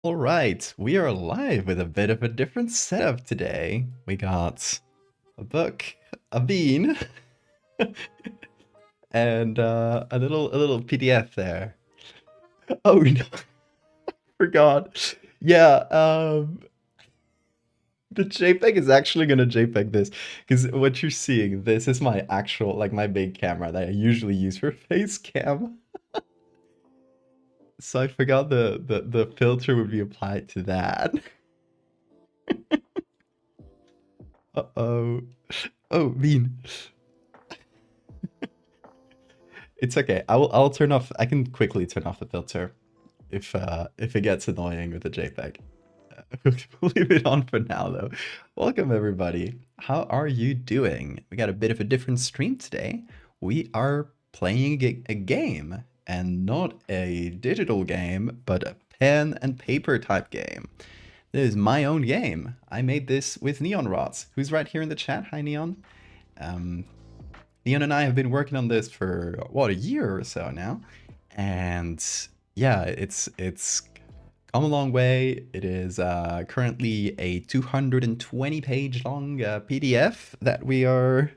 All right, we are live with a bit of a different setup today. We got a book, a bean, and a little PDF there. Oh no, forgot. Yeah, the JPEG is actually gonna JPEG this because what you're seeing, this is my actual, like my big camera that I usually use for face cam. So I forgot the filter would be applied to that. Uh-oh. Oh, bean. It's okay. I'll turn off. I can quickly turn off the filter if it gets annoying with the JPEG. We'll leave it on for now though. Welcome everybody. How are you doing? We got a bit of a different stream today. We are playing a game, and not a digital game, but a pen and paper type game. This is my own game. I made this with Neon Rods, who's right here in the chat. Hi Neon. Um, Leon and I have been working on this for what, a year or so now, and yeah, it's come a long way. It is currently a 220 page long PDF that we are.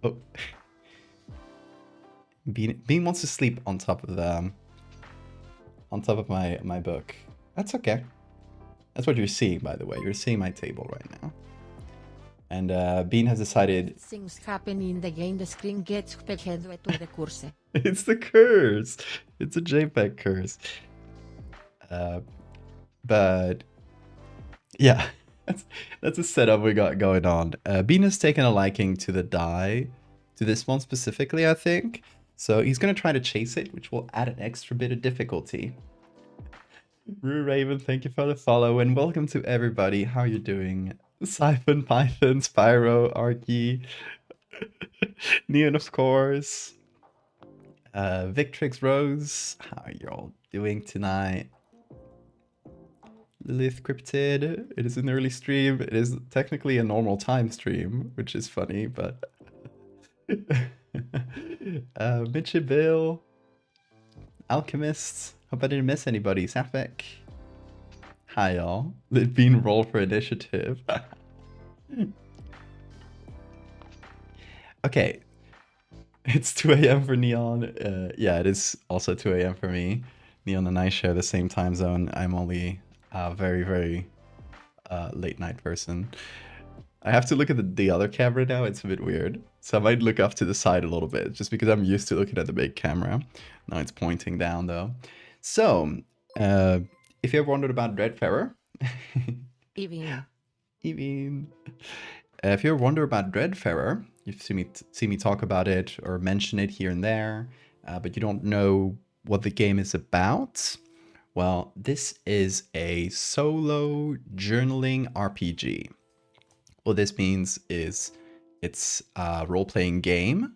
Oh, Bean wants to sleep on top of the on top of my book. That's okay. That's what you're seeing, by the way. You're seeing my table right now. And Bean has decided Things happen in the game, the screen gets pegged to the curse. it's the curse. It's a JPEG curse. But yeah, that's a setup we got going on. Bean has taken a liking to the die, to this one specifically, I think. So he's going to try to chase it, which will add an extra bit of difficulty. Rue Raven, thank you for the follow, and welcome to everybody. How are you doing? Siphon, Python, Spyro, Arky, Neon, of course. Victrix Rose, how are you all doing tonight? Lilith Cryptid, it is an early stream. It is technically a normal time stream, which is funny, but... Mitchie Bill, Alchemist, hope I didn't miss anybody. Safek, hi y'all. Lit Bean roll for initiative. Okay, it's 2 a.m. for Neon. Yeah, it is also 2 a.m. for me. Neon and I share the same time zone. I'm only a very, very late night person. I have to look at the other camera now. It's a bit weird. So I might look off to the side a little bit, just because I'm used to looking at the big camera. Now it's pointing down, though. So, if you ever wondered about Dreadfarer... Even. Even... if you ever wonder about Dreadfarer, you've see me talk about it or mention it here and there, but you don't know what the game is about, well, this is a solo journaling RPG. What this means is it's a role-playing game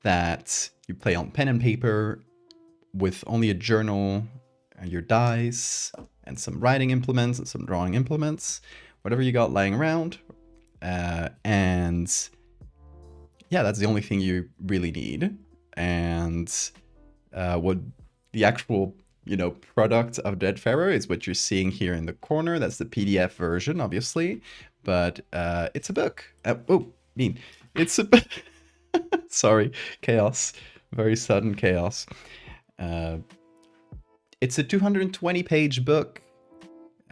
that you play on pen and paper with only a journal, and your dice, and some writing implements and some drawing implements, whatever you got lying around. And yeah, that's the only thing you really need. And what the actual, product of Dreadfarer is what you're seeing here in the corner. That's the PDF version, obviously, but it's a book. It's a sorry, chaos, very sudden chaos. It's a 220 page book.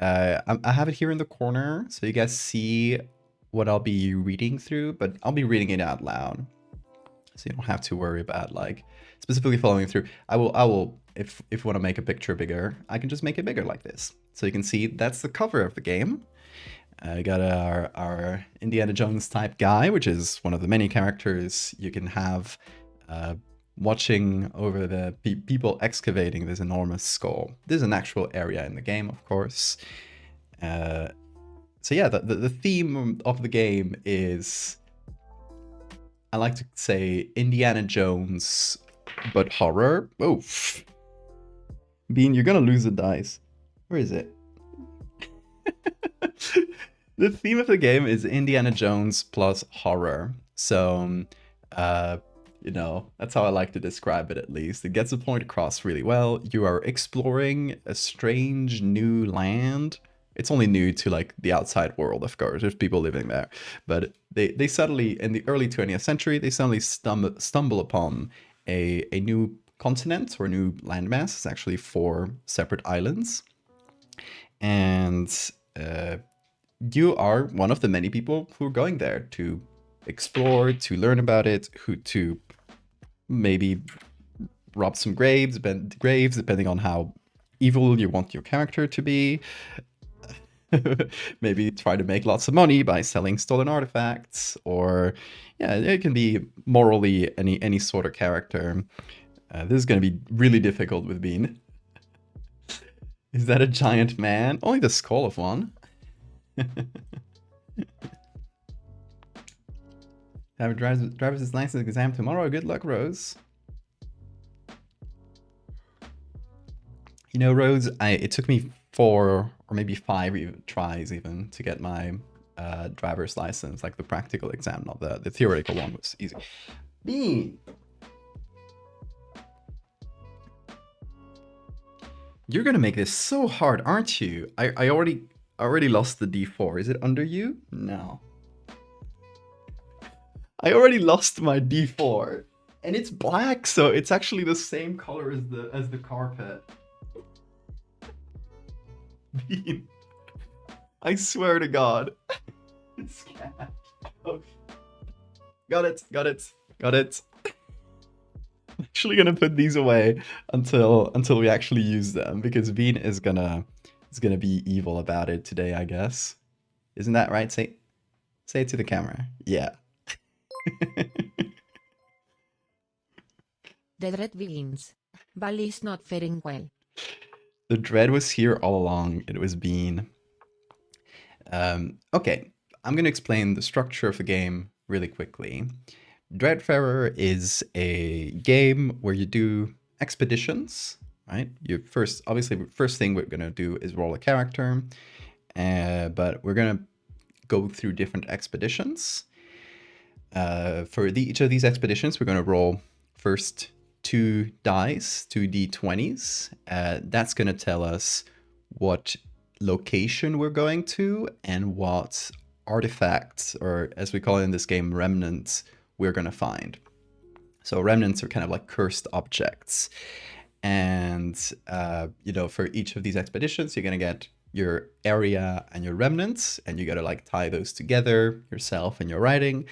I have it here in the corner, so you guys see what I'll be reading through, but I'll be reading it out loud, so you don't have to worry about like specifically following through. I will if you want to make a picture bigger, I can just make it bigger like this, so you can see that's the cover of the game. I got our Indiana Jones type guy, which is one of the many characters you can have watching over the people excavating this enormous skull. This is an actual area in the game, of course. So yeah, the theme of the game is, I like to say, Indiana Jones, but horror. Oh, Bean, you're gonna lose the dice. Where is it? The theme of the game is Indiana Jones plus horror. So, You know, that's how I like to describe it at least. It gets the point across really well. You are exploring a strange new land. It's only new to like the outside world, of course. There's people living there. But they suddenly, in the early 20th century, they suddenly stumble upon a new continent or new landmass. It's actually 4 separate islands. And uh, you are one of the many people who are going there to explore, to learn about it, who to maybe rob some graves, depending on how evil you want your character to be. Maybe try to make lots of money by selling stolen artifacts, or yeah, it can be morally any sort of character. This is going to be really difficult with Bean. Is that a giant man? Only the skull of one. Have a driver's license exam tomorrow. Good luck, Rose. You know, Rose, it took me 4 or maybe 5 tries even to get my driver's license, like the practical exam, not the theoretical one was easy. Bean! You're gonna make this so hard, aren't you? I already lost the D4. Is it under you? No. I already lost my D4. And it's black, so it's actually the same color as the carpet. Bean. I swear to God. It's cat. Oh. Got it. I'm actually gonna put these away until we actually use them, because Bean is gonna be evil about it today, I guess. Isn't that right? Say it to the camera. Yeah. The dread begins. Val is not faring well. The dread was here all along. It was Bean. Okay, I'm going to explain the structure of the game really quickly. Dreadfarer is a game where you do expeditions, right? Obviously, first thing we're going to do is roll a character, but we're going to go through different expeditions. For each of these expeditions, we're going to roll first 2 dice, 2 d20s. That's going to tell us what location we're going to and what artifacts, or as we call it in this game, remnants, we're going to find. So remnants are kind of like cursed objects. And, for each of these expeditions, you're going to get your area and your remnants, and you got to like tie those together yourself in your writing.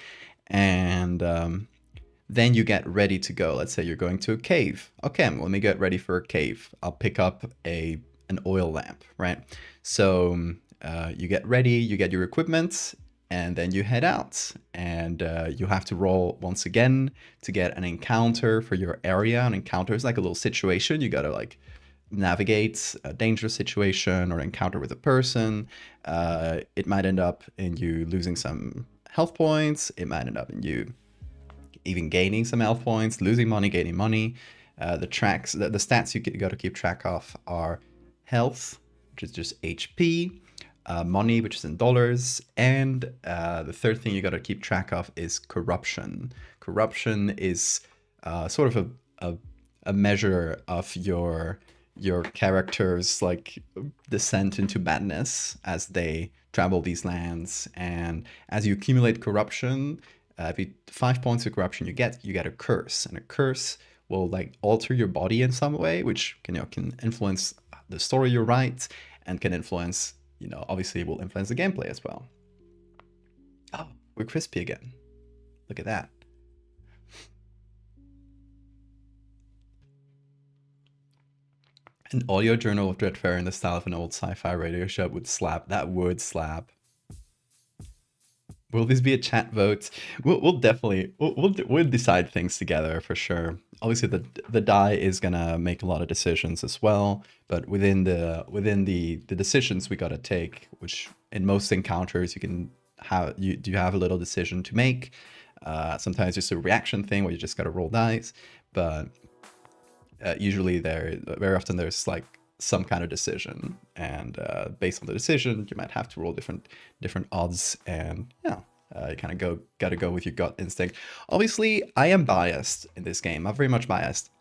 And then you get ready to go. Let's say you're going to a cave. Okay, let me get ready for a cave. I'll pick up an oil lamp, right? So you get ready, you get your equipment, and then you head out. And you have to roll once again to get an encounter for your area. An encounter is like a little situation. You got to like navigate a dangerous situation or encounter with a person. It might end up in you losing some health points. It might end up in you even gaining some health points, losing money, gaining money. The stats you got to keep track of are health, which is just HP, money, which is in dollars, and the third thing you got to keep track of is corruption. Corruption is sort of a measure of your character's like descent into madness as they travel these lands. And as you accumulate corruption, if you 5 points of corruption you get a curse, and a curse will like alter your body in some way, which can influence the story you write, and can influence, obviously will influence the gameplay as well. Oh, we're crispy again. Look at that. An audio journal of Dreadfarer in the style of an old sci-fi radio show would slap. That would slap. Will this be a chat vote? We'll definitely we'll decide things together for sure. Obviously, the die is gonna make a lot of decisions as well, but within the decisions we gotta take, which in most encounters you have a little decision to make. Sometimes it's a reaction thing where you just gotta roll dice, but usually very often there's like some kind of decision, and based on the decision you might have to roll different odds. And yeah, You kind of gotta go with your gut instinct. Obviously, I am biased in this game. I'm very much biased.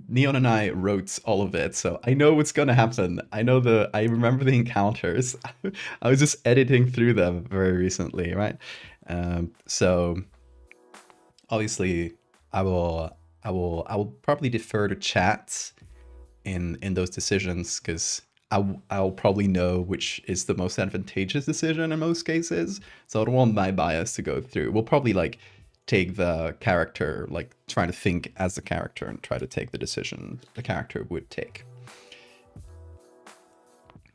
Neon and I wrote all of it, so I know what's gonna happen. I remember the encounters. I was just editing through them very recently, right? So obviously, I will probably defer to chat in those decisions because I'll probably know which is the most advantageous decision in most cases. So I don't want my bias to go through. We'll probably like take the character, like trying to think as the character and try to take the decision the character would take.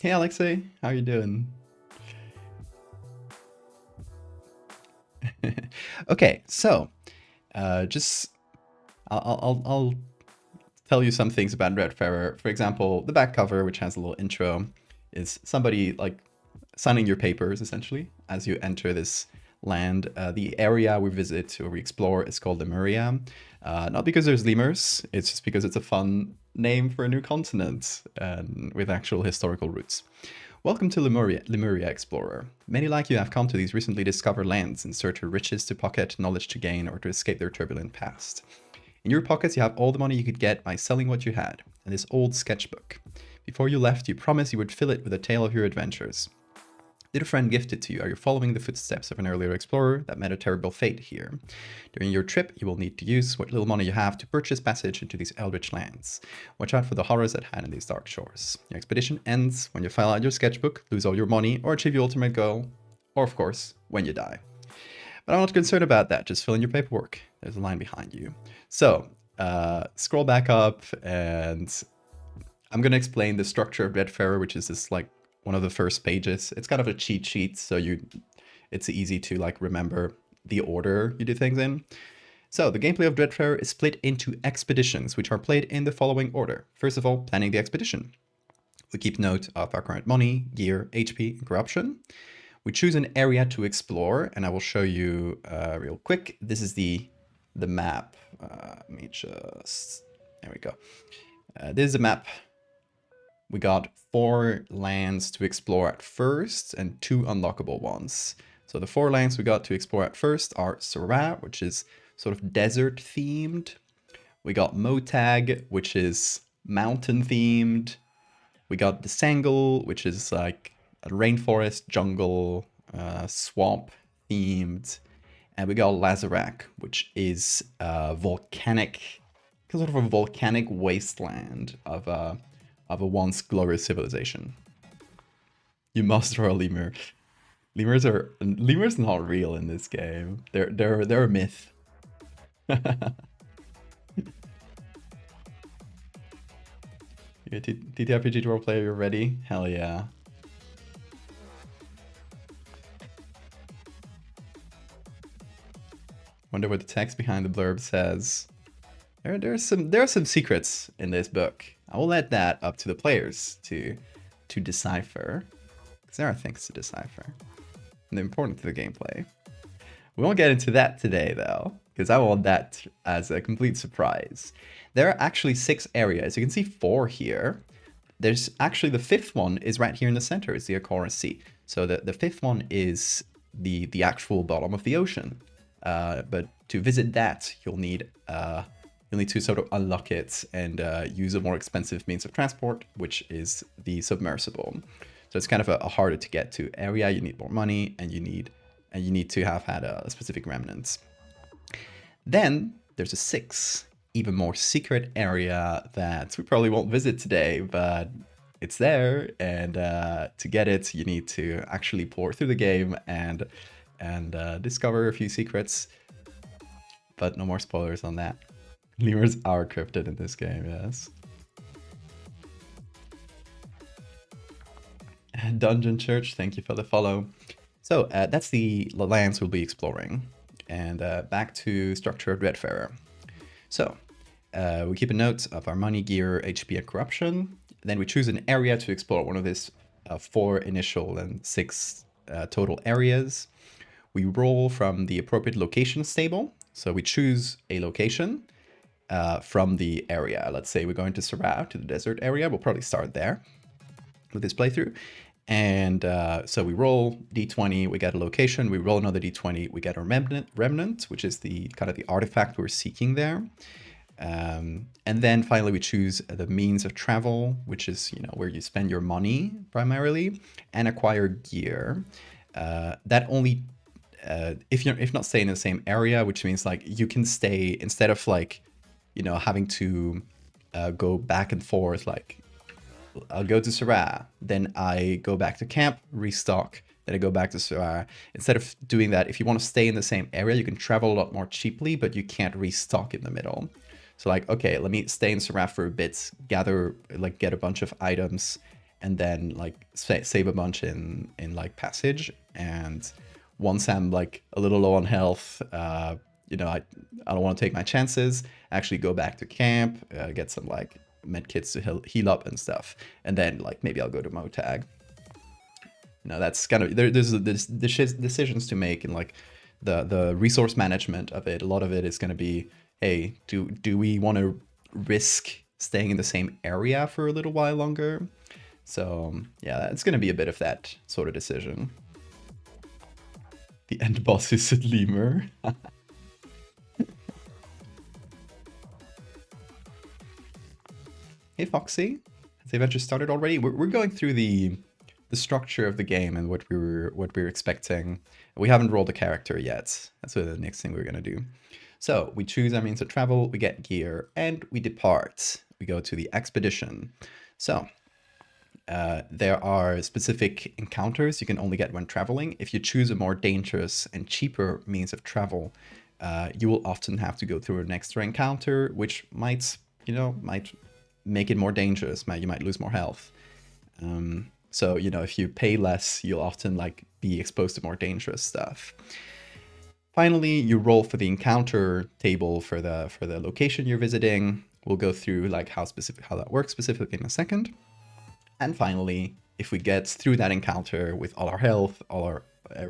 Hey Alexei, how you doing? Okay, so just I'll tell you some things about Dreadfarer. For example, the back cover, which has a little intro, is somebody like signing your papers essentially as you enter this land. The area we visit or we explore is called LEMURIA. Not because there's lemurs, it's just because it's a fun name for a new continent with actual historical roots. Welcome to Lemuria, Explorer. Many like you have come to these recently discovered lands in search of riches to pocket, knowledge to gain, or to escape their turbulent past. In your pockets, you have all the money you could get by selling what you had, and this old sketchbook. Before you left, you promised you would fill it with a tale of your adventures. Did a friend gift it to you? Are you following the footsteps of an earlier explorer that met a terrible fate here? During your trip, you will need to use what little money you have to purchase passage into these eldritch lands. Watch out for the horrors that hide in these dark shores. Your expedition ends when you file out your sketchbook, lose all your money, or achieve your ultimate goal, or of course, when you die. But I'm not concerned about that, just fill in your paperwork. There's a line behind you. So, scroll back up, and I'm going to explain the structure of Dreadfarer, which is this like one of the first pages. It's kind of a cheat sheet, so it's easy to like remember the order you do things in. So the gameplay of Dreadfarer is split into expeditions, which are played in the following order. First of all, planning the expedition. We keep note of our current money, gear, HP, and corruption. We choose an area to explore, and I will show you real quick. This is the map. Let me just, there we go. This is the map. We got 4 lands to explore at first and 2 unlockable ones. So the 4 lands we got to explore at first are Syrah, which is sort of desert themed. We got Motag, which is mountain themed. We got the Sangle, which is like a rainforest, jungle, swamp themed. And we got Lazarak, which is volcanic, sort of a volcanic wasteland of a once glorious civilization. You must throw a lemur. Lemurs not real in this game. They're a myth. You TTRPG roleplay, you're ready? Hell yeah. Wonder what the text behind the blurb says. There are some secrets in this book. I will let that up to the players to decipher, because there are things to decipher, and they're important to the gameplay. We won't get into that today though, because I want that as a complete surprise. There are actually 6 areas. You can see 4 here. There's actually the 5th one is right here in the center. It's the Akora Sea. So the 5th one is the actual bottom of the ocean. But to visit that, you'll need to sort of unlock it and use a more expensive means of transport, which is the submersible. So it's kind of a harder to get to area. You need more money, and you need to have had a specific remnants. Then there's a 6th, even more secret area that we probably won't visit today, but it's there, and to get it, you need to actually pour through the game and discover a few secrets. But no more spoilers on that. Lemurs are cryptid in this game, yes. Dungeon Church, thank you for the follow. So that's the lands we'll be exploring. And back to structure of Dreadfarer. So we keep a note of our money, gear, HP, and corruption. Then we choose an area to explore, one of these 4 initial and 6 total areas. We roll from the appropriate location stable. So we choose a location from the area. Let's say we're going to Syrah, to the desert area. We'll probably start there with this playthrough. And so we roll d20, we get a location, we roll another d20, we get a remnant, which is the kind of the artifact we're seeking there. And then finally we choose the means of travel, which is, you know, where you spend your money primarily, and acquire gear. That only if not staying in the same area, which means like you can stay, instead of like, you know, having to go back and forth, like I'll go to Sarah, then I go back to camp, restock, then I go back to Sarah. Instead of doing that, if you want to stay in the same area, you can travel a lot more cheaply, but you can't restock in the middle. So like, okay, let me stay in Sarah for a bit, gather, like get a bunch of items, and then like save a bunch in like Passage. And once I'm like a little low on health, you know, I don't want to take my chances, actually go back to camp, get some like med kits to heal up and stuff, and then like maybe I'll go to Motag. You know, that's kind of there's decisions to make, and like the resource management of it. A lot of it is going to be, hey, do we want to risk staying in the same area for a little while longer? So yeah, it's going to be a bit of that sort of decision. The end boss is at Lemur. Hey Foxy, has the adventure started already? We're going through the structure of the game and what we were expecting. We haven't rolled a character yet. That's the next thing we're gonna do. So we choose our means of travel, we get gear, and we depart. We go to the expedition. So there are specific encounters you can only get when traveling. If you choose a more dangerous and cheaper means of travel, you will often have to go through an extra encounter, which might make it more dangerous. You might lose more health. So, you know, if you pay less, you'll often like be exposed to more dangerous stuff. Finally, you roll for the encounter table for the location you're visiting. We'll go through like how that works specifically in a second. And finally, if we get through that encounter with all our health,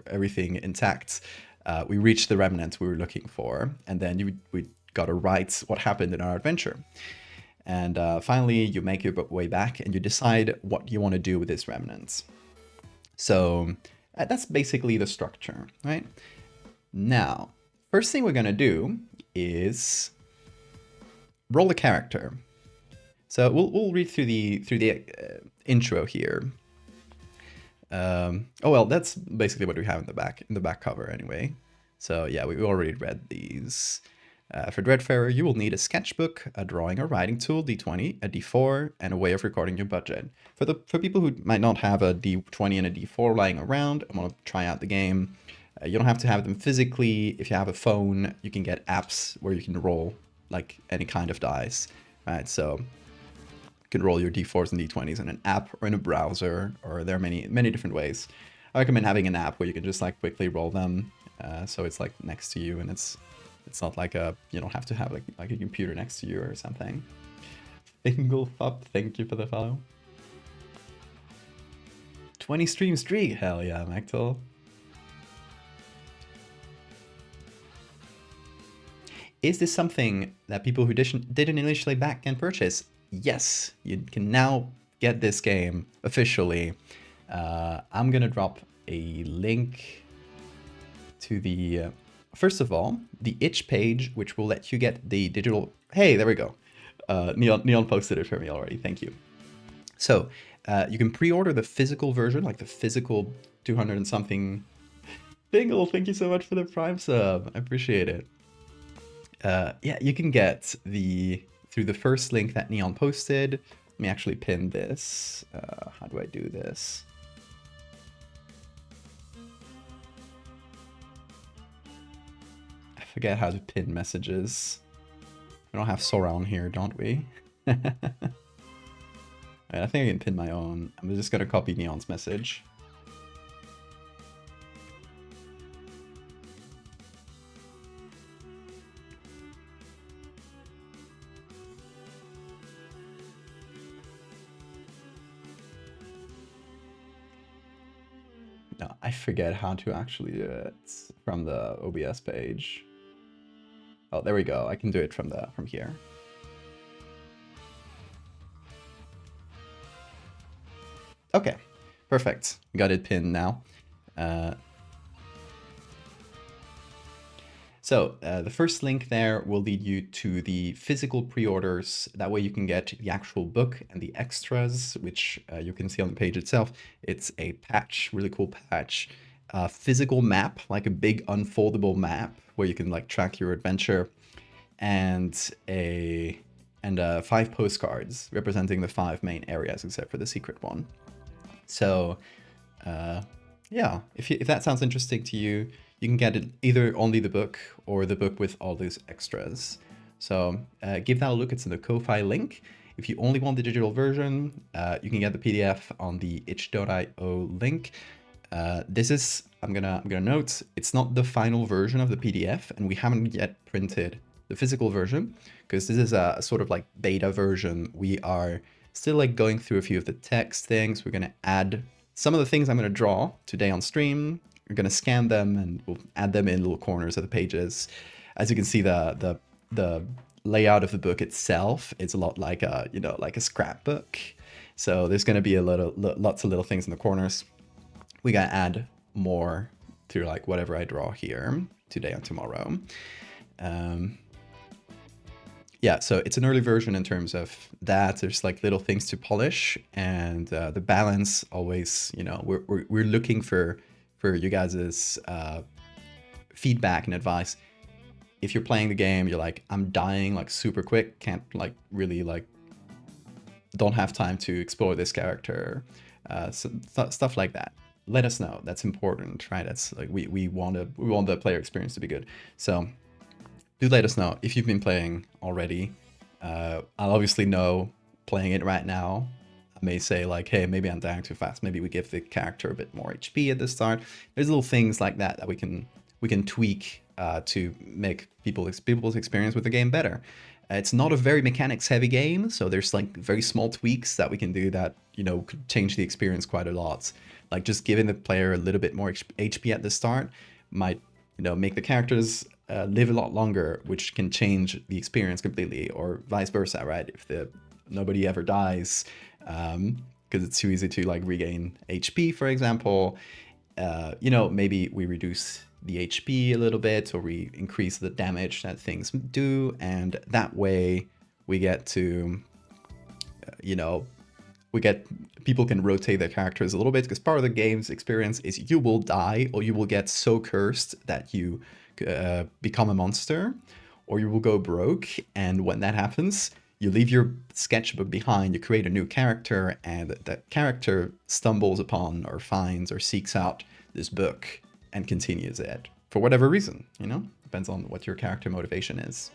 everything intact, we reach the remnant we were looking for, and then we got to write what happened in our adventure. And finally, you make your way back and you decide what you want to do with this remnants. So that's basically the structure, right? Now, first thing we're going to do is roll a character. So we'll read through the intro here. Oh well, that's basically what we have in the back cover anyway. So yeah, we already read these. For Dreadfarer, you will need a sketchbook, a drawing or writing tool, D20, a D4, and a way of recording your budget. For people who might not have a D20 and a D4 lying around and want to try out the game, you don't have to have them physically. If you have a phone, you can get apps where you can roll like any kind of dice, right? So you can roll your D4s and D20s in an app or in a browser, or there are many different ways. I recommend having an app where you can just like quickly roll them, so it's like next to you, and it's not like you don't have to have like a computer next to you or something. Fingelfup, thank you for the follow. 20 stream streak, hell yeah, Mactel. Is this something that people who didn't initially back can purchase? Yes, you can now get this game officially. I'm gonna drop a link to the first of all, the itch page, which will let you get the digital. Hey, there we go. Neon posted it for me already. Thank you. So you can pre-order the physical version, like the physical 200 and something. Bingle, thank you so much for the Prime sub. I appreciate it. Yeah, you can get through the first link that Neon posted. Let me actually pin this. How do I do this? Forget how to pin messages. We don't have Sora on here, don't we? Right, I think I can pin my own. I'm just gonna copy Neon's message. No, I forget how to actually do it from the OBS page. Oh, there we go. I can do it from here. Okay, Perfect. Got it pinned now. So the first link there will lead you to the physical pre-orders. That way you can get the actual book and the extras, which you can see on the page itself. It's a patch, really cool patch. A physical map, like a big unfoldable map where you can like track your adventure, and 5 postcards representing the 5 main areas except for the secret one. So yeah, if that sounds interesting to you, you can get it either only the book or the book with all those extras. So give that a look. It's in the Ko-Fi link. If you only want the digital version, you can get the PDF on the itch.io link. This is, I'm gonna note, it's not the final version of the PDF, and we haven't yet printed the physical version because this is a sort of like beta version. We are still like going through a few of the text things. We're gonna add some of the things I'm gonna draw today on stream. We're gonna scan them and we'll add them in little corners of the pages. As you can see, the layout of the book itself is a lot like a like a scrapbook. So there's gonna be lots of little things in the corners. We gotta add more to like whatever I draw here today and tomorrow. Yeah, so it's an early version in terms of that. There's like little things to polish, and the balance always, we're looking for you guys' feedback and advice. If you're playing the game, you're like, I'm dying like super quick, can't like really like, don't have time to explore this character, stuff like that. Let us know. That's important, right? That's like we want the player experience to be good. So do let us know if you've been playing already. I'll obviously know playing it right now. I may say like, hey, maybe I'm dying too fast. Maybe we give the character a bit more HP at the start. There's little things like that we can tweak to make people's experience with the game better. It's not a very mechanics heavy game, so there's like very small tweaks that we can do that could change the experience quite a lot. Like just giving the player a little bit more HP at the start might make the characters live a lot longer, which can change the experience completely, or vice versa, right? If nobody ever dies, because it's too easy to like regain HP, for example, maybe we reduce the HP a little bit, or we increase the damage that things do, and that way we get to, people can rotate their characters a little bit, because part of the game's experience is you will die, or you will get so cursed that you become a monster, or you will go broke, and when that happens, you leave your sketchbook behind, you create a new character, and that character stumbles upon or finds or seeks out this book and continues it for whatever reason, depends on what your character motivation is.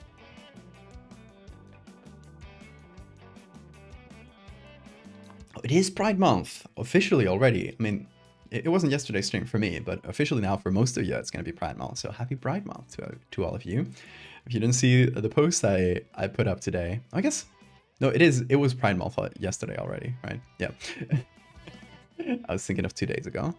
It is Pride Month, officially already. I mean, it wasn't yesterday's stream for me, but officially now for most of you, it's going to be Pride Month. So happy Pride Month to all of you. If you didn't see the post I put up today, I guess, no, it was Pride Month yesterday already, right? Yeah. I was thinking of 2 days ago.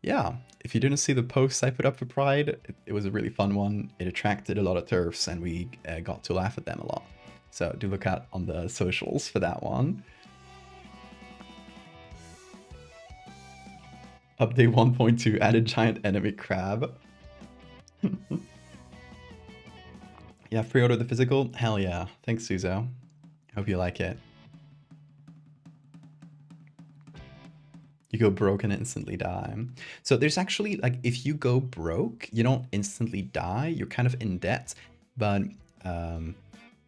Yeah, if you didn't see the post I put up for Pride, it was a really fun one. It attracted a lot of TERFs, and we got to laugh at them a lot. So do look out on the socials for that one. Update 1.2 added giant enemy crab. Yeah, pre-order the physical? Hell yeah. Thanks, Suzo. Hope you like it. You go broke and instantly die. So there's actually, like, if you go broke, you don't instantly die. You're kind of in debt, but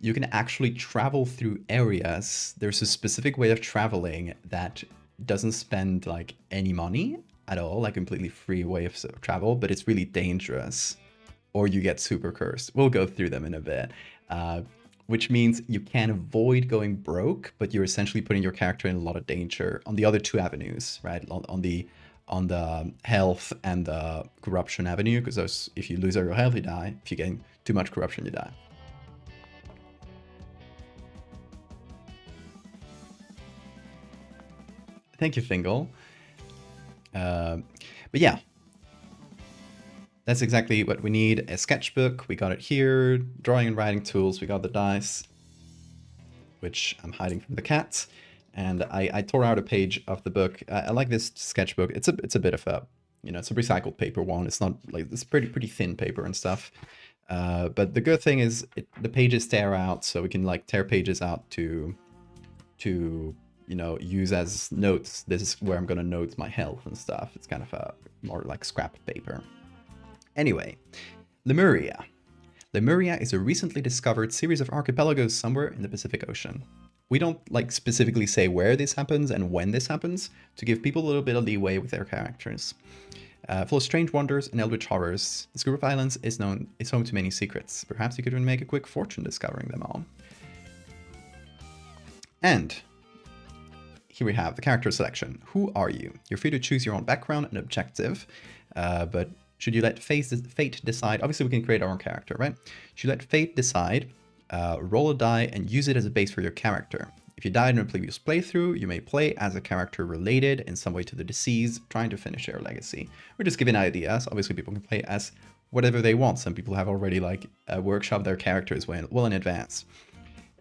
you can actually travel through areas. There's a specific way of traveling that doesn't spend, like, any money at all, like completely free way of travel, but it's really dangerous, or you get super cursed. We'll go through them in a bit, which means you can avoid going broke, but you're essentially putting your character in a lot of danger on the other 2 avenues, right? On the health and the corruption avenue, because if you lose all your health, you die. If you gain too much corruption, you die. Thank you, Fingal. But yeah, that's exactly what we need. A sketchbook, we got it here. Drawing and writing tools, we got the dice, which I'm hiding from the cat. and I tore out a page of the book. I like this sketchbook. It's a bit of a, it's a recycled paper one. It's not like, it's pretty thin paper and stuff. But the good thing is the pages tear out, so we can like tear pages out to use as notes. This is where I'm gonna note my health and stuff. It's kind of a more like scrap paper. Anyway, Lemuria. Lemuria is a recently discovered series of archipelagos somewhere in the Pacific Ocean. We don't like specifically say where this happens and when this happens to give people a little bit of leeway with their characters. Full of strange wonders and eldritch horrors, this group of islands is home to many secrets. Perhaps you could even make a quick fortune discovering them all. And here we have the character selection. Who are you? You're free to choose your own background and objective, but should you let fate decide? Obviously, we can create our own character, right? Should you let fate decide, roll a die and use it as a base for your character. If you died in a previous playthrough, you may play as a character related in some way to the deceased, trying to finish their legacy. We're just giving ideas. Obviously, people can play as whatever they want. Some people have already like workshopped their characters well in advance.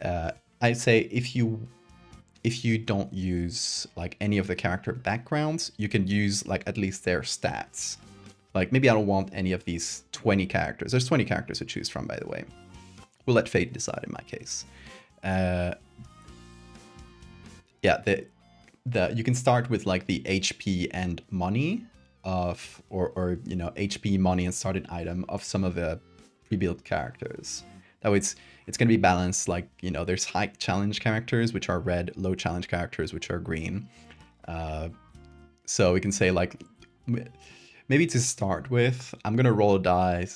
I'd say if you don't use like any of the character backgrounds, you can use like at least their stats. Like maybe I don't want any of these 20 characters. There's 20 characters to choose from, by the way. We'll let fate decide in my case. Yeah, you can start with like the HP and money of, or HP, money, and starting item of some of the pre-built characters. That way it's going to be balanced. Like, there's high challenge characters, which are red, low challenge characters, which are green. So we can say like, maybe to start with, I'm going to roll a die,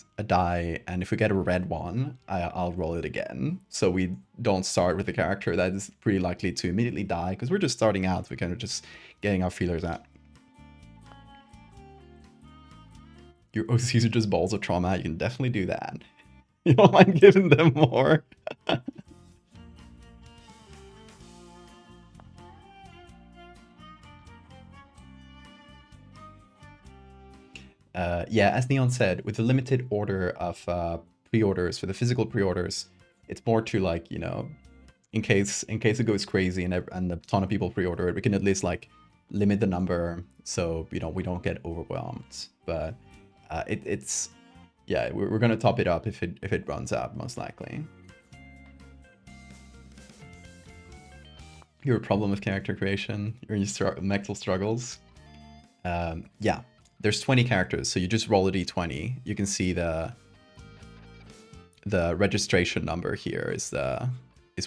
and if we get a red one, I'll roll it again. So we don't start with a character that is pretty likely to immediately die, because we're just starting out. We're kind of just getting our feelers out. Your OCs are just balls of trauma. You can definitely do that. You don't mind giving them more. Yeah, as Neon said, with the limited order of pre-orders, for the physical pre-orders, it's more to like, in case it goes crazy and a ton of people pre-order it, we can at least like limit the number so we don't get overwhelmed. But it's yeah, we're gonna top it up if it runs out, most likely. Your problem with character creation, your mental struggles. Yeah, there's 20 characters, so you just roll a d20. You can see the registration number here is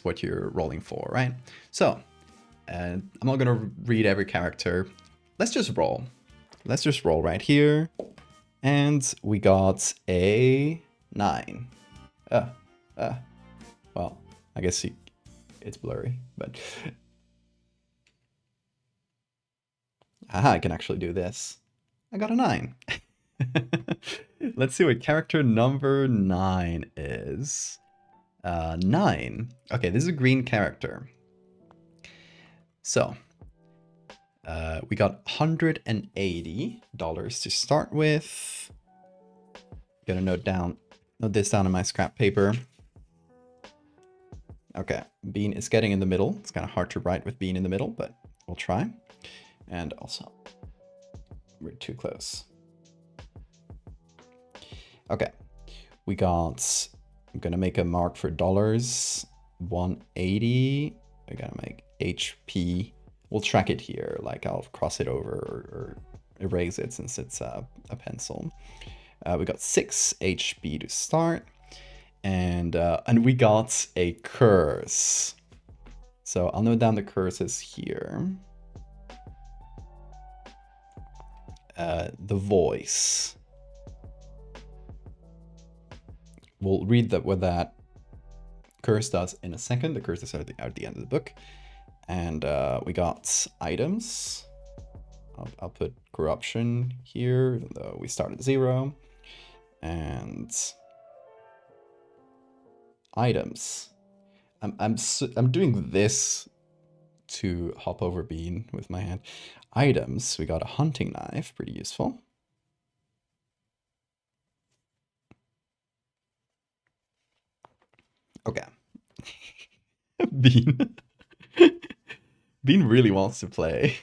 what you're rolling for, right? So, and I'm not gonna read every character. Let's just roll. Let's just roll right here, and we got a 9. Well, I guess it's blurry, but I can actually do this. I got a 9. Let's see what character number 9 is. 9. Okay, this is a green character. So, we got $180 to start with. Gonna note this down in my scrap paper. Okay, Bean is getting in the middle. It's kind of hard to write with Bean in the middle, but we'll try. And also, we're too close. Okay, we got, I'm gonna make a mark for dollars, 180. We're gonna make HP. We'll track it here, like I'll cross it over or erase it since it's a pencil. We got 6 HP to start, and we got a curse. So I'll note down the curses here. The voice. We'll read what that curse does in a second. The curses are at the end of the book. And we got items. I'll put corruption here, though we start at 0. And items. I'm doing this to hop over Bean with my hand. Items. We got a hunting knife, pretty useful. Okay. Bean. Bean really wants to play.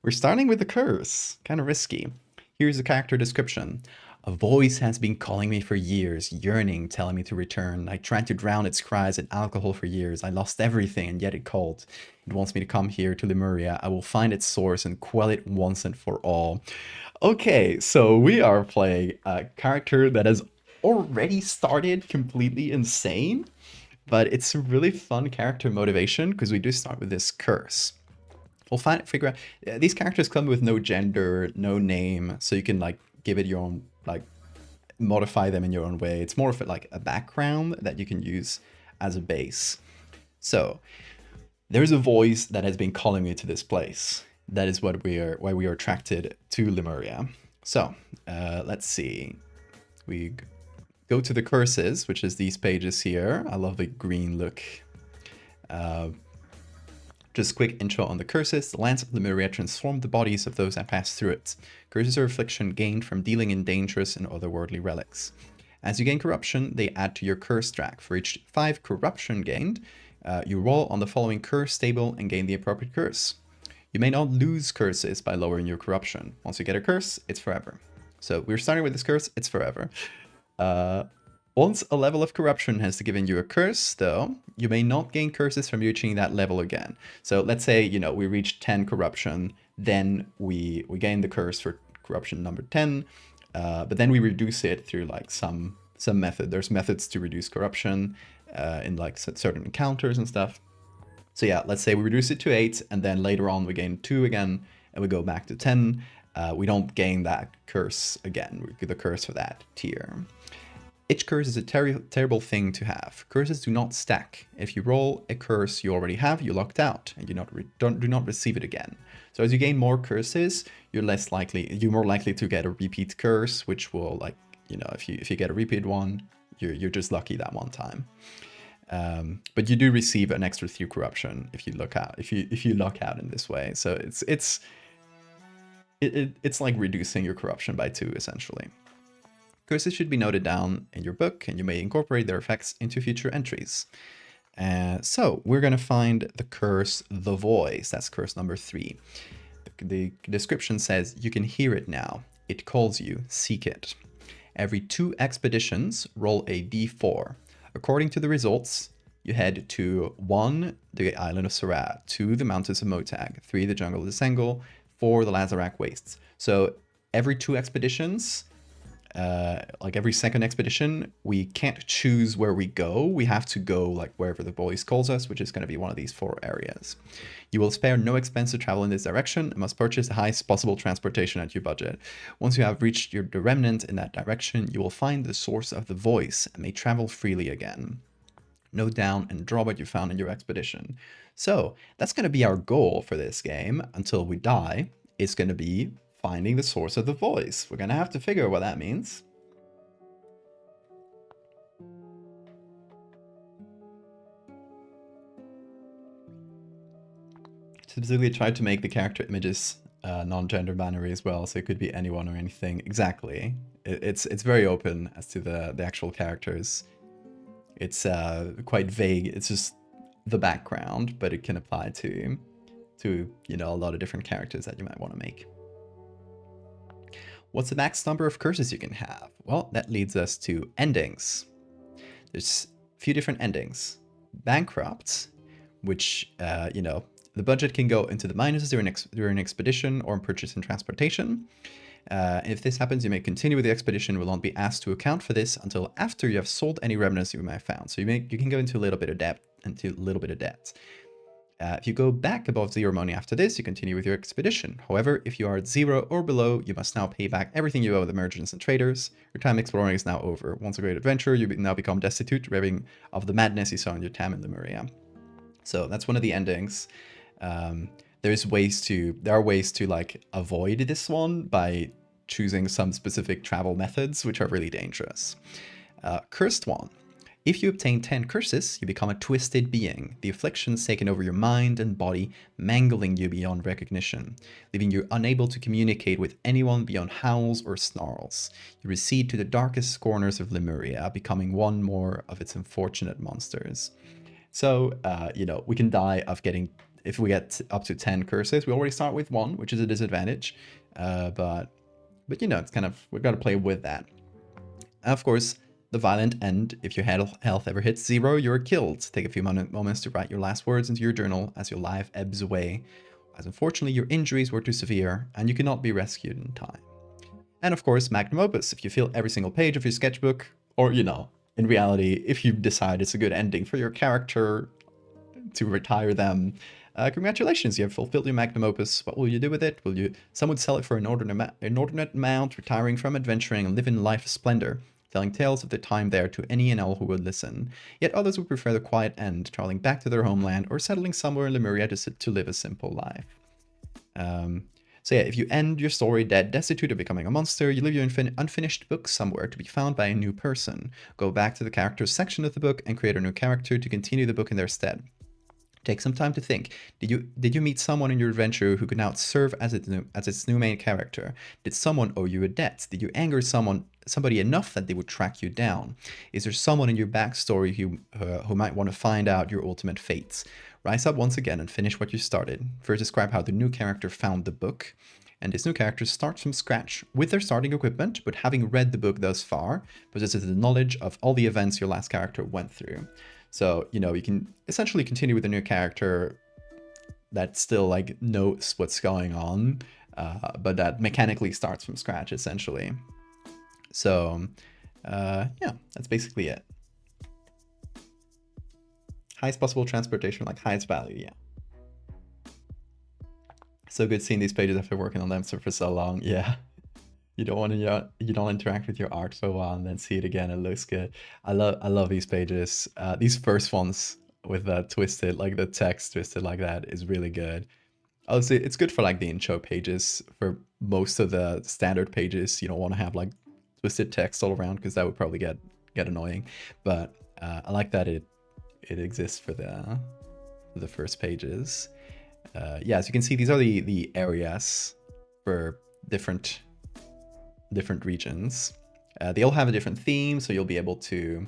We're starting with the curse. Kind of risky. Here's a character description. A voice has been calling me for years, yearning, telling me to return. I tried to drown its cries in alcohol for years. I lost everything, and yet it called. It wants me to come here to Lemuria. I will find its source and quell it once and for all. Okay, so we are playing a character that has already started completely insane, but it's a really fun character motivation because we do start with this curse. We'll figure out these characters come with no gender, no name, so you can like give it your own, like modify them in your own way. It's more of like a background that you can use as a base. So there's a voice that has been calling me to this place. That is why we are attracted to Lemuria. So let's see. We go to the curses, which is these pages here. I love the green look. Just quick intro on the curses. The lands of Lemuria transform the bodies of those that pass through it. Curses are affliction gained from dealing in dangerous and otherworldly relics. As you gain corruption, they add to your curse track. For each 5 corruption gained, you roll on the following curse table and gain the appropriate curse. You may not lose curses by lowering your corruption. Once you get a curse, it's forever. So we're starting with this curse, it's forever. Once a level of corruption has given you a curse, though, you may not gain curses from reaching that level again. So let's say, you know, we reach 10 corruption, then we gain the curse for corruption number 10, but then we reduce it through like some method. There's methods to reduce corruption in like certain encounters and stuff. So yeah, let's say we reduce it to 8, and then later on we gain 2 again, and we go back to 10. We don't gain that curse again. We get the curse for that tier. Each curse is a terrible thing to have. Curses do not stack. If you roll a curse you already have, you're locked out, and you do not receive it again. So as you gain more curses, you're more likely to get a repeat curse, which will, like, you know, if you get a repeat one, you're just lucky that one time. But you do receive an extra 3 corruption if you lock out in this way. So it's like reducing your corruption by 2 essentially. Curses should be noted down in your book, and you may incorporate their effects into future entries. So we're going to find the curse, the voice. That's curse number 3. The description says, you can hear it now. It calls you. Seek it. Every 2 expeditions, roll a d4. According to the results, you head to 1, the island of Sarah, 2, the mountains of Motag, 3, the jungle of the Sengul, 4, the Lazarak wastes. So every 2 expeditions, like every second expedition, we can't choose where we go. We have to go like wherever the voice calls us, which is going to be one of these 4 areas. You will spare no expense to travel in this direction and must purchase the highest possible transportation at your budget. Once you have reached the remnant in that direction, you will find the source of the voice and may travel freely again. Note down and draw what you found in your expedition. So that's going to be our goal for this game until we die. It's going to be finding the source of the voice. We're going to have to figure out what that means. Specifically tried to make the character images non-gender binary as well, so it could be anyone or anything. Exactly. It's very open as to the actual characters. It's quite vague. It's just the background, but it can apply to you know, a lot of different characters that you might want to make. What's the max number of curses you can have? Well, that leads us to endings. There's a few different endings. Bankrupt, which, you know, the budget can go into the minuses during an expedition or in purchase and transportation. If this happens, you may continue with the expedition, will not be asked to account for this until after you have sold any remnants you may have found. So you can go into a little bit of debt. If you go back above 0 money after this, you continue with your expedition. However, if you are at 0 or below, you must now pay back everything you owe the merchants and traders. Your time exploring is now over. Once a great adventure, you now become destitute, raving of the madness you saw in your time in Lemuria. So that's one of the endings. There are ways to like avoid this one by choosing some specific travel methods, which are really dangerous. Cursed one. If you obtain 10 curses, you become a twisted being, the afflictions taking over your mind and body, mangling you beyond recognition, leaving you unable to communicate with anyone beyond howls or snarls. You recede to the darkest corners of Lemuria, becoming one more of its unfortunate monsters. So, you know, we can die of getting if we get up to 10 curses, we already start with 1, which is a disadvantage. But you know, it's kind of, we've got to play with that. Of course, the violent end. If your health ever hits 0, you're killed. Take a few moments to write your last words into your journal as your life ebbs away, as unfortunately your injuries were too severe and you cannot be rescued in time. And of course, magnum opus. If you fill every single page of your sketchbook, or, you know, in reality, if you decide it's a good ending for your character to retire them, congratulations, you have fulfilled your magnum opus. What will you do with it? Some would sell it for an inordinate amount, retiring from adventuring and living life of splendor, telling tales of their time there to any and all who would listen. Yet others would prefer the quiet end, traveling back to their homeland or settling somewhere in Lemuria to live a simple life. So yeah, if you end your story dead, destitute, or becoming a monster, you leave your unfinished book somewhere to be found by a new person. Go back to the characters section of the book and create a new character to continue the book in their stead. Take some time to think. Did you meet someone in your adventure who could now serve as its new main character? Did someone owe you a debt? Did you anger somebody enough that they would track you down? Is there someone in your backstory who might want to find out your ultimate fates? Rise up once again and finish what you started. First, describe how the new character found the book. And this new character starts from scratch with their starting equipment, but having read the book thus far, possesses the knowledge of all the events your last character went through. So, you know, you can essentially continue with a new character that still, like, knows what's going on, but that mechanically starts from scratch, essentially. So, yeah, that's basically it. Highest possible transportation, like highest value, yeah. So good seeing these pages after working on them for so long, yeah. You don't interact with your art for a while and then see it again. It looks good. I love these pages. These first ones with the twisted, like the text twisted like that, is really good. Obviously, it's good for like the intro pages. For most of the standard pages, you don't want to have like twisted text all around because that would probably get annoying. But I like that it exists for the first pages. Yeah, as you can see, these are the areas for different regions. They all have a different theme, so you'll be able to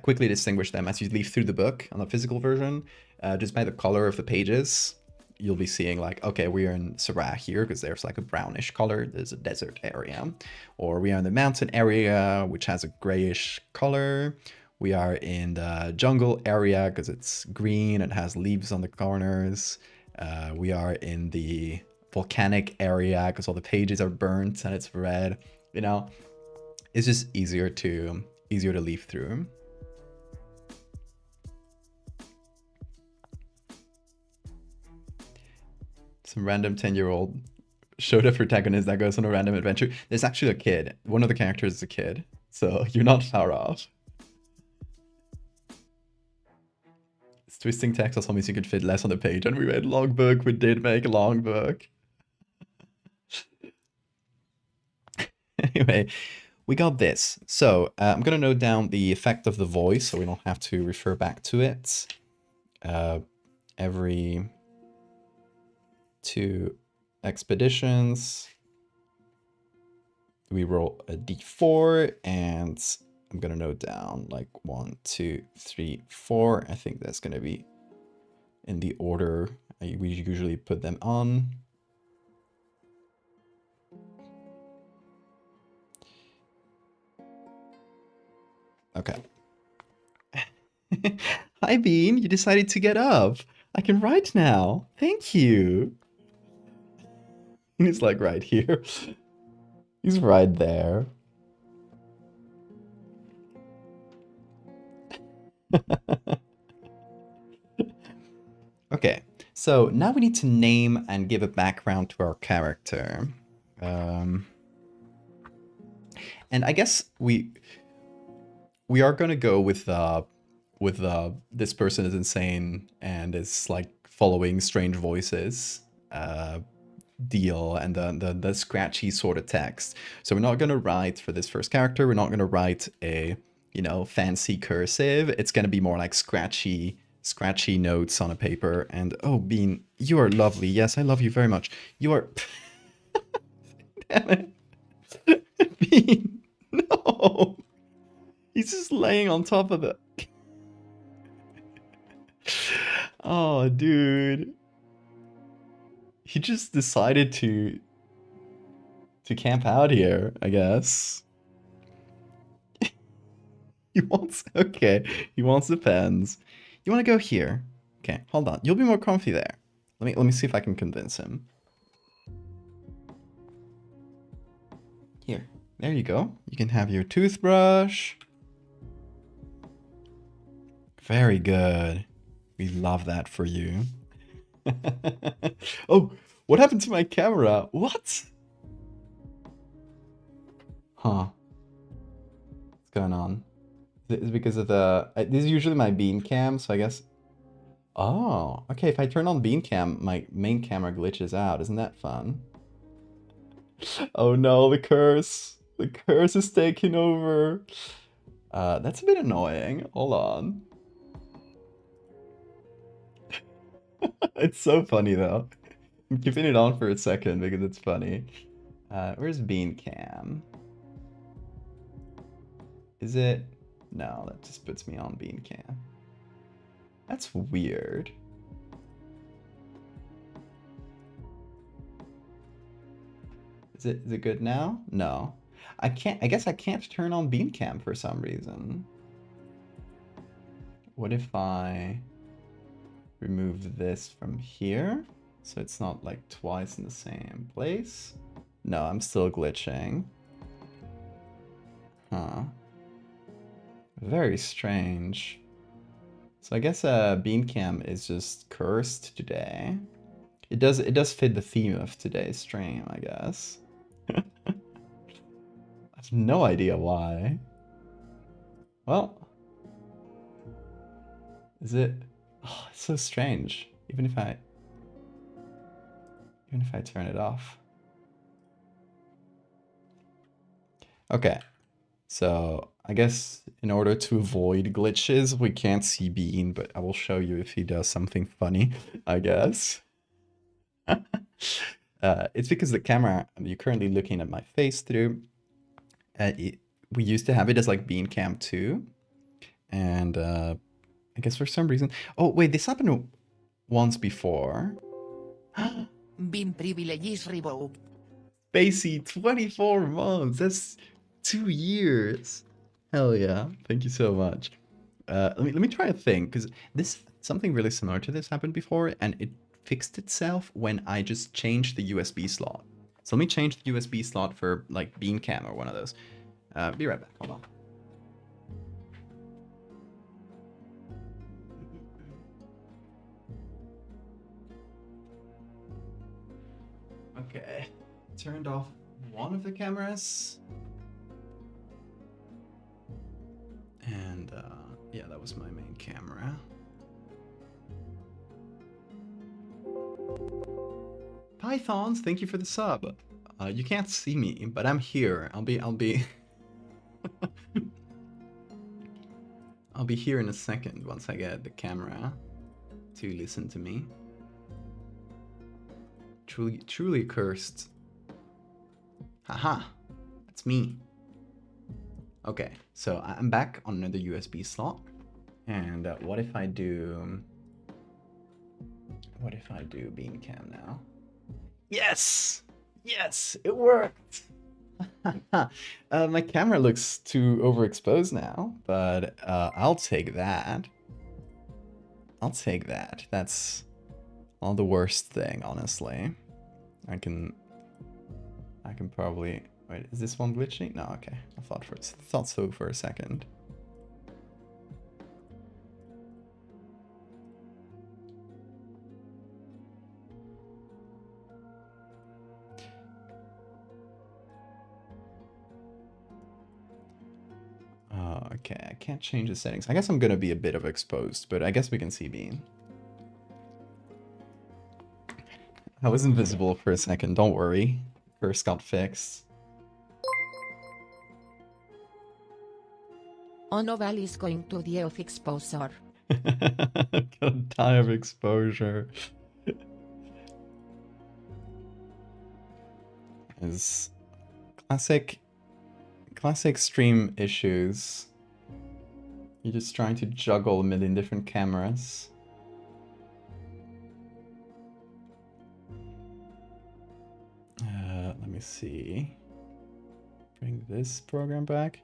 quickly distinguish them as you leaf through the book on the physical version. Just by the color of the pages, you'll be seeing like, okay, we are in Sarah here because there's like a brownish color. There's a desert area, or we are in the mountain area, which has a grayish color. We are in the jungle area because it's green and has leaves on the corners. We are in the volcanic area because all the pages are burnt and it's red. You know, it's just easier to leaf through. Some random 10-year-old showed a protagonist that goes on a random adventure. There's actually a kid. One of the characters is a kid, so you're not far off. It's twisting text also means you could fit less on the page, and we made long book. We did make a long book. Anyway, we got this. So I'm going to note down the effect of the voice so we don't have to refer back to it. Every 2 expeditions, we roll a d4, and I'm going to note down like 1, 2, 3, 4. I think that's going to be in the order we usually put them on. Okay. Hi, Bean. You decided to get up. I can write now. Thank you. He's like right here. He's right there. Okay, so now we need to name and give a background to our character. And I guess we are gonna go with this person is insane and is like following strange voices deal, and the scratchy sort of text. So we're not gonna write for this first character. We're not gonna write a, you know, fancy cursive. It's gonna be more like scratchy notes on a paper. And oh, Bean, you are lovely. Yes, I love you very much. You are. Damn it, Bean. No. He's just laying on top of it. Oh, dude. He just decided to camp out here, I guess. He wants okay. He wants the pens. You want to go here? Okay, hold on. You'll be more comfy there. Let me see if I can convince him. Here. There you go. You can have your toothbrush. Very good. We love that for you. Oh, what happened to my camera? What? Huh. What's going on? Is it because of the... this is usually my beam cam, so I guess... Oh, okay. If I turn on beam cam, my main camera glitches out. Isn't that fun? Oh no, the curse. The curse is taking over. That's a bit annoying. Hold on. It's so funny though. I'm keeping it on for a second because it's funny. Where's beam cam? Is it? No, that just puts me on beam cam. That's weird. Is it good now? No. I guess I can't turn on beam cam for some reason. What if I remove this from here? So it's not like twice in the same place? No, I'm still glitching. Huh. Very strange. So I guess beam cam is just cursed today. It does fit the theme of today's stream, I guess. I have no idea why. Well, is it? Oh, it's so strange. Even if I turn it off. Okay, so I guess in order to avoid glitches, we can't see Bean, but I will show you if he does something funny, I guess. It's because the camera you're currently looking at my face through, we used to have it as like Bean Cam 2, and I guess for some reason... Oh, wait, this happened once before. Beam privileges revoked. Spacey, 24 months. That's 2 years. Hell yeah. Thank you so much. Let me try a thing, because something really similar to this happened before, and it fixed itself when I just changed the USB slot. So let me change the USB slot for like Beam Cam or one of those. Be right back. Hold on. Okay. Turned off one of the cameras. And yeah, that was my main camera. Pythons, thank you for the sub. You can't see me, but I'm here. I'll be I'll be here in a second once I get the camera to listen to me. Truly cursed. Haha, that's me. Okay, so I'm back on another USB slot. And what if I do beam cam now? Yes! Yes, it worked! My camera looks too overexposed now, but I'll take that. I'll take that. That's not the worst thing, honestly. I can probably... Wait, is this one glitching? No, okay. I thought so for a second. Okay, I can't change the settings. I guess I'm gonna be a bit of exposed, but I guess we can see Bean. I was invisible for a second, don't worry. First got fixed. Onoval is going to die of exposure. Gonna die of exposure. Is classic stream issues. You're just trying to juggle a million different cameras. me see. Bring this program back.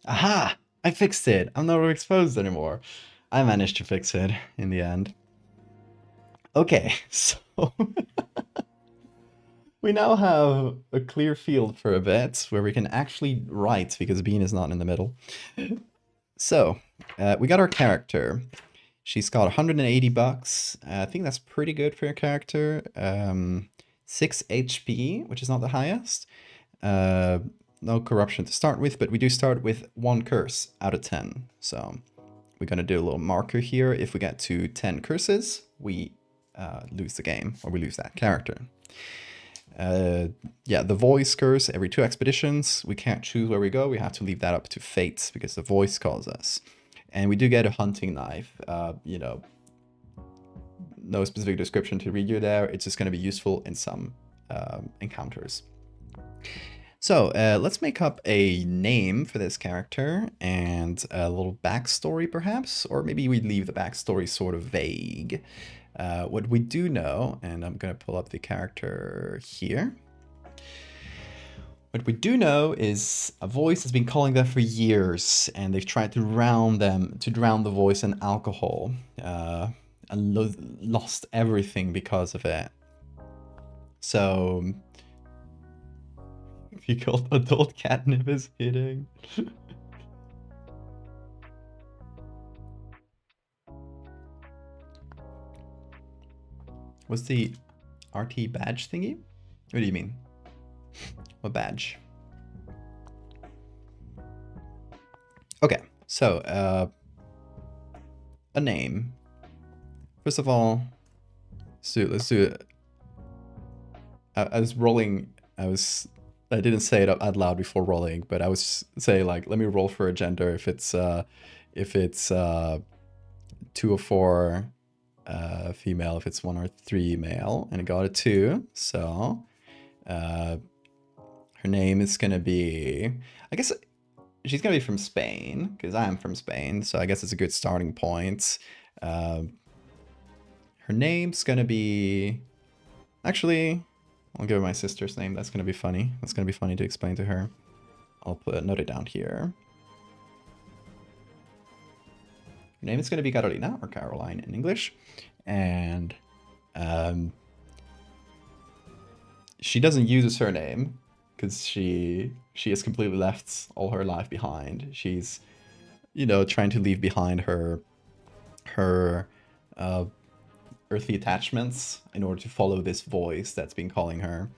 Aha! I fixed it! I'm not exposed anymore. I managed to fix it in the end. Okay, so we now have a clear field for a bit where we can actually write because Bean is not in the middle. So, we got our character. She's got 180 bucks. I think that's pretty good for your character. 6 HP, which is not the highest. No corruption to start with, but we do start with 1 curse out of 10. So we're going to do a little marker here. If we get to 10 curses, we lose the game, or we lose that character. Yeah, the voice curse every 2 expeditions. We can't choose where we go. We have to leave that up to fate because the voice calls us. And we do get a hunting knife. You know, no specific description to read you there. It's just going to be useful in some encounters. So let's make up a name for this character and a little backstory perhaps, or maybe we leave the backstory sort of vague. What we do know, and I'm going to pull up the character here. What we do know is a voice has been calling them for years, and they've tried to drown the voice in alcohol, and lost everything because of it. So, if you called adult catnip is hitting. What's the RT badge thingy? What do you mean? What badge? Okay, so a name. First of all, let's do it. I was rolling. I didn't say it out loud before rolling, but I was saying like, let me roll for a gender if it's 2 or 4 female, if it's 1 or 3 male, and I got a 2. So her name is gonna be, I guess she's gonna be from Spain because I am from Spain, so I guess it's a good starting point. Her name's gonna be, actually, I'll give her my sister's name. That's gonna be funny. That's gonna be funny to explain to her. I'll note it down here. Her name is gonna be Carolina, or Caroline in English, and she doesn't use a surname because she has completely left all her life behind. She's, you know, trying to leave behind her earthly attachments in order to follow this voice that's been calling her.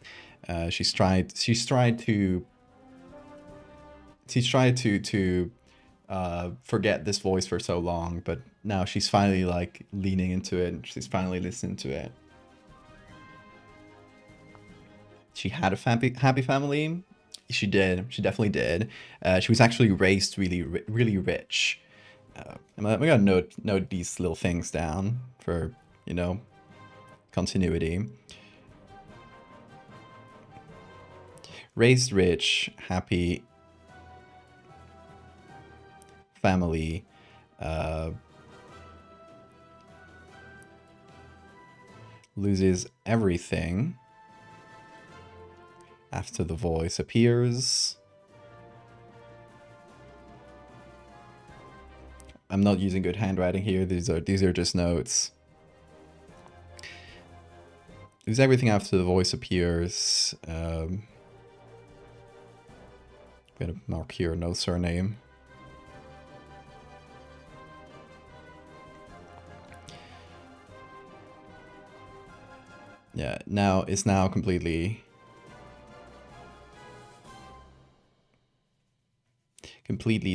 She's tried to forget this voice for so long, but now she's finally like leaning into it. She's finally listening to it. She had a happy family. She did. She definitely did. She was actually raised really rich. I'm gonna note these little things down for, you know, continuity. Raised rich, happy family. Loses everything after the voice appears. I'm not using good handwriting here. These are just notes. Lose everything after the voice appears. I'm gonna mark here no surname. Yeah, it's now completely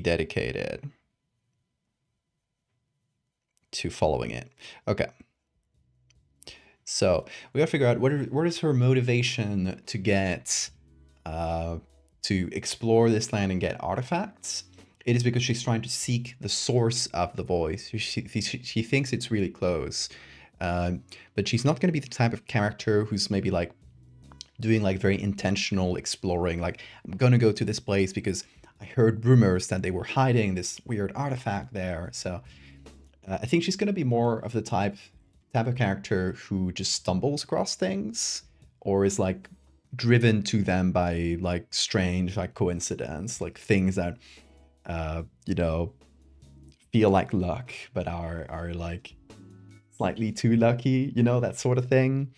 dedicated to following it. Okay. So we gotta figure out what is her motivation to get to explore this land and get artifacts. It is because she's trying to seek the source of the voice. She thinks it's really close, but she's not going to be the type of character who's maybe like doing like very intentional exploring. Like, I'm gonna go to this place because I heard rumors that they were hiding this weird artifact there. So I think she's going to be more of the type of character who just stumbles across things or is like driven to them by like strange like coincidence, like things that you know, feel like luck but are like slightly too lucky, you know, that sort of thing.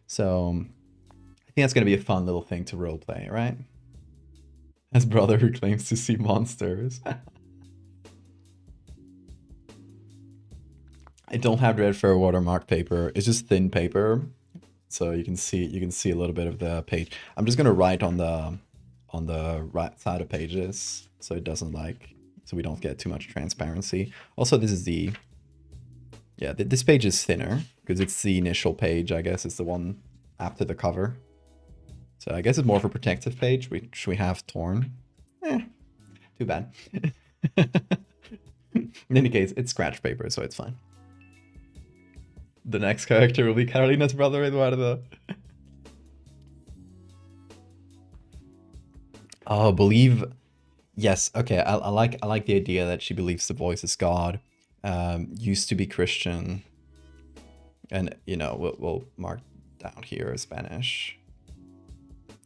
So I think that's going to be a fun little thing to roleplay, right? As brother who claims to see monsters. I don't have Dreadfarer watermark paper. It's just thin paper, so you can see a little bit of the page. I'm just gonna write on the right side of pages, so it doesn't like so we don't get too much transparency. Also, this is the this page is thinner because it's the initial page. I guess it's the one after the cover. So I guess it's more of a protective page, which we have torn. Too bad. In any case, it's scratch paper, so it's fine. The next character will be Carolina's brother, Eduardo. Oh, believe. Yes. Okay. I like the idea that she believes the voice is God. Used to be Christian, and you know we'll mark down here Spanish.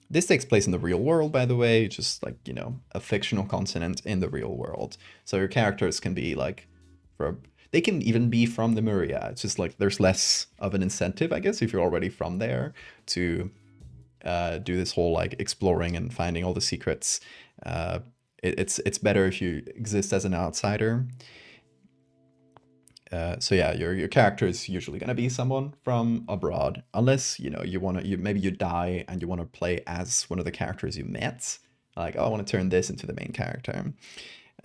This takes place in the real world, by the way, just like, you know, a fictional continent in the real world. So your characters can be like, they can even be from Lemuria. It's just like there's less of an incentive, I guess, if you're already from there to do this whole like exploring and finding all the secrets. It's better if you exist as an outsider. So yeah, your character is usually gonna be someone from abroad, unless you know maybe you die and you want to play as one of the characters you met. Like, oh, I want to turn this into the main character.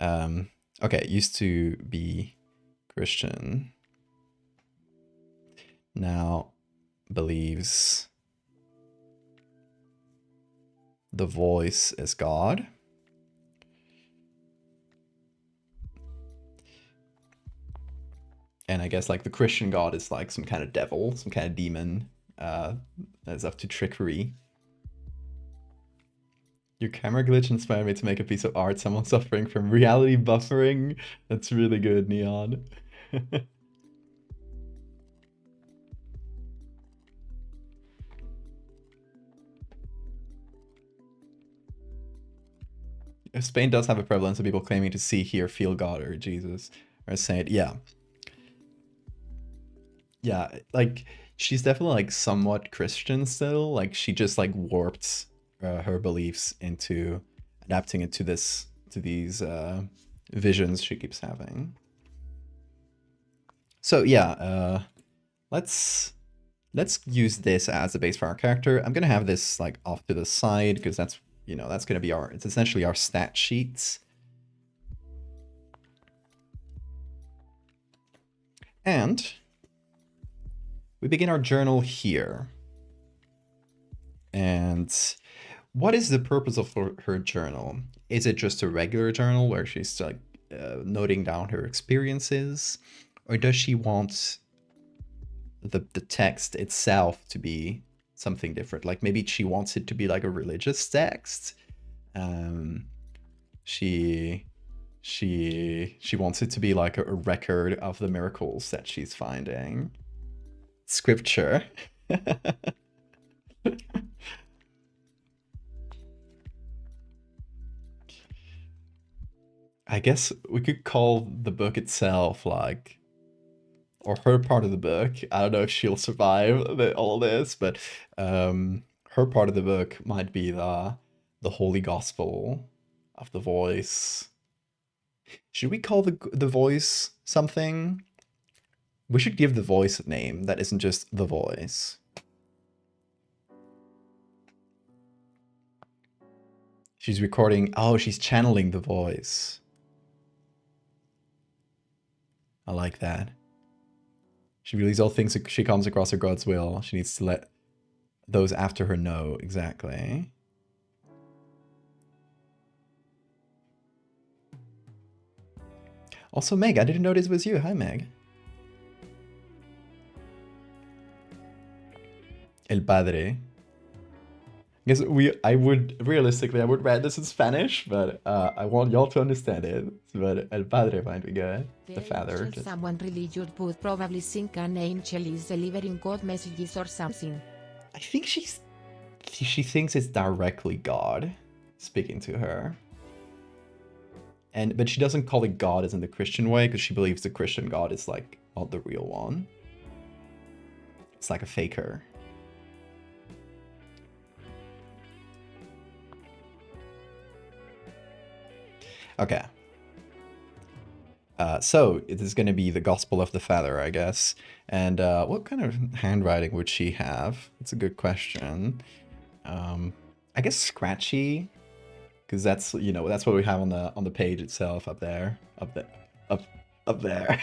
Okay, used to be Christian. Now believes the voice is God. And I guess like the Christian god is like some kind of devil, some kind of demon that's up to trickery. Your camera glitch inspired me to make a piece of art. Someone suffering from reality buffering. That's really good, Neon. Spain does have a prevalence of people claiming to see, hear, feel God or Jesus or a saint. Yeah. Yeah, like she's definitely like somewhat Christian still. Like she just like warped her beliefs into adapting it to these visions she keeps having. So yeah, let's use this as a base for our character. I'm gonna have this like off to the side because that's, you know, that's gonna be it's essentially our stat sheets. And we begin our journal here. And what is the purpose of her journal? Is it just a regular journal where she's like noting down her experiences? Or does she want the text itself to be something different? Like maybe she wants it to be like a religious text. She wants it to be like a record of the miracles that she's finding. Scripture. I guess we could call the book itself like, or her part of the book. I don't know if she'll survive all this, but her part of the book might be the Holy Gospel of the Voice. Should we call the Voice something? We should give the Voice a name that isn't just the Voice. She's recording. Oh, she's channeling the Voice. I like that. She believes all things she comes across are God's will. She needs to let those after her know. Exactly. Also, Meg, I didn't notice it was you. Hi, Meg. El Padre. Guess I would realistically I would read this in Spanish, but I want y'all to understand it. But el padre might be good. The The father. angel someone religious would probably think an angel is delivering God messages or something. I think she thinks it's directly God speaking to her. But she doesn't call it God as in the Christian way because she believes the Christian God is like not the real one. It's like a faker. Okay. So it is going to be the Gospel of the Father, I guess. And what kind of handwriting would she have? That's a good question. I guess scratchy, because that's that's what we have on the page itself up there, up there.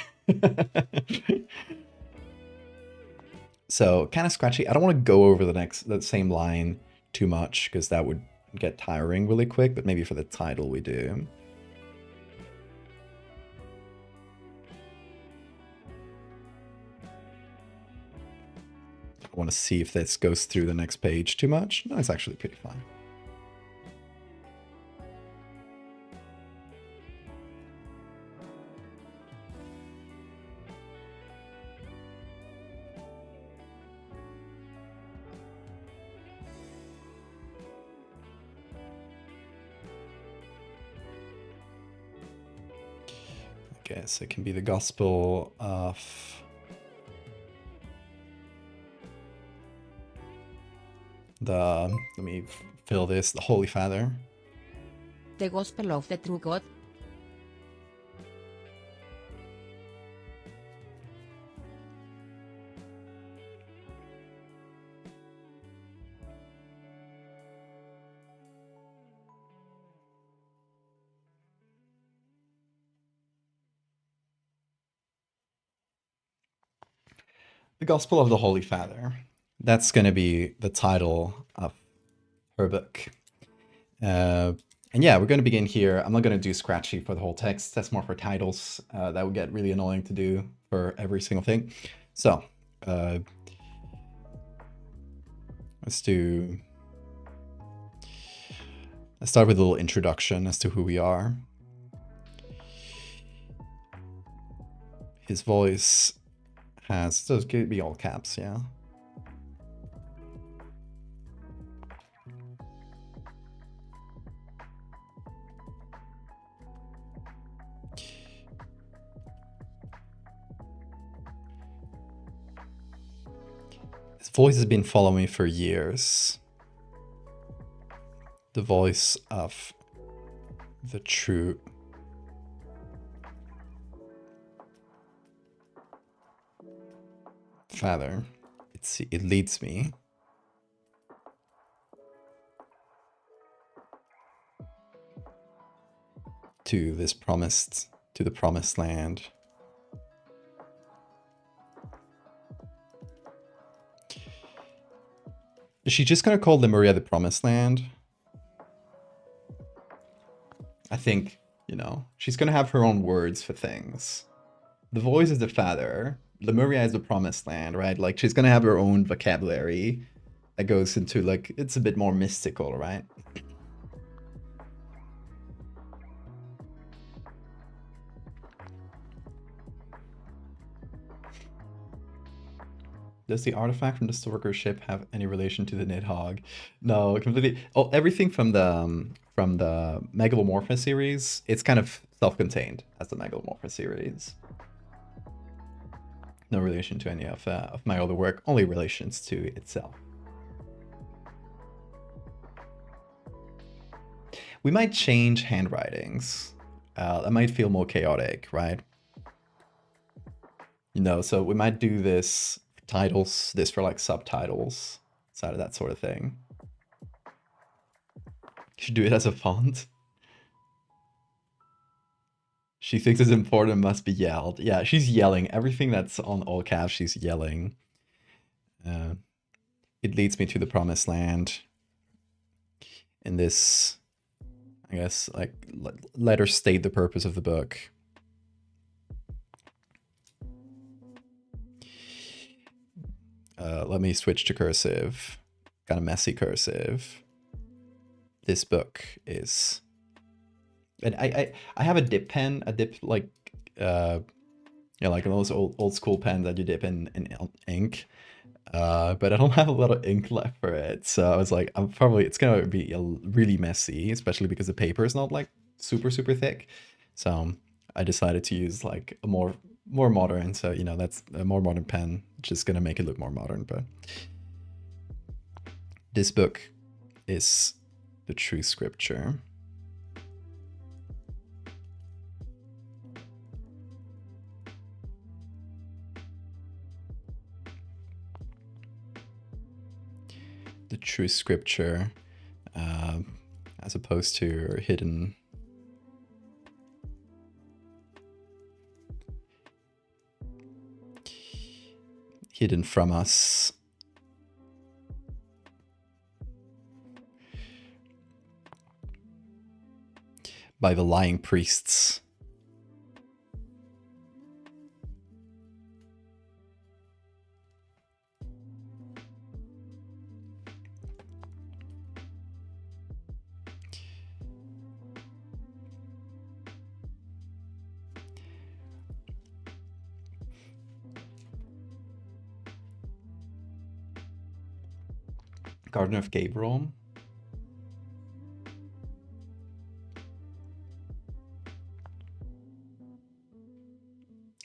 So kind of scratchy. I don't want to go over the same line too much because that would get tiring really quick. But maybe for the title we do. I want to see if this goes through the next page too much. No, it's actually pretty fine. I guess it can be the Gospel of... let me fill this, the Holy Father. The Gospel of the True God. The Gospel of the Holy Father. That's going to be the title of her book. And yeah, we're going to begin here. I'm not going to do scratchy for the whole text. That's more for titles. That would get really annoying to do for every single thing. So, let's start with a little introduction as to who we are. His voice has, those could be all caps, yeah. His voice has been following me for years. The voice of the true Father. It leads me to the promised land. Is she just gonna call Lemuria the promised land? I think, she's gonna have her own words for things. The voice is the Father. Lemuria is the promised land, right? Like, she's gonna have her own vocabulary that goes into, like, it's a bit more mystical, right? Does the artifact from the Stalker ship have any relation to the Nidhogg? No, completely. Oh, everything from the Megalomorpha series, it's kind of self-contained as the Megalomorpha series. No relation to any of my other work, only relations to itself. We might change handwritings. That might feel more chaotic, right? So we might do this for titles, this for like subtitles, side of that sort of thing. Should do it as a font. She thinks it's important, must be yelled. Yeah, she's yelling. Everything that's on all caps, she's yelling. It leads me to the promised land. In this, I guess, like, let her state the purpose of the book. Let me switch to cursive. Kind of messy cursive. this book is, and I have a dip pen, like yeah, like those old school pens that you dip in ink. But I don't have a lot of ink left for it, so I was like, it's gonna be really messy, especially because the paper is not like super thick. So I decided to use like a more modern. So you know, that's a more modern pen, just gonna make it look more modern. But this book is the true scripture. The true scripture, as opposed to hidden from us. By the lying priests. Garden of Gabriel.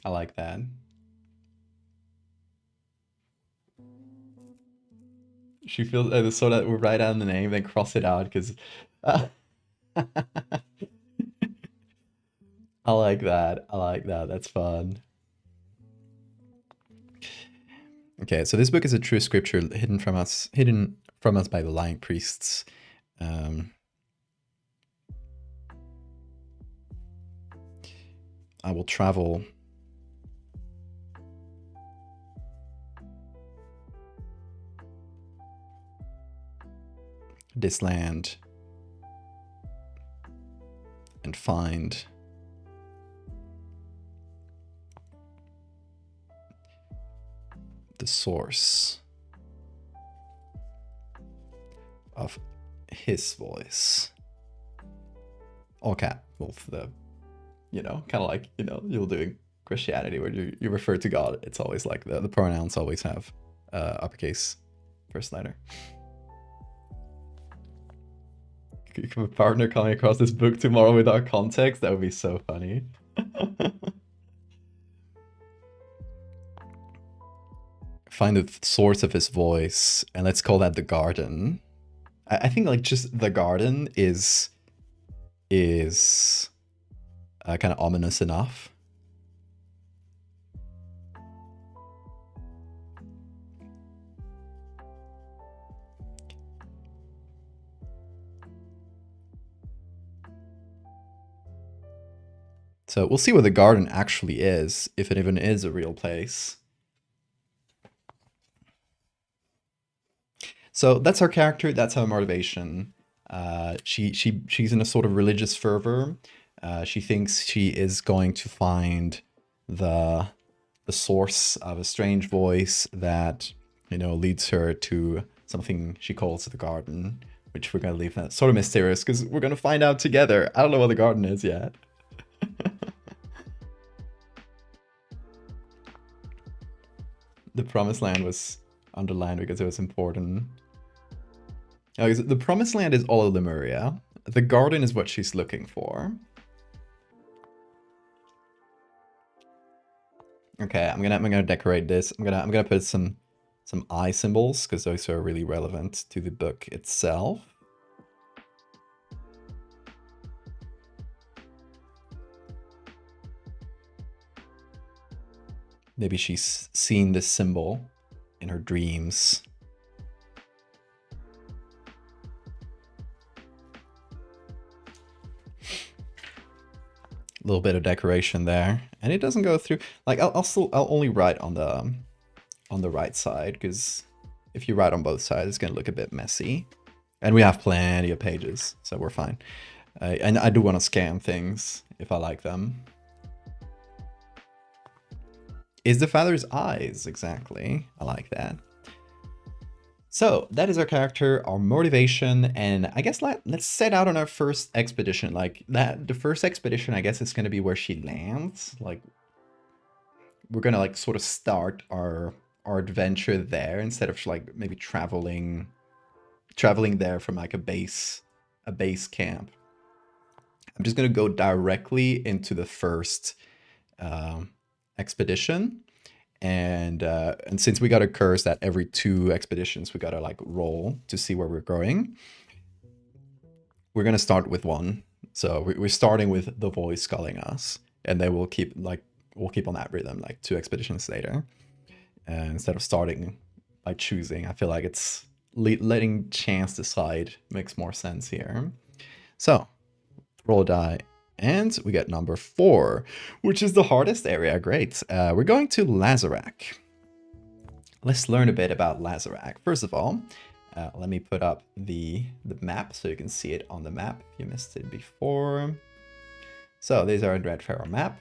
I like that. She feels so that we write down the name, then cross it out because. I like that. I like that. That's fun. Okay, so this book is a true scripture hidden from us by the lying priests. I will travel this land and find the source of his voice. All cap, both the, you know, kind of like, you know, you're doing Christianity where you refer to God. It's always like the pronouns always have uppercase first letter. Could a partner coming across this book tomorrow without context? That would be so funny. Find the source of his voice, and let's call that the garden. I think like just the garden is kind of ominous enough. So we'll see what the garden actually is, if it even is a real place. So that's her character. That's her motivation. She's in a sort of religious fervor. She thinks she is going to find the source of a strange voice that, you know, leads her to something she calls the garden, which we're gonna leave that sort of mysterious because we're gonna find out together. I don't know what the garden is yet. The promised land was underlined because it was important. The promised land is all of Lemuria. The garden is what she's looking for. Okay, I'm gonna decorate this. I'm gonna put some eye symbols because those are really relevant to the book itself. Maybe she's seen this symbol in her dreams. A little bit of decoration there, and it doesn't go through. Like I'll only write on the right side because if you write on both sides, it's gonna look a bit messy. And we have plenty of pages, so we're fine. And I do want to scan things if I like them. Is the father's eyes, exactly. I like that. So that is our character, our motivation, and I guess let's set out on our first expedition. Like that, the first expedition, I guess, is going to be where she lands. Like we're gonna like sort of start our adventure there instead of like maybe traveling there from like a base camp. I'm just gonna go directly into the first um, expedition, and since we got a curse that every 2 expeditions we gotta like roll to see where we're going, we're gonna start with one. So we're starting with the voice calling us, and then we'll keep on that rhythm like 2 expeditions later. And instead of starting by choosing, I feel like it's letting chance decide makes more sense here. So roll a die, and we get number 4, which is the hardest area. Great. We're going to Lazarak. Let's learn a bit about Lazarak. First of all, let me put up the map so you can see it on the map if you missed it before. So these are a Dreadfarer map.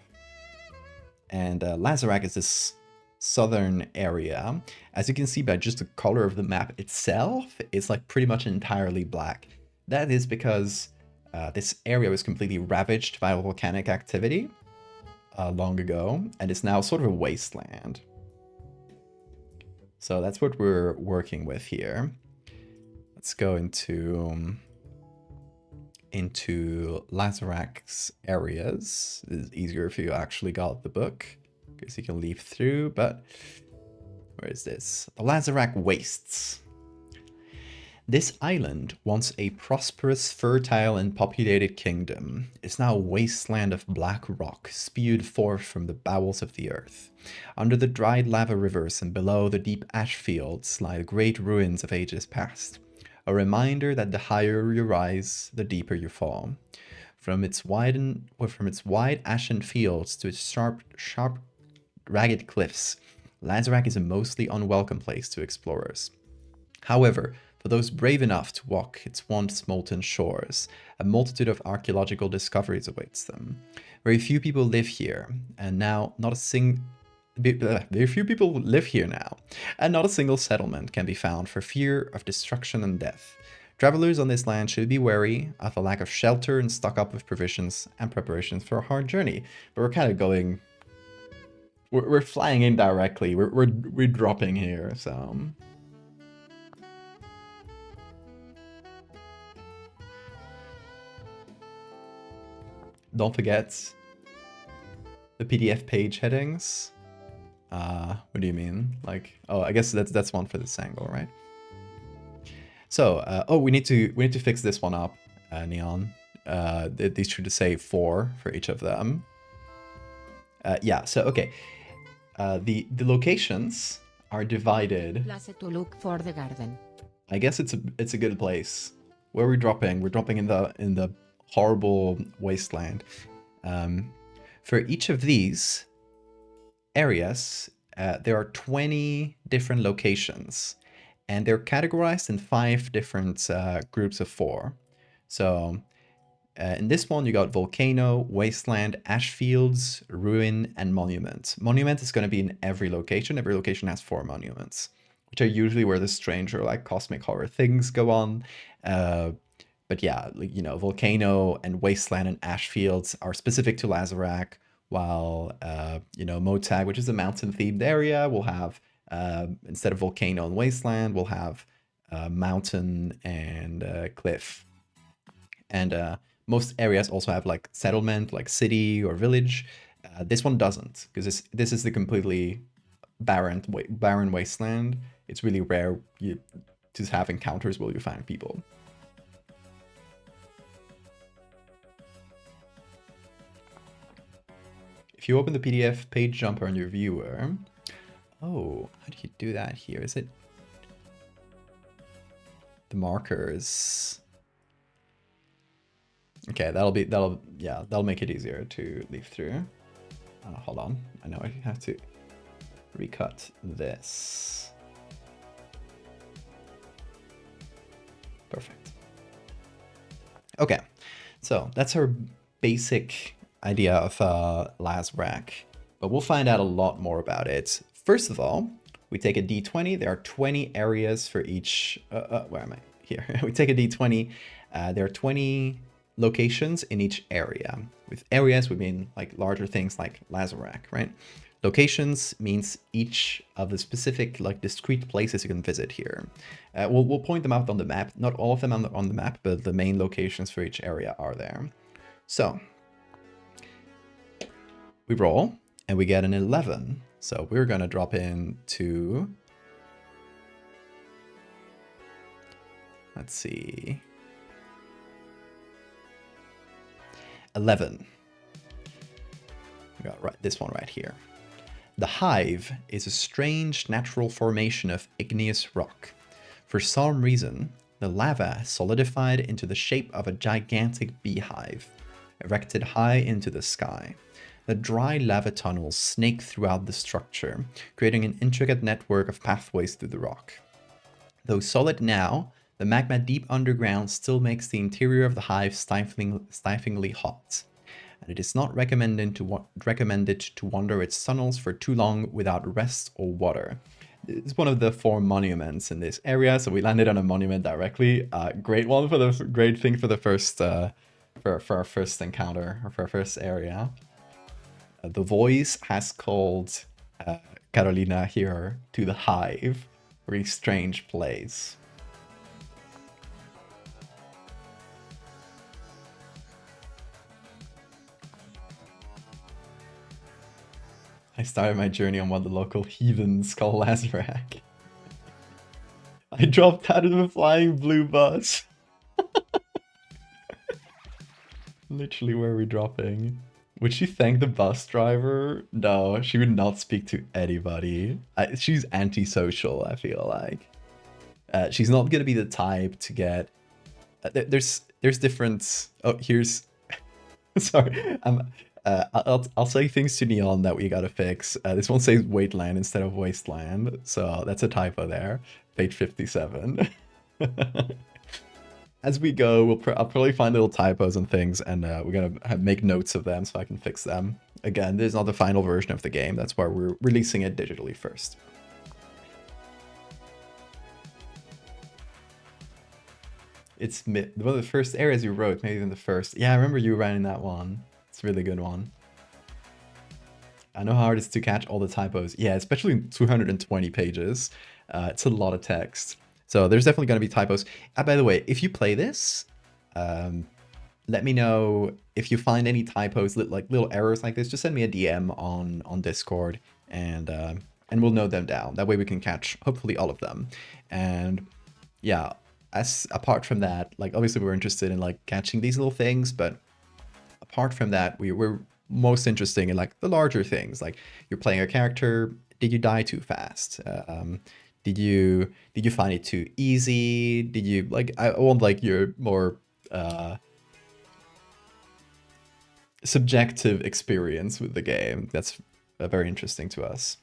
And Lazarak is this southern area. As you can see by just the color of the map itself, it's like pretty much entirely black. That is because this area was completely ravaged by volcanic activity long ago, and it's now sort of a wasteland. So that's what we're working with here. Let's go into Lazarak's areas. It's easier if you actually got the book, because you can leaf through, but where is this? The Lazarak Wastes. This island, once a prosperous, fertile, and populated kingdom, is now a wasteland of black rock spewed forth from the bowels of the earth. Under the dried lava rivers and below the deep ash fields lie the great ruins of ages past, a reminder that the higher you rise, the deeper you fall. From its wide ashen fields to its sharp, ragged cliffs, Lazarak is a mostly unwelcome place to explorers. However, for those brave enough to walk its once molten shores, a multitude of archaeological discoveries awaits them. Very few people live here, and now very few people live here now, and not a single settlement can be found for fear of destruction and death. Travelers on this land should be wary of a lack of shelter and stock up with provisions and preparations for a hard journey. But we're kind of going, we're flying in directly. We're dropping here, so. Don't forget the PDF page headings. What do you mean? Like, oh, I guess that's one for this angle, right? So, oh, we need to fix this one up, Neon. These should say 4 for each of them. Yeah. So, okay. The locations are divided. Place to look for the garden. I guess it's a good place. Where are we dropping? We're dropping in the horrible wasteland. For each of these areas, there are 20 different locations, and they're categorized in 5 different groups of 4. So in this one, you got volcano, wasteland, ash fields, ruin, and monument. Monument is going to be in every location. Every location has 4 monuments, which are usually where the strange or like cosmic horror things go on. But yeah, you know, volcano and wasteland and ash fields are specific to Lazarak, while you know, Motag, which is a mountain-themed area, will have instead of volcano and wasteland, we'll have mountain and cliff. And most areas also have like settlement, like city or village. This one doesn't, because this is the completely barren wasteland. It's really rare to have encounters where you find people. If you open the PDF page jumper on your viewer, oh, how do you do that here? Is it the markers? Okay, that'll make it easier to leaf through. Hold on, I know I have to recut this. Perfect. Okay, so that's our basic idea of Lazarak, but we'll find out a lot more about it. First of all, We take a d20. There are 20 areas for each. Where am I? Here. We take a d20. There are 20 locations in each area. With areas, we mean like larger things like Lazarak, right? Locations means each of the specific, like, discrete places you can visit here. We'll point them out on the map. Not all of them on the map, but the main locations for each area are there. So we roll, and we get an 11. So we're going to drop into... Let's see... 11. We got this one right here. The Hive is a strange natural formation of igneous rock. For some reason, the lava has solidified into the shape of a gigantic beehive, erected high into the sky. The dry lava tunnels snake throughout the structure, creating an intricate network of pathways through the rock. Though solid now, the magma deep underground still makes the interior of the hive stiflingly hot, and it is not recommended to wander its tunnels for too long without rest or water. It's one of the 4 monuments in this area, so we landed on a monument directly. Great thing for the first for our first encounter, or for our first area. The voice has called Carolina here to the hive. Very strange place. I started my journey on what the local heathens call Lazarak. I dropped out of a flying blue bus. Literally, where are we dropping? Would she thank the bus driver? No, she would not speak to anybody. She's antisocial, I feel like. She's not gonna be the type to get... there's different... Oh, here's... Sorry, I'll say things to Neon that we gotta fix. This one says Wasteland instead of Wasteland, so that's a typo there. Page 57. As we go, I'll probably find little typos and things, and we're gonna make notes of them so I can fix them. Again, this is not the final version of the game. That's why we're releasing it digitally first. It's one of the first areas you wrote, maybe even the first. Yeah, I remember you writing that one. It's a really good one. I know how hard it is to catch all the typos. Yeah, especially in 220 pages. It's a lot of text. So there's definitely going to be typos. By the way, if you play this, let me know if you find any typos, like little errors like this. Just send me a DM on Discord, and we'll note them down. That way we can catch hopefully all of them. And yeah, apart from that, like obviously we're interested in like catching these little things, but apart from that, we're most interested in like the larger things. Like, you're playing a character. Did you die too fast? Did you find it too easy? Did you like? I want like your more subjective experience with the game. That's very interesting to us.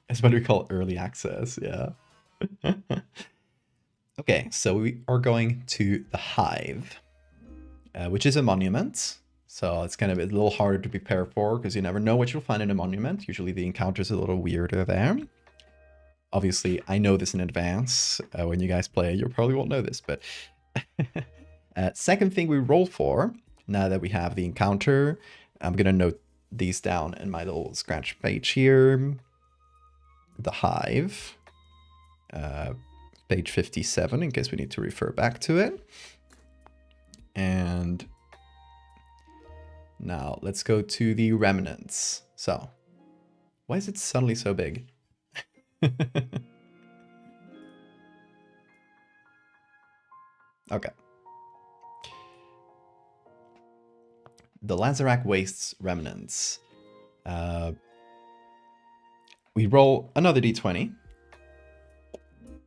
It's what we call early access. Yeah. Okay, so we are going to the Hive, which is a monument. So it's kind of a little harder to prepare for, because you never know what you'll find in a monument. Usually the encounter's a little weirder there. Obviously, I know this in advance. When you guys play, you probably won't know this, but... second thing we roll for, now that we have the encounter, I'm going to note these down in my little scratch page here. The Hive. Page 57, in case we need to refer back to it. And... now, let's go to the remnants. So, why is it suddenly so big? Okay. The Lazarak Wastes remnants. We roll another d20.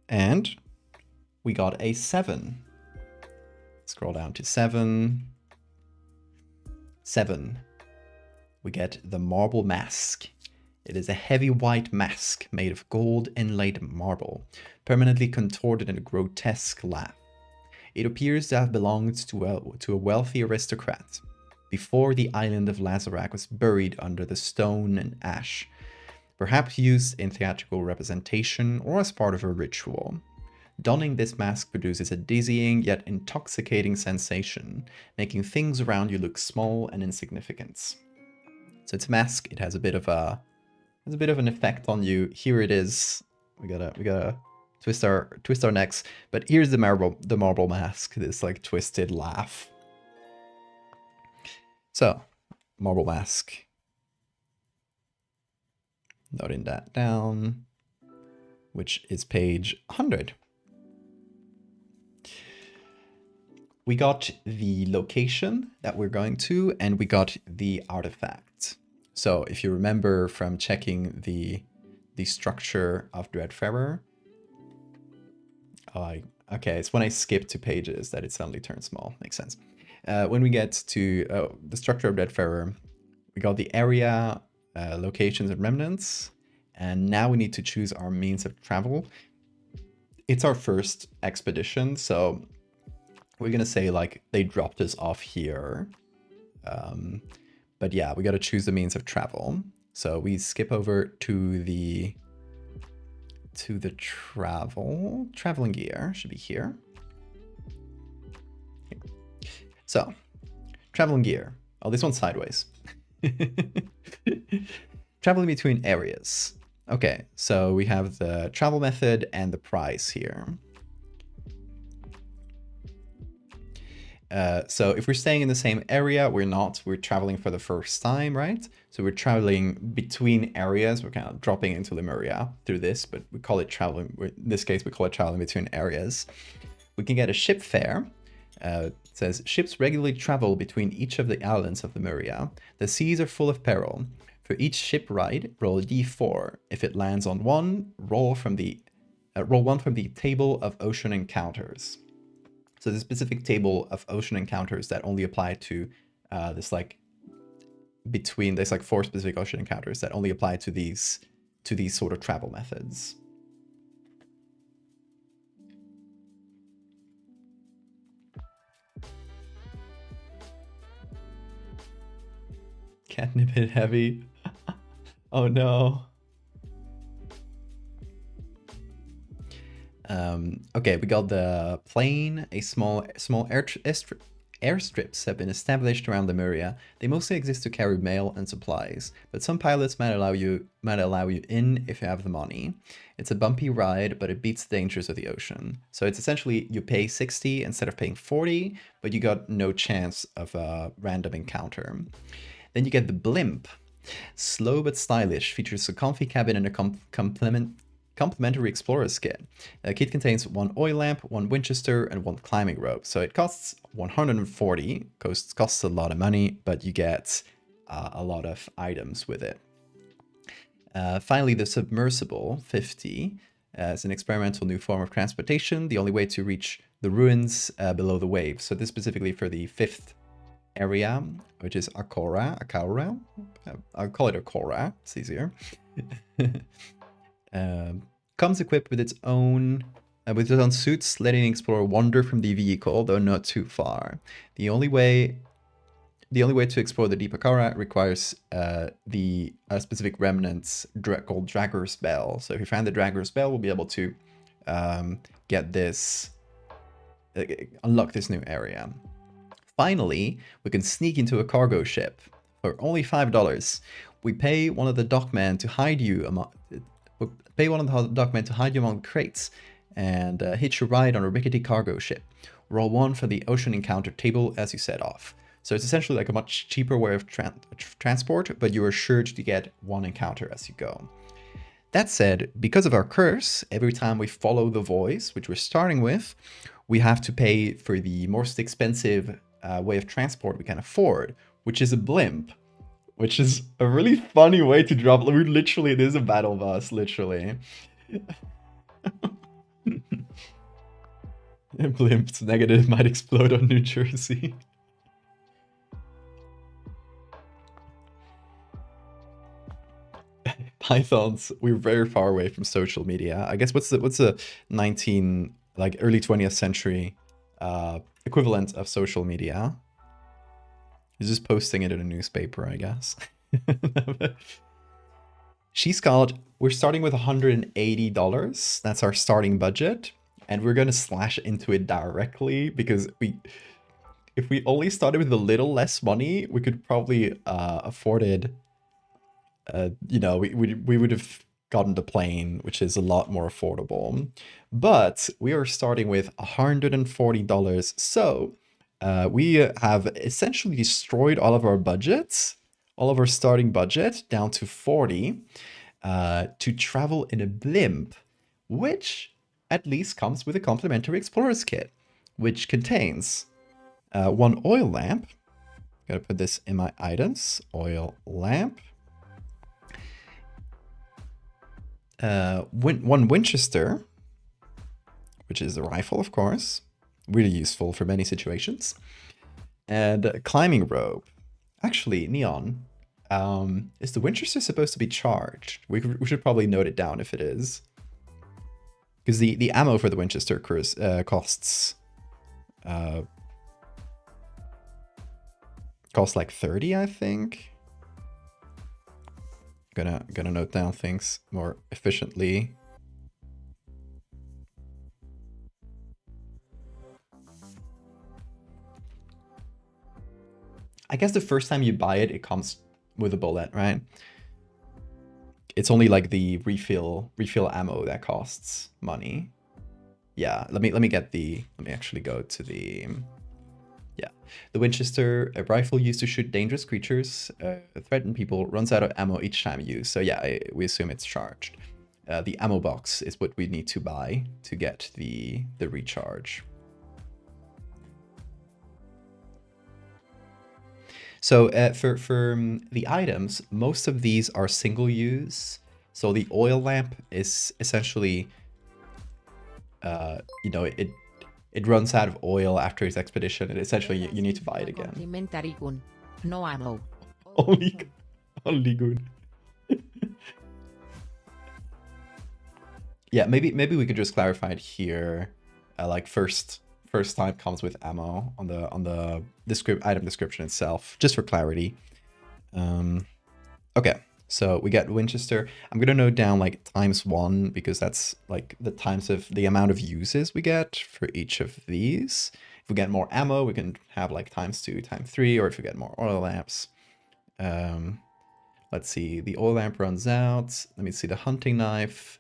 And we got a 7. Scroll down to 7. 7. We get the Marble Mask. It is a heavy white mask made of gold inlaid marble, permanently contorted in a grotesque laugh. It appears to have belonged to a wealthy aristocrat, before the island of Lazarak was buried under the stone and ash. perhaps used in theatrical representation or as part of a ritual. Donning this mask produces a dizzying yet intoxicating sensation, making things around you look small and insignificant. So it's a mask. It has a bit of an effect on you. Here it is. We gotta twist our necks. But here's the marble mask. This like twisted laugh. So, marble mask. Noting that down, which is page 100. We got the location that we're going to, and we got the artifact. So if you remember from checking the structure of Dreadfarer, okay, it's when I skip to pages that it suddenly turns small. Makes sense. When we get to the structure of Dreadfarer, we got the area, locations and remnants, and now we need to choose our means of travel. It's our first expedition, so we're gonna say like they dropped us off here. But yeah, we gotta choose the means of travel. So we skip over to the traveling gear, should be here. So, traveling gear. Oh, this one's sideways. Traveling between areas. Okay, so we have the travel method and the price here. So if we're staying in the same area, we're not. We're traveling for the first time, right? So we're traveling between areas. We're kind of dropping into Lemuria through this, but we call it traveling. In this case, we call it traveling between areas. We can get a ship fare. It says, ships regularly travel between each of the islands of Lemuria. The seas are full of peril. For each ship ride, roll a d4. If it lands on one, roll one from the table of ocean encounters. So the specific table of ocean encounters that only apply to there's like 4 specific ocean encounters that only apply to these sort of travel methods. Catnip hit heavy. Oh no. Okay, we got the plane. A small airstrips have been established around Lemuria. They mostly exist to carry mail and supplies, but some pilots might allow you in if you have the money. It's a bumpy ride, but it beats the dangers of the ocean. So it's essentially you pay 60 instead of paying 40, but you got no chance of a random encounter. Then you get the blimp. Slow but stylish, features a comfy cabin and a complimentary explorer's kit. The kit contains 1 oil lamp, 1 Winchester, and 1 climbing rope. So it costs 140, costs a lot of money, but you get a lot of items with it. Finally, the submersible 50 is an experimental new form of transportation, the only way to reach the ruins below the waves. So this specifically for the 5th area, which is Akora. I'll call it Akora, it's easier. Comes equipped with its own suits, letting the explorer wander from the vehicle, though not too far. The only way to explore the deep Akara requires the specific remnants called Dragger's Bell. So if you find the Dragger's Bell, we'll be able to get this, unlock this new area. Finally, we can sneak into a cargo ship for only $5. We pay one of the dockmen to hide you among crates and hitch a ride on a rickety cargo ship. Roll 1 for the ocean encounter table as you set off. So it's essentially like a much cheaper way of transport, but you are assured to get 1 encounter as you go. That said, because of our curse, every time we follow the voice, which we're starting with, we have to pay for the most expensive way of transport we can afford, which is a blimp, which is a really funny way to drop. Literally, it is a battle bus, literally. Blimps negative might explode on New Jersey. Pythons, we're very far away from social media. I guess what's the early 20th century equivalent of social media? He's just posting it in a newspaper, I guess. we're starting with $180. That's our starting budget. And we're going to slash into it directly because if we only started with a little less money, we could probably afford it. We would have gotten the plane, which is a lot more affordable. But we are starting with $140. So we have essentially destroyed all of our budgets, all of our starting budget down to 40 to travel in a blimp, which at least comes with a complimentary explorer's kit, which contains one oil lamp. Gotta put this in my items. Oil lamp. One Winchester, which is a rifle, of course. Really useful for many situations. And a climbing rope. Actually, Neon, is the Winchester supposed to be charged? We should probably note it down if it is. Because the ammo for the Winchester costs like 30, I think. Gonna note down things more efficiently. I guess the first time you buy it, it comes with a bullet, right? It's only like the refill ammo that costs money. Yeah, let me actually go to the the Winchester, a rifle used to shoot dangerous creatures, threaten people, runs out of ammo each time used. So yeah, we assume it's charged. The ammo box is what we need to buy to get the recharge. So for the items, most of these are single use. So the oil lamp is essentially, it runs out of oil after its expedition, and essentially you need to buy it again. Complimentary gun. No ammo. Only good. Yeah, maybe we could just clarify it here. Like first time comes with ammo on the item description itself, just for clarity. Okay. So we get Winchester. I'm going to note down like ×1 because that's like the times of the amount of uses we get for each of these. If we get more ammo, we can have like ×2, ×3, or if we get more oil lamps. Let's see, the oil lamp runs out. Let me see the hunting knife.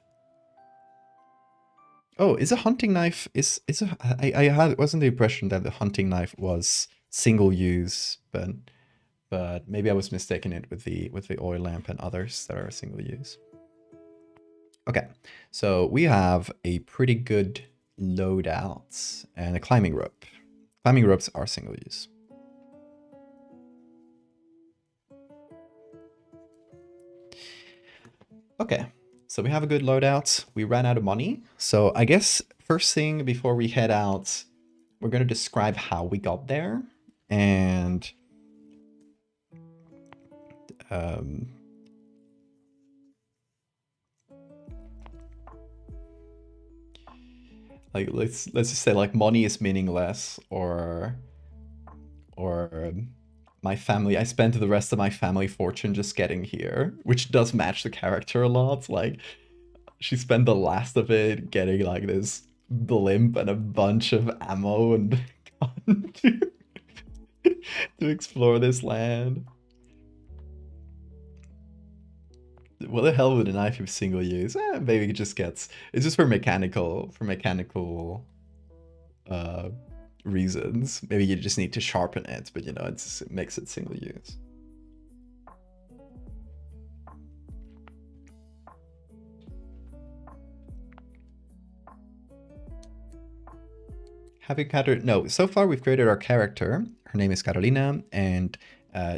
Oh, is a hunting knife, I wasn't the impression that the hunting knife was single use, but maybe I was mistaken it with the oil lamp and others that are single use. Okay, so we have a pretty good loadout and a climbing rope. Climbing ropes are single use. Okay, so we have a good loadout. We ran out of money. So I guess first thing before we head out, we're going to describe how we got there and like let's just say like money is meaningless, or my family, I spent the rest of my family fortune just getting here, which does match the character a lot. Like she spent the last of it getting like this blimp and a bunch of ammo and gun to explore this land. What the hell would a knife be single use? Maybe it just gets, it's just for mechanical reasons. Maybe you just need to sharpen it, but it makes it single use. Have you encountered? No, so far we've created our character. Her name is Carolina, and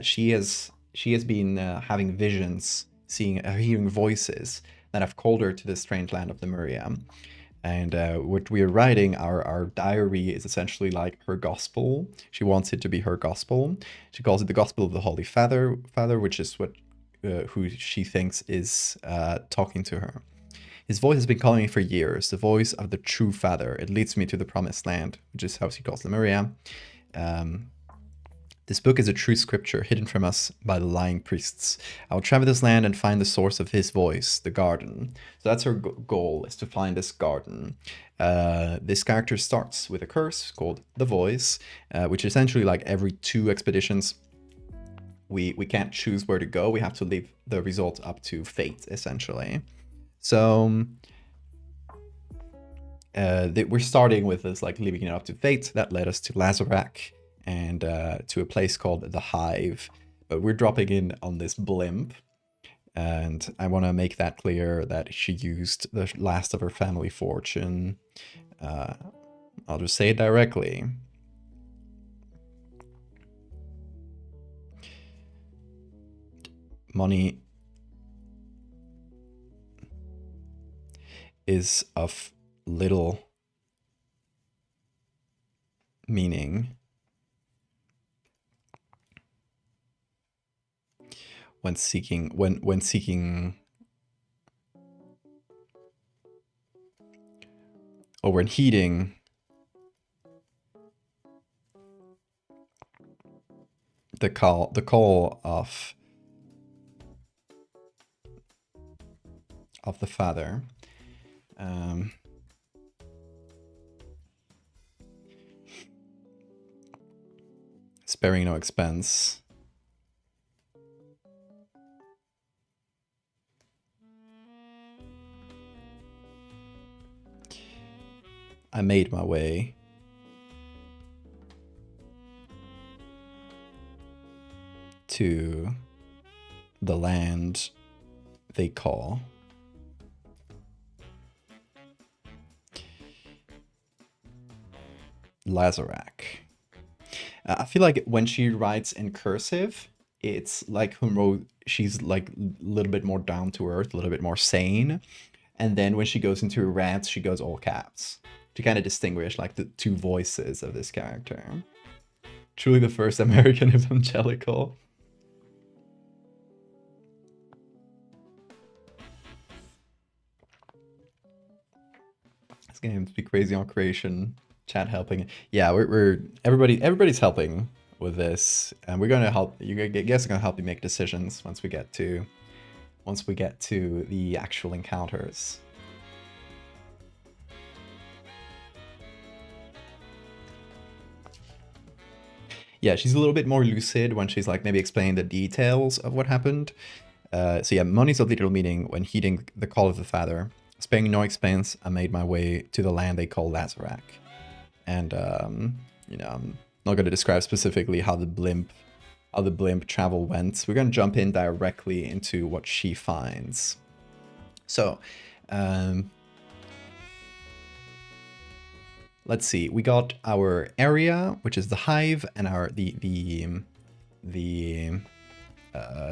she has been having visions, hearing voices that have called her to this strange land of Lemuria. And what we are writing, our diary, is essentially like her gospel. She wants it to be her gospel. She calls it the Gospel of the Holy Father, which is what who she thinks is talking to her. His voice has been calling me for years, the voice of the true Father. It leads me to the promised land, which is how she calls Lemuria. This book is a true scripture hidden from us by the lying priests. I will travel this land and find the source of his voice, the garden. So that's her goal, is to find this garden. This character starts with a curse called the voice, which essentially, like every 2 expeditions, we can't choose where to go. We have to leave the result up to fate, essentially. So we're starting with this, like, leaving it up to fate. That led us to Lazarak and to a place called the Hive. But we're dropping in on this blimp. And I want to make that clear that she used the last of her family fortune. I'll just say it directly. Money is of little meaning when seeking or when heeding the call of the Father. Sparing no expense. I made my way to the land they call Lazarak. I feel like when she writes in cursive, it's like she's like a little bit more down to earth, a little bit more sane. And then when she goes into her rants, she goes all caps to kind of distinguish like the 2 voices of this character. Truly the first American evangelical. This game to be crazy on creation. Chat helping. Yeah, everybody's helping with this, and we're gonna help. You guys are gonna help you make decisions once we get to the actual encounters. Yeah, she's a little bit more lucid when she's like maybe explaining the details of what happened. So yeah, money's of little meaning when heeding the call of the Father. Sparing no expense, I made my way to the land they call Lazarak. And, you know, I'm not going to describe specifically how the blimp travel went. We're going to jump in directly into what she finds. So, let's see. We got our area, which is the Hive, and our the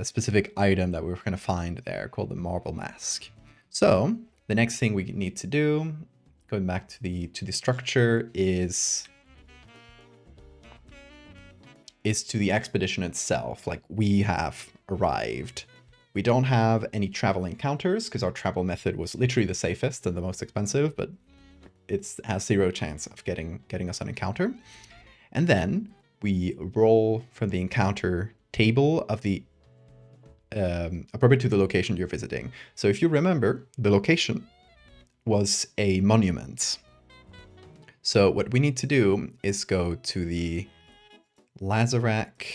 specific item that we're going to find there called the Marble Mask. So the next thing we need to do, going back to the structure, is to the expedition itself. Like, we have arrived. We don't have any travel encounters because our travel method was literally the safest and the most expensive, but it has 0 chance of getting us an encounter. And then we roll from the encounter table of the appropriate to the location you're visiting. So if you remember, the location was a monument. So what we need to do is go to the Lazarak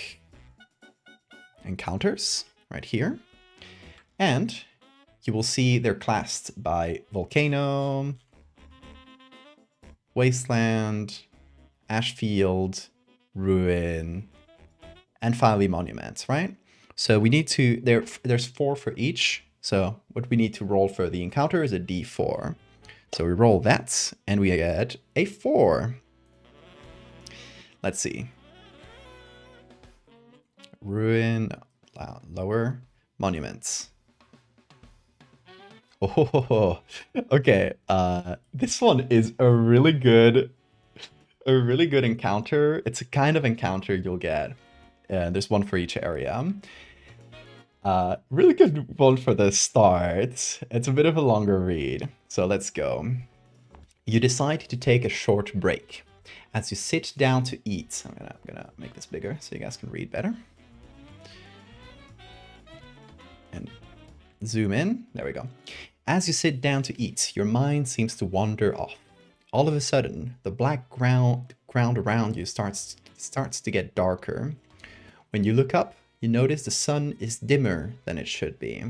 encounters right here, and you will see they're classed by volcano, wasteland, ashfield, ruin, and finally monuments, right? So we need to, there's 4 for each. So what we need to roll for the encounter is a d4. So we roll that, and we get a 4. Let's see. Ruin, lower, monuments. Oh, okay. This one is a really good encounter. It's a kind of encounter you'll get. There's one for each area. Really good one for the start. It's a bit of a longer read, so let's go. You decide to take a short break. As you sit down to eat, I'm gonna make this bigger so you guys can read better. And zoom in, there we go. As you sit down to eat, your mind seems to wander off. All of a sudden, the black ground around you starts to get darker. When you look up, you notice the sun is dimmer than it should be.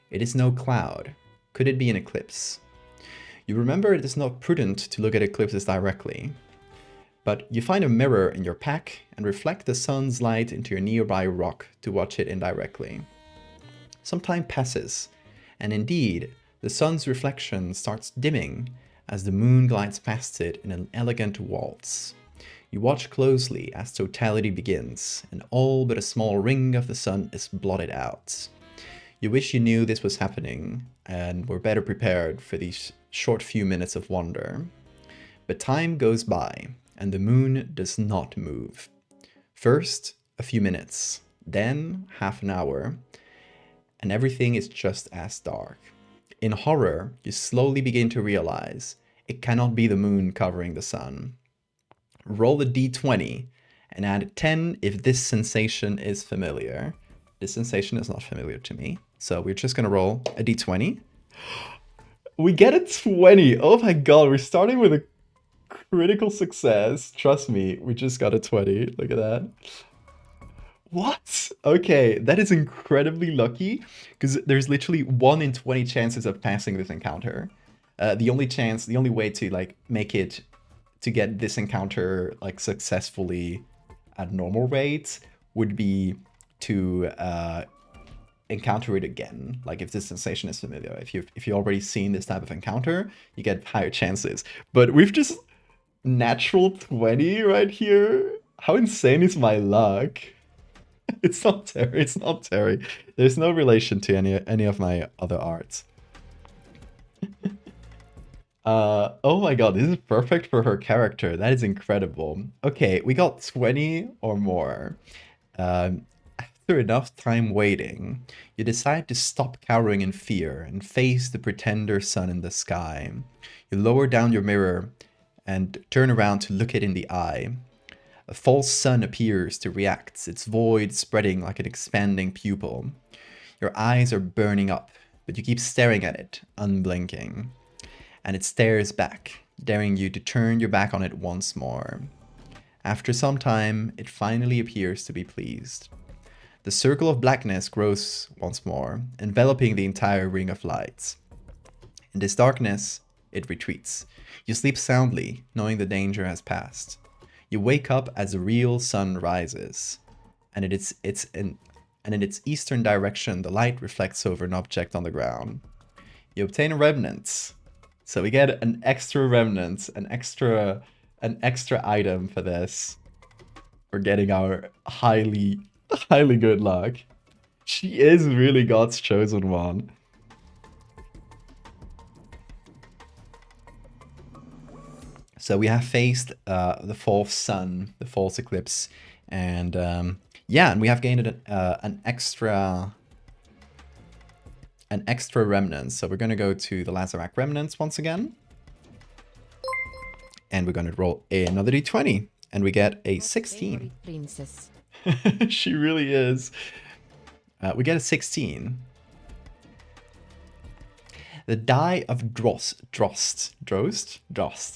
It is no cloud. Could it be an eclipse? You remember it is not prudent to look at eclipses directly, but you find a mirror in your pack and reflect the sun's light into your nearby rock to watch it indirectly. Some time passes, and indeed, the sun's reflection starts dimming as the moon glides past it in an elegant waltz. You watch closely as totality begins, and all but a small ring of the sun is blotted out. You wish you knew this was happening, and were better prepared for these short few minutes of wonder. But time goes by, and the moon does not move. First, a few minutes, then half an hour, and everything is just as dark. In horror, you slowly begin to realize it cannot be the moon covering the sun. Roll a d20 and add 10 if this sensation is familiar. This sensation is not familiar to me, so we're just gonna roll a d20. We get a 20. Oh my god, we're starting with a critical success. Trust me, we just got a 20. Look at that. What? Okay, that is incredibly lucky, because there's literally 1 in 20 chances of passing this encounter. The only way to like make it to get this encounter like successfully at normal rates would be to encounter it again. Like if this sensation is familiar, if you've already seen this type of encounter, you get higher chances. But we've just natural 20 right here. How insane is my luck? It's not Terry. It's not Terry. There's no relation to any of my other arts. Oh my god, this is perfect for her character. That is incredible. Okay, we got 20 or more. After enough time waiting, you decide to stop cowering in fear and face the pretender sun in the sky. You lower down your mirror and turn around to look it in the eye. A false sun appears to react, its void spreading like an expanding pupil. Your eyes are burning up, but you keep staring at it, unblinking. And it stares back, daring you to turn your back on it once more. After some time, it finally appears to be pleased. The circle of blackness grows once more, enveloping the entire ring of lights. In this darkness, it retreats. You sleep soundly, knowing the danger has passed. You wake up as the real sun rises, and in its eastern direction, the light reflects over an object on the ground. You obtain a remnant. So we get an extra remnant, an extra item for this. We're getting our highly good luck. She is really God's chosen one. So we have faced the false sun, the false eclipse, and yeah, and we have gained an extra remnant. So we're gonna go to the Lazarak remnants once again, and we're gonna roll another d20, and we get a 16. Princess. She really is. We get a 16. The die of Drost.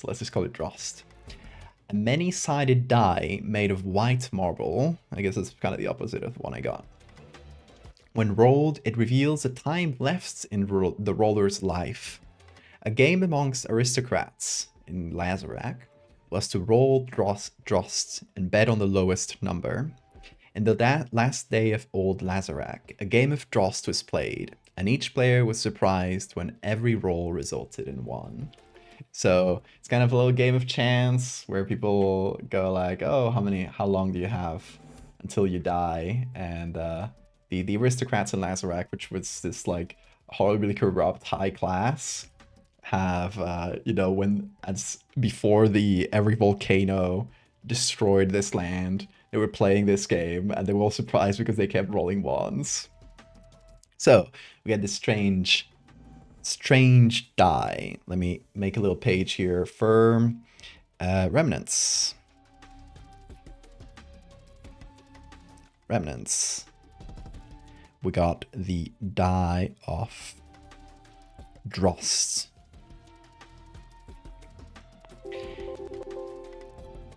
Let's just call it Drost. A many-sided die made of white marble. I guess it's kind of the opposite of the one I got. When rolled, it reveals the time left in the roller's life. A game amongst aristocrats in Lazarak was to roll Drost and bet on the lowest number. In the last day of old Lazarak, a game of Drost was played, and each player was surprised when every roll resulted in 1. So it's kind of a little game of chance where people go like, oh, how long do you have until you die? And the aristocrats in Lazarak, which was this like horribly corrupt high class, have before every volcano destroyed this land, they were playing this game and they were all surprised because they kept rolling 1s. So we had this strange die. Let me make a little page here. Firm Remnants. Remnants. We got the Die of Dross.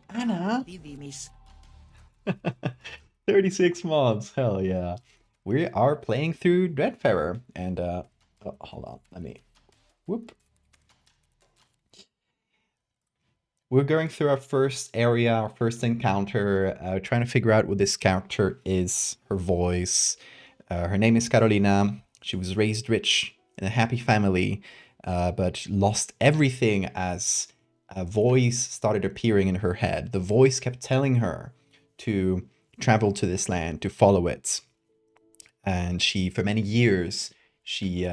Anna? 36 mobs, hell yeah. We are playing through Dreadfarer, and oh, hold on, let me, whoop. We're going through our first area, our first encounter, trying to figure out what this character is, her voice. Her name is Carolina. She was raised rich in a happy family, but lost everything as a voice started appearing in her head. The voice kept telling her to travel to this land, to follow it. And she, for many years, she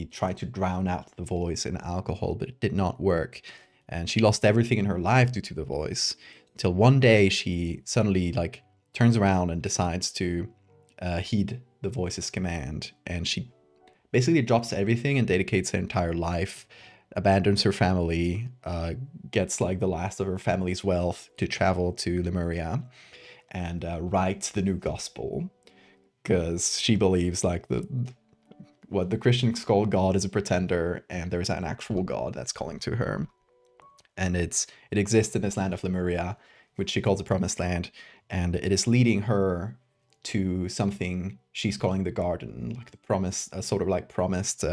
tried to drown out the voice in alcohol, but it did not work. And she lost everything in her life due to the voice. Until one day she suddenly like turns around and decides to heed the voice's command, and she basically drops everything and dedicates her entire life, abandons her family, gets like the last of her family's wealth to travel to Lemuria, and writes the new gospel, because she believes like what the Christians call God is a pretender, and there's an actual God that's calling to her, and it exists in this land of Lemuria, which she calls the Promised Land, and it is leading her to something she's calling the Garden, like the promised, sort of like promised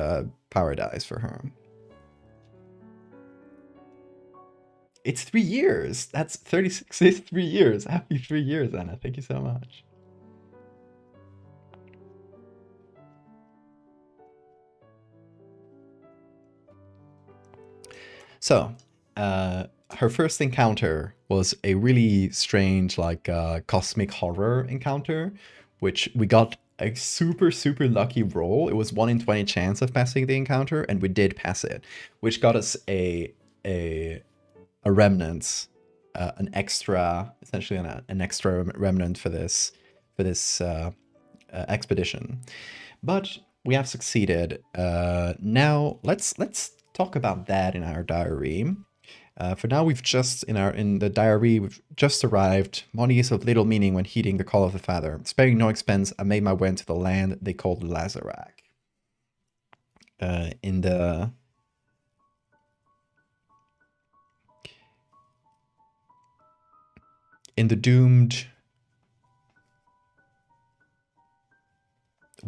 paradise for her. It's 3 years. That's 36 is 3 years. Happy 3 years, Anna. Thank you so much. So, her first encounter was a really strange, like, cosmic horror encounter, which we got a super, super lucky roll. It was 1 in 20 chance of passing the encounter, and we did pass it, which got us a remnant, an extra, essentially an extra remnant for this expedition. But we have succeeded. Now let's talk about that in our diary. For now, we've just in the diary we've just arrived. Money is of little meaning when heeding the call of the Father. Sparing no expense, I made my way into the land they called Lazarak. In the doomed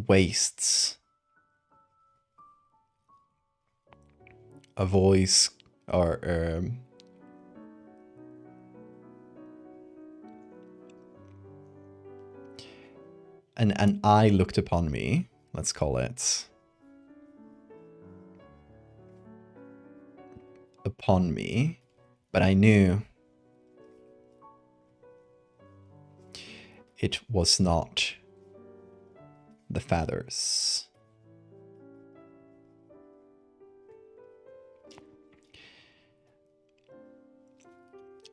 wastes, a voice or an eye looked upon me, let's call it, upon me, but I knew it was not the Father's.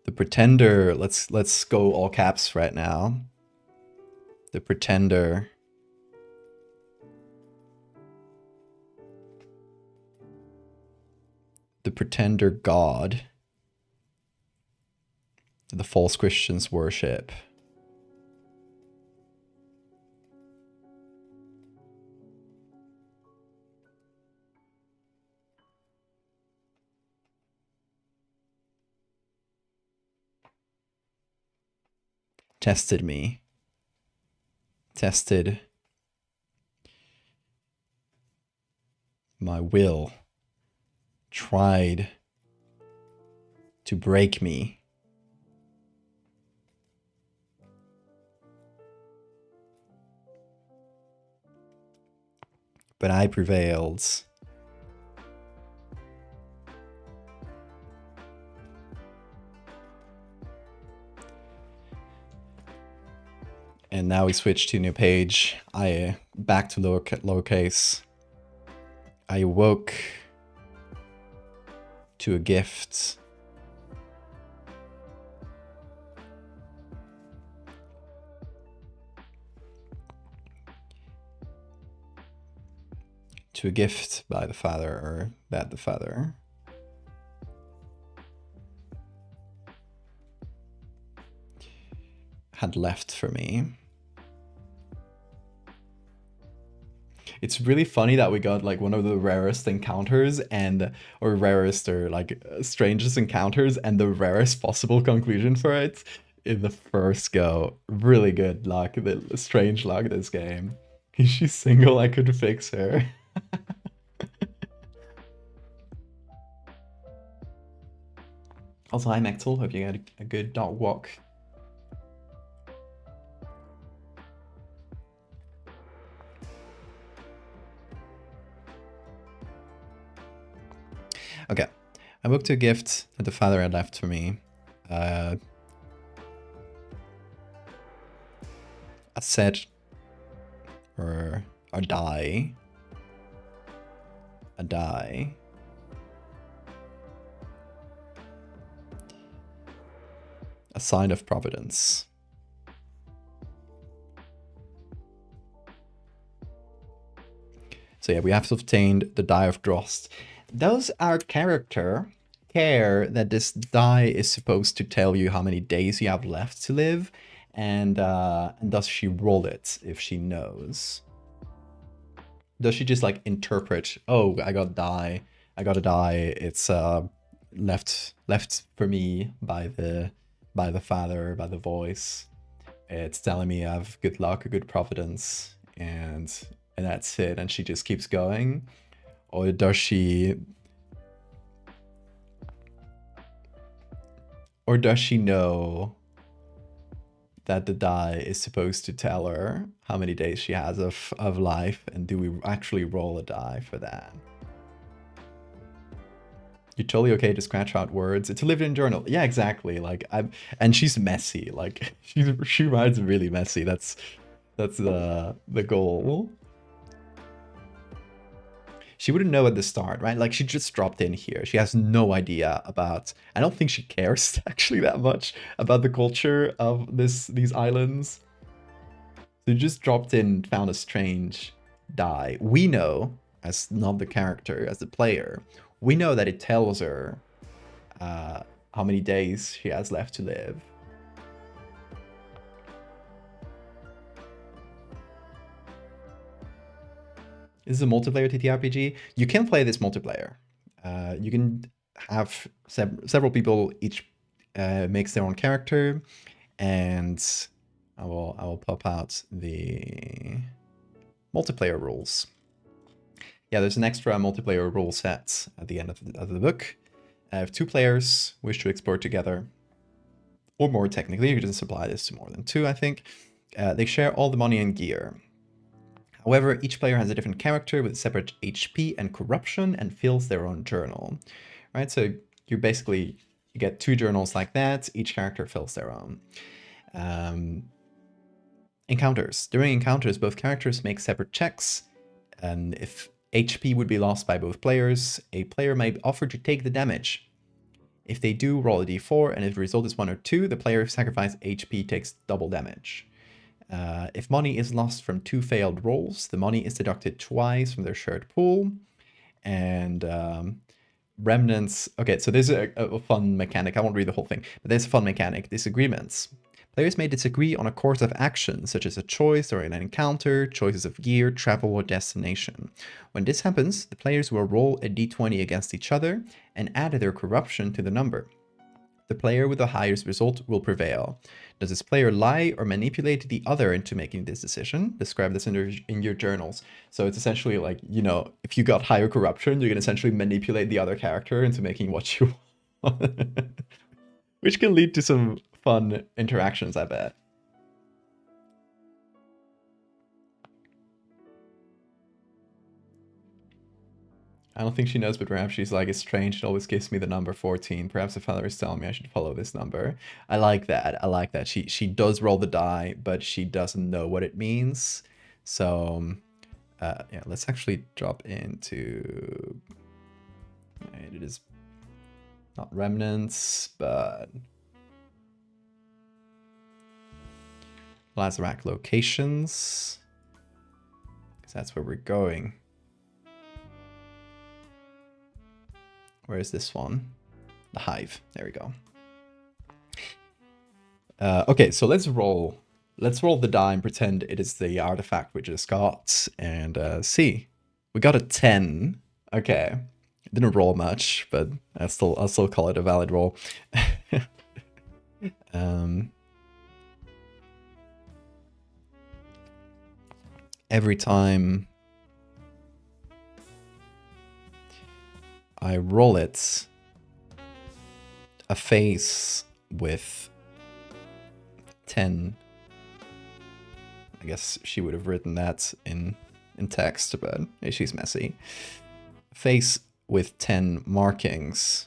The pretender, let's go all caps right now. The pretender God the false Christians worship tested me, tested my will, tried to break me. But I prevailed. And now we switch to new page. I back to lowercase. I awoke to a gift. To a gift by the Father, or that the Father had left for me. It's really funny that we got like one of the rarest encounters or rarest or like strangest encounters and the rarest possible conclusion for it in the first go. Really good luck, the strange luck this game. Is she single? I could fix her. Also, hi Mechtel, hope you had a good dog walk. Okay, I booked a gift that the father had left for me. A set or a die. A die. A sign of providence. So yeah, we have obtained the die of Drost. Does our character care that this die is supposed to tell you how many days you have left to live? And does she roll it if she knows? Does she just like interpret, oh, I got a die, it's left for me by the father, by the voice. It's telling me I have good luck, a good providence, and that's it, and she just keeps going? Or does she know that the die is supposed to tell her how many days she has of life, and do we actually roll a die for that? You're totally okay to scratch out words. It's a lived-in journal. Yeah, exactly. Like and she's messy. Like she writes really messy. That's the goal. She wouldn't know at the start, right? Like she just dropped in here. She has no idea about. I don't think she cares actually that much about the culture of these islands. They just dropped in, found a strange die. We know, as not the character, as the player, we know that it tells her how many days she has left to live. This is a multiplayer TTRPG. You can play this multiplayer. You can have several people, each makes their own character, and I will pop out the multiplayer rules. Yeah, there's an extra multiplayer rule set at the end of the book. If two players wish to explore together, or more technically, you can just apply this to more than two, I think. They share all the money and gear. However, each player has a different character with separate HP and corruption and fills their own journal. Right, so you get two journals like that. Each character fills their own. Encounters. During encounters, both characters make separate checks, and if HP would be lost by both players, a player may offer to take the damage. If they do, roll a d4, and if the result is 1 or 2, the player sacrificed HP takes double damage. If money is lost from 2 failed rolls, the money is deducted twice from their shared pool. And remnants. Okay, so there's a fun mechanic. I won't read the whole thing, but there's a fun mechanic. Disagreements. Players may disagree on a course of action, such as a choice or an encounter, choices of gear, travel, or destination. When this happens, the players will roll a d20 against each other and add their corruption to the number. The player with the highest result will prevail. Does this player lie or manipulate the other into making this decision? Describe this in your journals. So it's essentially like, you know, if you got higher corruption, you can essentially manipulate the other character into making what you want. Which can lead to some fun interactions, I bet. I don't think she knows, but perhaps she's like, it's strange, it always gives me the number 14. Perhaps the father is telling me I should follow this number. I like that. I like that. She does roll the die, but she doesn't know what it means. So, yeah, let's actually drop into... It is not remnants, but... Lazarak locations. Because that's where we're going. Where is this one? The Hive. There we go. Okay, so let's roll. Let's roll the die and pretend it is the artifact we just got, and see. We got a 10. Okay, didn't roll much, but I'll still call it a valid roll. Every time I roll it, a face with 10. I guess she would have written that in text, but she's messy. Face with 10 markings.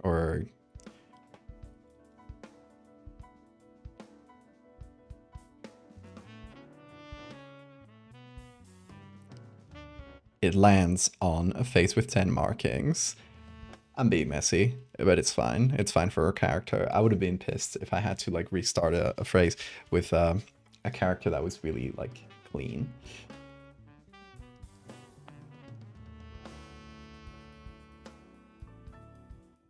Or it lands on a face with 10 markings. I'm being messy, but it's fine. It's fine for her character. I would have been pissed if I had to like restart a phrase with a character that was really like clean.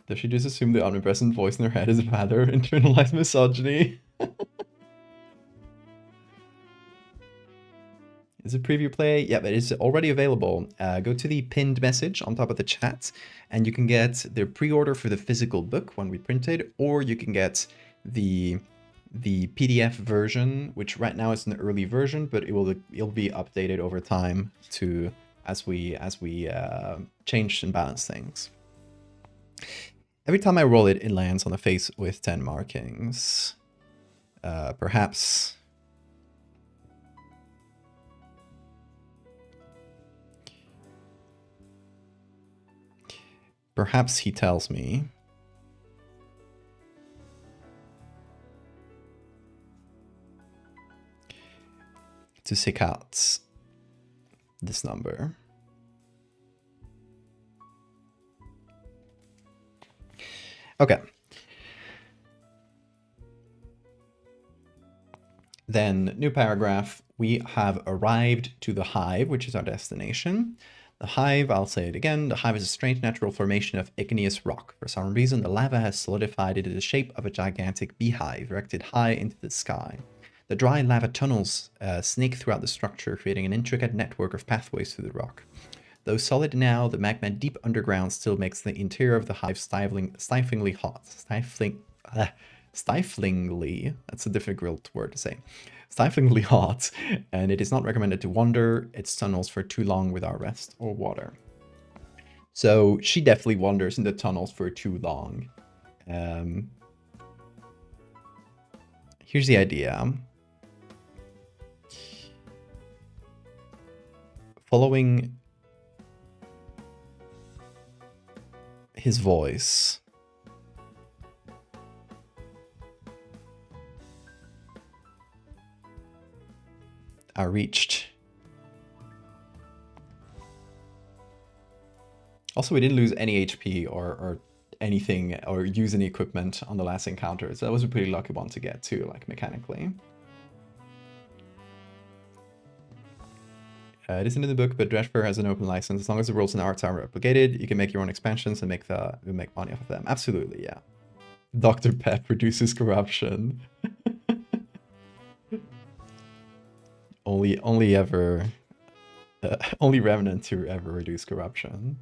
Does she just assume the omnipresent voice in her head is rather internalized misogyny? Is it preview play? Yep, it is already available. Go to the pinned message on top of the chat, and you can get the pre-order for the physical book when we print it, or you can get the PDF version, which right now is an early version, but it'll be updated over time to as we change and balance things. Every time I roll it, it lands on a face with 10 markings. Perhaps he tells me to seek out this number. Okay. Then, new paragraph. We have arrived to the hive, which is our destination. The hive, I'll say it again, the hive is a strange natural formation of igneous rock. For some reason, the lava has solidified into the shape of a gigantic beehive erected high into the sky. The dry lava tunnels snake throughout the structure, creating an intricate network of pathways through the rock. Though solid now, the magma deep underground still makes the interior of the hive stiflingly hot. Stiflingly, that's a difficult word to say. Stiflingly hot, and it is not recommended to wander its tunnels for too long without rest or water. So she definitely wanders in the tunnels for too long. Here's the idea. Following his voice, I reached. Also, we didn't lose any HP or anything or use any equipment on the last encounter, so that was a pretty lucky one to get too, like mechanically. It isn't in the book, but Dreadfarer has an open license. As long as the rules and arts are replicated, you can make your own expansions and make money off of them. Absolutely, yeah. Dr. Pep reduces corruption. only Remnant to ever reduce corruption.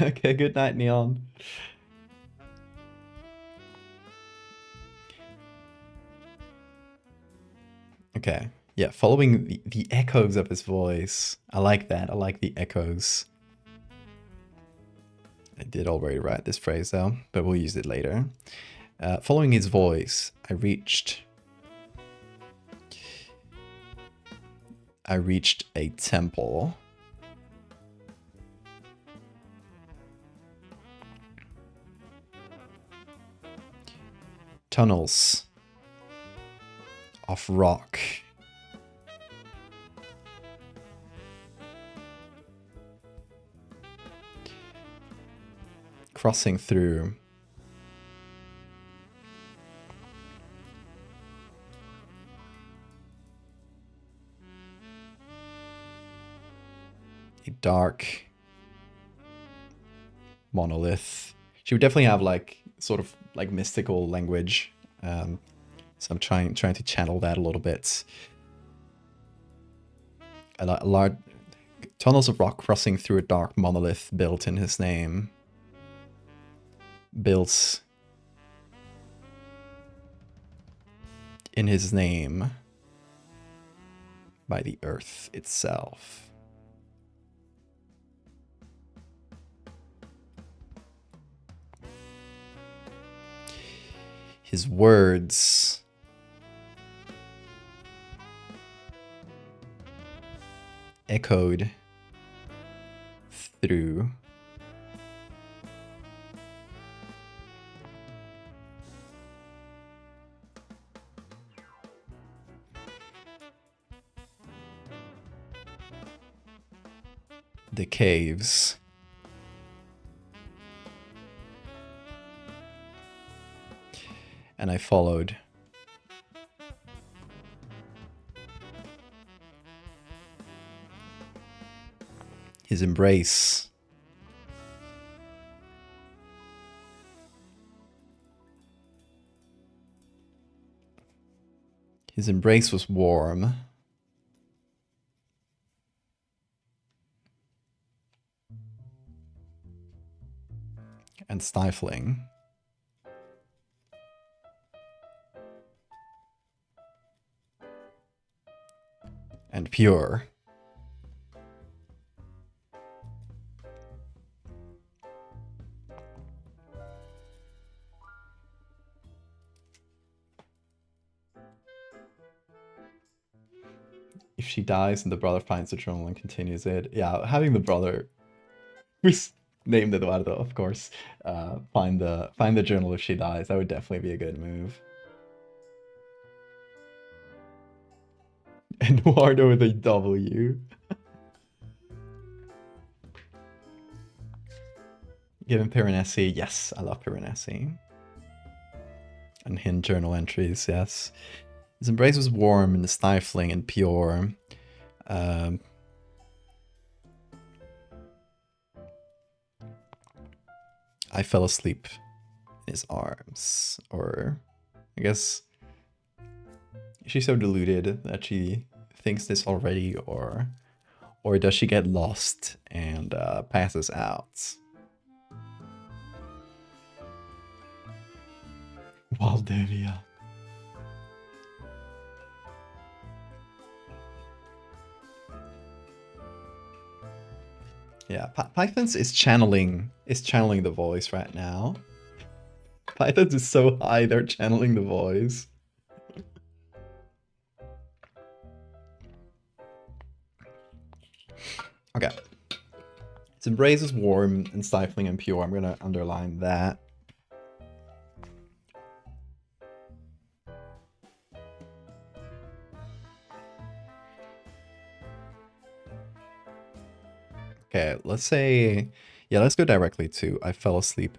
Okay, good night, Neon. Okay, yeah, following the echoes of his voice. I like that. I like the echoes. I did already write this phrase though, but we'll use it later. Following his voice, I reached a temple. Tunnels of rock. Crossing through dark monolith. She would definitely have like sort of like mystical language. So I'm trying to channel that a little bit. A large tunnels of rock crossing through a dark monolith built in his name. Built in his name by the earth itself. His words echoed through the caves. And I followed. His embrace was warm and stifling. And pure. If she dies and the brother finds the journal and continues it, yeah, having the brother, we named Eduardo, of course, find the journal if she dies, that would definitely be a good move. Eduardo with a W. Give him Piranesi. Yes, I love Piranesi. And hint journal entries, yes. His embrace was warm and stifling and pure. I fell asleep in his arms. Or, I guess, is she so deluded that she thinks this already? Or does she get lost and passes out? Valdevia. Yeah, Pythons is channeling the voice right now. Pythons is so high, they're channeling the voice. Okay. His embrace is warm and stifling and pure. I'm gonna underline that. Okay, let's say, yeah, let's go directly to I fell asleep.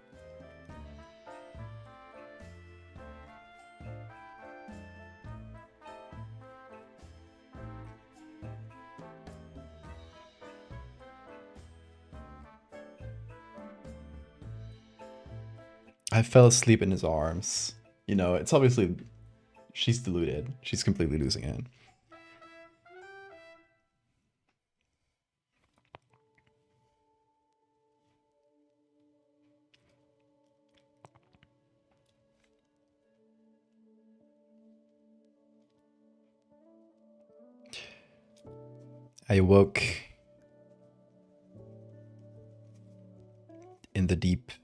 I fell asleep in his arms. You know, it's obviously, she's deluded. She's completely losing it. I awoke in the deepest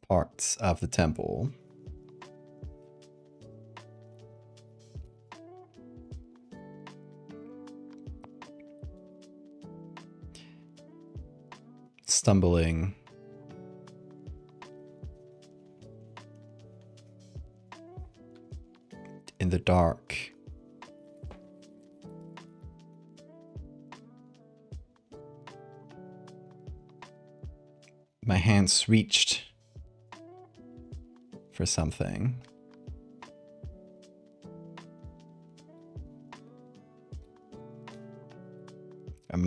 parts of the temple. Stumbling in the dark. My hands reached for something.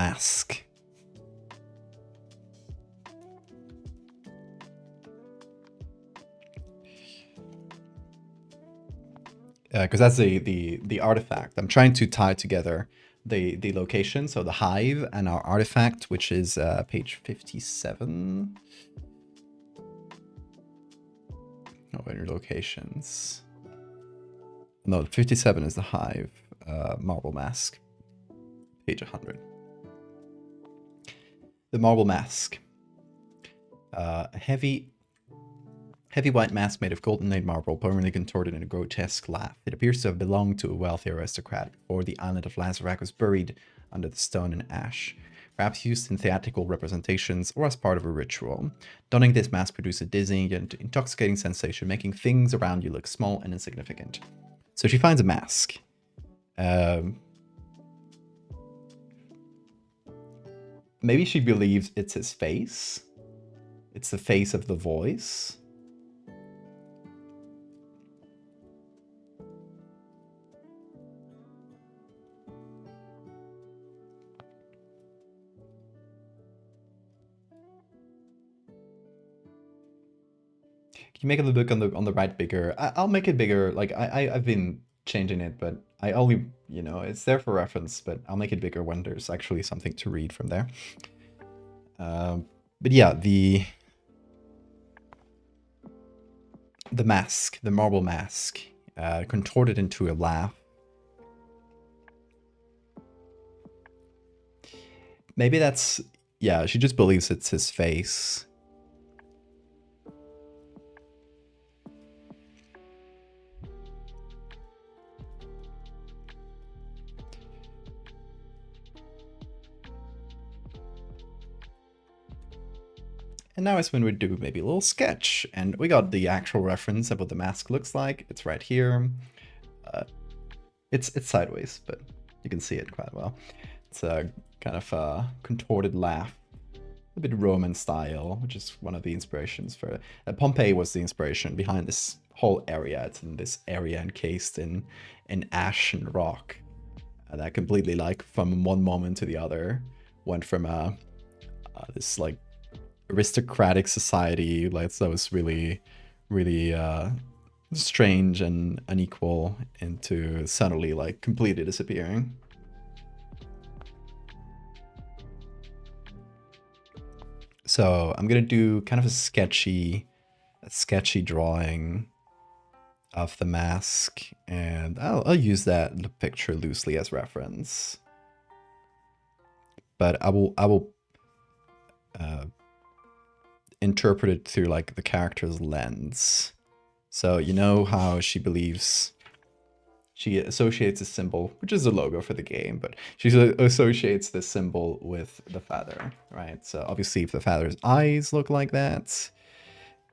mask. Because that's the artifact. I'm trying to tie together the location, so the hive and our artifact, which is page 57. Oh, in your locations. No, 57 is the hive marble mask. Page 100. The marble mask. A heavy white mask made of golden inlaid marble, permanently contorted in a grotesque laugh. It appears to have belonged to a wealthy aristocrat before the island of Lazarak was buried under the stone and ash, perhaps used in theatrical representations or as part of a ritual. Donning this mask produced a dizzying and intoxicating sensation, making things around you look small and insignificant. So she finds a mask. Maybe she believes it's his face. It's the face of the voice. Can you make the book on the right bigger? I'll make it bigger. Like I've been changing it, but I only, you know, it's there for reference, but I'll make it bigger when there's actually something to read from there. But yeah, the mask, the marble mask, contorted into a laugh. Maybe that's, yeah, she just believes it's his face. And now is when we do maybe a little sketch. And we got the actual reference of what the mask looks like. It's right here. It's sideways, but you can see it quite well. It's a kind of a contorted laugh. A bit Roman style, which is one of the inspirations for... Pompeii was the inspiration behind this whole area. It's in this area encased in ash and rock. That completely, like, from one moment to the other, went from this, like, aristocratic society, like, that was really, really strange and unequal, into suddenly, like, completely disappearing. So I'm gonna do kind of a sketchy drawing of the mask, and I'll use that picture loosely as reference. But I will interpret it through, like, the character's lens. So you know how she believes, she associates a symbol, which is the logo for the game, but she associates this symbol with the feather, right? So obviously if the feather's eyes look like that,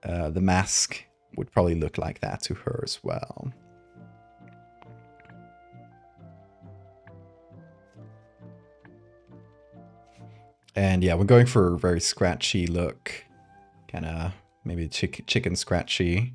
the mask would probably look like that to her as well. And yeah, we're going for a very scratchy look, kind of maybe chicken scratchy.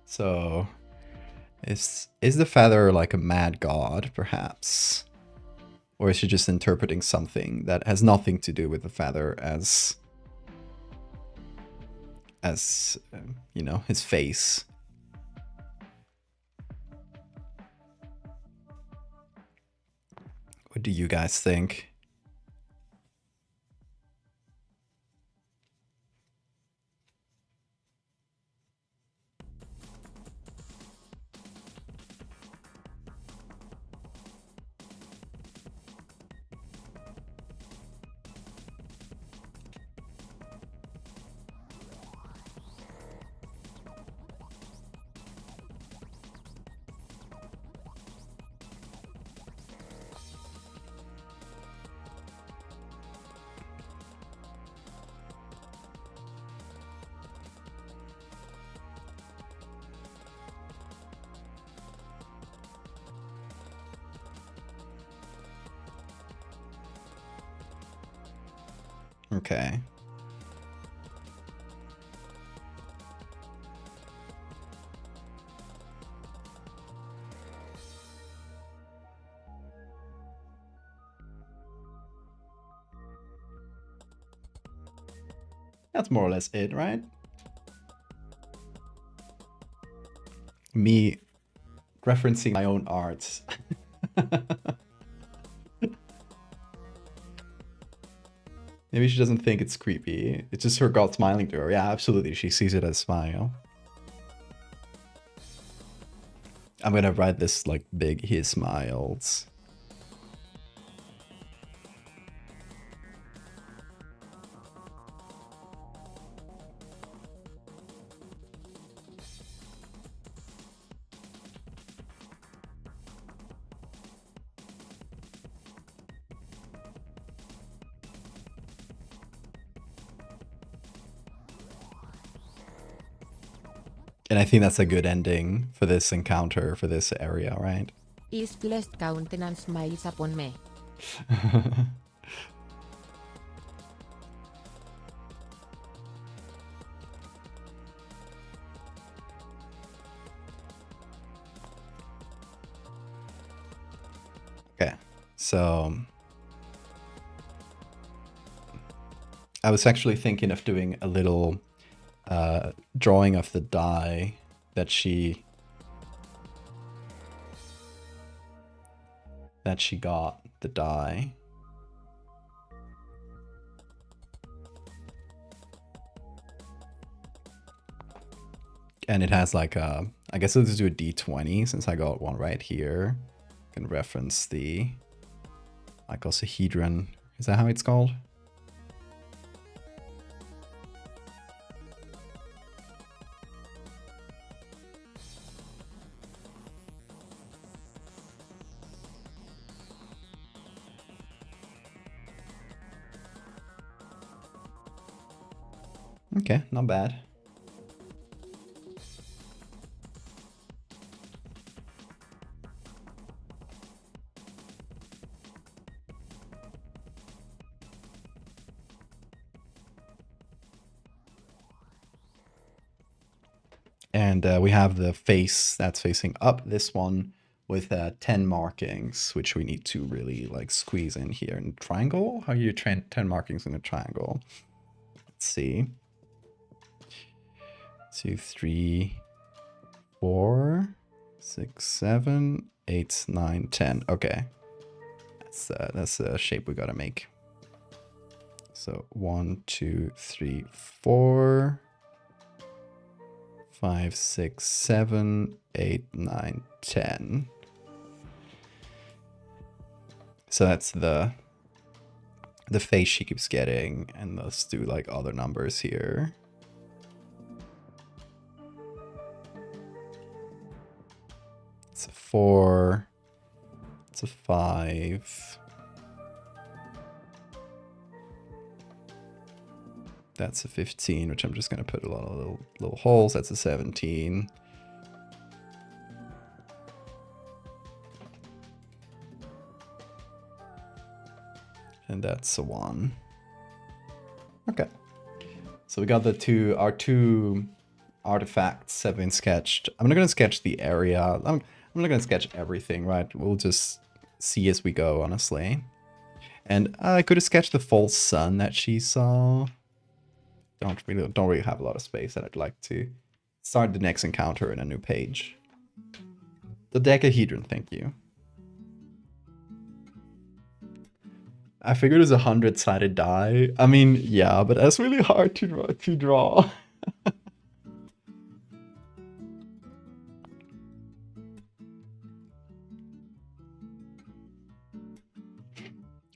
So, is the feather like a mad god, perhaps? Or is she just interpreting something that has nothing to do with the feather as you know, his face? What do you guys think? Okay. That's more or less it, right? Me referencing my own art. Maybe she doesn't think it's creepy. It's just her god smiling to her. Yeah, absolutely. She sees it as a smile. I'm gonna write this like big, he smiles. And I think that's a good ending for this encounter, for this area, right? His blessed countenance smiles upon me. Okay, so I was actually thinking of doing a little drawing of the die that she got, the die. And it has like a, I guess let's do a d20 since I got one right here. I can reference the icosahedron. Is that how it's called? Okay, not bad. And we have the face that's facing up, this one, with 10 markings, which we need to really like squeeze in here. In triangle? How do you train 10 markings in a triangle? Let's see. 2, 3, 4, 6, 7, 8, 9, 10. Okay. That's the shape we gotta make. So 1, 2, 3, 4, 5, 6, 7, 8, 9, 10. So that's the face she keeps getting, and let's do like other numbers here. It's a 4. It's a 5. That's a 15, which I'm just going to put a lot of little holes. That's a 17. And that's a 1. Okay. So we got our two artifacts have been sketched. I'm not going to sketch the area. I'm not going to sketch everything, right? We'll just see as we go, honestly. And I could have sketched the false sun that she saw. Don't really have a lot of space, and I'd like to start the next encounter in a new page. The decahedron, thank you. I figured it was a 100-sided die. I mean, yeah, but that's really hard to draw.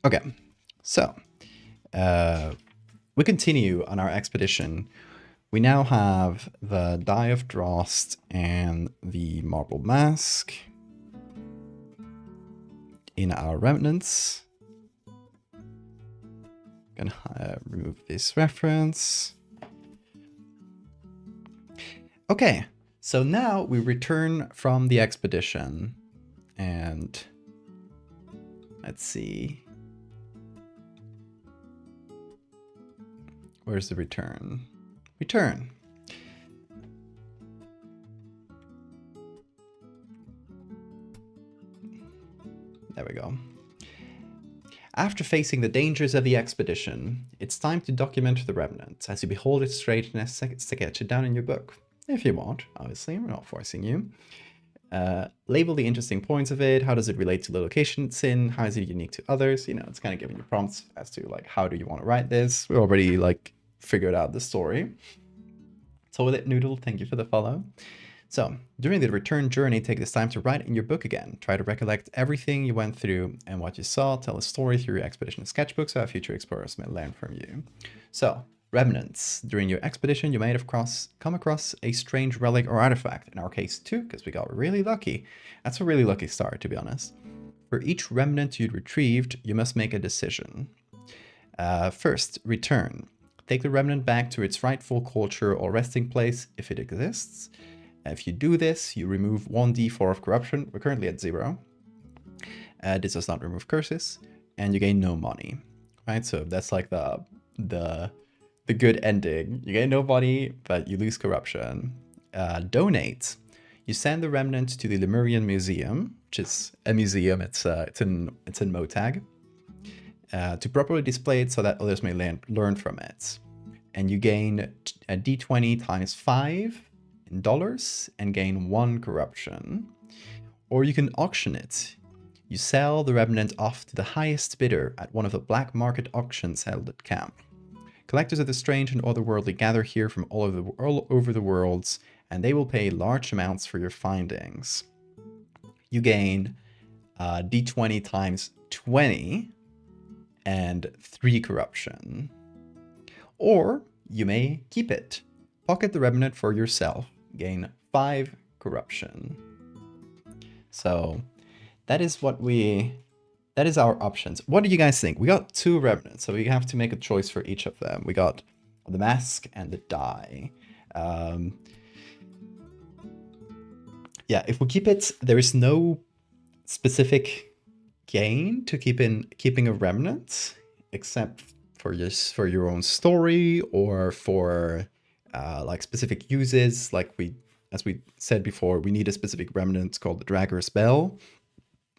Okay, so we continue on our expedition. We now have the Die of Drost and the Marble Mask in our remnants. Gonna remove this reference. Okay, so now we return from the expedition, and let's see. Where's the return? Return. There we go. After facing the dangers of the expedition, it's time to document the remnant as you behold its strangeness, sketch it down in your book. If you want, obviously, we're not forcing you. Label the interesting points of it. How does it relate to the location it's in? How is it unique to others? You know, it's kind of giving you prompts as to like, how do you want to write this? We already like figured out the story. Toilet Noodle, thank you for the follow. So, during the return journey, take this time to write in your book again. Try to recollect everything you went through and what you saw. Tell a story through your expedition sketchbook so future explorers may learn from you. So, remnants. During your expedition, you may have come across a strange relic or artifact. In our case, 2, because we got really lucky. That's a really lucky start, to be honest. For each remnant you'd retrieved, you must make a decision. First, return. Take the remnant back to its rightful culture or resting place, if it exists. If you do this, you remove 1d4 of corruption. We're currently at 0. This does not remove curses, and you gain no money. Right, so that's like the good ending. You gain no money, but you lose corruption. Donate. You send the remnant to the Lemurian Museum, which is a museum. It's in Motag, to properly display it so that others may learn from it. And you gain a d20 times 5 in dollars and gain 1 corruption. Or you can auction it. You sell the remnant off to the highest bidder at one of the black market auctions held at camp. Collectors of the strange and otherworldly gather here from all over the worlds, and they will pay large amounts for your findings. You gain d20 times 20 and 3 corruption. Or you may keep it. Pocket the remnant for yourself. Gain 5 corruption. So that is our options. What do you guys think? We got 2 remnants, so we have to make a choice for each of them. We got the mask and the die. Yeah, if we keep it, there is no specific gain to keeping a remnant, except for your own story or for like specific uses. Like as we said before, we need a specific remnant called the Dragger's Bell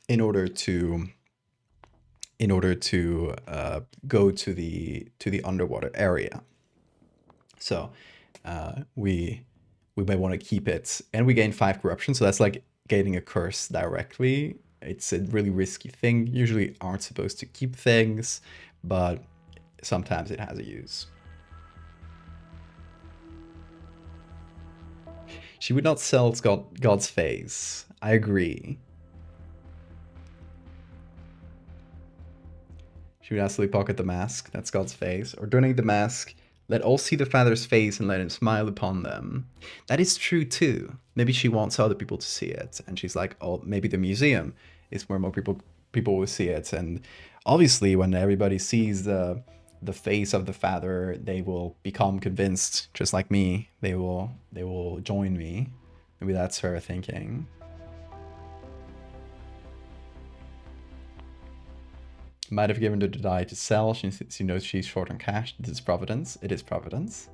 in order to go to the underwater area. So we may want to keep it, and we gain 5 corruption. So that's like gaining a curse directly. It's a really risky thing. Usually aren't supposed to keep things, but sometimes it has a use. She would not sell God's face. I agree. She would absolutely pocket the mask. That's God's face. Or donate the mask. Let all see the Father's face and let him smile upon them. That is true too. Maybe she wants other people to see it. And she's like, oh, maybe the museum is where more people will see it. And obviously when everybody sees the face of the Father, they will become convinced, just like me. They will join me. Maybe that's her thinking. Might have given her the die to sell. She knows she's short on cash. This is Providence. It is Providence.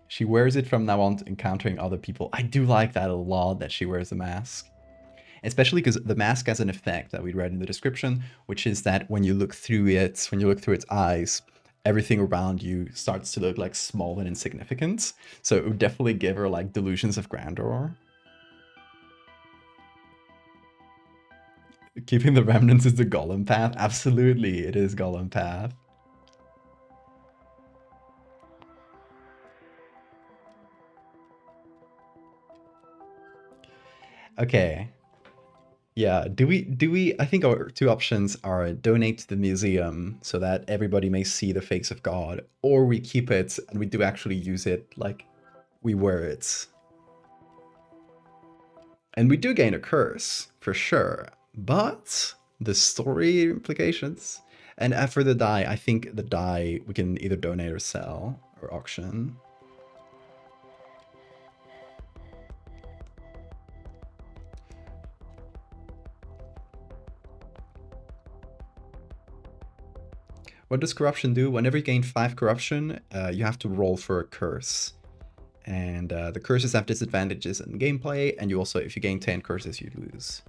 She wears it from now on, encountering other people. I do like that a lot, that she wears the mask. Especially because the mask has an effect that we read in the description, which is that when you look through its eyes, everything around you starts to look like small and insignificant. So it would definitely give her like delusions of grandeur. Keeping the remnants is the Golem path. Absolutely, it is Golem path. Okay. Yeah, do we I think our 2 options are donate to the museum so that everybody may see the face of God, or we keep it and we do actually use it, like we wear it. And we do gain a curse, for sure, but the story implications. And for the die, I think the die we can either donate or sell or auction. What does corruption do? Whenever you gain 5 corruption, you have to roll for a curse. And the curses have disadvantages in gameplay, and you also, if you gain 10 curses, you lose.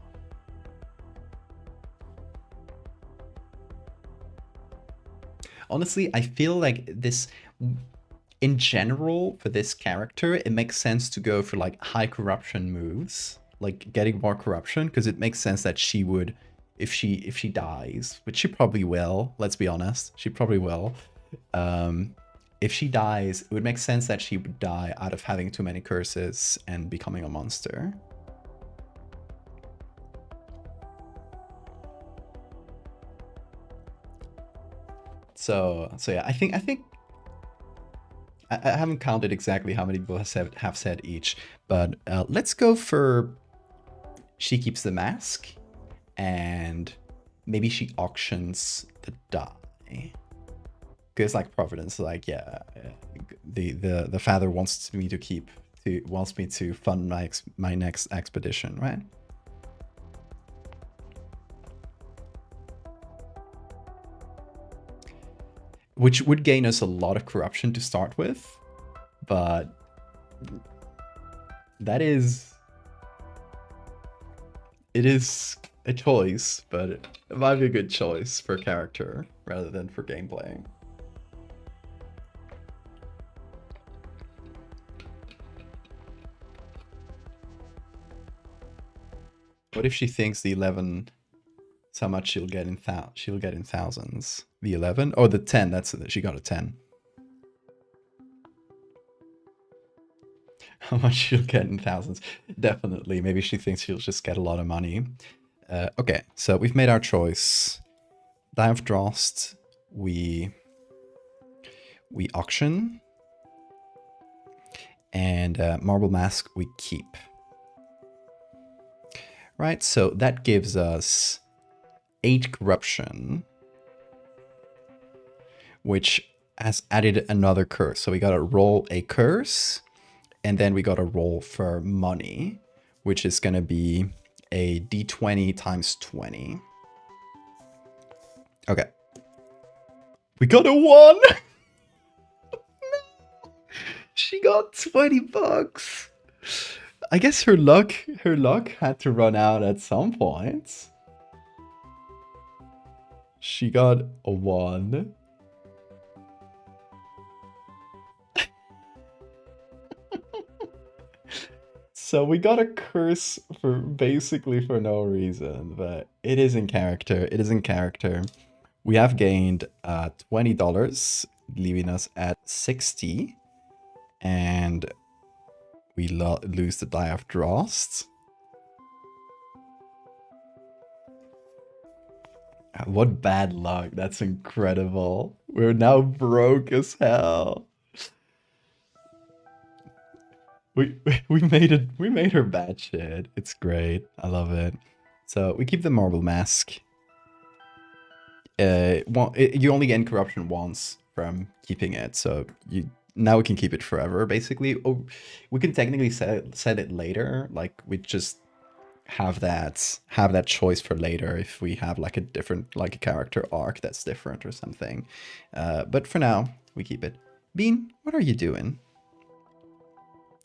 Honestly, I feel like this, in general, for this character, it makes sense to go for like high corruption moves, like getting more corruption, because it makes sense that she would, if she dies, which she probably will, let's be honest, she probably will. If she dies, it would make sense that she would die out of having too many curses and becoming a monster. So yeah, I think I haven't counted exactly how many people have said each, but let's go for she keeps the mask, and maybe she auctions the die. Because like Providence, like yeah, the father wants me to fund my next expedition, right? Which would gain us a lot of corruption to start with, but it is a choice, but it might be a good choice for character rather than for gameplay. What if she thinks the 11 is how much she'll get in thousands? The 11 or the 10? She got a 10. How much she'll get in thousands? Definitely. Maybe she thinks she'll just get a lot of money. Okay, so we've made our choice. Die of Drost, we auction, and Marble Mask we keep. Right, so that gives us 8 corruption, which has added another curse. So we gotta roll a curse, and then we gotta roll for money, which is gonna be a d20 times 20. Okay. We got a 1! She got 20 bucks. I guess her luck had to run out at some point. She got a 1. So we got a curse for basically for no reason, but it is in character. It is in character. We have gained $20, leaving us at 60, and we lose the Die of Drost. What bad luck. That's incredible. We're now broke as hell. We made it. We made her bad shit. It's great. I love it. So we keep the Marble Mask. You only gain corruption once from keeping it, so now we can keep it forever, basically. Oh, we can technically set it later, like we just have that choice for later if we have like a different, like a character arc that's different or something. But for now, we keep it. Bean, what are you doing?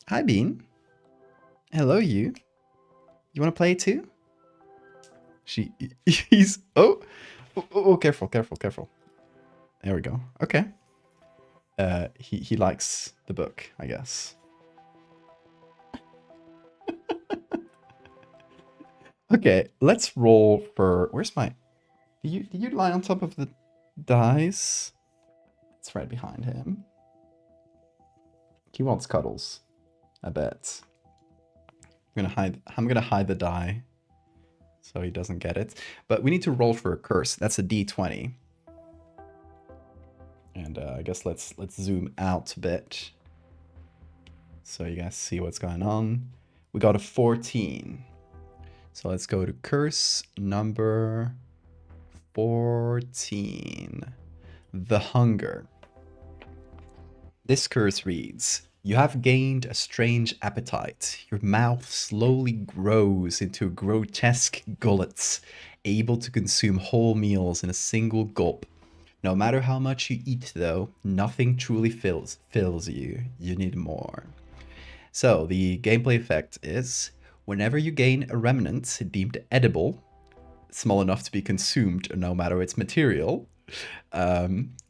Hi, Bean. Hello, you. You want to play too? He's oh, careful. There we go. Okay. He likes the book, I guess. Okay, let's roll for. Where's my? Did you lie on top of the dice? It's right behind him. He wants cuddles, I bet. I'm gonna hide the die so he doesn't get it. But we need to roll for a curse. That's a d20. And I guess let's zoom out a bit so you guys see what's going on. We got a 14. So let's go to curse number 14. The Hunger. This curse reads, you have gained a strange appetite. Your mouth slowly grows into grotesque gullets, able to consume whole meals in a single gulp. No matter how much you eat, though, nothing truly fills you. You need more. So the gameplay effect is whenever you gain a remnant deemed edible, small enough to be consumed no matter its material,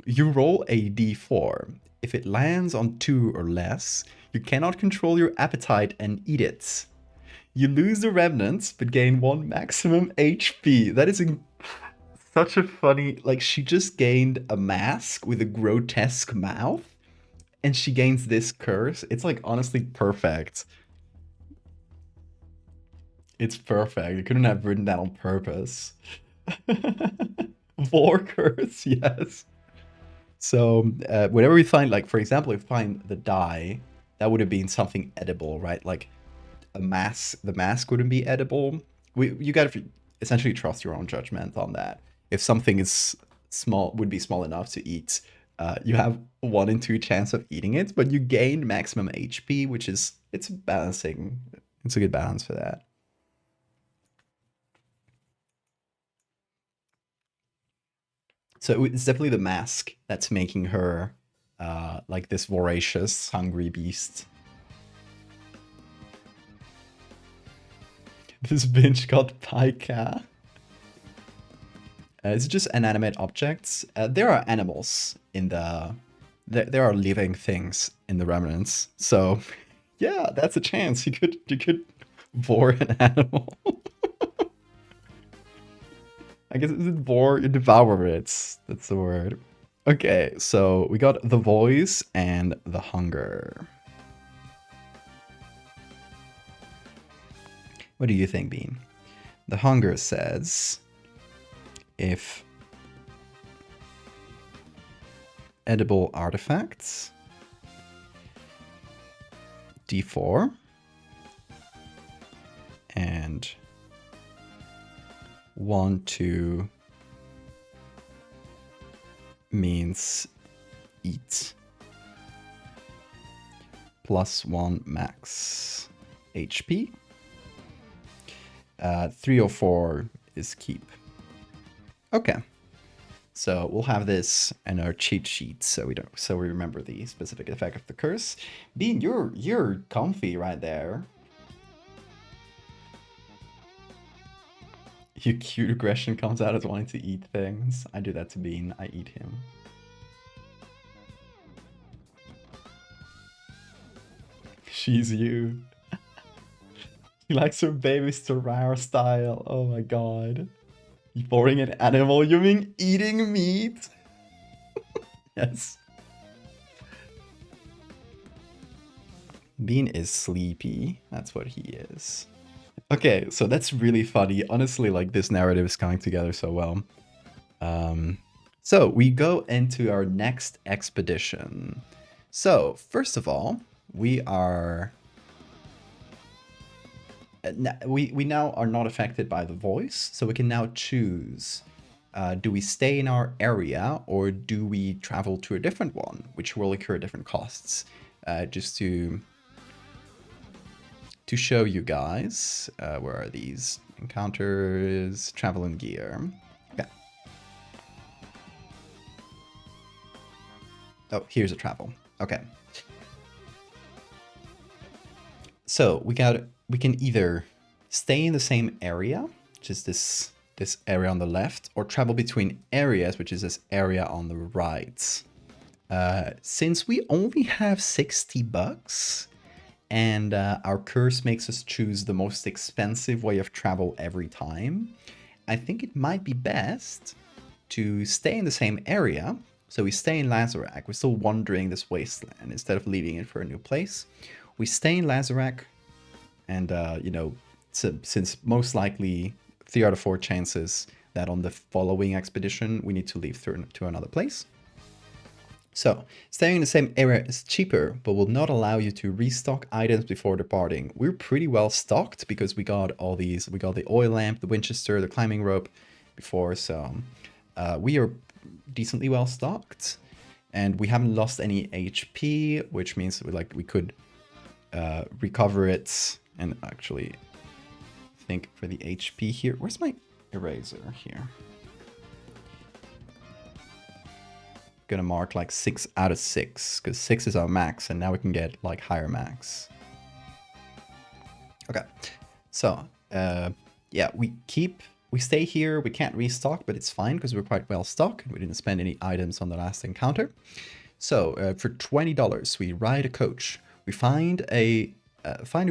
you roll a d4. If it lands on 2 or less, you cannot control your appetite and eat it. You lose the remnants, but gain 1 maximum HP. That is such a funny... Like, she just gained a mask with a grotesque mouth, and she gains this curse. It's, like, honestly perfect. It's perfect. You couldn't have written that on purpose. Vor curse, yes. So whenever we find, like, for example, if we find the die, that would have been something edible, right? Like a mask, the mask wouldn't be edible. You gotta essentially trust your own judgment on that. If something is small, would be small enough to eat, you have 1 in 2 chance of eating it, but you gain maximum HP, which is, it's balancing. It's a good balance for that. So it's definitely the mask that's making her like this voracious, hungry beast. This binge got Pika. It's just inanimate objects. There are animals in the... There are living things in the remnants. So yeah, that's a chance. You could vor an animal. I guess it's vor, you devour it. That's the word. Okay, so we got the voice and the hunger. What do you think, Bean? The hunger says if edible artifacts, d4, and 1, 2 means eat, +1 max HP. 3 or 4 is keep. Okay, so we'll have this in our cheat sheet, so we remember the specific effect of the curse. Bean, you're comfy right there. Your cute aggression comes out as wanting to eat things. I do that to Bean. I eat him. She's you. He likes her babies to rare style. Oh my god. You boring an animal? You mean eating meat? Yes. Bean is sleepy. That's what he is. Okay, so that's really funny. Honestly, like, this narrative is coming together so well. So we go into our next expedition. So first of all, we are... we now are not affected by the voice, so we can now choose. Do we stay in our area or do we travel to a different one, which will incur different costs? Just to show you guys, where are these? Encounters, travel and gear. Okay. Oh, here's a travel. Okay. So we can either stay in the same area, which is this area on the left, or travel between areas, which is this area on the right. Since we only have 60 bucks, and our curse makes us choose the most expensive way of travel every time, I think it might be best to stay in the same area. So we stay in Lazarak. We're still wandering this wasteland instead of leaving it for a new place. We stay in Lazarak, and you know, since most likely 3 out of 4 chances that on the following expedition we need to leave to another place. So, staying in the same area is cheaper, but will not allow you to restock items before departing. We're pretty well stocked because we got all these. We got the oil lamp, the Winchester, the climbing rope before, so we are decently well stocked, and we haven't lost any HP, which means we could recover it. And actually, I think for the HP here, where's my eraser here? gonna mark like 6 out of 6, because 6 is our max, and now we can get like higher max. Okay, so yeah, we stay here. We can't restock, but it's fine because we're quite well stocked. We didn't spend any items on the last encounter. So for $20, we ride a coach. We find a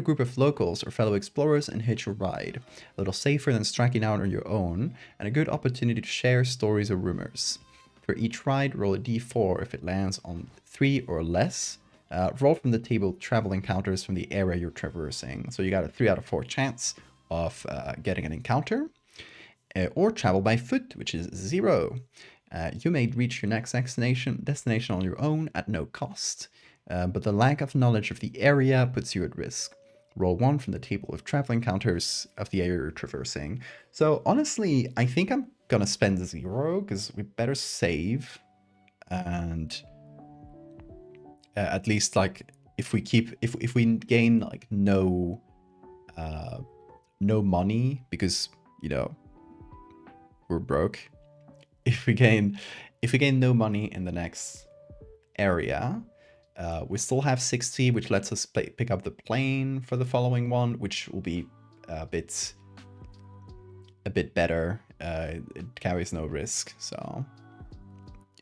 group of locals or fellow explorers and hitch a ride. A little safer than striking out on your own, and a good opportunity to share stories or rumors. For each ride, roll a d4 if it lands on 3 or less. Roll from the table travel encounters from the area you're traversing. So you got a 3 out of 4 chance of getting an encounter. Or travel by foot, which is 0. You may reach your next destination on your own at no cost, but the lack of knowledge of the area puts you at risk. Roll 1 from the table of travel encounters of the area you're traversing. So honestly, I think I'm gonna spend 0 because we better save, and at least like if we gain like no money because we're broke. If we gain no money in the next area, we still have 60, which lets us pick up the plane for the following one, which will be a bit better. It carries no risk, so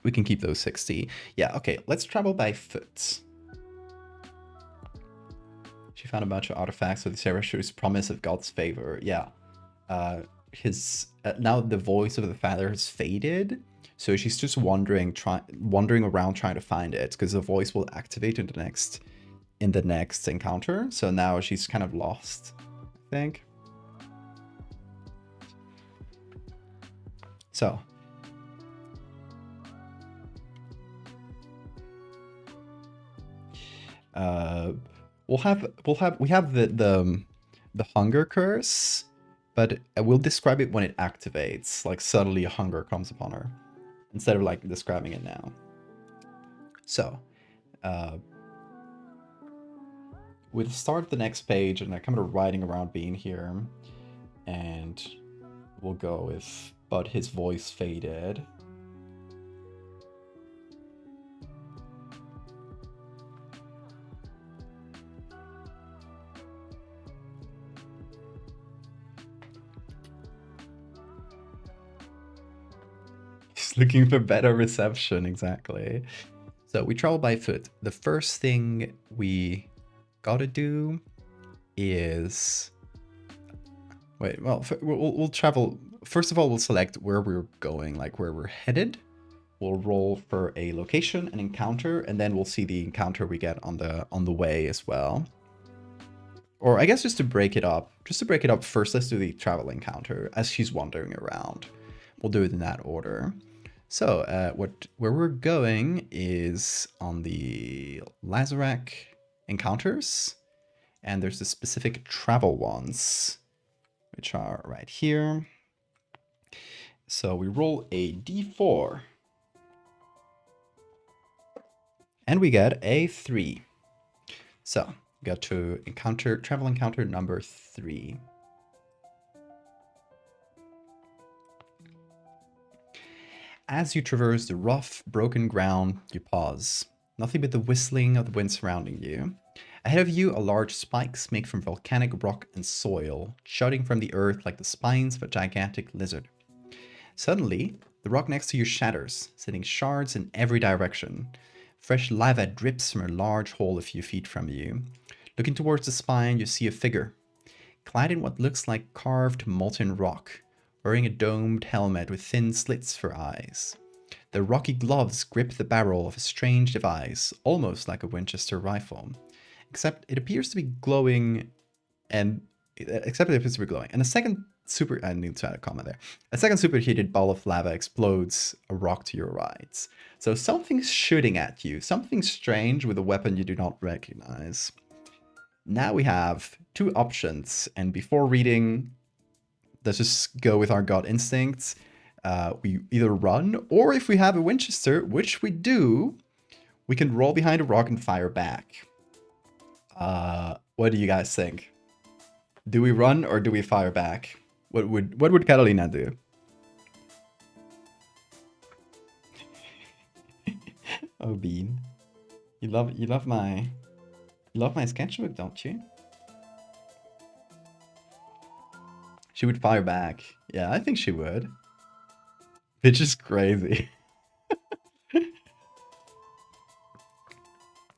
we can keep those 60. Yeah, okay, let's travel by foot. She found a bunch of artifacts with Zarathustra's promise of God's favor. Yeah. Now the voice of the father has faded, so she's just wandering around trying to find it, because the voice will activate in the next encounter. So now she's kind of lost, I think. So we have the hunger curse, but we'll describe it when it activates. Like suddenly hunger comes upon her, instead of like describing it now. So we'll start the next page, and I'm kind of riding around being here, and we'll go with but his voice faded. Looking for better reception, exactly. So we travel by foot. The first thing we gotta do is we'll travel. First of all, we'll select where we're going, like where we're headed. We'll roll for a location, an encounter, and then we'll see the encounter we get on the way as well. Or I guess just to break it up, first let's do the travel encounter as she's wandering around. We'll do it in that order. So where we're going is on the Lazarak encounters, and there's the specific travel ones, which are right here. So we roll a d4, and we get a 3. So we got to travel encounter number 3. As you traverse the rough, broken ground, you pause. Nothing but the whistling of the wind surrounding you. Ahead of you, a large spikes made from volcanic rock and soil, jutting from the earth like the spines of a gigantic lizard. Suddenly, the rock next to you shatters, sending shards in every direction. Fresh lava drips from a large hole a few feet from you. Looking towards the spine, you see a figure, clad in what looks like carved molten rock, wearing a domed helmet with thin slits for eyes. The rocky gloves grip the barrel of a strange device, almost like a Winchester rifle, except it appears to be glowing, and a second I need to add a comment there. A second superheated ball of lava explodes a rock to your right. So something's shooting at you, something strange with a weapon you do not recognize. Now we have 2 options, and before reading, let's just go with our gut instincts. We either run, or if we have a Winchester, which we do, we can roll behind a rock and fire back. What do you guys think? Do we run or do we fire back? What would Catalina do? Oh, Bean. You love my sketchbook, don't you? She would fire back. Yeah, I think she would. It's just crazy.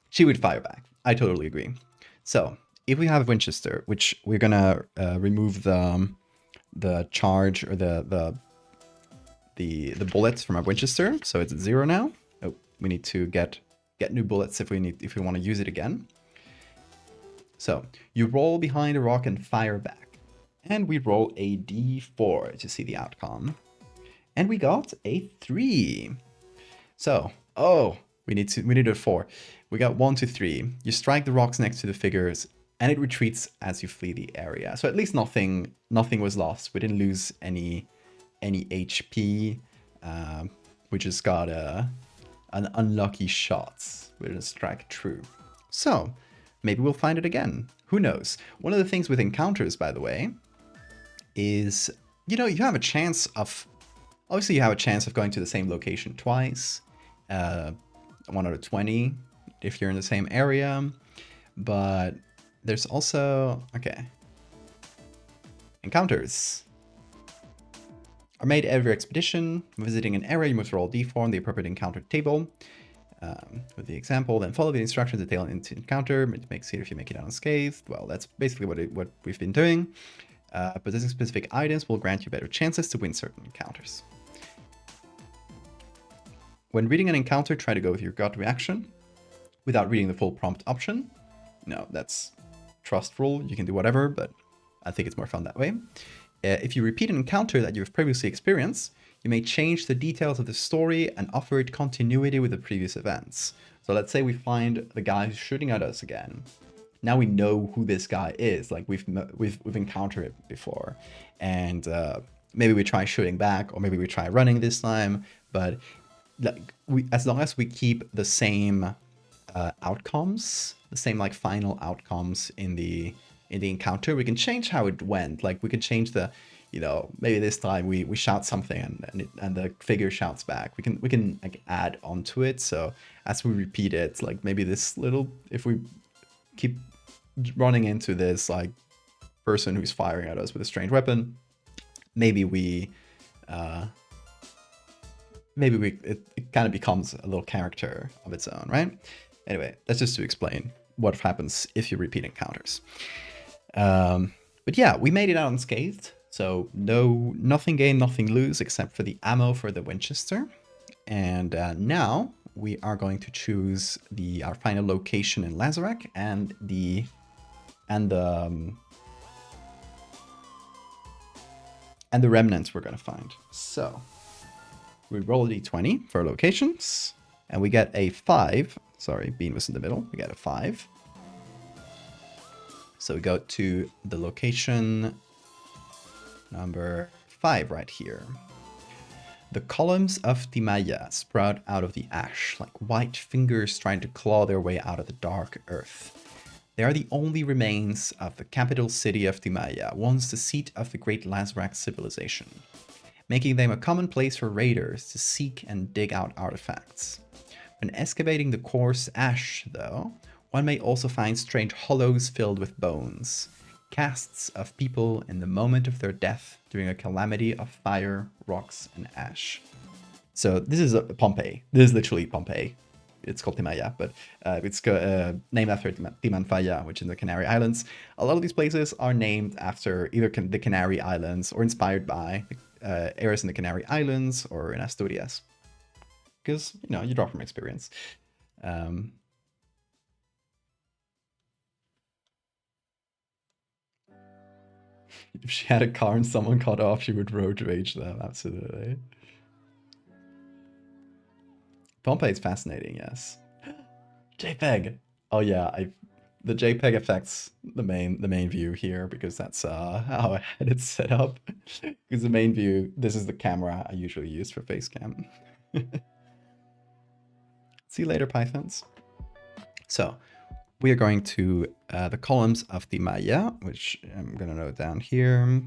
She would fire back. I totally agree. So if we have Winchester, which we're gonna remove the charge or the bullets from our Winchester, so it's 0 now. Oh, we need to get new bullets if we want to use it again. So you roll behind a rock and fire back, and we roll a d4 to see the outcome, and we got a 3. So we need a 4. We got 1, 2, 3. You strike the rocks next to the figures, and it retreats as you flee the area. So at least nothing was lost. We didn't lose any HP. We just got an unlucky shot. We didn't strike true. So maybe we'll find it again. Who knows? One of the things with encounters, by the way, is you have a chance of going to the same location twice. 1 out of 20 if you're in the same area. But there's also encounters are made every expedition. Visiting an area, you must roll d4 on the appropriate encounter table. With the example, then follow the instructions detailed into encounter. See if you make it out unscathed. Well, that's basically what we've been doing. Possessing specific items will grant you better chances to win certain encounters. When reading an encounter, try to go with your gut reaction without reading the full prompt option. No, that's trustful. You can do whatever, but I think it's more fun that way. If you repeat an encounter that you've previously experienced, you may change the details of the story and offer it continuity with the previous events. So let's say we find the guy who's shooting at us again. Now we know who this guy is. Like we've encountered it before, and maybe we try shooting back, or maybe we try running this time. But as long as we keep the same outcomes, the same like final outcomes in the encounter, we can change how it went. Like we can change the, maybe this time we shout something and the figure shouts back. We can like add onto it. So as we repeat it, like maybe this little, if we keep running into this like person who's firing at us with a strange weapon, maybe it kind of becomes a little character of its own, right? Anyway, that's just to explain what happens if you repeat encounters. But yeah, we made it out unscathed. So nothing gain, nothing lose, except for the ammo for the Winchester. And now we are going to choose our final location in Lazarak and the remnants we're going to find. So we roll a d20 for locations, and we get a 5. Sorry, Bean was in the middle. We get a 5. So we go to the location number 5 right here. The columns of Timaya sprout out of the ash, like white fingers trying to claw their way out of the dark earth. They are the only remains of the capital city of Timaya, once the seat of the great Lazarak civilization, making them a common place for raiders to seek and dig out artifacts. When excavating the coarse ash, though, one may also find strange hollows filled with bones, casts of people in the moment of their death during a calamity of fire, rocks, and ash. So this is Pompeii. This is literally Pompeii. It's called Timaya, but it's named after Timanfaya, which is in the Canary Islands. A lot of these places are named after either the Canary Islands or inspired by areas in the Canary Islands or in Asturias. Because, you draw from experience. If she had a car and someone cut off, she would road rage them. Absolutely. Pompeii is fascinating, yes. JPEG. Oh yeah, the JPEG affects the main view here because that's how I had it set up. Because the main view, this is the camera I usually use for Facecam. See you later, Pythons. So we are going to the columns of the Maya, which I'm going to note down here.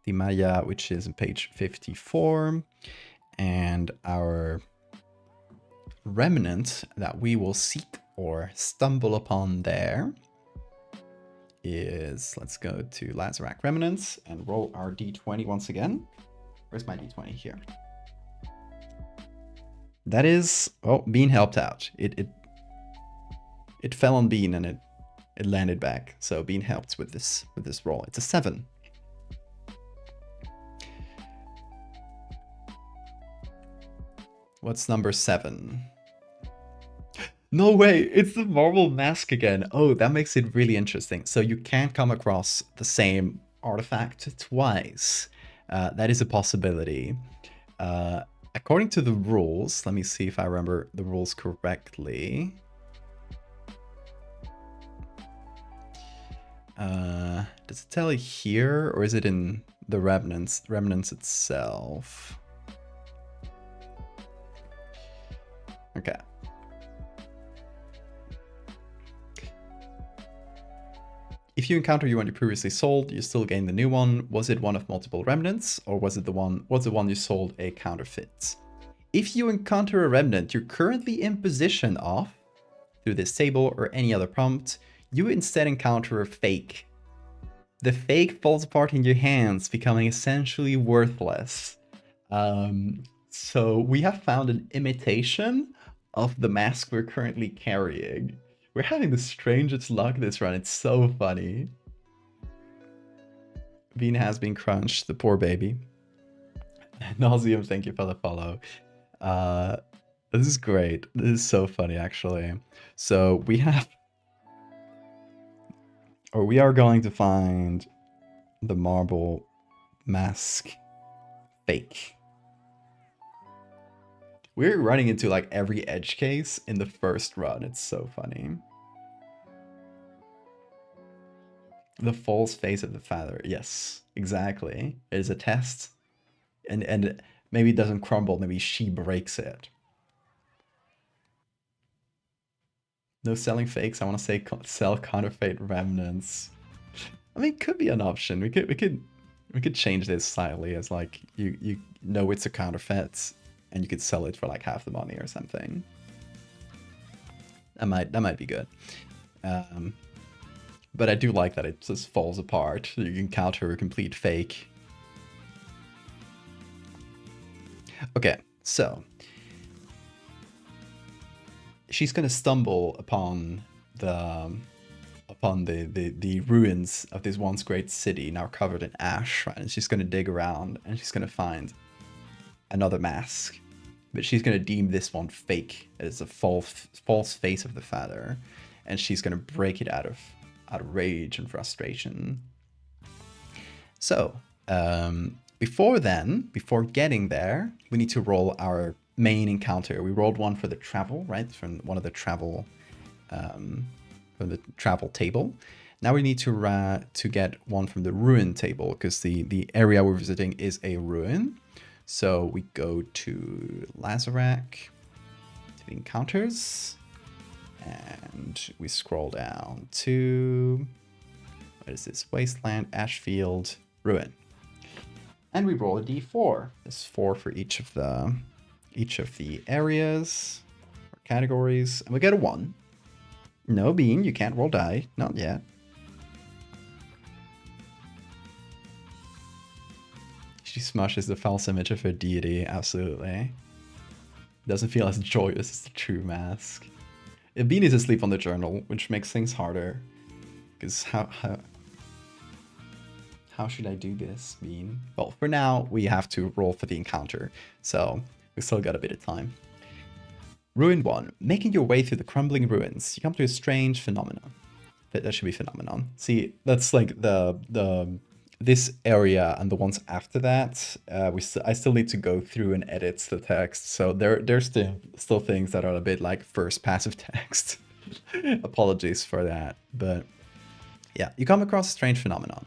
The Maya, which is on page 54, and our remnant that we will seek or stumble upon there is, let's go to Lazarak Remnants and roll our d20 once again. Where's my d20? Here. That is, oh, Bean helped out. It fell on Bean and it landed back. So Bean helped with this roll. It's a 7. What's number 7? No way, it's the marble mask again. Oh, that makes it really interesting. So you can't come across the same artifact twice. That is a possibility. According to the rules, let me see if I remember the rules correctly. Does it tell you here, or is it in the remnants itself? Okay. If you encounter one you previously sold, you still gain the new one. Was it one of multiple remnants, or was the one you sold a counterfeit? If you encounter a remnant you're currently in possession of through this table or any other prompt, you instead encounter a fake. The fake falls apart in your hands, becoming essentially worthless. So we have found an imitation of the mask we're currently carrying. We're having the strangest luck this run. It's so funny. Bean has been crunched, the poor baby. Nauseum, thank you for the follow. This is great. This is so funny, actually. So we are going to find the marble mask fake. We're running into like every edge case in the first run. It's so funny. The false face of the father. Yes, exactly. It is a test. And maybe it doesn't crumble. Maybe she breaks it. No selling fakes. I want to say sell counterfeit remnants. I mean, it could be an option. We could change this slightly as like you know it's a counterfeit and you could sell it for like half the money or something. That might be good. But I do like that it just falls apart. You can counter a complete fake. Okay, so she's gonna stumble upon the ruins of this once great city, now covered in ash, right? And she's gonna dig around and she's gonna find another mask, but she's gonna deem this one fake. It's a false face of the father, and she's gonna break it out of rage and frustration. So before getting there, we need to roll our main encounter. We rolled one for the travel, right, from one of the travel from the travel table. Now we need to get one from the ruin table, because the area we're visiting is a ruin. So we go to Lazarak, to the encounters, and we scroll down to, what is this? Wasteland, Ashfield, Ruin. And we roll a d4. There's 4 for each of the areas or categories, and we get a 1. No, Bean, you can't roll die. Not yet. She smushes the false image of her deity. Absolutely. Doesn't feel as joyous as the true mask. Bean is asleep on the journal, which makes things harder. Because how should I do this, Bean? Well, for now, we have to roll for the encounter. So we still got a bit of time. Ruin 1. Making your way through the crumbling ruins, you come to a strange phenomenon. That should be phenomenon. See, that's like this area and the ones after that. I still need to go through and edit the text. So there's still things that are a bit like first passive text. Apologies for that. But yeah, you come across a strange phenomenon.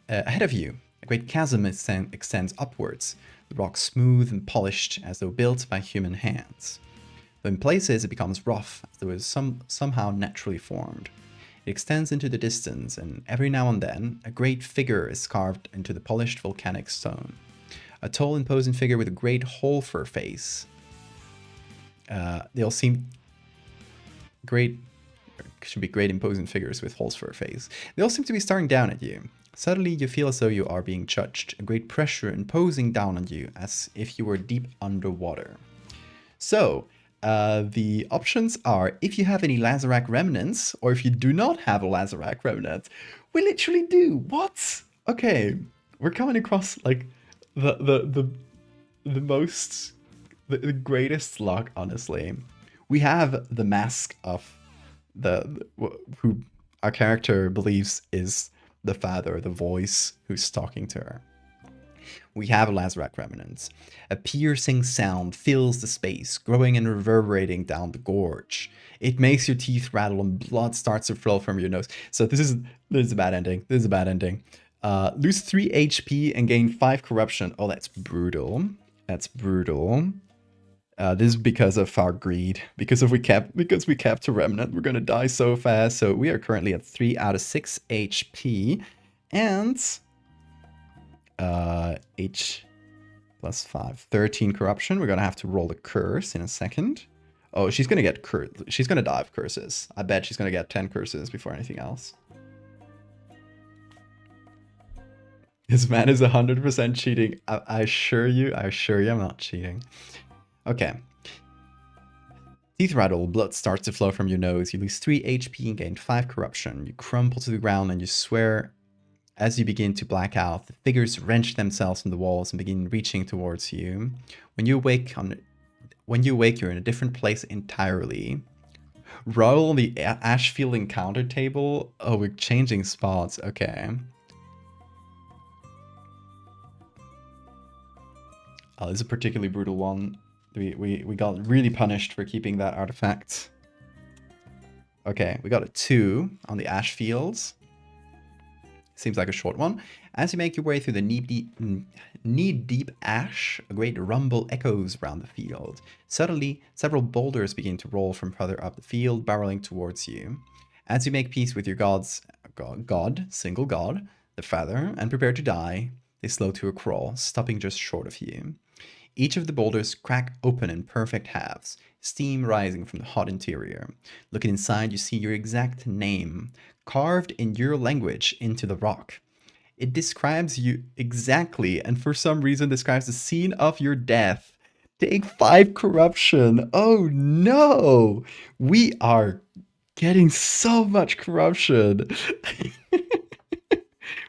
Ahead of you, a great chasm extends upwards, the rock smooth and polished as though built by human hands. Though in places it becomes rough, as though it was somehow naturally formed. It extends into the distance, and every now and then, a great figure is carved into the polished volcanic stone. A tall, imposing figure with a great hole for a face. They all seem great, should be great imposing figures with holes for a face. They all seem to be staring down at you. Suddenly, you feel as though you are being judged, a great pressure imposing down on you, as if you were deep underwater. So, the options are if you have any Lazarak remnants, or if you do not have a Lazarak remnant. We literally do. What? Okay, we're coming across like the most the greatest luck, honestly. We have the mask of who our character believes is the father, the voice who's talking to her. We have a Lazarak remnant. A piercing sound fills the space, growing and reverberating down the gorge. It makes your teeth rattle and blood starts to flow from your nose. So this is a bad ending. This is a bad ending. Lose 3 HP and gain 5 corruption. Oh, that's brutal. That's brutal. This is because of our greed. Because we kept a remnant, we're gonna die so fast. So we are currently at 3 out of 6 HP, and H plus 5, 13 corruption. We're gonna have to roll the curse in a second. Oh, she's gonna get she's gonna die of curses. I bet she's gonna get 10 curses before anything else. This man is 100% cheating. I assure you I'm not cheating. Okay. Teeth rattle, blood starts to flow from your nose. You lose 3 HP and gain 5 corruption. You crumple to the ground and you swear. As you begin to black out, the figures wrench themselves from the walls and begin reaching towards you. When you wake, you're in a different place entirely. Roll the Ashfield encounter table. Oh, we're changing spots. Okay. Oh, this is a particularly brutal one. We got really punished for keeping that artifact. Okay, we got a 2 on the Ashfields. Seems like a short one. As you make your way through the knee-deep ash, a great rumble echoes around the field. Suddenly, several boulders begin to roll from further up the field, barreling towards you. As you make peace with your single god, the father, and prepare to die, they slow to a crawl, stopping just short of you. Each of the boulders crack open in perfect halves, steam rising from the hot interior. Looking inside, you see your exact name, carved in your language into the rock. It describes you exactly, and for some reason describes the scene of your death. Take 5 corruption. Oh no! We are getting so much corruption.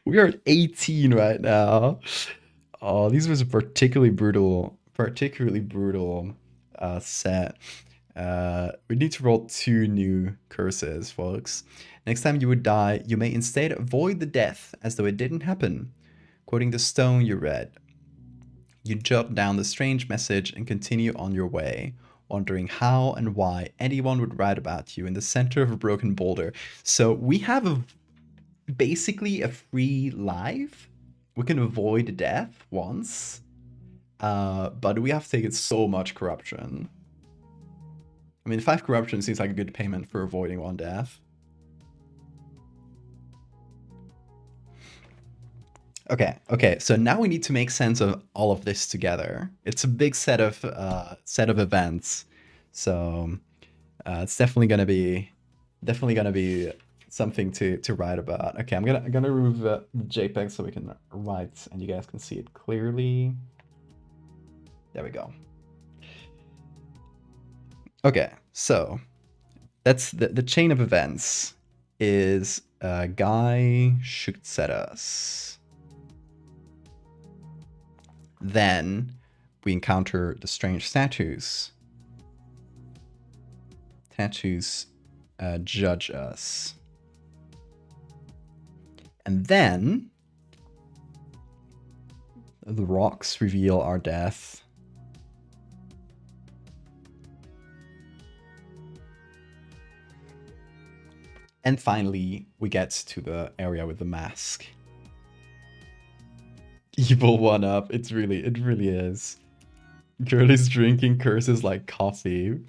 We are at 18 right now. Oh, these was a particularly brutal set. We need to roll 2 new curses, folks. Next time you would die, you may instead avoid the death as though it didn't happen. Quoting the stone you read, you jot down the strange message and continue on your way, wondering how and why anyone would write about you in the center of a broken boulder. So we have basically a free life. We can avoid death once, but we have taken so much corruption. I mean, 5 corruption seems like a good payment for avoiding 1 death. Okay, so now we need to make sense of all of this together. It's a big set of events, so it's definitely gonna be something to write about. Okay, I'm gonna remove the JPEG so we can write and you guys can see it clearly. There we go. Okay, so that's the chain of events is a guy shoots at us. Then we encounter the strange statues. Statues judge us. And then the rocks reveal our death. And finally, we get to the area with the mask. Evil 1-up. It really is. Girl is drinking curses like coffee.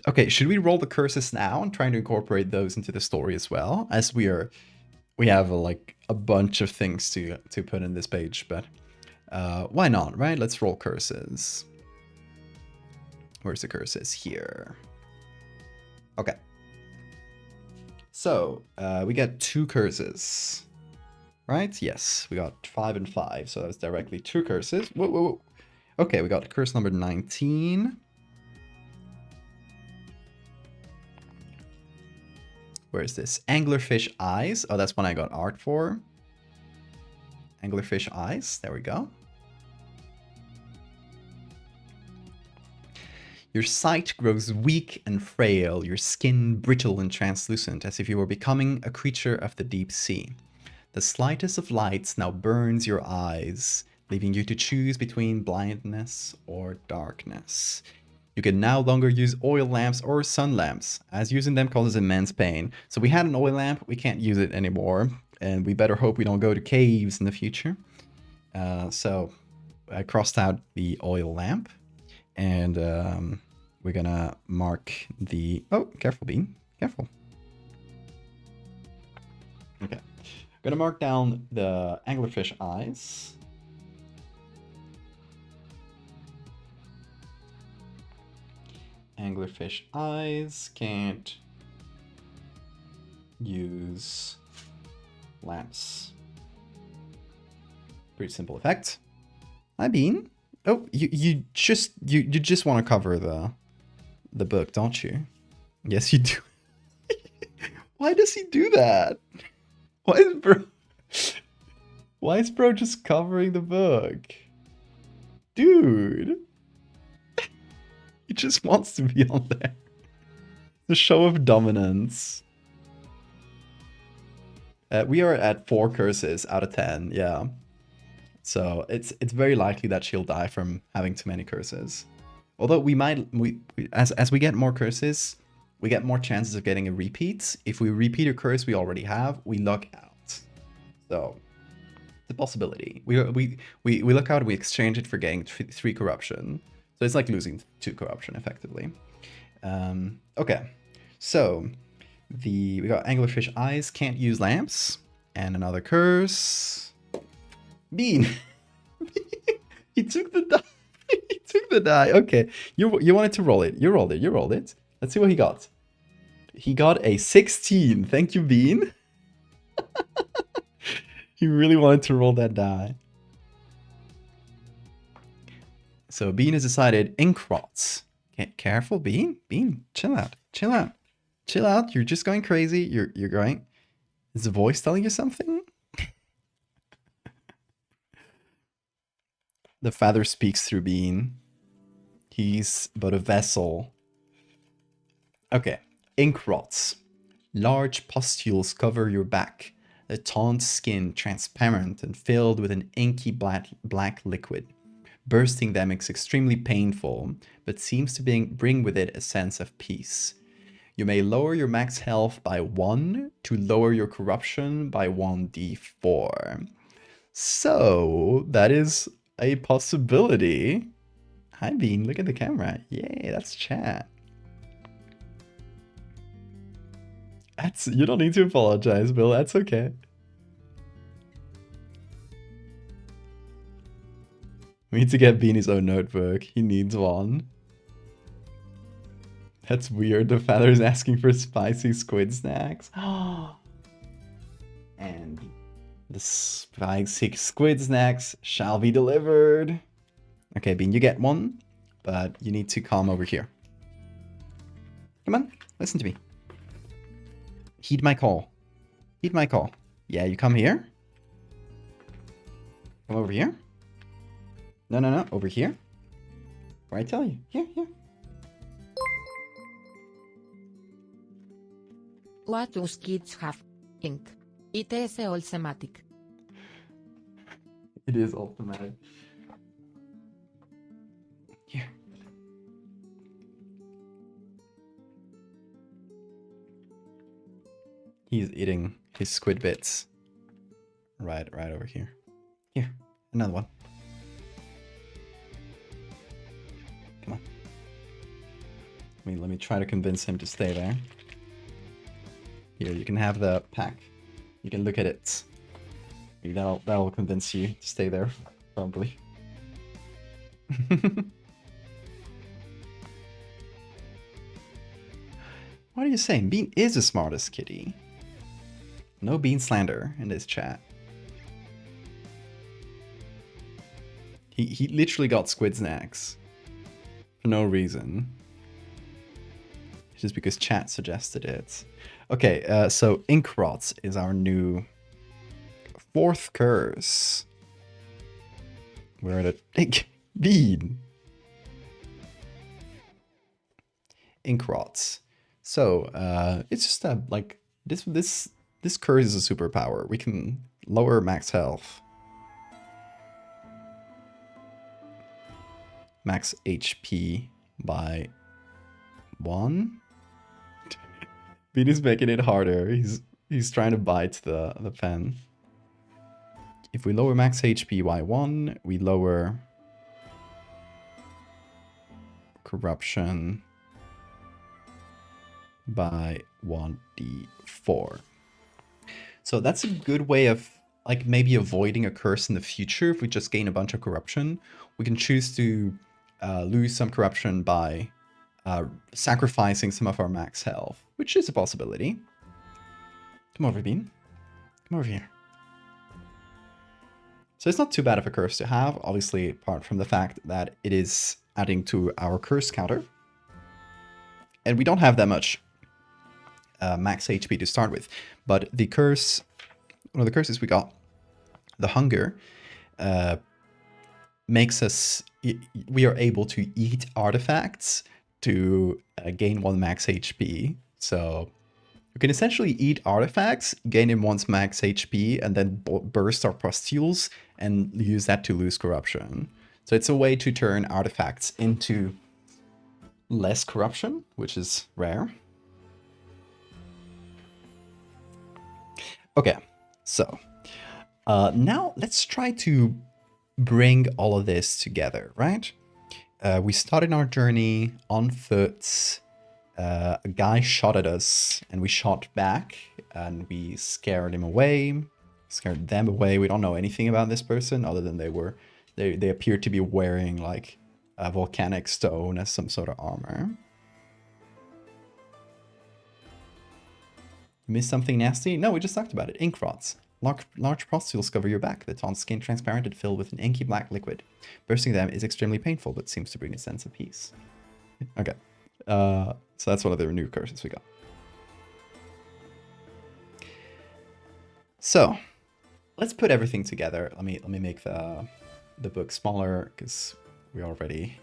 Okay, should we roll the curses now and try to incorporate those into the story as well? As we have like a bunch of things to put in this page, but why not, right? Let's roll curses. Where's the curses? Here. Okay. So, we got 2 curses. Right? Yes, we got 5 and 5, so that's directly 2 curses. Whoa, whoa, whoa. Okay, we got curse number 19. Where is this? Anglerfish eyes. Oh, that's one I got art for. Anglerfish eyes. There we go. Your sight grows weak and frail, your skin brittle and translucent, as if you were becoming a creature of the deep sea. The slightest of lights now burns your eyes, leaving you to choose between blindness or darkness. You can no longer use oil lamps or sun lamps, as using them causes immense pain. So we had an oil lamp, we can't use it anymore, and we better hope we don't go to caves in the future. So I crossed out the oil lamp, and we're gonna mark the... Oh, careful, Bean. Careful. Okay. Gonna mark down the anglerfish eyes. Anglerfish eyes can't use lamps. Pretty simple effect. Hi, Bean. Oh, you just want to cover the book, don't you? Yes, you do. Why does he do that? Why is bro just covering the book? Dude. He just wants to be on there. The show of dominance. We are at 4 curses out of 10, yeah. So it's very likely that she'll die from having too many curses. Although as we get more curses, we get more chances of getting a repeat. If we repeat a curse we already have, we luck out. So it's a possibility. We luck out, we exchange it for getting 3 corruption. So it's like losing 2 corruption effectively. Okay, so we got anglerfish eyes, can't use lamps, and another curse. Bean. He took the die. He took the die. Okay, you wanted to roll it. You rolled it. You rolled it. Let's see what he got. He got a 16. Thank you, Bean. He really wanted to roll that die. So Bean has decided Inkrots. Careful, Bean. Bean, chill out. Chill out. Chill out. You're just going crazy. You're going. Is the voice telling you something? The father speaks through Bean. He's but a vessel. Okay. Inkrots. Large pustules cover your back. The taunt skin transparent and filled with an inky black liquid. Bursting them is extremely painful, but seems to bring with it a sense of peace. You may lower your max health by 1 to lower your corruption by 1d4. So, that is a possibility. Hi, Bean. Look at the camera. Yay, that's chat. You don't need to apologize, Bill. That's okay. We need to get Bean his own notebook. He needs one. That's weird. The father is asking for spicy squid snacks. And the spicy squid snacks shall be delivered. Okay, Bean, you get one, but you need to come over here. Come on, listen to me. Heed my call. Heed my call. Yeah, you come here. Come over here. No, over here. Where I tell you. Here. What do kids have? Ink. It is automatic. It is automatic. Here. He's eating his squid bits. Right over here. Here, another one. Come on. Let me try to convince him to stay there. Here, you can have the pack. You can look at it. Maybe that'll convince you to stay there, probably. What are you saying? Bean is the smartest kitty. No Bean slander in this chat. He literally got squid snacks for no reason. Just because chat suggested it. Okay, so ink rots is our new 4th curse. We're at a Bean. Ink rots. So it's just like this curse is a superpower. We can lower max health, max HP by 1. Bean is making it harder. He's trying to bite the pen. If we lower max HP by 1, we lower corruption by 1d4. So that's a good way of like maybe avoiding a curse in the future. If we just gain a bunch of corruption, we can choose to lose some corruption by sacrificing some of our max health, which is a possibility. Come over, Bean. Come over here. So it's not too bad of a curse to have, obviously, apart from the fact that it is adding to our curse counter. And we don't have that much max HP to start with. But the curse, one of the curses we got, the hunger, makes us, we are able to eat artifacts to gain 1 max HP. So you can essentially eat artifacts, gain in 1's max HP, and then burst our pustules and use that to lose corruption. So it's a way to turn artifacts into less corruption, which is rare. Okay, so now let's try to bring all of this together, right? We started our journey on foot. A guy shot at us and we shot back and we scared him away, scared them away. We don't know anything about this person other than they appeared to be wearing like a volcanic stone as some sort of armor. Missed something nasty? No, we just talked about it. Ink rots. Large pustules cover your back. The taunt skin transparent and filled with an inky black liquid. Bursting them is extremely painful, but seems to bring a sense of peace. Okay. So that's one of the new curses we got. So let's put everything together. Let me make the book smaller because we already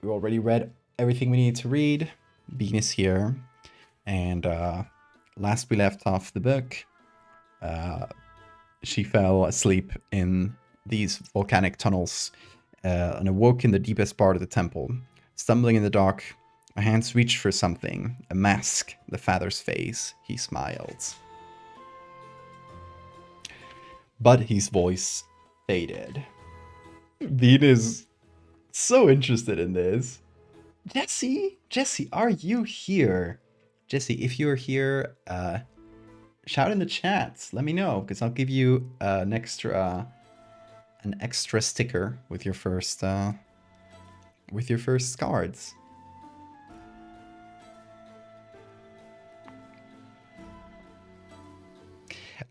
read everything we need to read. Bean is here, and last we left off the book, she fell asleep in these volcanic tunnels and awoke in the deepest part of the temple. Stumbling in the dark, my hands reached for something, a mask, the father's face. He smiled. But his voice faded. Bean is so interested in this. Jesse, are you here? Jesse, if you're here, shout in the chat. Let me know, because I'll give you an extra sticker with your first cards.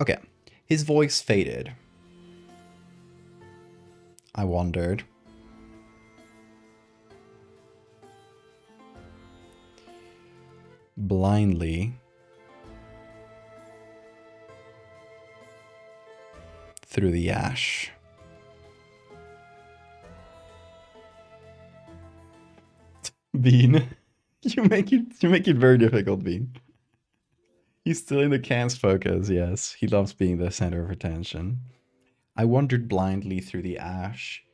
Okay, his voice faded. I wondered. Blindly through the ash. Bean, you make it very difficult, Bean. He's still in the can's focus, yes. He loves being the center of attention. I wandered blindly through the ash.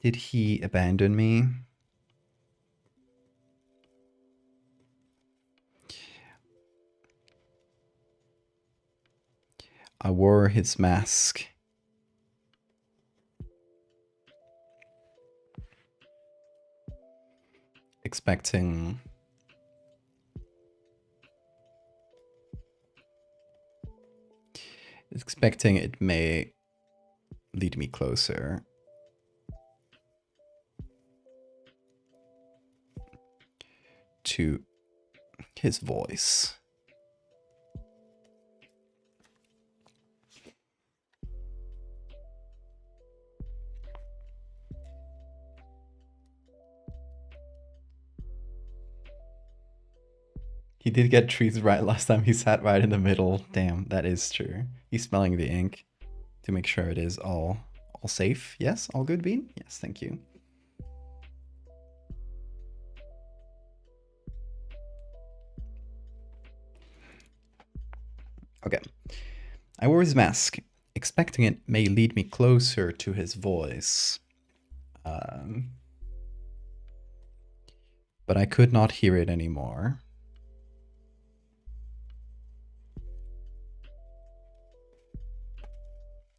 Did he abandon me? I wore his mask. Expecting it may lead me closer to his voice. He did get trees right last time. He sat right in the middle. Damn, that is true. He's smelling the ink to make sure it is all safe. Yes, all good, Bean? Yes, thank you. Okay. I wore his mask, expecting it may lead me closer to his voice. But I could not hear it anymore.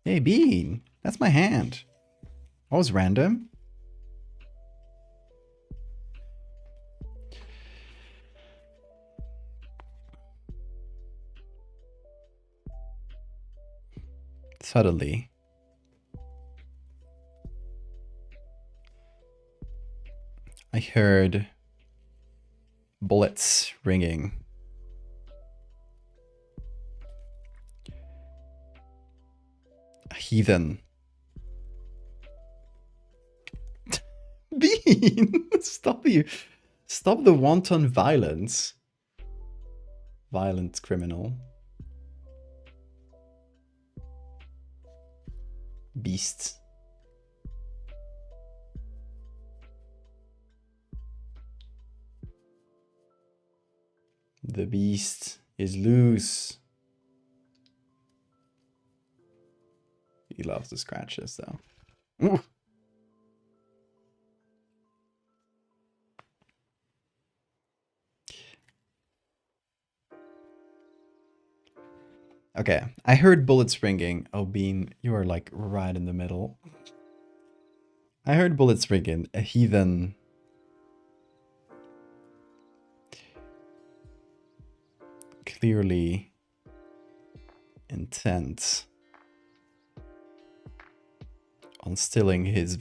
Hey, Bean, that's my hand. That was random. Suddenly, I heard bullets ringing. A heathen. Bean! Stop the wanton violence. Violent criminal. Beast. The beast is loose. He loves the scratches, though. Ooh. Okay, I heard bullets ringing. Oh, Bean, you are like right in the middle. I heard bullets ringing. A heathen. Clearly intent on stealing his...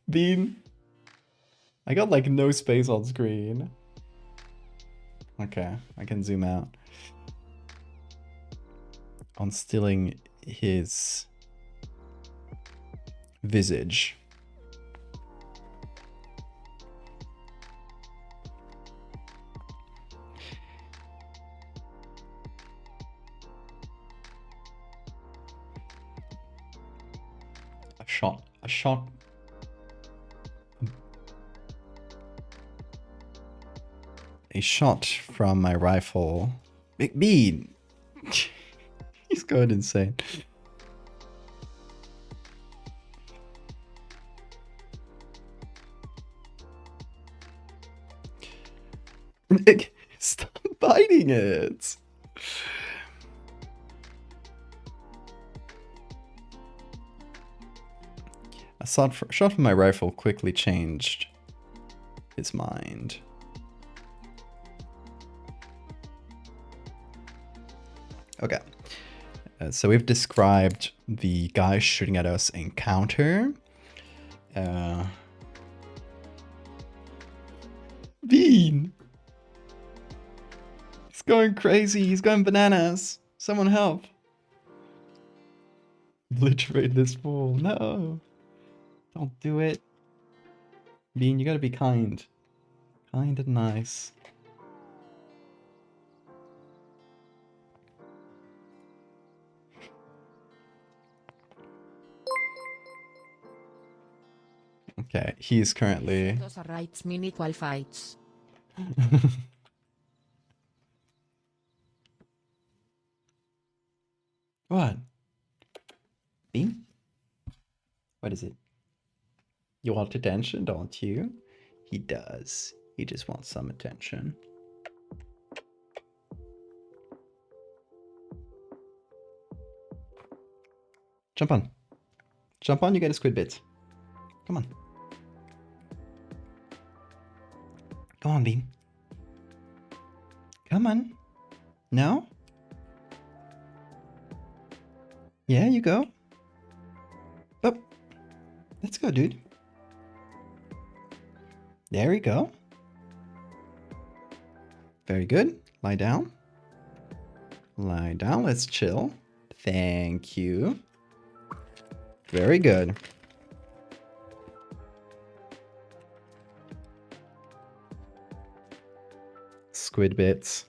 Bean. I got like no space on screen. Okay, I can zoom out. On stealing his visage. A shot. A shot from my rifle. Big Bean! He's going insane. Stop biting it! A shot from my rifle quickly changed his mind. Okay. So we've described the guy shooting at us encounter. Bean! He's going crazy. He's going bananas. Someone help. Obliterate this fool. No. Don't do it. Bean, you gotta be kind. Kind and nice. Okay, he is currently... Those are rights mean equal fights. What? Bean? What is it? You want attention, don't you? He does. He just wants some attention. Jump on. Jump on, you get a squid bit. Come on. Come on, Bean. Come on. No? Yeah, you go. Let's go, dude. There we go. Very good. Lie down. Lie down. Let's chill. Thank you. Very good. Squid bits.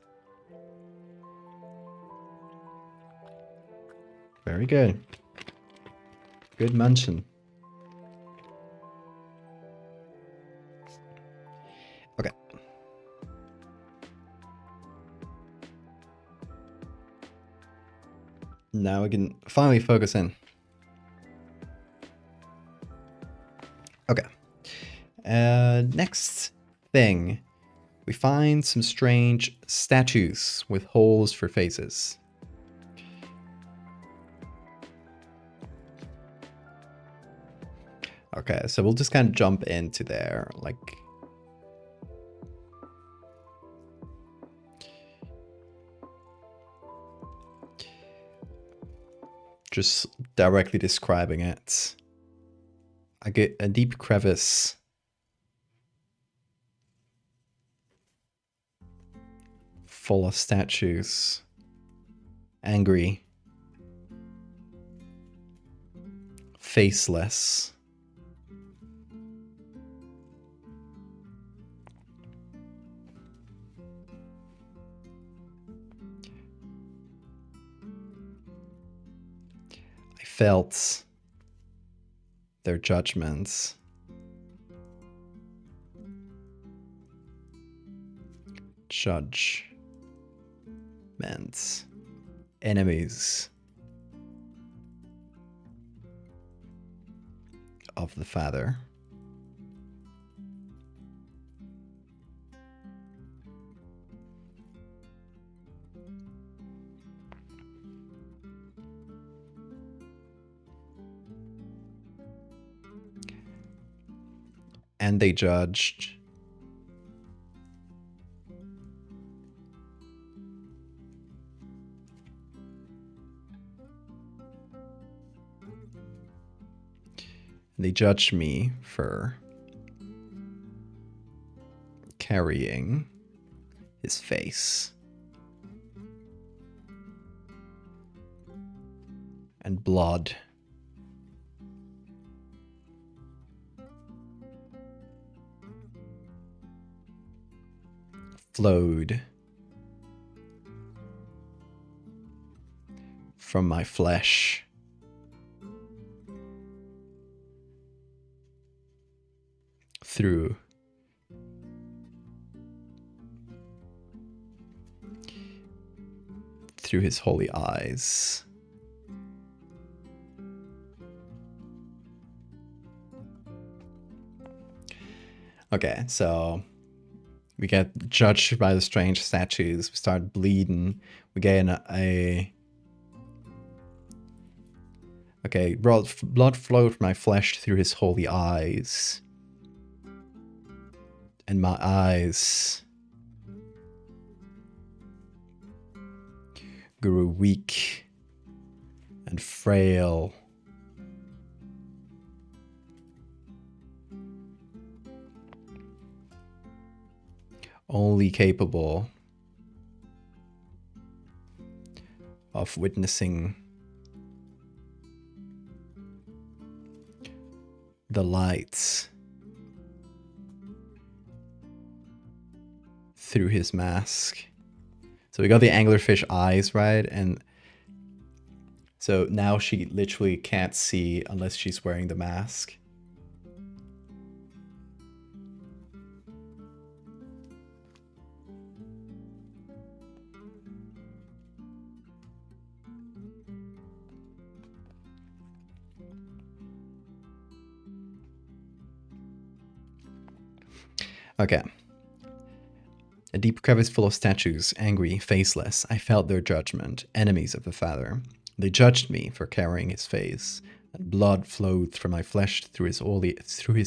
Very good. Good munching. Okay. Now we can finally focus in. Okay. Next thing. We find some strange statues with holes for faces. Okay, so we'll just kind of jump into there, like... just directly describing it. I get a deep crevice. Full of statues. Angry. Faceless. I felt their judgments. Judgments. Enemies of the Father. And they judged me for carrying his face. And blood flowed from my flesh. Through his holy eyes. Okay, so we get judged by the strange statues. We start bleeding. We gain a... Okay, blood flowed from my flesh through his holy eyes. And my eyes grew weak and frail. Only capable of witnessing the lights through his mask. So we got the anglerfish eyes, right? And so now she literally can't see unless she's wearing the mask. Okay. A deep crevice full of statues, angry, faceless. I felt their judgment, enemies of the Father. They judged me for carrying his face, and blood flowed from my flesh through his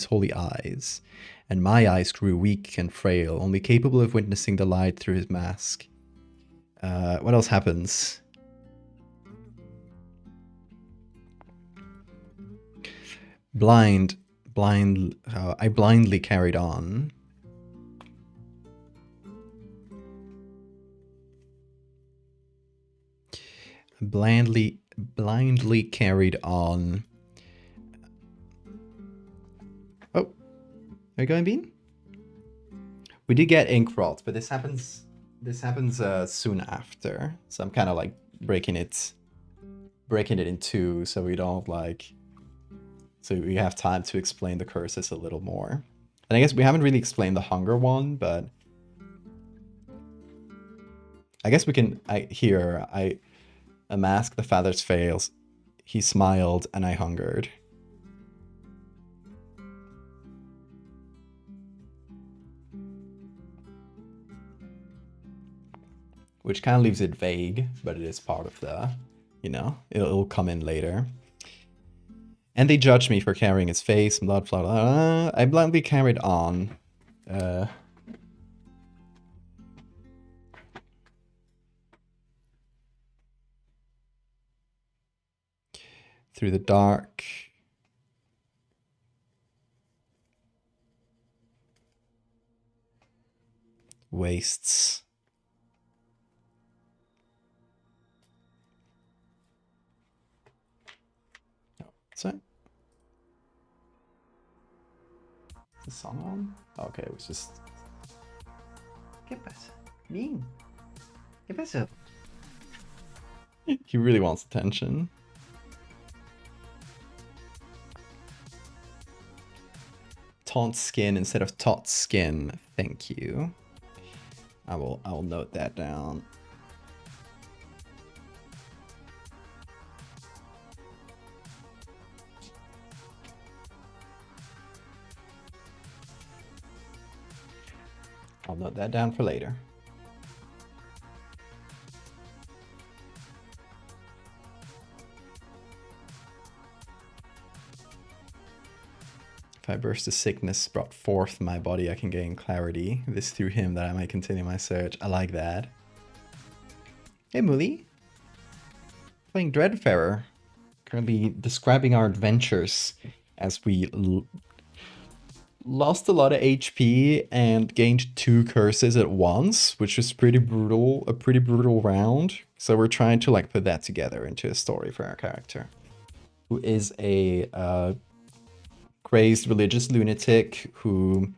holy eyes, and my eyes grew weak and frail, only capable of witnessing the light through his mask. What else happens? I blindly carried on. Blindly carried on. Oh, are you going, Bean? We did get ink rot, but this happens soon after. So I'm kind of like breaking it in two, so we don't like, so we have time to explain the curses a little more. And I guess we haven't really explained the hunger one, but I guess we can. I mask the father's fails. He smiled, and I hungered. Which kind of leaves it vague, but it is part of the, you know, it'll come in later. And they judged me for carrying his face, blood, I blindly carried on. Through the dark. Wastes. What's that? Is the song on? Okay, it was just... ¿Qué pasa? Bien. ¿Qué pasa? He really wants attention. Taunt skin instead of taut skin. Thank you. I will note that down. I'll note that down for later. If I burst of sickness brought forth my body, I can gain clarity. This through him that I might continue my search. I like that. Hey, Muli. Playing Dreadfarer. Currently describing our adventures as we lost a lot of HP and gained 2 curses at once, which was pretty brutal, a pretty brutal round. So we're trying to like put that together into a story for our character, who is a crazed religious lunatic who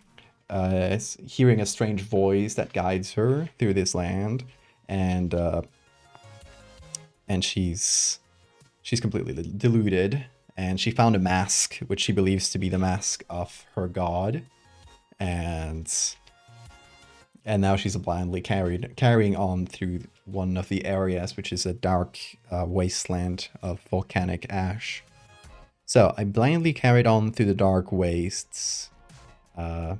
is hearing a strange voice that guides her through this land, and she's completely deluded. And she found a mask, which she believes to be the mask of her god. And now she's blindly carrying on through one of the areas, which is a dark wasteland of volcanic ash. So I blindly carried on through the dark wastes. I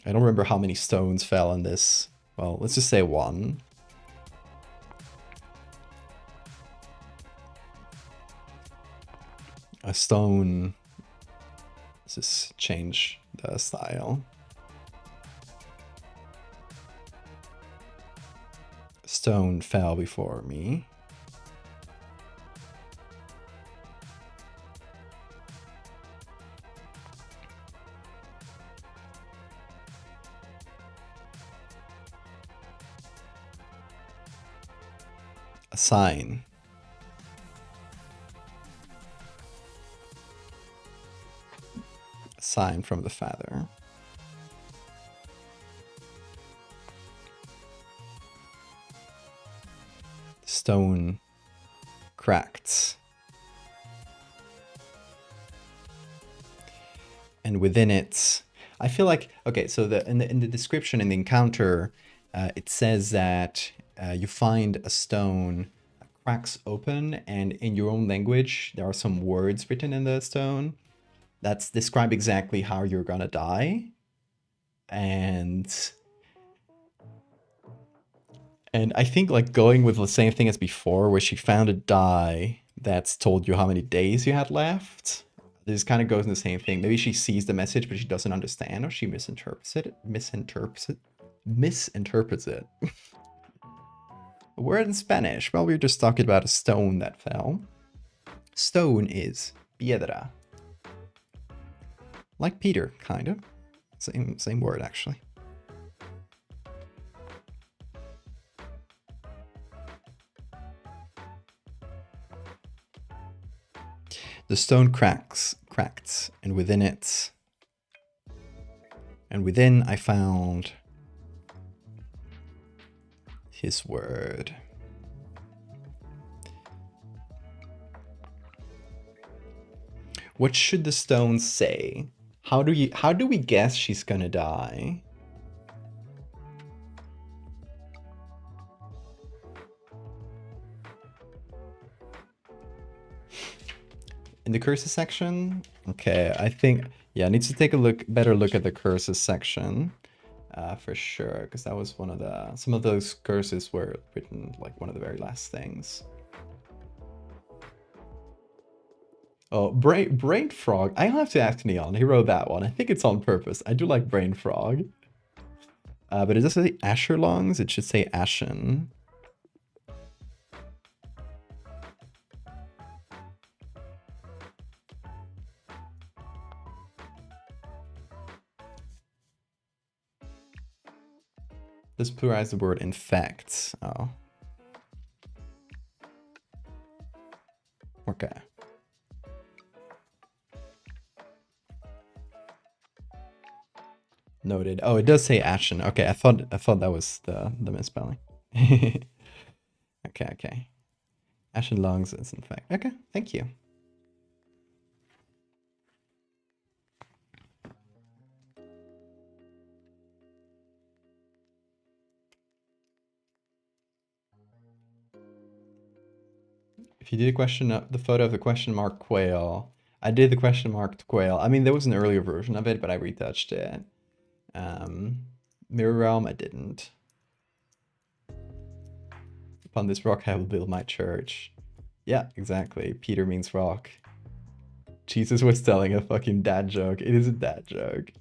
don't remember how many stones fell in this. Well, let's just say 1. A stone. Let's just change the style. A stone fell before me. A sign. Sign from the father. Stone cracked. And within it, I feel like, okay, so in the description, in the encounter, it says that you find a stone that cracks open, and in your own language, there are some words written in the stone that's describe exactly how you're gonna die. And I think like going with the same thing as before, where she found a die that's told you how many days you had left. This kind of goes in the same thing. Maybe she sees the message, but she doesn't understand, or she misinterprets it. Misinterprets it. A word in Spanish. Well, we were just talking about a stone that fell. Stone is piedra. Like Peter, kind of. Same word, actually. The stone cracked, and within I found his word. What should the stone say? How do we guess she's gonna die? In the curses section? Okay, I think, yeah, I need to take a better look at the curses section. For sure, because that was some of those curses were written like one of the very last things. Oh, Brain Frog. I have to ask Neon. He wrote that one. I think it's on purpose. I do like Brain Frog. But it doesn't say Asher Lungs. It should say Ashen. This pluralizes the word infect. Oh. Okay. Noted. Oh, it does say Ashen. Okay, I thought that was the misspelling. Okay. Ashen Lungs is infect. Okay, thank you. If you did the photo of the question mark quail, I did the question marked quail. I mean, there was an earlier version of it, but I retouched it. Mirror Realm, I didn't. Upon this rock, I will build my church. Yeah, exactly. Peter means rock. Jesus was telling a fucking dad joke. It is a dad joke.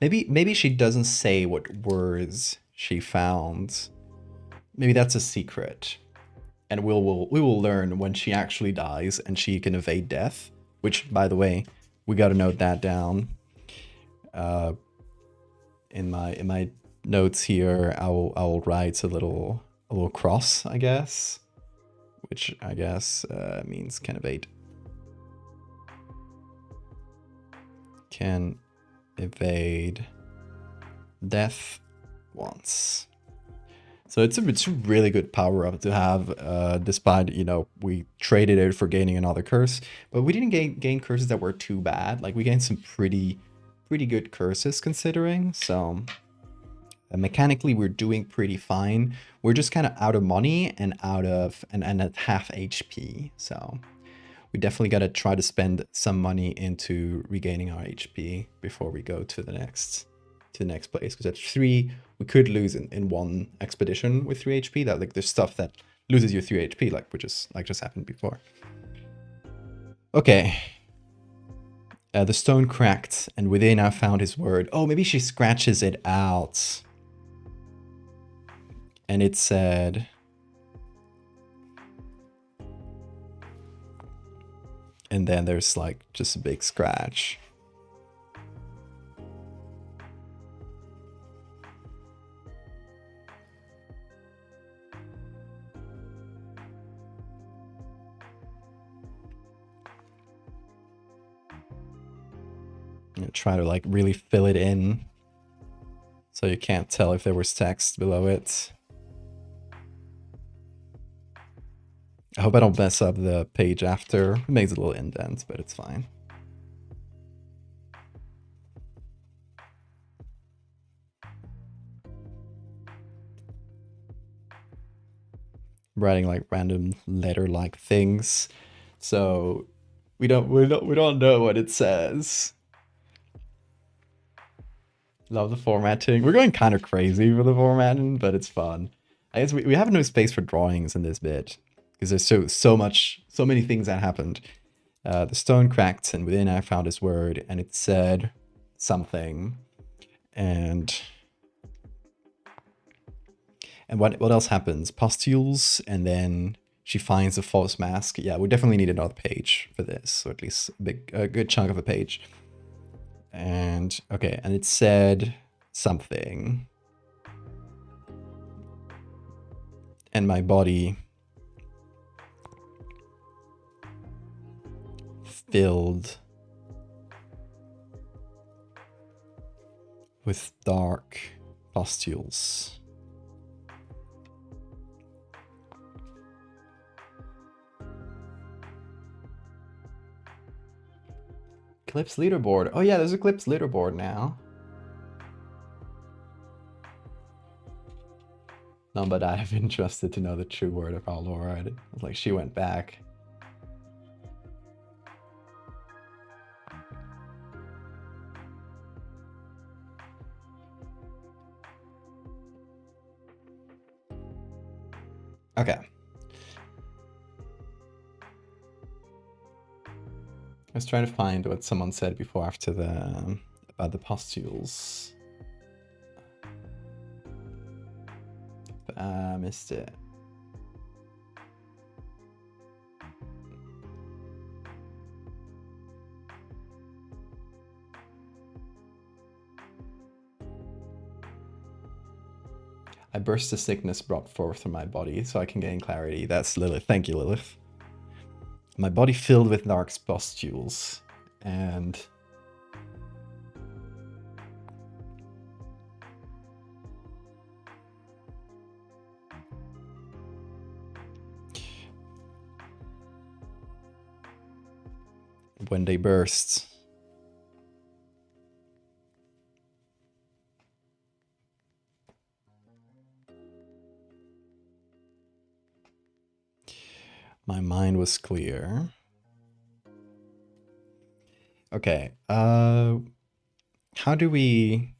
Maybe she doesn't say what words she found. Maybe that's a secret. And we will learn when she actually dies and she can evade death. Which, by the way, we got to note that down. In my notes here, I'll write a little cross, I guess, which I guess means can evade. Can evade death once. So it's a really good power up to have, despite, you know, we traded it for gaining another curse, but we didn't gain curses that were too bad. Like, we gained some pretty good curses considering, so mechanically we're doing pretty fine. We're just kind of out of money and at half HP, so we definitely got to try to spend some money into regaining our HP before we go to the next place, because at 3 we could lose in one expedition with 3 HP. That, like, there's stuff that loses you 3 HP, like just happened before. Okay. The stone cracked, and within I found his word. Oh, maybe she scratches it out. And it said... And then there's, like, just a big scratch. Try to, like, really fill it in so you can't tell if there was text below it. I hope I don't mess up the page after. It makes a little indent, but it's fine. Writing, like, random letter-like things, so we don't know what it says. Love the formatting. We're going kind of crazy for the formatting, but it's fun. I guess we have no space for drawings in this bit because there's so many things that happened. The stone cracked, and within I found this word, and it said something. And what else happens? Pustules, and then she finds a false mask. Yeah, we definitely need another page for this, or at least a good chunk of a page. And okay, and it said something. And my body filled with dark pustules. Clips leaderboard. Oh yeah, there's a Clips leaderboard now. No, but I have interested to know the true word of our Lord. Like, she went back. Okay. I was trying to find what someone said before after the about the pustules. But I missed it. I burst the sickness brought forth from my body so I can gain clarity. That's Lilith. Thank you, Lilith. My body filled with dark pustules. And when they burst, my mind was clear. Okay, how do we...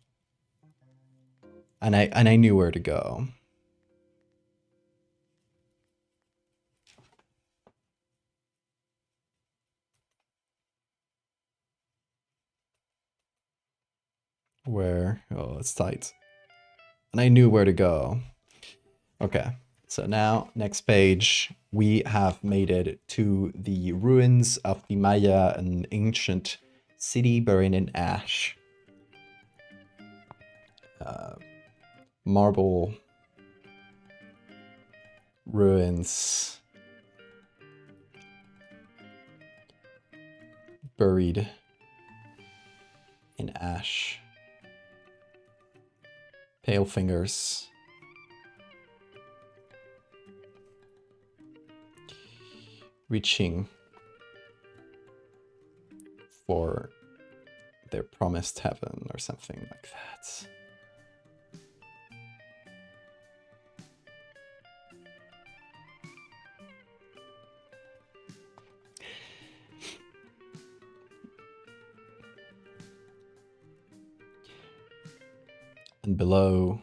And I knew where to go. Where? Oh, it's tight. And I knew where to go. Okay, so now, next page, we have made it to the ruins of the Maya, an ancient city buried in ash. Marble ruins buried in ash. Pale fingers. Reaching for their promised heaven or something like that. And below,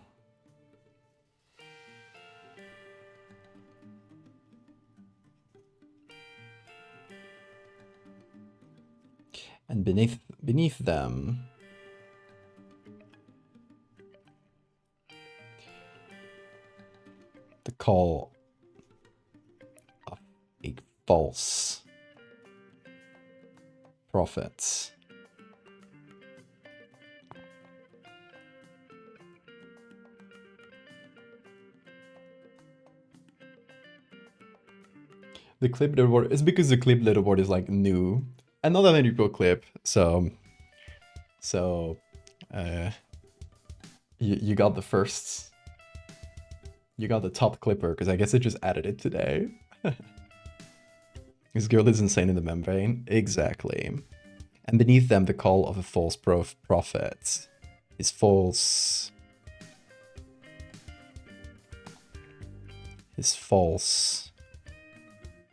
and beneath them, the call of a false prophet. The clip leaderboard is because the clip leaderboard is like new, and not that many people clip. So you got the first, you got the top clipper because I guess it just added it today. This girl is insane in the membrane, exactly. And beneath them, the call of a false prophet is false. His false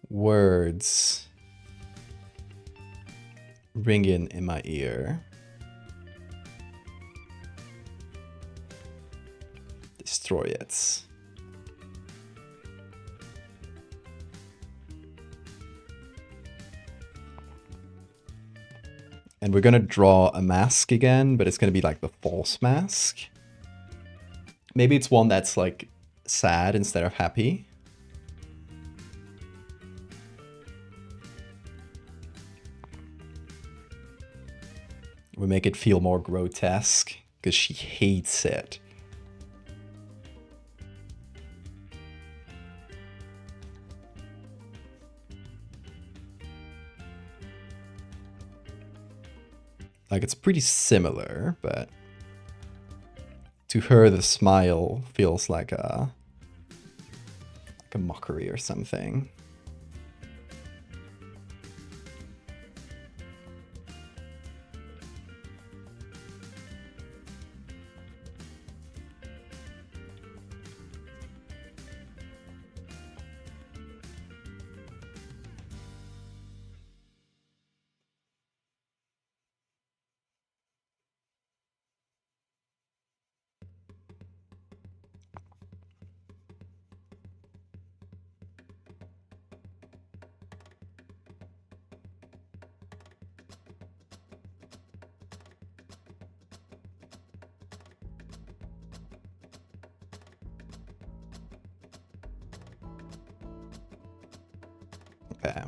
words ringing in my ear. Destroy it. And we're gonna draw a mask again, but it's gonna be like the false mask. Maybe it's one that's like sad instead of happy. We make it feel more grotesque because she hates it. Like, it's pretty similar, but to her, the smile feels like a mockery or something. Okay.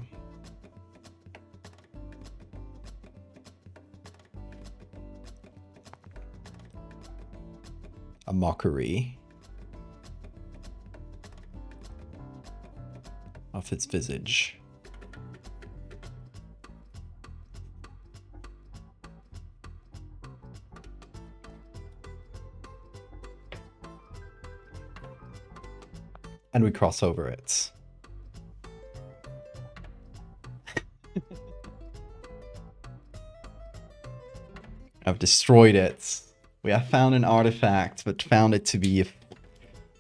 A mockery of its visage. And we cross over it. I've destroyed it. We have found an artifact, but found it to be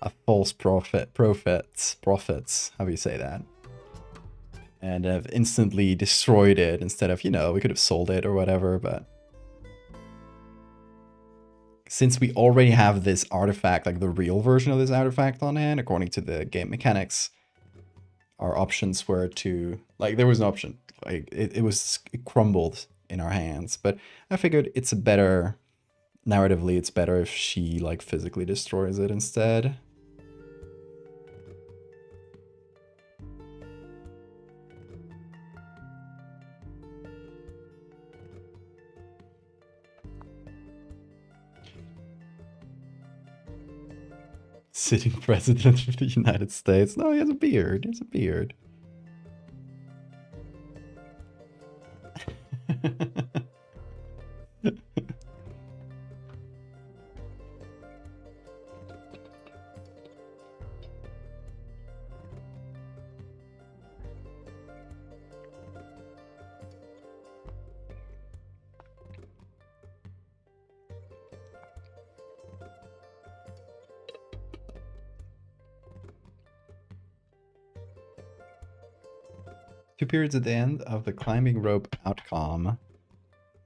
a false prophets, how do you say that? And have instantly destroyed it instead of, you know, we could have sold it or whatever, but since we already have this artifact, like the real version of this artifact on hand, according to the game mechanics, our options were to, like, there was an option. Like, it crumbled in our hands, but I figured it's a better, narratively, it's better if she, like, physically destroys it instead. Sitting president of the United States. No, he has a beard. He has a beard. Two periods at the end of the climbing rope outcome.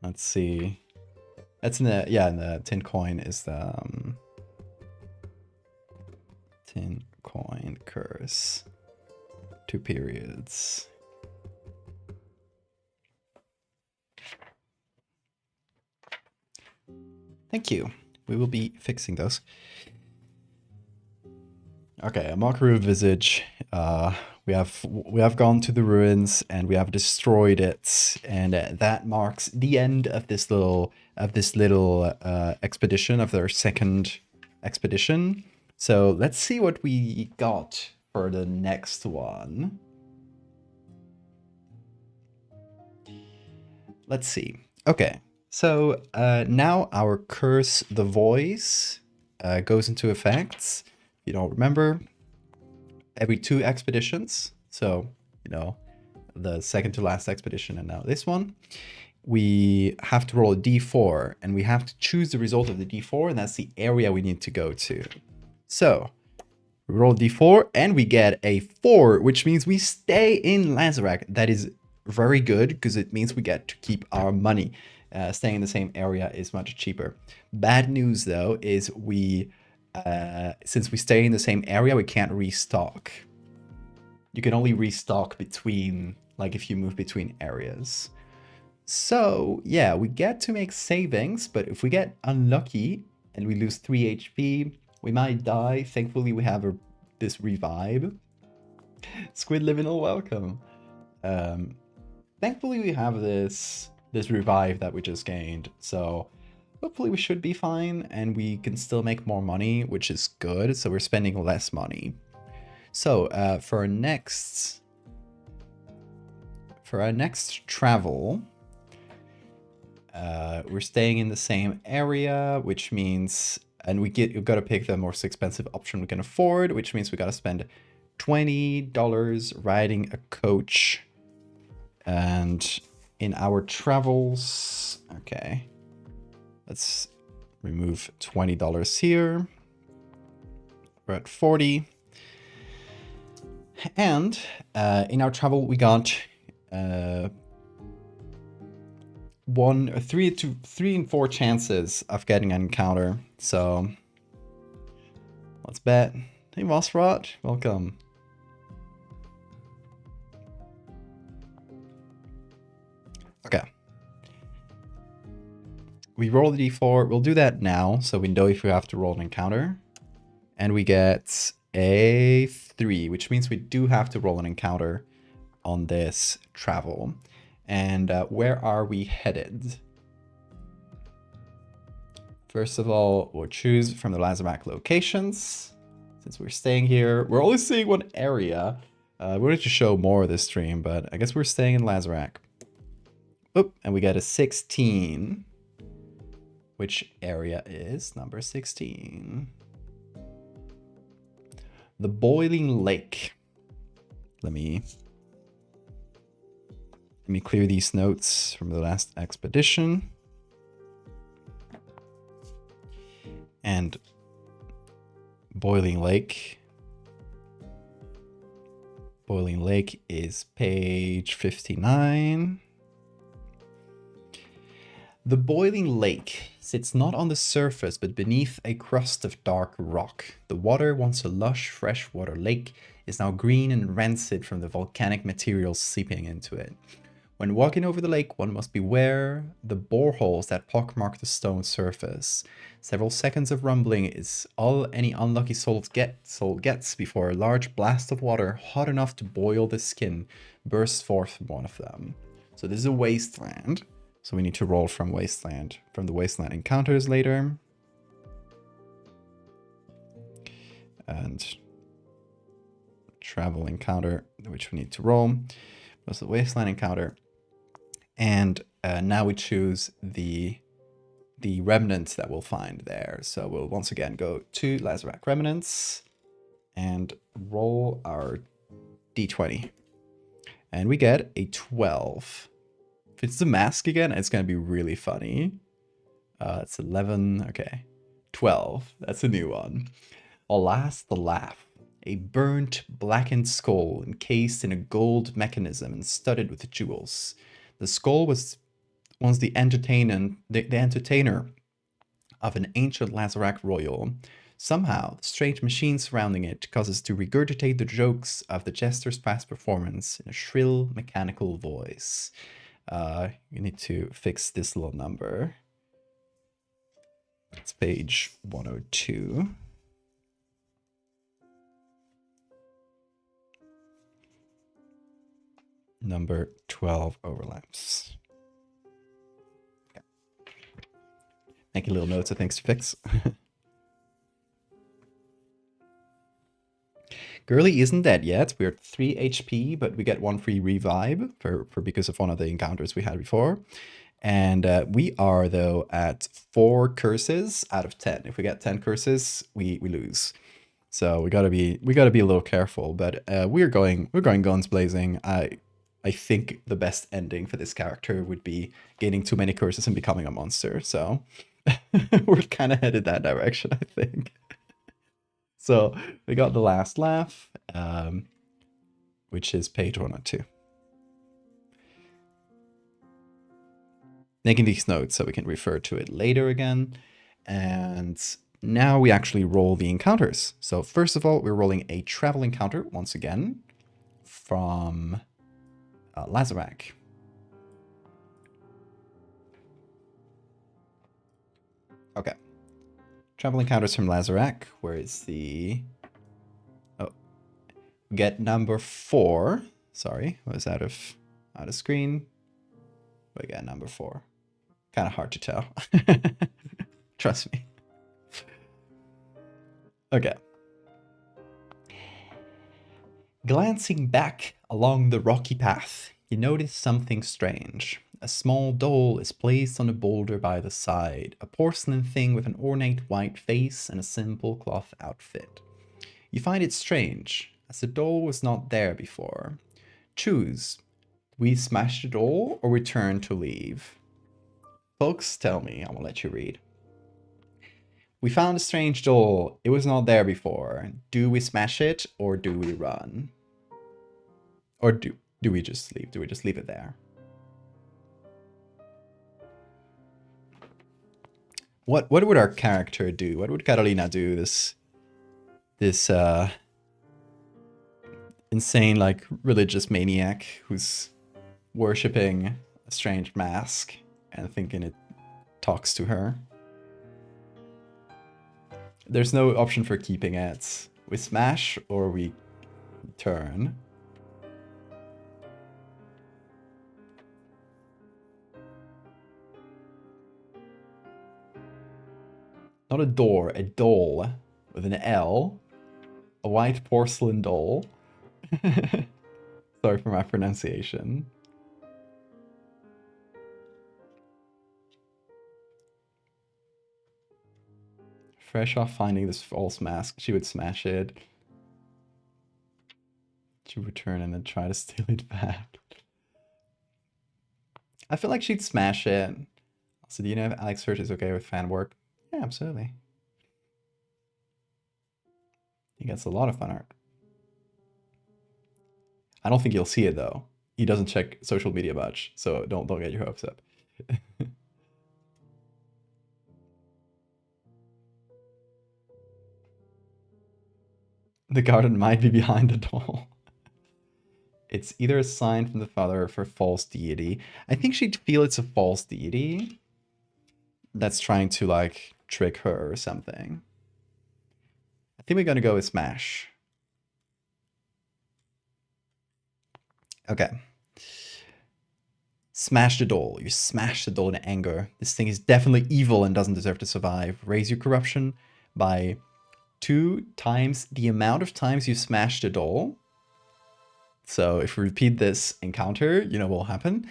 Let's see. That's in the, yeah, in the tin coin is the tin coin curse. 2 periods. Thank you. We will be fixing those. Okay, a mockery of visage. We have gone to the ruins and we have destroyed it, and that marks the end of this little expedition, of their second expedition. So let's see what we got for the next one. Let's see. Okay, so now our curse, the voice, goes into effect. You don't remember, every 2 expeditions. So, you know, the second to last expedition and now this one, we have to roll a d4 and we have to choose the result of the d4, and that's the area we need to go to. So we roll d4 and we get a 4, which means we stay in Lazarak. That is very good because it means we get to keep our money. Staying in the same area is much cheaper. Bad news though is since we stay in the same area, we can't restock. You can only restock between, like, if you move between areas. So, yeah, we get to make savings, but if we get unlucky and we lose 3 HP, we might die. Thankfully, we have this revive. Squid Liminal, welcome. Thankfully, we have this revive that we just gained, so hopefully we should be fine, and we can still make more money, which is good, so we're spending less money. So, for our next travel, we're staying in the same area, which means, and we've got to pick the most expensive option we can afford, which means we got to spend $20 riding a coach. And in our travels, okay, let's remove $20 here. We're at 40. And in our travel, we got 3 and 4 chances of getting an encounter. So let's bet. Hey, Mossrot, welcome. Okay. We roll the d4. We'll do that now, so we know if we have to roll an encounter. And we get a 3, which means we do have to roll an encounter on this travel. And where are we headed? First of all, we'll choose from the Lazarak locations. Since we're staying here, we're only seeing one area. We wanted to show more of this stream, but I guess we're staying in Lazarak. Oop, and we get a 16. Which area is number 16? The Boiling Lake. Let me clear these notes from the last expedition. And Boiling Lake. Boiling Lake is page 59. The Boiling Lake sits not on the surface, but beneath a crust of dark rock. The water, once a lush freshwater lake, is now green and rancid from the volcanic materials seeping into it. When walking over the lake, one must beware the boreholes that pockmark the stone surface. Several seconds of rumbling is all any unlucky soul gets before a large blast of water, hot enough to boil the skin, bursts forth from one of them. So this is a wasteland. So we need to roll from the wasteland encounters later. And travel encounter, which we need to roll. Was the wasteland encounter. And now we choose the remnants that we'll find there. So we'll once again go to Lazarak Remnants and roll our d20. And we get a 12. If it's the mask again, it's going to be really funny. It's 11. Okay. 12. That's a new one. Alas, the laugh. A burnt, blackened skull encased in a gold mechanism and studded with jewels. The skull was once the entertainer of an ancient Lazarak royal. Somehow, the strange machine surrounding it causes to regurgitate the jokes of the jester's past performance in a shrill, mechanical voice. You need to fix this little number. It's page 102. Number 12 overlaps. Okay. Making little notes of things to fix. Girly isn't dead yet. We're at 3 HP, but we get 1 free revive for because of one of the encounters we had before. And we are, though, at 4 curses out of 10. If we get 10 curses, we lose. So we gotta be a little careful. But we're going guns blazing. I think the best ending for this character would be gaining too many curses and becoming a monster. So we're kind of headed that direction, I think. So we got the last laugh, which is page 102. Making these notes so we can refer to it later again. And now we actually roll the encounters. So first of all, we're rolling a travel encounter once again from Lazarak. Okay. Travel encounters from Lazarak. Where is the... Oh. Get number 4. Sorry, I was out of screen. We got number 4. Kind of hard to tell. Trust me. Okay. Glancing back along the rocky path, you notice something strange. A small doll is placed on a boulder by the side, a porcelain thing with an ornate white face and a simple cloth outfit. You find it strange, as the doll was not there before. Choose. We smash the doll or return to leave? Folks, tell me, I will let you read. We found a strange doll. It was not there before. Do we smash it or do we run? Or do we just leave? Do we just leave it there? What would our character do? What would Carolina do? This insane like religious maniac who's worshipping a strange mask and thinking it talks to her. There's no option for keeping it. We smash or we turn. Not a door, a doll with an L. A white porcelain doll. Sorry for my pronunciation. Fresh off finding this false mask, she would smash it. She would return and then try to steal it back. I feel like she'd smash it. Also, do you know if Alex Hurt is okay with fan work? Yeah, absolutely. He gets a lot of fan art. I don't think you'll see it though. He doesn't check social media much, so don't get your hopes up. The garden might be behind the doll. It's either a sign from the father or for false deity. I think she'd feel it's a false deity that's trying to like trick her or something. I think we're gonna go with smash. Okay. Smash the doll. You smash the doll in anger. This thing is definitely evil and doesn't deserve to survive. Raise your corruption by 2 times the amount of times you smash the doll. So if we repeat this encounter, you know what will happen.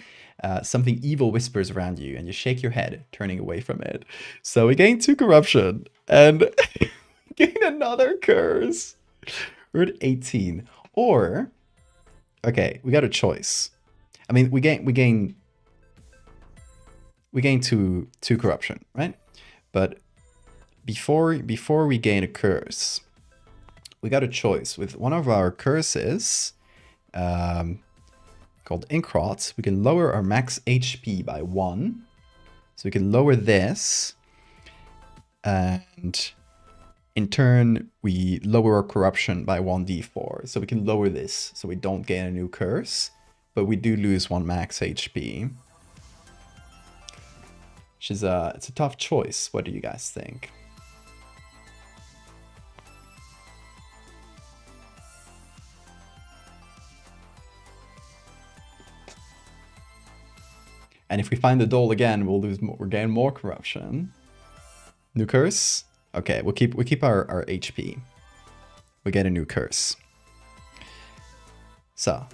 Something evil whispers around you and you shake your head, turning away from it. So we gain 2 corruption and gain another curse. We're at 18. Or, okay, we got a choice. I mean, we gain 2 corruption, right? But before we gain a curse, we got a choice. With one of our curses, called Inkrot, we can lower our max HP by 1. So we can lower this, and in turn, we lower our corruption by 1d4. So we can lower this so we don't gain a new curse, but we do lose 1 max HP. Which is it's a tough choice. What do you guys think? And if we find the doll again, we'll gain more corruption. New curse? Okay, we'll keep our HP. We get a new curse. So,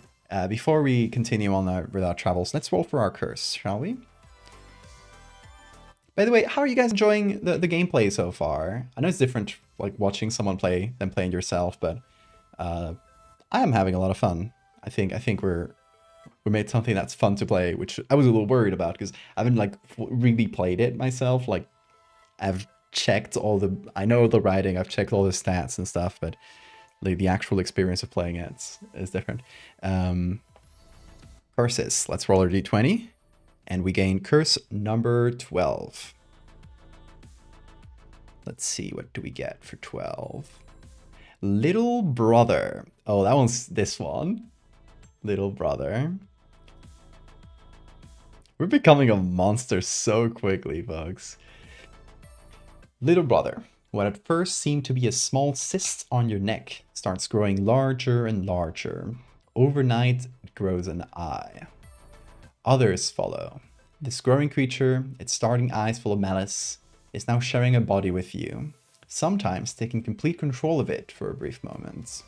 before we continue on with our travels, let's roll for our curse, shall we? By the way, how are you guys enjoying the gameplay so far? I know it's different, like watching someone play than playing yourself, but I am having a lot of fun. I think we made something that's fun to play, which I was a little worried about because I haven't like really played it myself. Like I've checked I know the writing, I've checked all the stats and stuff, but like the actual experience of playing it is different. Curses. Let's roll our d20, and we gain curse number 12. Let's see, what do we get for 12? Little brother. Oh, that one's this one. Little brother. We're becoming a monster so quickly, folks. Little brother, what at first seemed to be a small cyst on your neck starts growing larger and larger. Overnight, it grows an eye. Others follow. This growing creature, its starting eyes full of malice, is now sharing a body with you, sometimes taking complete control of it for a brief moment.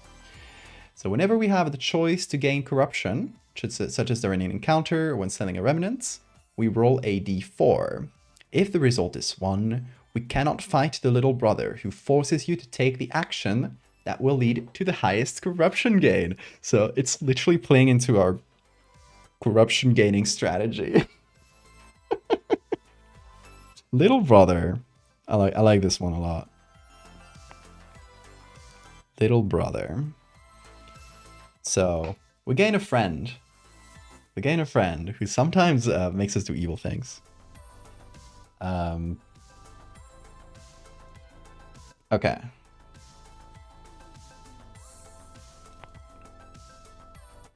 So whenever we have the choice to gain corruption, such as during an encounter or when selling a remnant, we roll a d4. If the result is 1, we cannot fight the little brother who forces you to take the action that will lead to the highest corruption gain. So it's literally playing into our corruption gaining strategy. Little brother. I like this one a lot. Little brother. So we gain a friend. We gain a friend who sometimes makes us do evil things. Okay.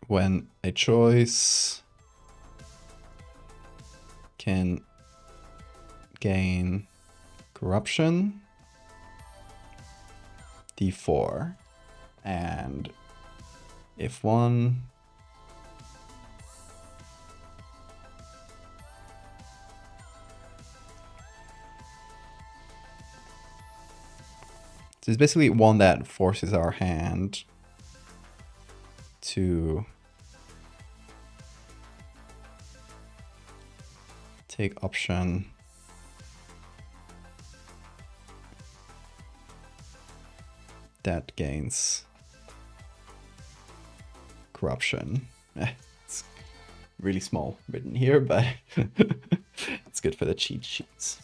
When a choice can gain corruption, d4, and if one so it's basically one that forces our hand to take option that gains corruption. It's really small written here, but it's good for the cheat sheets.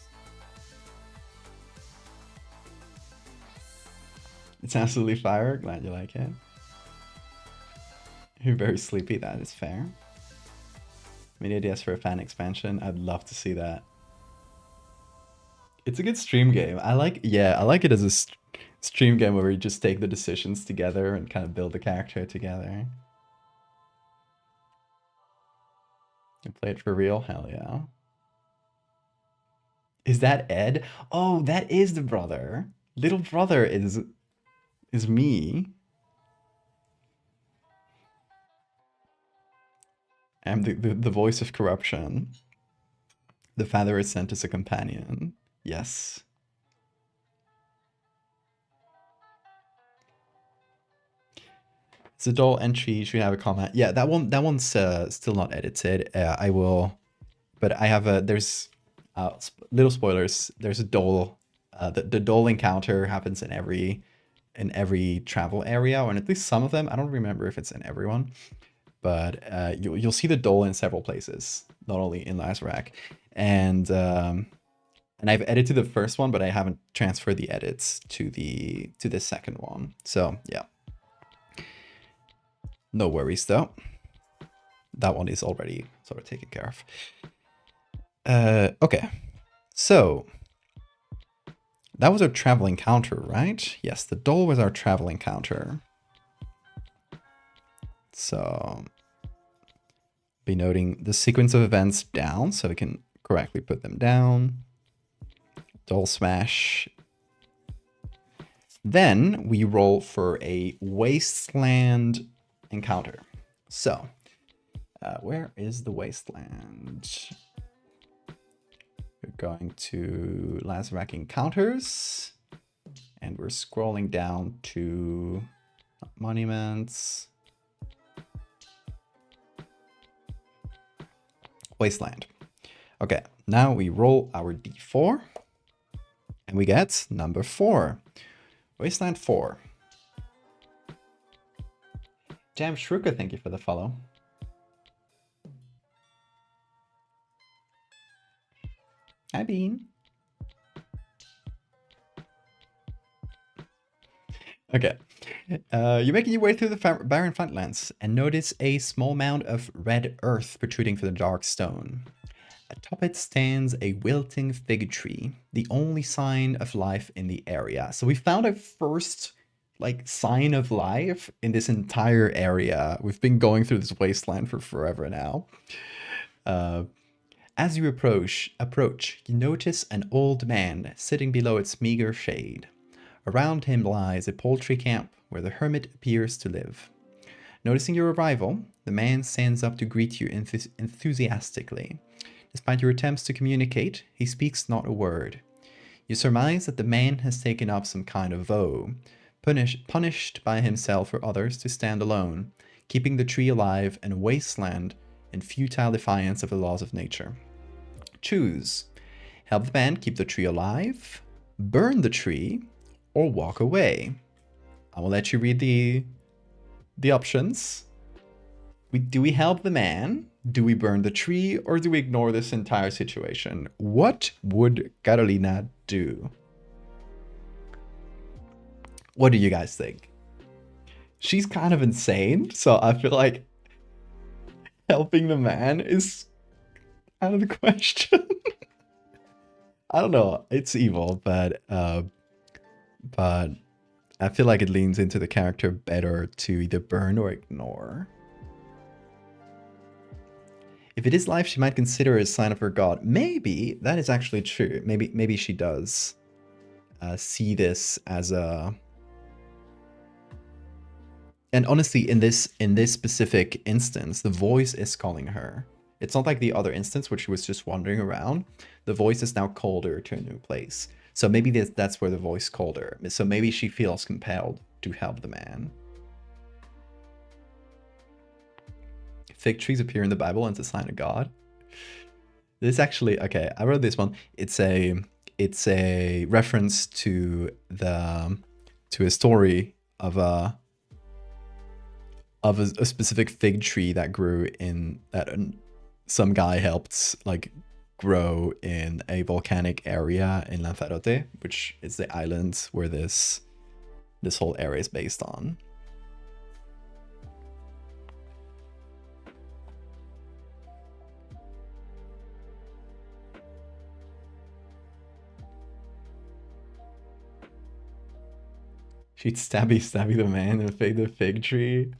It's absolutely fire. Glad you like it. You're very sleepy. That is fair. Many ideas for a fan expansion. I'd love to see that. It's a good stream game. I like it as a stream game where we just take the decisions together and kind of build the character together. You play it for real? Hell yeah. Is that Ed? Oh, that is the brother. Little brother is me. I'm the voice of corruption. The father is sent as a companion. Yes. It's a dull entry. Should we have a comment? Yeah, that one's still not edited. I will, but I have a there's little spoilers. There's a dull. The dull encounter happens in every travel area, or in at least some of them. I don't remember if it's in everyone, but you'll see the dole in several places, not only in Lazarak. And I've edited the first one, but I haven't transferred the edits to the second one. So yeah, no worries though. That one is already sort of taken care of. Okay, so that was our travel encounter, right? Yes, the dole was our travel encounter. So be noting the sequence of events down so we can correctly put them down. Dole smash. Then we roll for a wasteland encounter. So where is the wasteland? We're going to Lazarak encounters, and we're scrolling down to monuments. Wasteland. Okay, now we roll our d4, and we get number 4. Wasteland 4. Jam Shruka, thank you for the follow. Hi, Bean. Okay. You're making your way through the barren flatlands and notice a small mound of red earth protruding from the dark stone. Atop it stands a wilting fig tree, the only sign of life in the area. So we found a first sign of life in this entire area. We've been going through this wasteland for forever now. As you approach, you notice an old man sitting below its meager shade. Around him lies a poultry camp where the hermit appears to live. Noticing your arrival, the man stands up to greet you enthusiastically. Despite your attempts to communicate, he speaks not a word. You surmise that the man has taken up some kind of vow, punished by himself or others to stand alone, keeping the tree alive in a wasteland in futile defiance of the laws of nature. Choose. Help the man keep the tree alive, burn the tree, or walk away. I will let you read the options. Do we help the man? Do we burn the tree? Or do we ignore this entire situation? What would Carolina do? What do you guys think? She's kind of insane, so I feel like helping the man is out of the question. I don't know. It's evil, but I feel like it leans into the character better to either burn or ignore. If it is life, she might consider it a sign of her god. Maybe that is actually true. Maybe she does see this as a. And honestly, in this specific instance, the voice is calling her. It's not like the other instance where she was just wandering around. The voice is now called her to a new place. So maybe that's where the voice called her. So maybe she feels compelled to help the man. Fig trees appear in the Bible and it's a sign of God. This actually, okay, I wrote this one. It's a reference to a story of a specific fig tree that grew in that some guy helped like grow in a volcanic area in Lanzarote, which is the island where this whole area is based on. She'd stabby the man and fake the fig tree.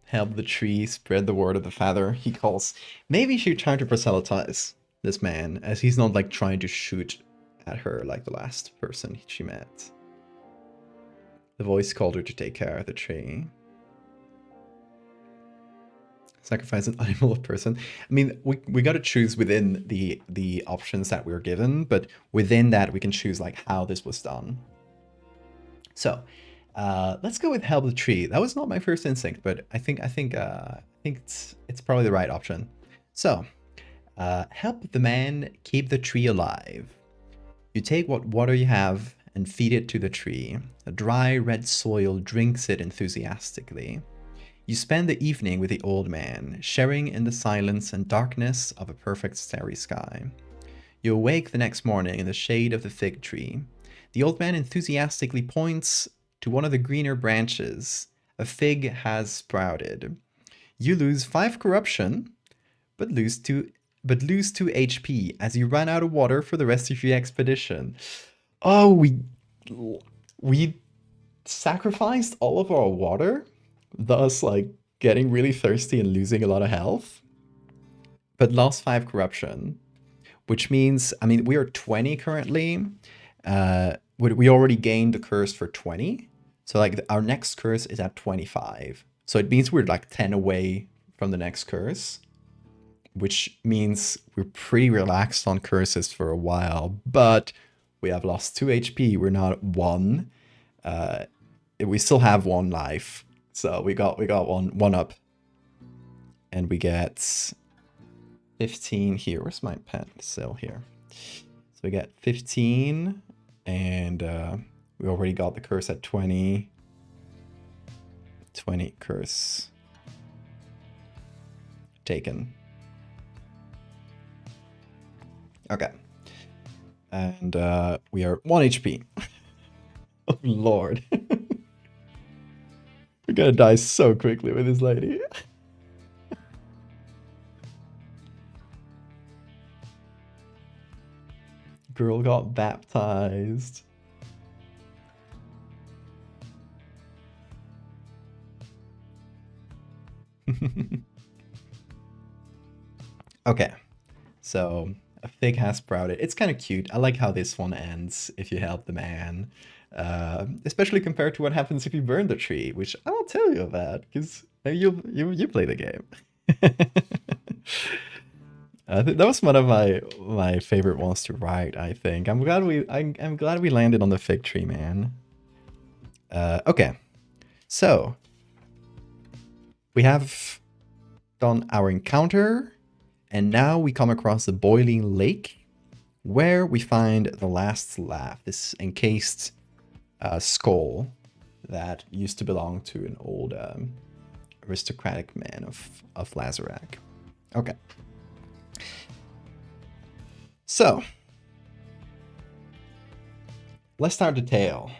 Help the tree spread the word of the father he calls. Maybe she'd try to proselytize this man, as he's not like trying to shoot at her like the last person she met. The voice called her to take care of the tree. Sacrifice an animal or person. I mean, we got to choose within the options that we're given, but within that we can choose like how this was done. So let's go with help the tree. That was not my first instinct, but I think it's probably the right option. So help the man keep the tree alive. You take what water you have and feed it to the tree. The dry red soil drinks it enthusiastically. You spend the evening with the old man, sharing in the silence and darkness of a perfect starry sky. You awake the next morning in the shade of the fig tree. The old man enthusiastically points to one of the greener branches. A fig has sprouted. You lose 5 corruption, but lose 2 HP as you run out of water for the rest of your expedition. Oh, we sacrificed all of our water, thus like getting really thirsty and losing a lot of health, but lost 5 corruption, which means, I mean, we are 20 currently. We already gained the curse for 20, so like our next curse is at 25, so it means we're like 10 away from the next curse, which means we're pretty relaxed on curses for a while, but we have lost 2 HP. We're not at 1. We still have 1 life. So we got one up. And we get 15 here. Where's my pencil here? So we get 15, and we already got the curse at 20. 20 curse taken. Okay. And we are 1 HP. Oh, Lord. We're gonna die so quickly with this lady. Girl got baptized. Okay, so a fig has sprouted. It's kind of cute. I like how this one ends if you help the man. Especially compared to what happens if you burn the tree, which I will tell you about, because you play the game. That was one of my favorite ones to write, I think. I'm glad we landed on the fig tree, man. Okay, so we have done our encounter, and now we come across the boiling lake, where we find the last laugh, this encased skull that used to belong to an old aristocratic man of Lazarak. Okay. So, let's start the tale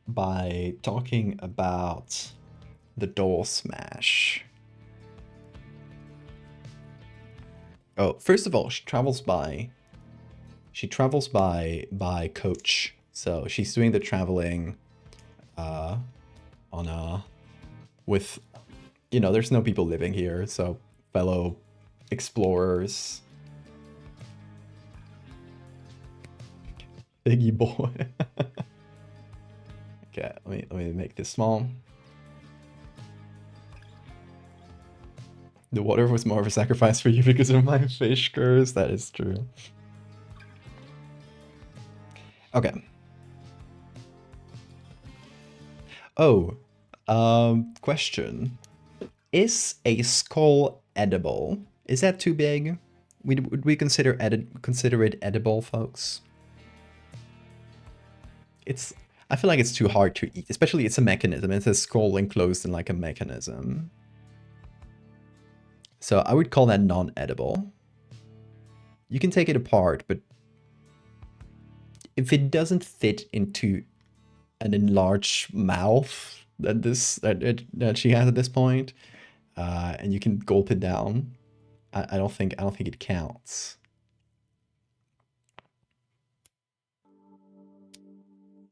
by talking about the door smash. Oh, first of all, she travels by coach. So she's doing the traveling on a with there's no people living here, so fellow explorers. Biggie boy. Okay, let me make this small. The water was more of a sacrifice for you because of my fish curse. That is true. Okay. Oh, question. Is a skull edible? Is that too big? Would we consider it edible, folks? I feel like it's too hard to eat, especially it's a mechanism. It's a skull enclosed in like a mechanism. So I would call that non-edible. You can take it apart, but if it doesn't fit into an enlarged mouth that she has at this point, and you can gulp it down, I don't think it counts.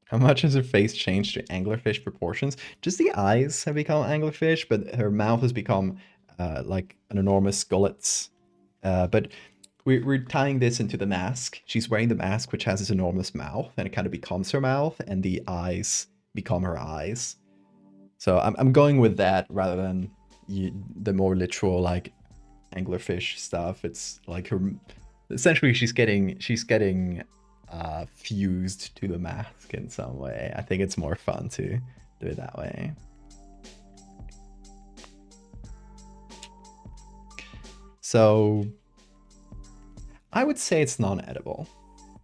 How much has her face changed to anglerfish proportions? Just the eyes have become anglerfish, but her mouth has become like an enormous gullet. But we're tying this into the mask. She's wearing the mask, which has this enormous mouth, and it kind of becomes her mouth, and the eyes become her eyes. So I'm going with that rather than the more literal like anglerfish stuff. It's like her essentially she's getting fused to the mask in some way. I think it's more fun to do it that way. So I would say it's non-edible.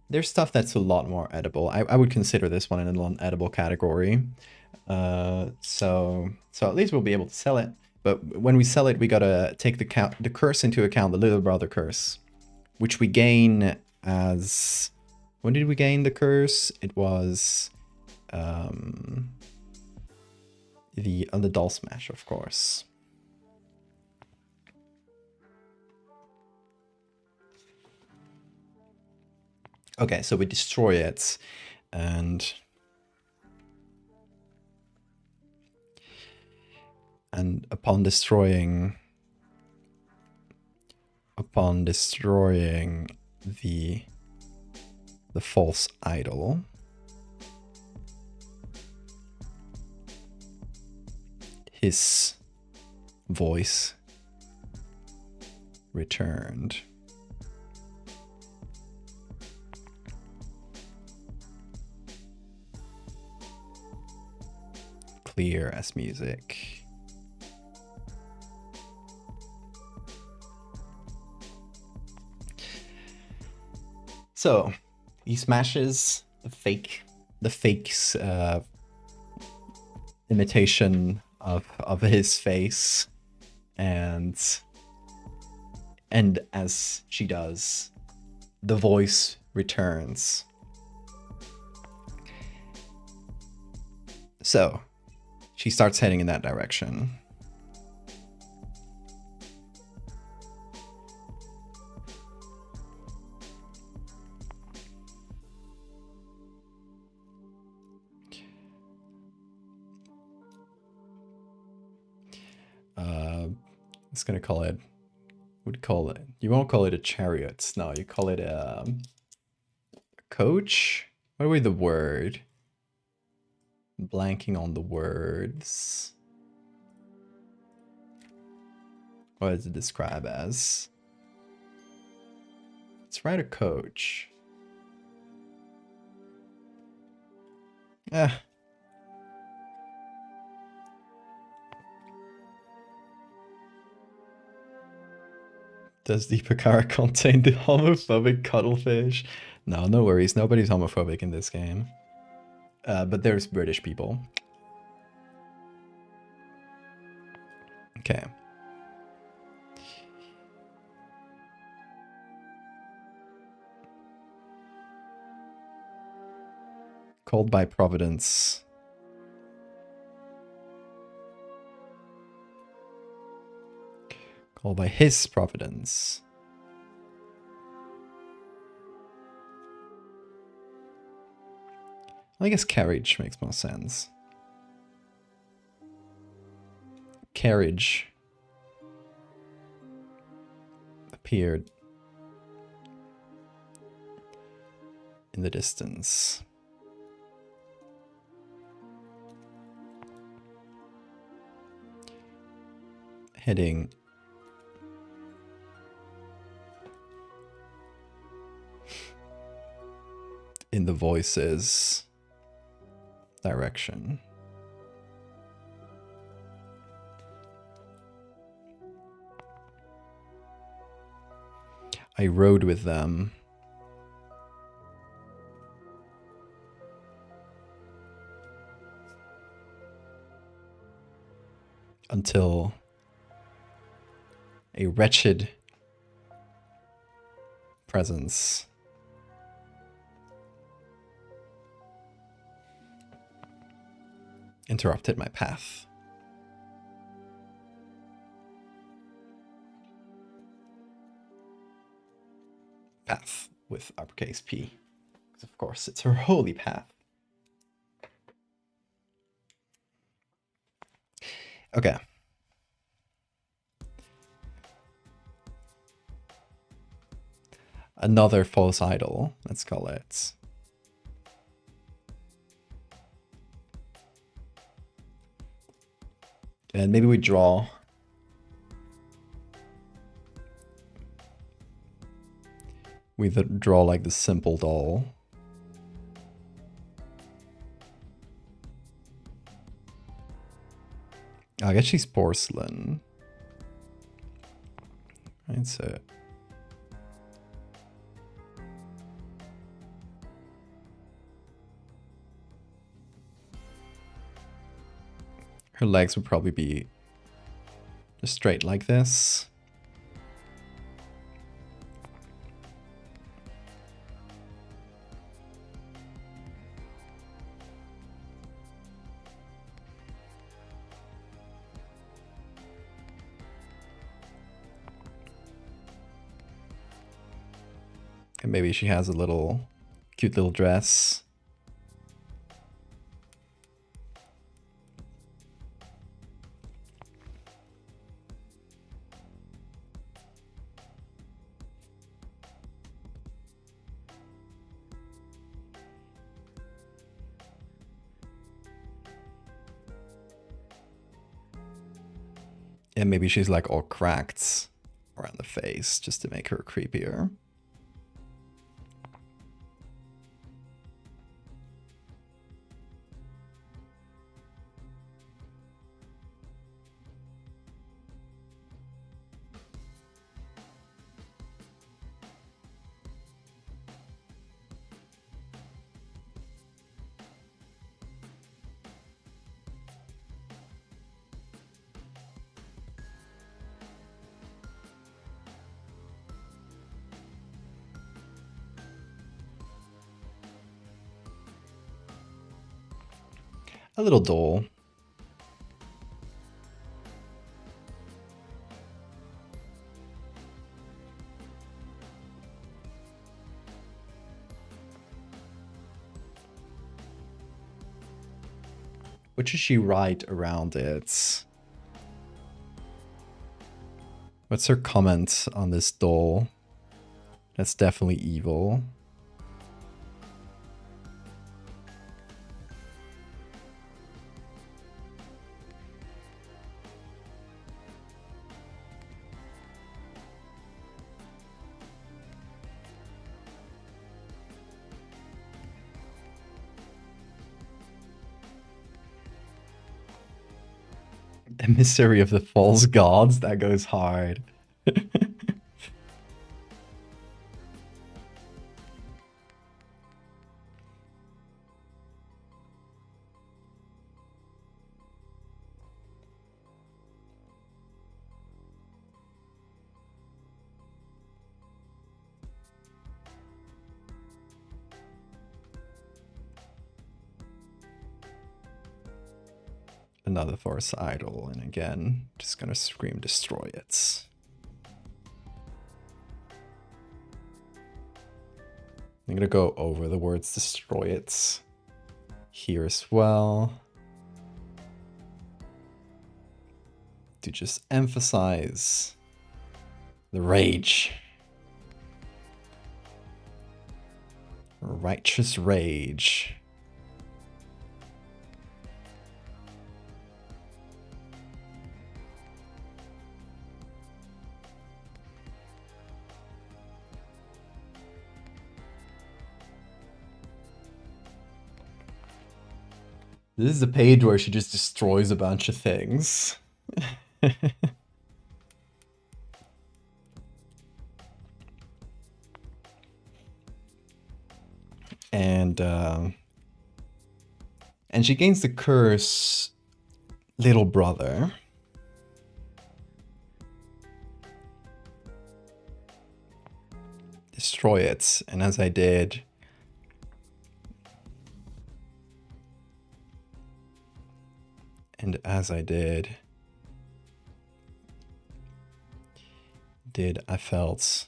There's stuff that's a lot more edible. I would consider this one in a non-edible category. So at least we'll be able to sell it. But when we sell it, we gotta take the curse into account, the little brother curse, which we gain as... When did we gain the curse? It was the doll smash, of course. Okay, so we destroy it, and upon destroying the false idol, his voice returned. Clear as music. So he smashes the fake's imitation of his face, and as she does, the voice returns. So she starts heading in that direction. It's gonna call it would call it? You won't call it a chariot. No, you call it a coach? What would be the word? Blanking on the words. What does it describe as? Let's write a coach. Ah. Does Deepakara contain the homophobic cuttlefish? No, no worries. Nobody's homophobic in this game. But there's British people. Okay. Called by Providence. Called by his Providence. I guess carriage makes more sense. Carriage appeared in the distance. Heading in the voices direction. I rode with them. Until a wretched presence interrupted my path. Path with uppercase P. Because of course it's her holy path. Okay. Another false idol, let's call it. And maybe we draw. We draw like the simple doll. I guess she's porcelain. Right, so her legs would probably be just straight like this. And maybe she has a little cute little dress. And maybe she's like all cracked around the face just to make her creepier. A little doll. What should she write around it? What's her comment on this doll? That's definitely evil. Emissary of the false gods? That goes hard. Another Force idol, and again, just gonna scream destroy it. I'm gonna go over the words destroy it here as well, to just emphasize the rage. Righteous rage. This is a page where she just destroys a bunch of things. And she gains the curse little brother. Destroy it, and as I did, I felt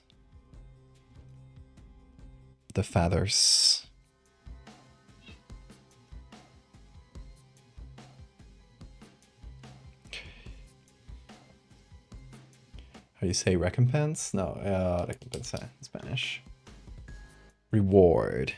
the feathers. How do you say recompense? No, recompensa in Spanish. Reward.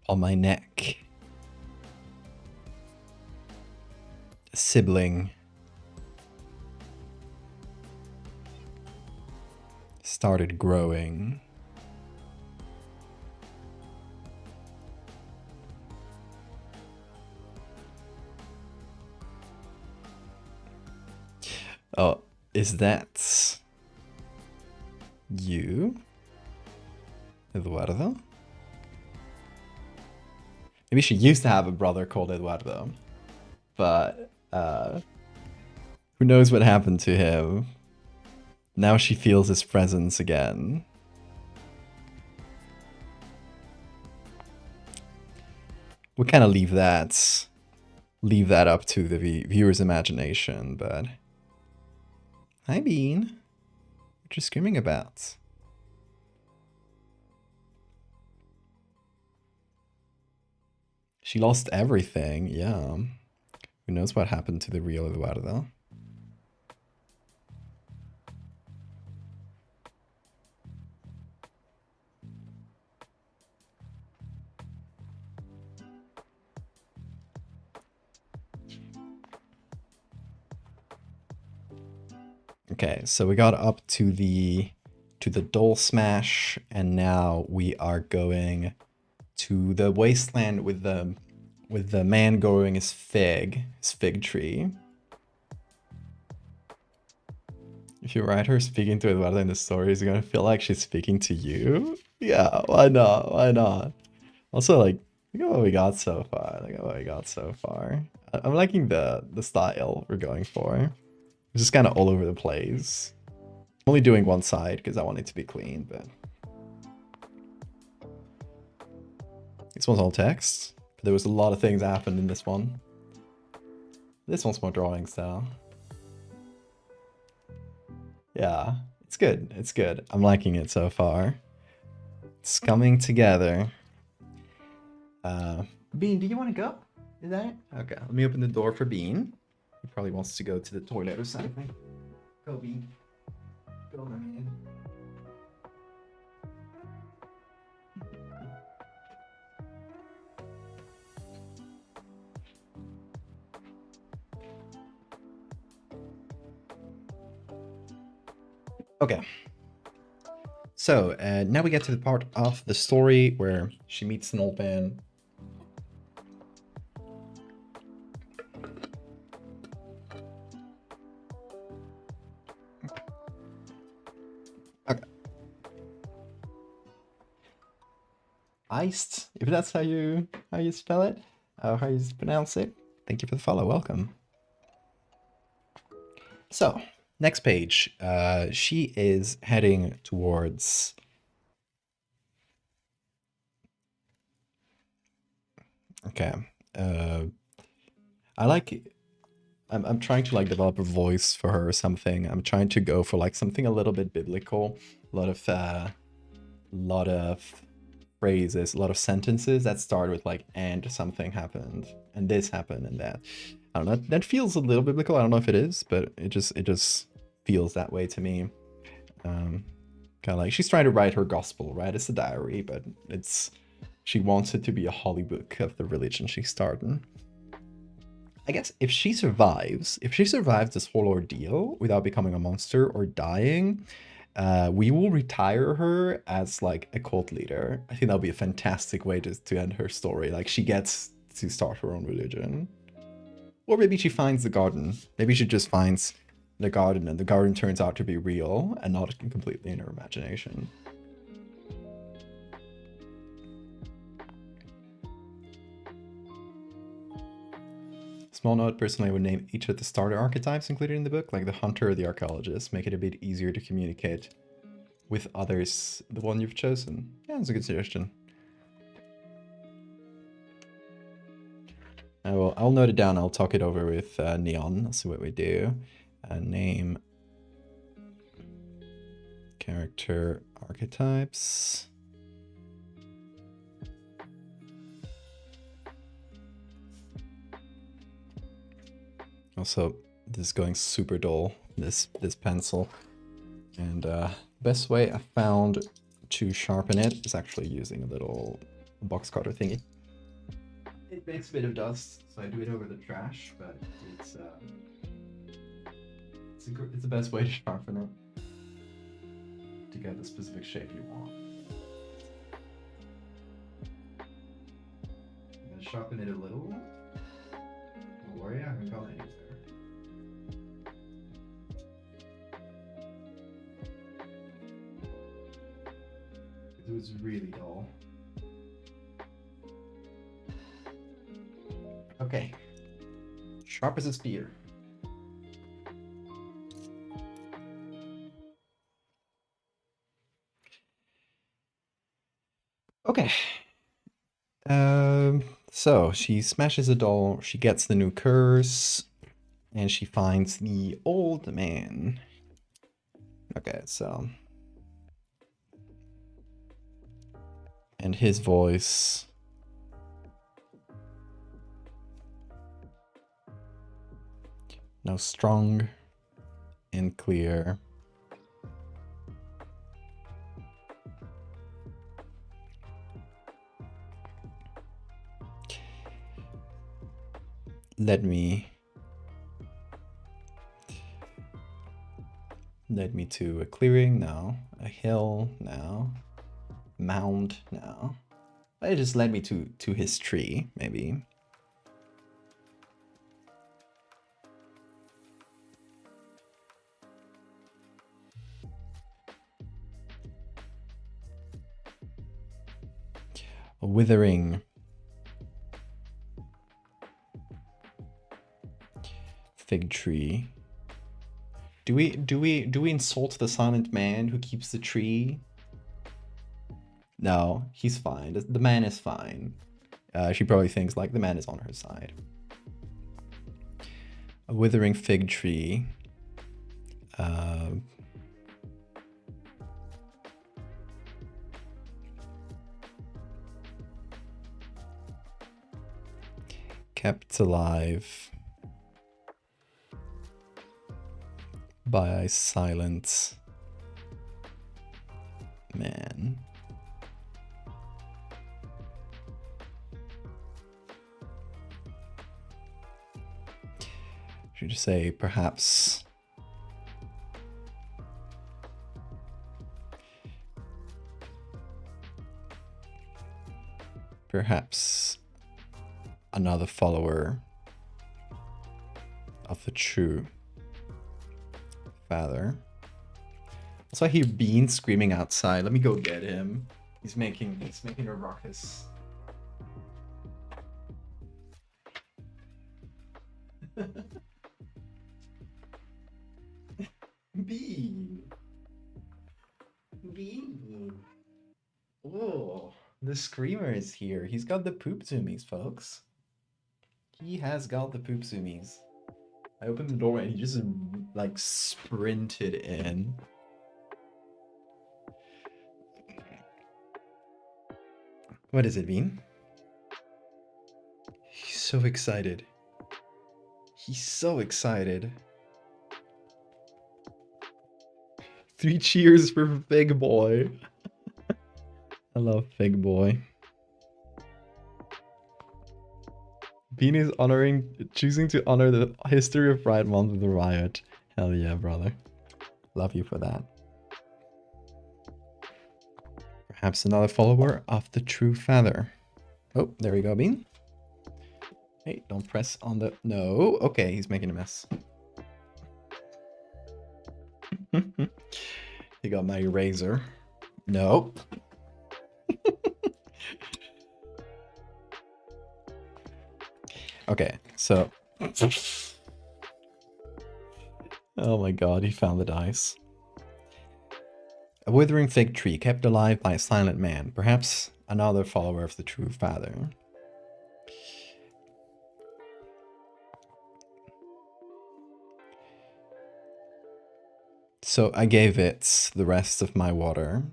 On my neck. A sibling started growing. Oh, is that you, Eduardo? Maybe she used to have a brother called Eduardo, but who knows what happened to him. Now she feels his presence again. We'll kind of leave that up to the viewer's imagination, but hi Bean, what you screaming about? She lost everything, yeah. Who knows what happened to the real Eduardo? Okay, so we got up to the doll smash, and now we are going to the wasteland with the man growing his fig tree. If you write her speaking to Eduardo in the story, is it gonna feel like she's speaking to you? Yeah, why not? Why not? Also, like, look at what we got so far. I'm liking the style we're going for. It's just kind of all over the place. I'm only doing one side because I want it to be clean, but this one's all text. But there was a lot of things that happened in this one. This one's more drawing style. Yeah, it's good. It's good. I'm liking it so far. It's coming together. Bean, do you want to go? Is that it? Okay, let me open the door for Bean. He probably wants to go to the toilet or something. Go, Bean. Go, my man. Okay. So, now we get to the part of the story where she meets an old man. Okay. Iced, if that's how you spell it, how you pronounce it. Thank you for the follow. Welcome. So, next page. She is heading towards. Okay. I like. I'm trying to like develop a voice for her or something. I'm trying to go for like something a little bit biblical. A lot of phrases, a lot of sentences that start with like "and something happened," and this happened, and that. I don't know. That feels a little biblical. I don't know if it is, but it just feels that way to me. Kind of like she's trying to write her gospel, right? It's a diary, but she wants it to be a holy book of the religion she's starting. I guess if she survives this whole ordeal without becoming a monster or dying, we will retire her as like a cult leader. I think that'll be a fantastic way to end her story. Like she gets to start her own religion. Or maybe she finds the garden. Maybe she just finds the garden and the garden turns out to be real and not completely in her imagination. Small note, personally, I would name each of the starter archetypes included in the book, like the hunter or the archaeologist, make it a bit easier to communicate with others, the one you've chosen. Yeah, that's a good suggestion. I'll note it down, I'll talk it over with Neon, I'll see what we do. Name, character archetypes. Also, this is going super dull, this pencil. And best way I found to sharpen it is actually using a little box cutter thingy. It makes a bit of dust, so I do it over the trash, but it's the best way to sharpen it to get the specific shape you want. I'm gonna sharpen it a little. Don't worry, I haven't got any there. It was really dull. Okay. Sharp as a spear. Okay. So she smashes a doll, she gets the new curse, and she finds the old man. Okay, so. And his voice. Now strong and clear. Led me to a clearing now, a hill now, mound now. It just led me to his tree, maybe. A withering fig tree. Do we insult the silent man who keeps the tree? No, he's fine. The man is fine. She probably thinks like the man is on her side. A withering fig tree. Kept alive by a silent man. Should you say perhaps another follower of the true father? That's why I hear Bean screaming outside. Let me go get him. He's making a ruckus. Bean. Bean. Oh, the screamer is here. He's got the poop zoomies, folks. He has got the poop zoomies. I opened the door and he just like sprinted in. What is it, Bean? He's so excited. He's so excited. 3 cheers for Fig Boy. I love Fig Boy. Bean is choosing to honor the history of Pride Month with a riot. Hell yeah, brother. Love you for that. Perhaps another follower of the true father. Oh, there we go, Bean. Hey, don't press on the... No. Okay, he's making a mess. He got my eraser. Nope. Okay, so... Oh my god, he found the dice. A withering fig tree kept alive by a silent man. Perhaps another follower of the true father. So I gave it the rest of my water.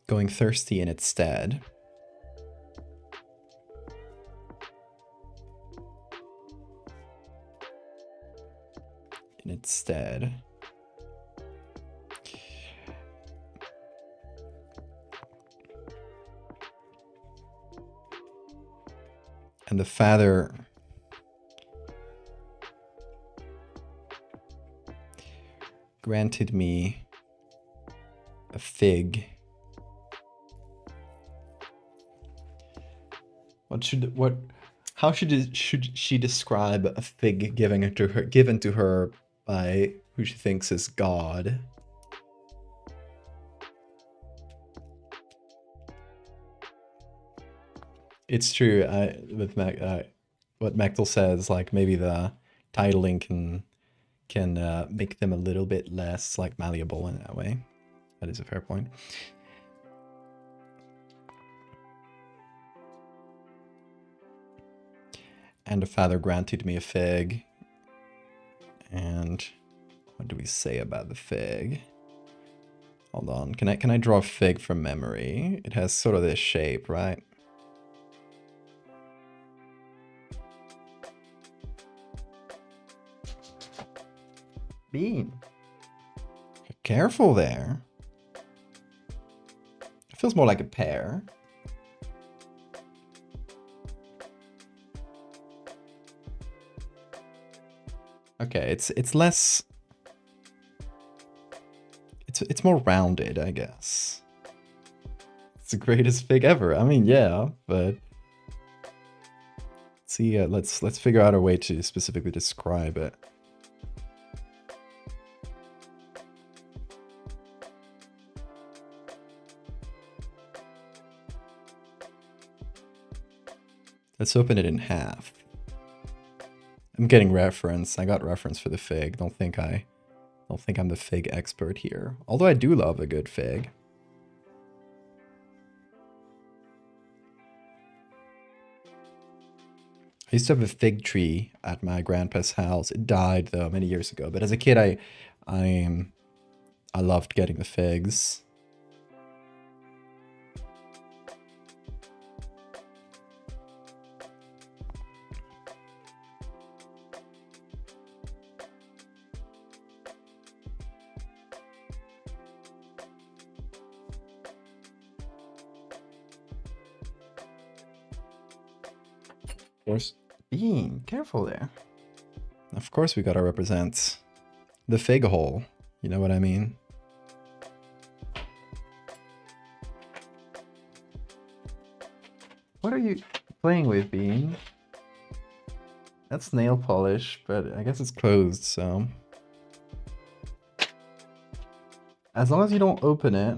Going thirsty in its stead. And the father granted me a fig. How should she describe a fig given to her by who she thinks is God? It's true. With what Mechtel says, like maybe the titling can make them a little bit less like malleable in that way. That is a fair point. And the father granted me a fig. And what do we say about the fig? Hold on. Can I draw a fig from memory? It has sort of this shape, right? Bean. Careful there. It feels more like a pear. Okay, it's less... It's more rounded, I guess. It's the greatest fig ever. I mean, yeah, but... See, let's figure out a way to specifically describe it. Let's open it in half. I'm getting reference. I got reference for the fig. Don't think I'm the fig expert here. Although I do love a good fig. I used to have a fig tree at my grandpa's house. It died though many years ago. But as a kid, I I loved getting the figs. Of course, Bean, careful there. Of course, we gotta represent the fig hole. You know what I mean? What are you playing with, Bean? That's nail polish, but I guess it's closed, so. As long as you don't open it.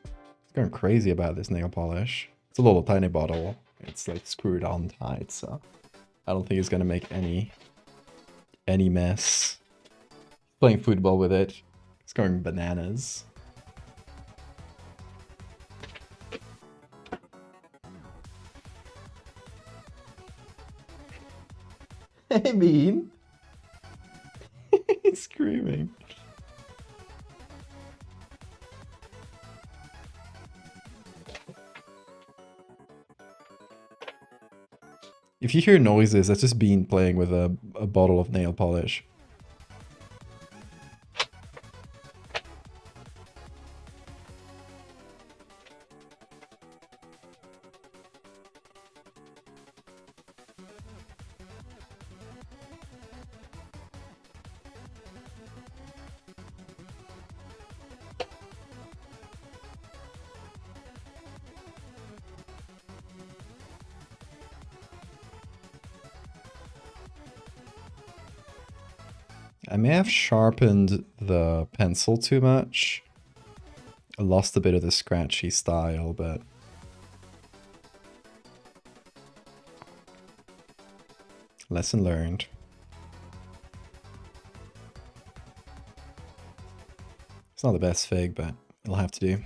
It's going crazy about this nail polish. It's a little tiny bottle. It's like screwed on tight, so I don't think it's gonna make any mess. Playing football with it. It's going bananas. Hey, Bean. He's screaming. If you hear noises, that's just Bean playing with a bottle of nail polish. I may have sharpened the pencil too much. I lost a bit of the scratchy style, but... lesson learned. It's not the best fig, but it'll have to do.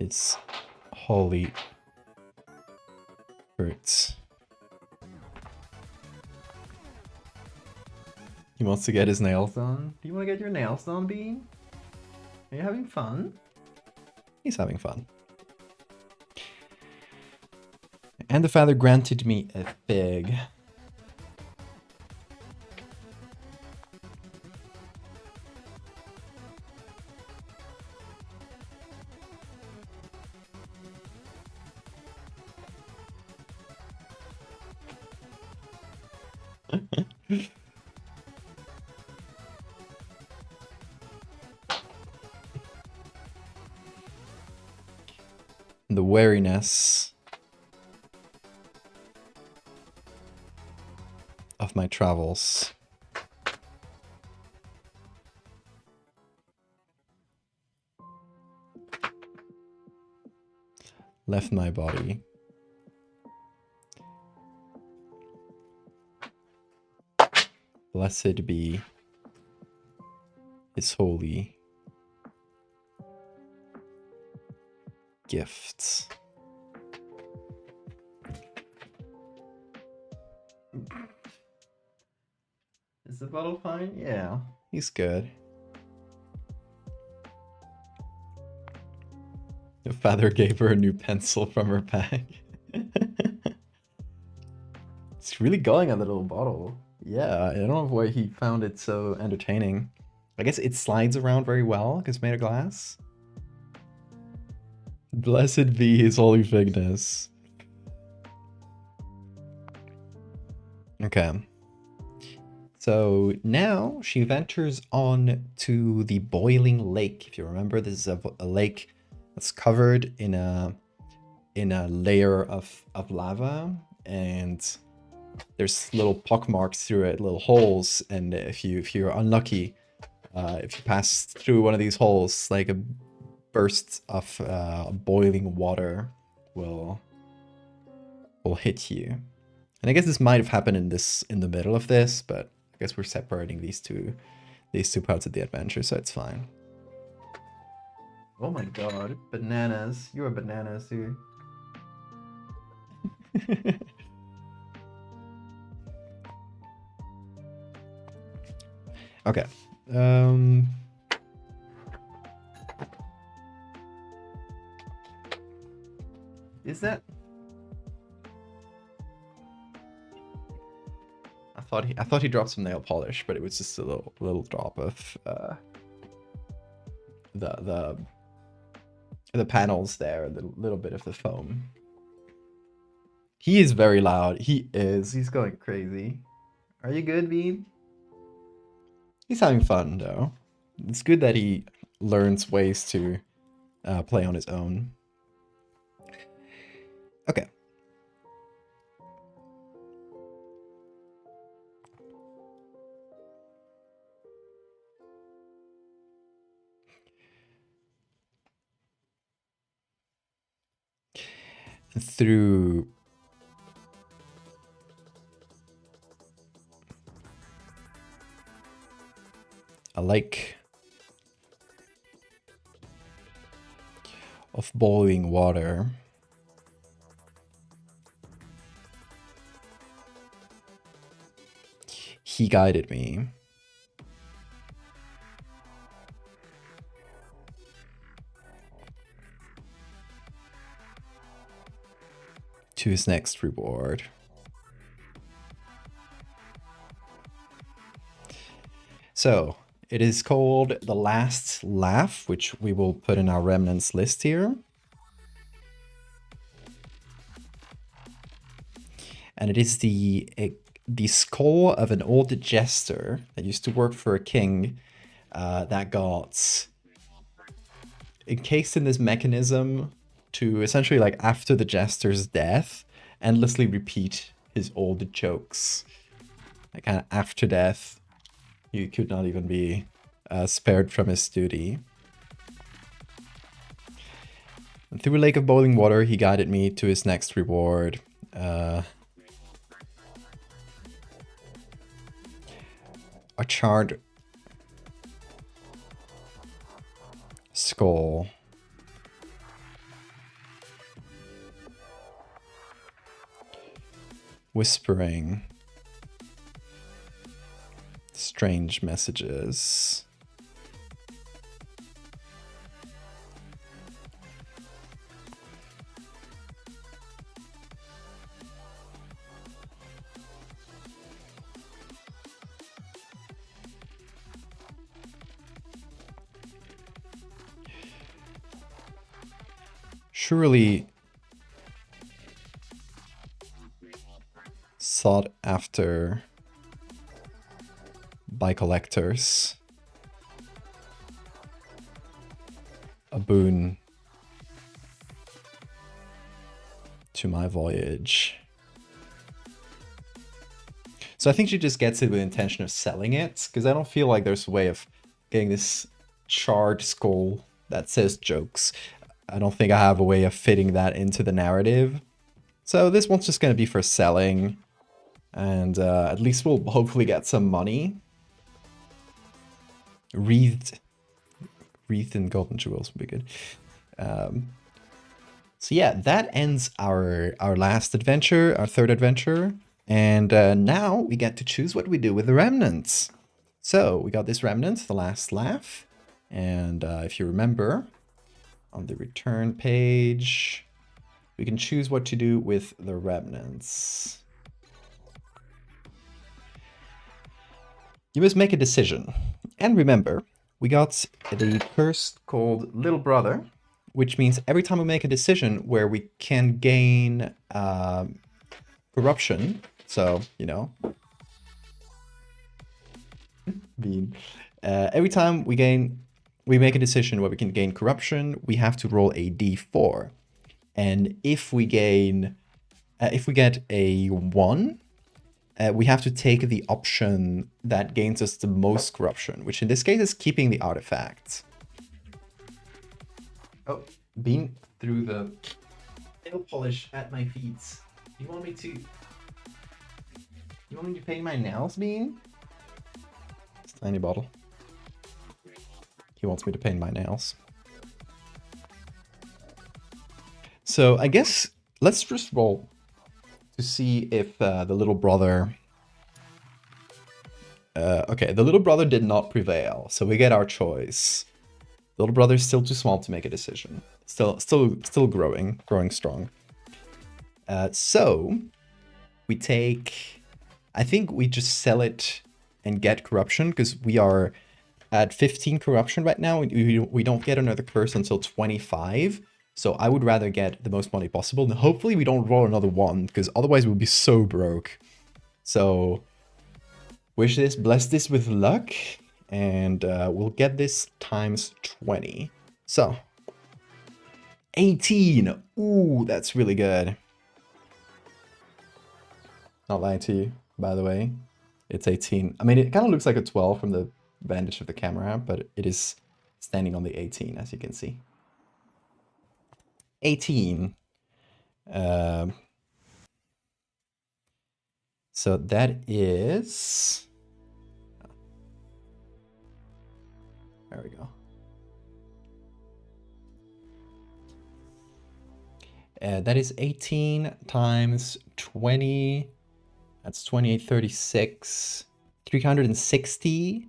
It's holy fruits. He wants to get his nails done. Do you want to get your nails done, Bean? Are you having fun? He's having fun. And the father granted me a fig. The wariness of my travels. Left my body. Blessed be his holy gifts. Is the bottle fine? Yeah, he's good. The father gave her a new pencil from her bag. It's really going on the little bottle. Yeah, I don't know why he found it so entertaining. I guess it slides around very well because it's made of glass. Blessed be his holy figness. Okay. So now she ventures on to the boiling lake. If you remember, this is a lake that's covered in a layer of lava, and there's little pock marks through it, little holes. And if you're unlucky, if you pass through one of these holes, like a burst of boiling water will hit you. And I guess this might have happened in the middle of this, but I guess we're separating these two parts of the adventure, so it's fine. Oh my god, bananas. You're bananas, dude. Okay. Is that? I thought he dropped some nail polish, but it was just a little drop of the panels there, a little bit of the foam. He is very loud. He is. He's going crazy. Are you good, Bean? He's having fun though. It's good that he learns ways to play on his own. Okay. Through a lake of boiling water, he guided me to his next reward. So it is called The Last Laugh, which we will put in our remnants list here. And it is the skull of an old jester that used to work for a king that got encased in this mechanism to essentially, like, after the jester's death, endlessly repeat his old jokes. Like, kind of after death, he could not even be spared from his duty. And through a lake of boiling water, he guided me to his next reward. A charred skull. Whispering strange messages. Surely sought after by collectors. A boon to my voyage. So I think she just gets it with the intention of selling it, because I don't feel like there's a way of getting this charred skull that says jokes. I don't think I have a way of fitting that into the narrative. So this one's just going to be for selling. And at least we'll hopefully get some money. Wreathed in golden jewels would be good. So yeah, that ends our last adventure, our third adventure. And now we get to choose what we do with the remnants. So we got this remnant, The Last Laugh. And if you remember, on the return page, we can choose what to do with the remnants. You must make a decision. And remember, we got the curse called Little Brother, which means every time we make a decision where we can gain corruption, so, you know, every time we make a decision where we can gain corruption, we have to roll a d4. And if we get a 1, we have to take the option that gains us the most corruption, which in this case is keeping the artifact. Oh, Bean threw the nail polish at my feet. You want me to You want me to paint my nails, Bean? It's a tiny bottle. He wants me to paint my nails. So I guess let's just roll to see if the little brother... okay, the little brother did not prevail, so we get our choice. The little brother is still too small to make a decision. Still growing strong. So we take... I think we just sell it and get corruption, because we are at 15 corruption right now. We don't get another curse until 25. So I would rather get the most money possible. And hopefully we don't roll another one, because otherwise we'll be so broke. So wish this, bless this with luck, and we'll get this times 20. So 18. Ooh, that's really good. Not lying to you, by the way. It's 18. I mean, it kind of looks like a 12 from the vantage of the camera, but it is standing on the 18, as you can see. 18. So that is... There we go. That is 18 times 20. That's 2836. 360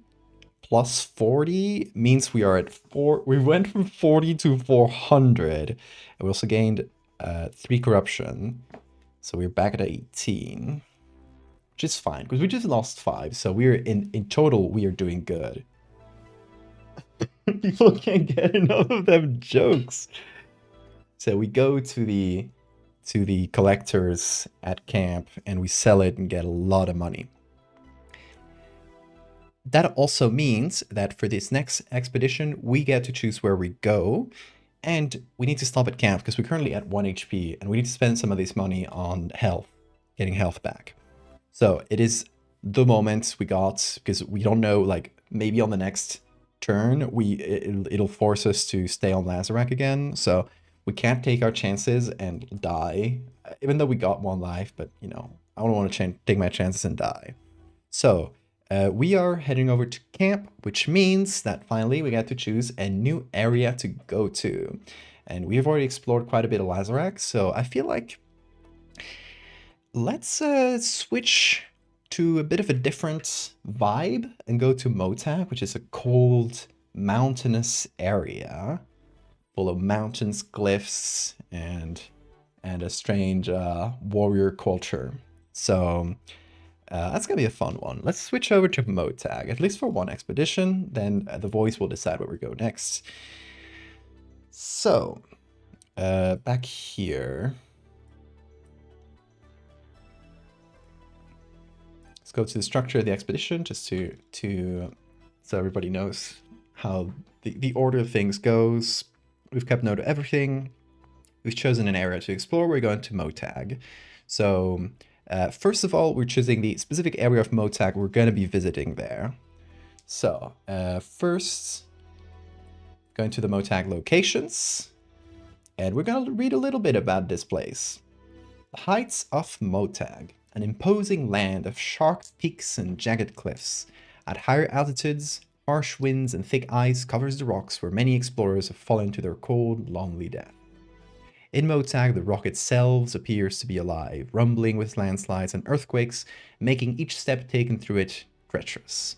plus 40 means we are at 4. We went from 40 to 400. And we also gained 3 corruption. So we're back at 18. Which is fine, because we just lost 5. So we're in total, we are doing good. People can't get enough of them jokes. So we go to the collectors at camp and we sell it and get a lot of money. That also means that for this next expedition, we get to choose where we go, and we need to stop at camp because we're currently at 1 HP and we need to spend some of this money on health, getting health back. So it is the moment we got, because we don't know, like maybe on the next turn, it'll force us to stay on Lazarak again. So we can't take our chances and die, even though we got 1 life, but you know, I don't want to take my chances and die. So we are heading over to camp, which means that finally we get to choose a new area to go to. And we've already explored quite a bit of Lazarak, so I feel like let's switch to a bit of a different vibe and go to Motag, which is a cold, mountainous area full of mountains, cliffs, and a strange warrior culture. So that's gonna be a fun one. Let's switch over to Motag, at least for 1 expedition, then the voice will decide where we go next. So, back here. Let's go to the structure of the expedition, just to so everybody knows how the order of things goes. We've kept note of everything. We've chosen an area to explore. We're going to Motag. So first of all, we're choosing the specific area of Motag we're going to be visiting there. So first, going to the Motag locations. And we're going to read a little bit about this place. The heights of Motag, an imposing land of sharp peaks and jagged cliffs. At higher altitudes, harsh winds and thick ice covers the rocks where many explorers have fallen to their cold, lonely death. In Motag, the rock itself appears to be alive, rumbling with landslides and earthquakes, making each step taken through it treacherous.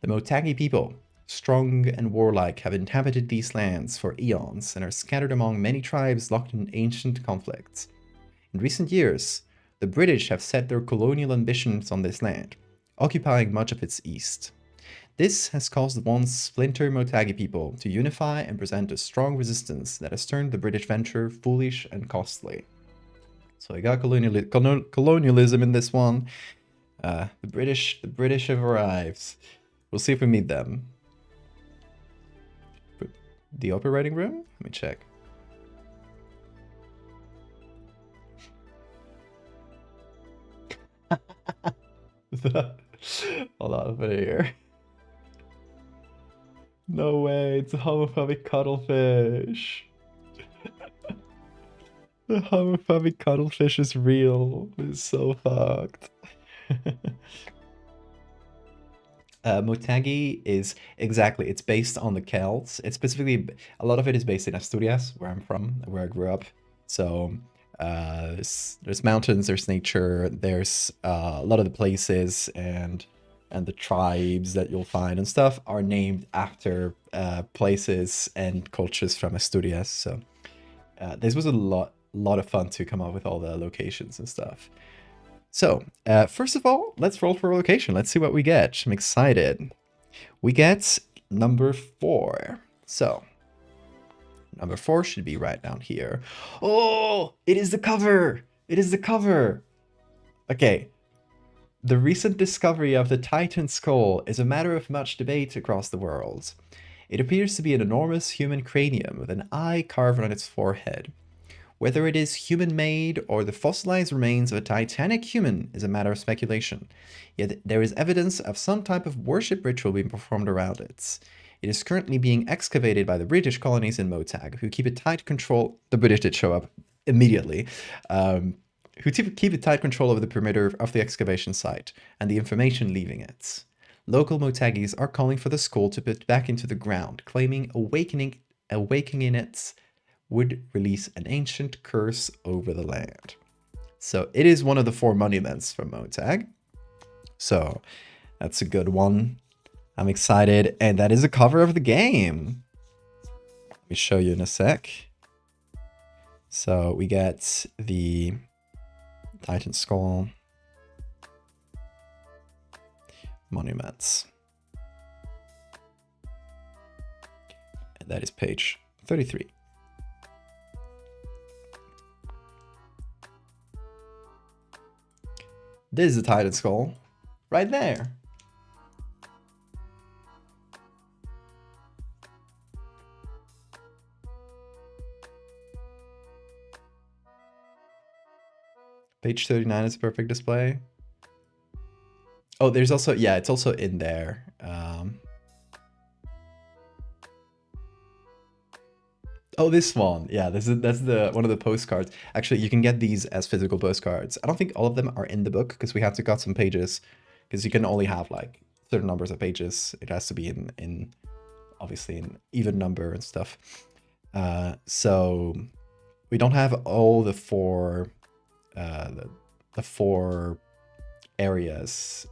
The Motagi people, strong and warlike, have inhabited these lands for eons and are scattered among many tribes locked in ancient conflicts. In recent years, the British have set their colonial ambitions on this land, occupying much of its east. This has caused the once splintered Motagi people to unify and present a strong resistance that has turned the British venture foolish and costly. So I got colonialism in this one. The British have arrived. We'll see if we meet them. The operating room? Let me check. Hold on, put it here. No way, it's a homophobic cuttlefish. The homophobic cuttlefish is real. It's so fucked. Motagi is exactly, it's based on the Celts. It's specifically, a lot of it is based in Asturias, where I'm from, where I grew up. So there's mountains, there's nature, there's a lot of the places and the tribes that you'll find and stuff are named after places and cultures from Asturias. So this was a lot of fun to come up with all the locations and stuff. So, first of all, let's roll for a location. Let's see what we get. I'm excited. We get number 4. So, number 4 should be right down here. Oh, it is the cover! It is the cover! Okay. The recent discovery of the Titan skull is a matter of much debate across the world. It appears to be an enormous human cranium with an eye carved on its forehead. Whether it is human-made or the fossilized remains of a titanic human is a matter of speculation, yet there is evidence of some type of worship ritual being performed around it. It is currently being excavated by the British colonies in Motag, who keep a tight control. The British did show up immediately, who keep a tight control over the perimeter of the excavation site and the information leaving it. Local Motagis are calling for the skull to put back into the ground, claiming awakening it would release an ancient curse over the land. So it is one of the 4 monuments from Motag. So that's a good one. I'm excited. And that is a cover of the game. Let me show you in a sec. So we get the Titan skull. Monuments. And that is page 33. This is the Titan skull, right there. Page 39 is a perfect display. Oh, there's also, yeah, it's also in there. Oh, this one. Yeah, that's the one of the postcards. Actually, you can get these as physical postcards. I don't think all of them are in the book because we have to cut some pages because you can only have like certain numbers of pages. It has to be in obviously in even number and stuff. So we don't have all the 4 the 4 areas,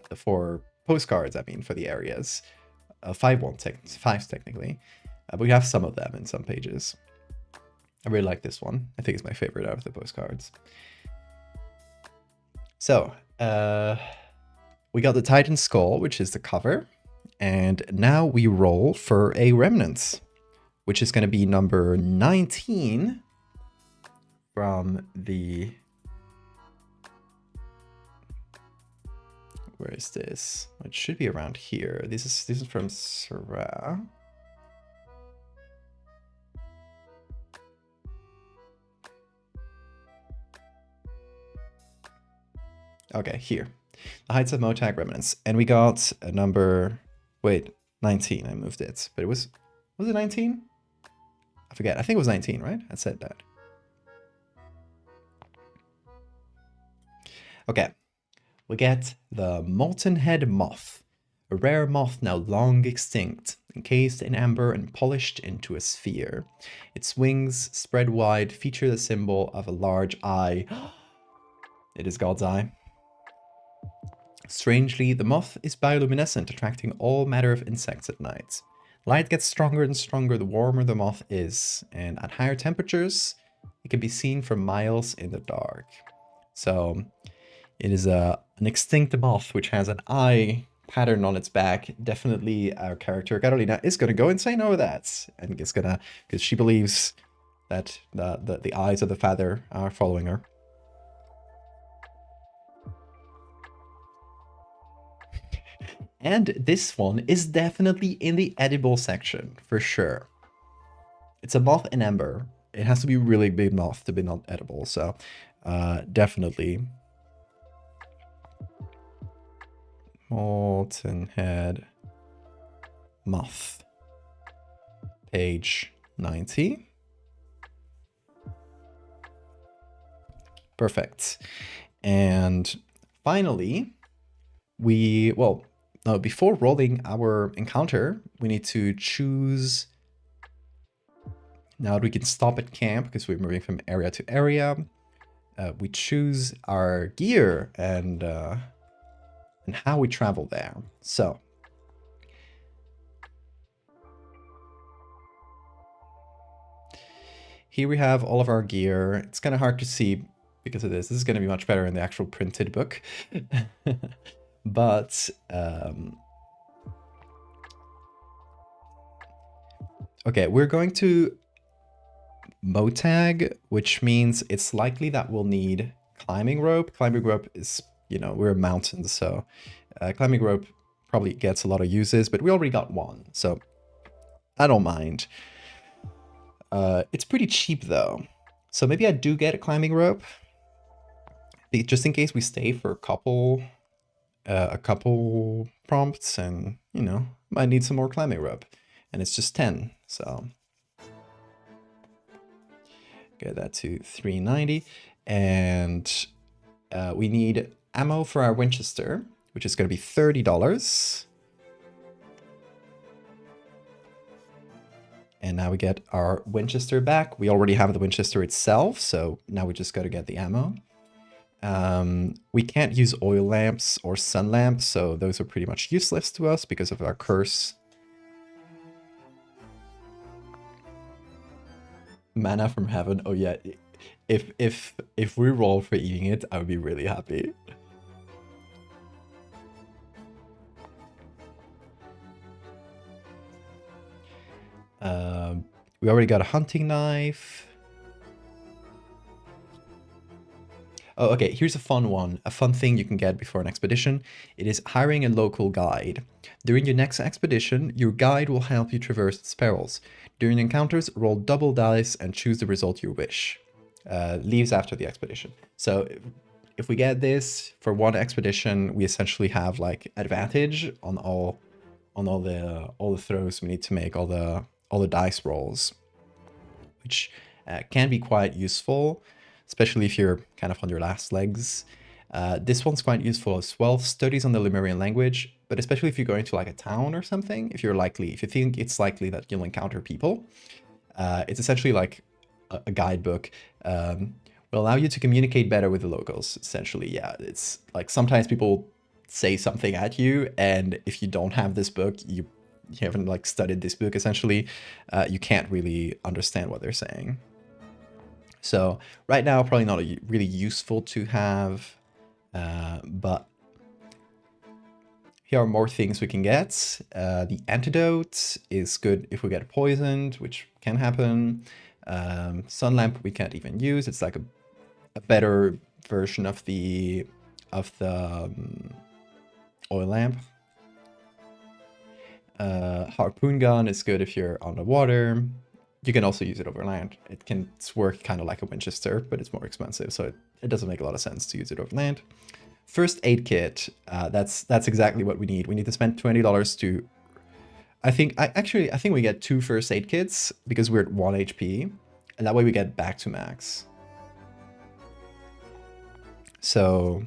the 4 postcards. I mean, for the areas, 5 technically. But we have some of them in some pages. I really like this one. I think it's my favorite out of the postcards. So, we got the Titan skull, which is the cover. And now we roll for a remnants, which is going to be number 19 from the... Where is this? It should be around here. This is from Sarah. Okay, here. The Heights of Motag Remnants. And we got a number... Wait, 19. I moved it. But it was... Was it 19? I forget. I think it was 19, right? I said that. Okay. We get the Molten Head Moth. A rare moth now long extinct, encased in amber and polished into a sphere. Its wings, spread wide, feature the symbol of a large eye. It is God's eye. Strangely, the moth is bioluminescent, attracting all manner of insects at night. Light gets stronger and stronger the warmer the moth is, and at higher temperatures, it can be seen for miles in the dark. So, it is an extinct moth which has an eye pattern on its back. Definitely our character, Carolina, is going to go insane over that. And it's going to, because she believes that the eyes of the father are following her. And this one is definitely in the edible section, for sure. It's a moth in amber. It has to be really big moth to be not edible, so definitely. Molten Head Moth. Page 90. Perfect. And finally, before rolling our encounter, we need to choose. Now that we can stop at camp because we're moving from area to area, we choose our gear and how we travel there. So here we have all of our gear. It's kind of hard to see because of this. This is going to be much better in the actual printed book. But okay, we're going to Motag, which means it's likely that we'll need climbing rope. Climbing rope is, we're a mountain, so climbing rope probably gets a lot of uses, but we already got one, so I don't mind. It's pretty cheap though, so maybe I do get a climbing rope, just in case we stay for a couple prompts, and might need some more climbing rope, and it's just 10, so get that to 390, and we need ammo for our Winchester, which is going to be $30. And now we get our Winchester back. We already have the Winchester itself, so now we just got to get the ammo. We can't use oil lamps or sun lamps, so those are pretty much useless to us because of our curse. Mana from heaven. Oh yeah, if we roll for eating it, I would be really happy. We already got a hunting knife. Oh, okay, here's a fun one. A fun thing you can get before an expedition. It is hiring a local guide. During your next expedition, your guide will help you traverse its perils. During encounters, roll double dice and choose the result you wish. Leaves after the expedition. So if we get this for one expedition, we essentially have like advantage on all the throws we need to make, all the dice rolls, which can be quite useful, especially if you're kind of on your last legs. This one's quite useful as well. Studies on the Lemurian language, but especially if you're going to like a town or something, if you think it's likely that you'll encounter people, it's essentially like a guidebook. Will allow you to communicate better with the locals, essentially. Yeah, it's like sometimes people say something at you, and if you don't have this book, you haven't like studied this book, essentially, you can't really understand what they're saying. So right now, probably not really useful to have, but here are more things we can get. The antidote is good if we get poisoned, which can happen. Sun lamp we can't even use. It's like a better version of the oil lamp. Harpoon gun is good if you're on the water. You can also use it over land. It's work kind of like a Winchester, but it's more expensive, so it doesn't make a lot of sense to use it over land. First aid kit. That's exactly what we need. We need to spend $20 to. I think we get 2 first aid kits because we're at 1 HP, and that way we get back to max. So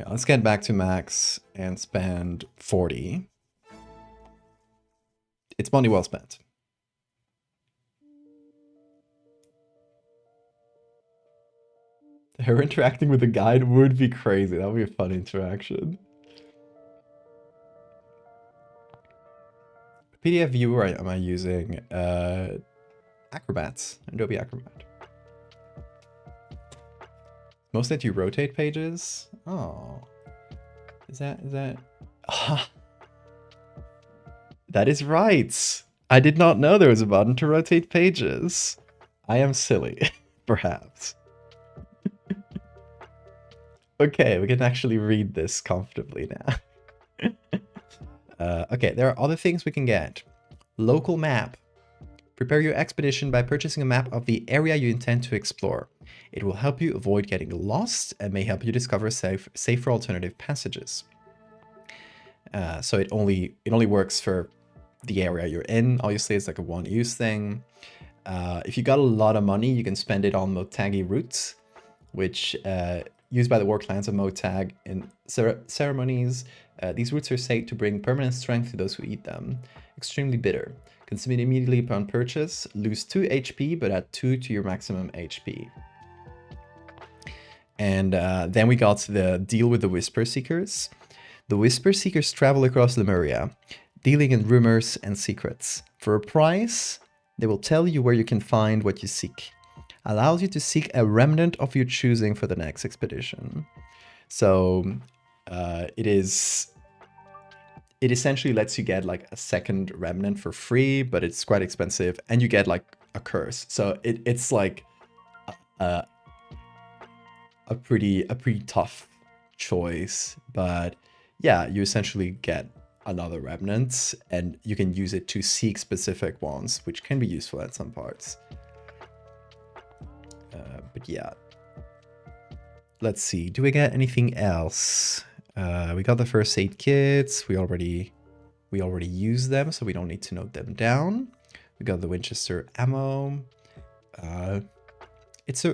yeah, let's get back to max and spend 40. It's money well spent. Her interacting with the guide would be crazy. That would be a fun interaction. PDF viewer am I using? Acrobats, Adobe Acrobat. Most let you rotate pages. Oh, is that? That is right. I did not know there was a button to rotate pages. I am silly, perhaps. Okay, we can actually read this comfortably now. Okay, there are other things we can get. Local map. Prepare your expedition by purchasing a map of the area you intend to explore. It will help you avoid getting lost and may help you discover safer alternative passages. So it only works for the area you're in. Obviously, it's like a one-use thing. If you got a lot of money, you can spend it on Motagi routes, which used by the war clans of Motag in ceremonies. These roots are said to bring permanent strength to those who eat them. Extremely bitter. Consume it immediately upon purchase. Lose 2 HP, but add 2 to your maximum HP. And then we got the deal with the Whisper Seekers. The Whisper Seekers travel across Lemuria, dealing in rumors and secrets. For a price, they will tell you where you can find what you seek. Allows you to seek a remnant of your choosing for the next expedition. So it essentially lets you get like a second remnant for free, but it's quite expensive, and you get like a curse. So it's like a pretty tough choice, but yeah, you essentially get another remnant, and you can use it to seek specific ones, which can be useful at some parts. But yeah, let's see. Do we get anything else? We got the first aid kits. We already used them, so we don't need to note them down. We got the Winchester ammo. It's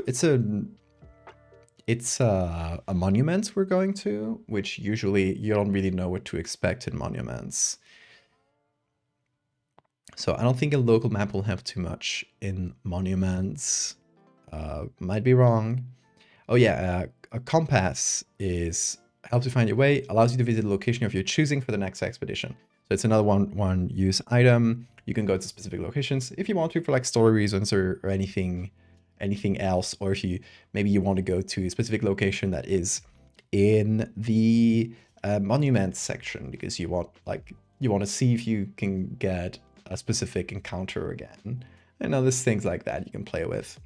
a monument we're going to, which usually you don't really know what to expect in monuments. So I don't think a local map will have too much in monuments. Might be wrong. Oh yeah, a compass helps you find your way, allows you to visit a location of your choosing for the next expedition. So it's another one use item. You can go to specific locations if you want to for like story reasons or anything else, or if maybe you want to go to a specific location that is in the monuments section because you want to see if you can get a specific encounter again. I know there's things like that you can play with.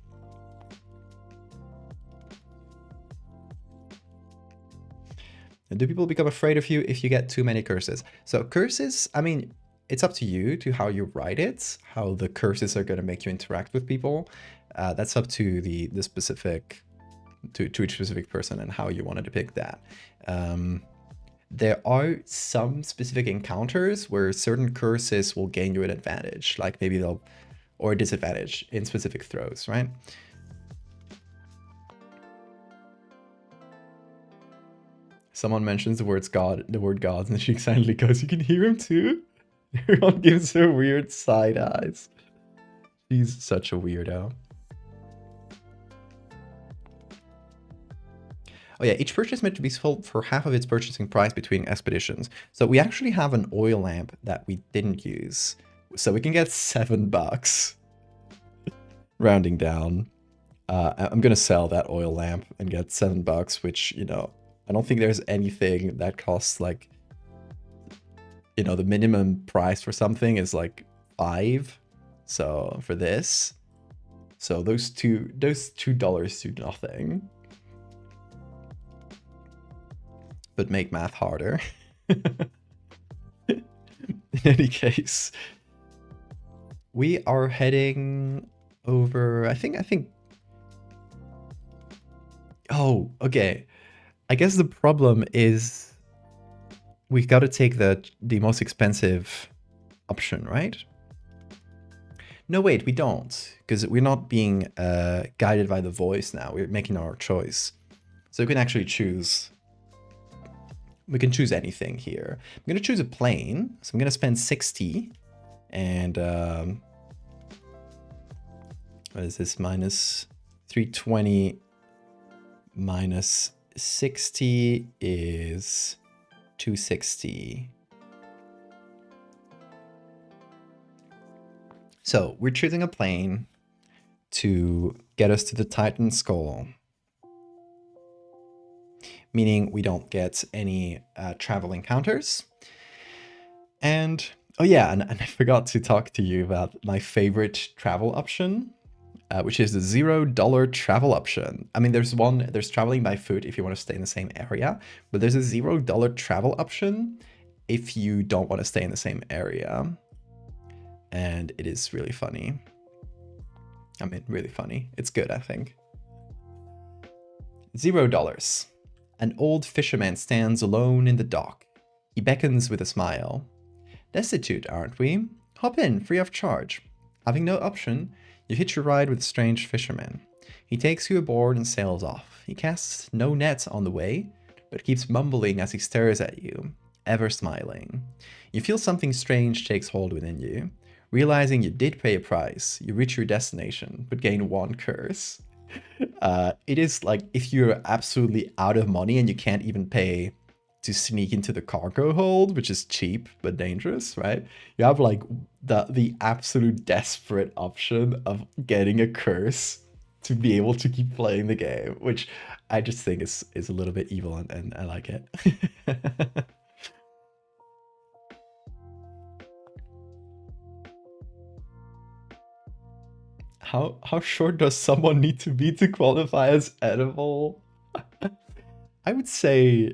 And do people become afraid of you if you get too many curses? So curses, I mean, it's up to you to how you write it, how the curses are going to make you interact with people. That's up to the specific, to each specific person and how you want to depict that. There are some specific encounters where certain curses will gain you an advantage, like maybe or a disadvantage in specific throws, right? Someone mentions the word God, and she excitedly goes, "You can hear him too?" Everyone gives her weird side eyes. She's such a weirdo. Oh yeah, each purchase meant to be sold for half of its purchasing price between expeditions. So we actually have an oil lamp that we didn't use. So we can get $7. Rounding down. I'm gonna sell that oil lamp and get $7, which, you know, I don't think there's anything that costs like, you know, the minimum price for something is like 5. So for this, so those $2 do nothing, but make math harder. In any case, we are heading over. I think. Oh, okay. I guess the problem is we've got to take the most expensive option, right? No, wait, we don't, because we're not being guided by the voice now. We're making our choice. So we can actually choose. We can choose anything here. I'm going to choose a plane. So I'm going to spend 60. And what is this? Minus 320 minus 60 is 260. So we're choosing a plane to get us to the Titan Skull, meaning we don't get any travel encounters. And oh yeah, and I forgot to talk to you about my favorite travel option, which is the $0 travel option. I mean, there's traveling by foot if you want to stay in the same area, but there's a $0 travel option if you don't want to stay in the same area. And it is really funny. I mean, really funny. It's good, I think. $0. An old fisherman stands alone in the dock. He beckons with a smile. Destitute, aren't we? Hop in, free of charge. Having no option, you hitch a ride with a strange fisherman. He takes you aboard and sails off. He casts no nets on the way, but keeps mumbling as he stares at you, ever smiling. You feel something strange takes hold within you. Realizing you did pay a price, you reach your destination, but gain one curse. It is like if you're absolutely out of money and you can't even pay to sneak into the cargo hold, which is cheap but dangerous, right? You have like the absolute desperate option of getting a curse to be able to keep playing the game, which I just think is a little bit evil, and I like it. How short does someone need to be to qualify as edible? I would say,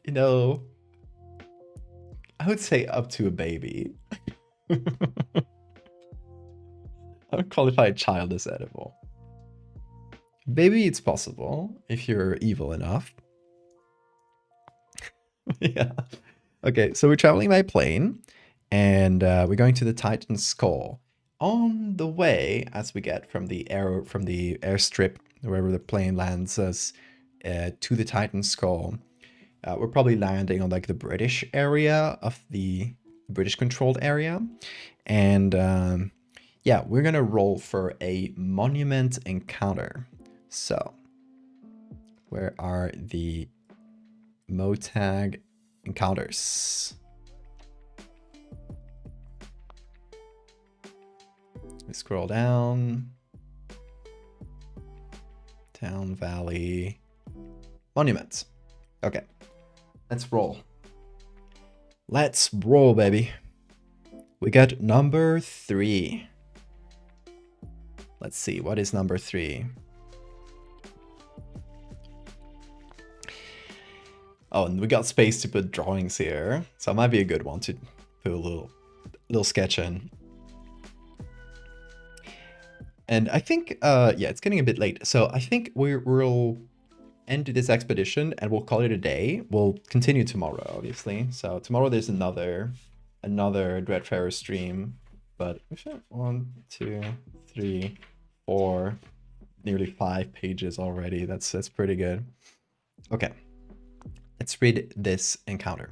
you know, I would say up to a baby. I would qualify a child as edible. Maybe it's possible if you're evil enough. Yeah. Okay, so we're traveling by plane, and we're going to the Titan Skull. On the way, as we get from the airstrip, wherever the plane lands us, to the Titan Skull, we're probably landing on like the British area of the British controlled area, and yeah, we're gonna roll for a monument encounter. So, where are the Motag encounters? We scroll down. Town, valley, monuments. Okay, let's roll. Let's roll, baby. We got number 3. Let's see, what is number 3? Oh, and we got space to put drawings here, so it might be a good one to put a little sketch in. And I think, yeah, it's getting a bit late, so I think we'll end this expedition and we'll call it a day. We'll continue tomorrow, obviously. So tomorrow there's another Dreadfarer stream, but 1, 2, 3, 4, nearly 5 pages already. That's pretty good. Okay, let's read this encounter.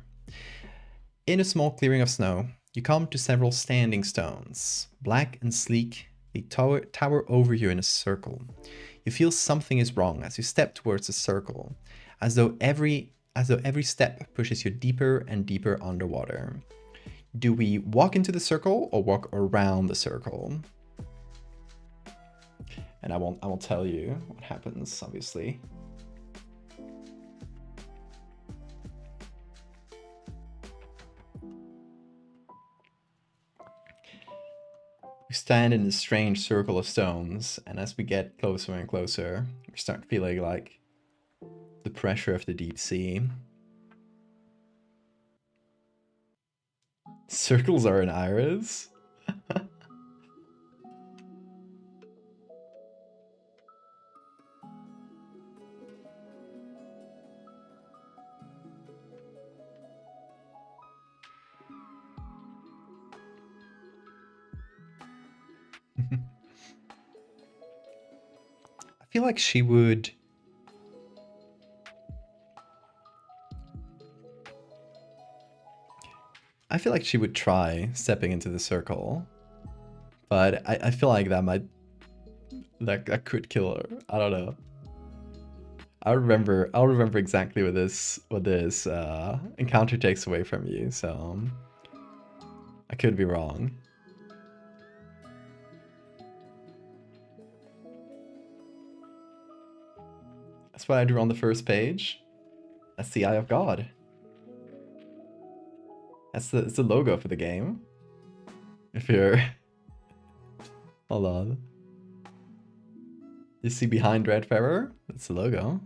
In a small clearing of snow, you come to several standing stones, black and sleek. They tower over you in a circle. You feel something is wrong as you step towards the circle, as though every step pushes you deeper and deeper underwater. Do we walk into the circle or walk around the circle? And I won't tell you what happens, obviously. We stand in this strange circle of stones, and as we get closer and closer, we start feeling like the pressure of the deep sea. Circles are an iris? I feel like she would... I feel like she would try stepping into the circle, but I feel like that could kill her. I don't know. I'll remember exactly what this encounter takes away from you, so I could be wrong. That's what I drew on the first page. That's the Eye of God. It's the logo for the game. If you're... Hold on. You see behind Dreadfarer? That's the logo.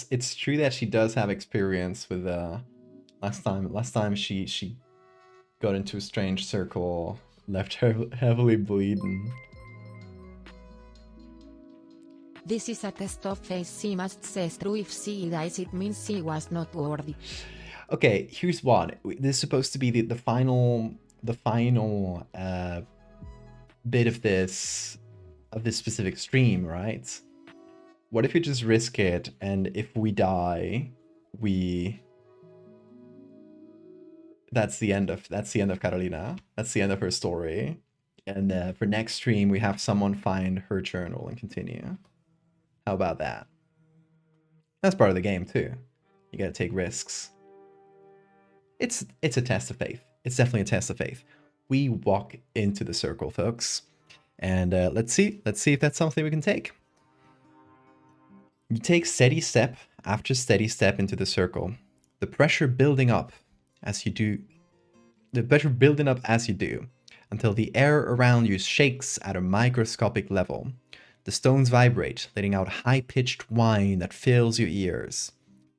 It's true that she does have experience with last time she got into a strange circle, left her heavily bleeding. This is a test of faith. She must say true. If she dies, it means she was not worthy. Okay, here's one. This is supposed to be the final bit of this specific stream, right? What if you just risk it, and if we die, that's the end of Carolina. That's the end of her story. And for next stream, we have someone find her journal and continue. How about that? That's part of the game too. You gotta take risks. It's a test of faith. It's definitely a test of faith. We walk into the circle, folks, and let's see if that's something we can take. You take steady step after steady step into the circle. The pressure building up as you do. Until the air around you shakes at a microscopic level. The stones vibrate, letting out high-pitched whine that fills your ears.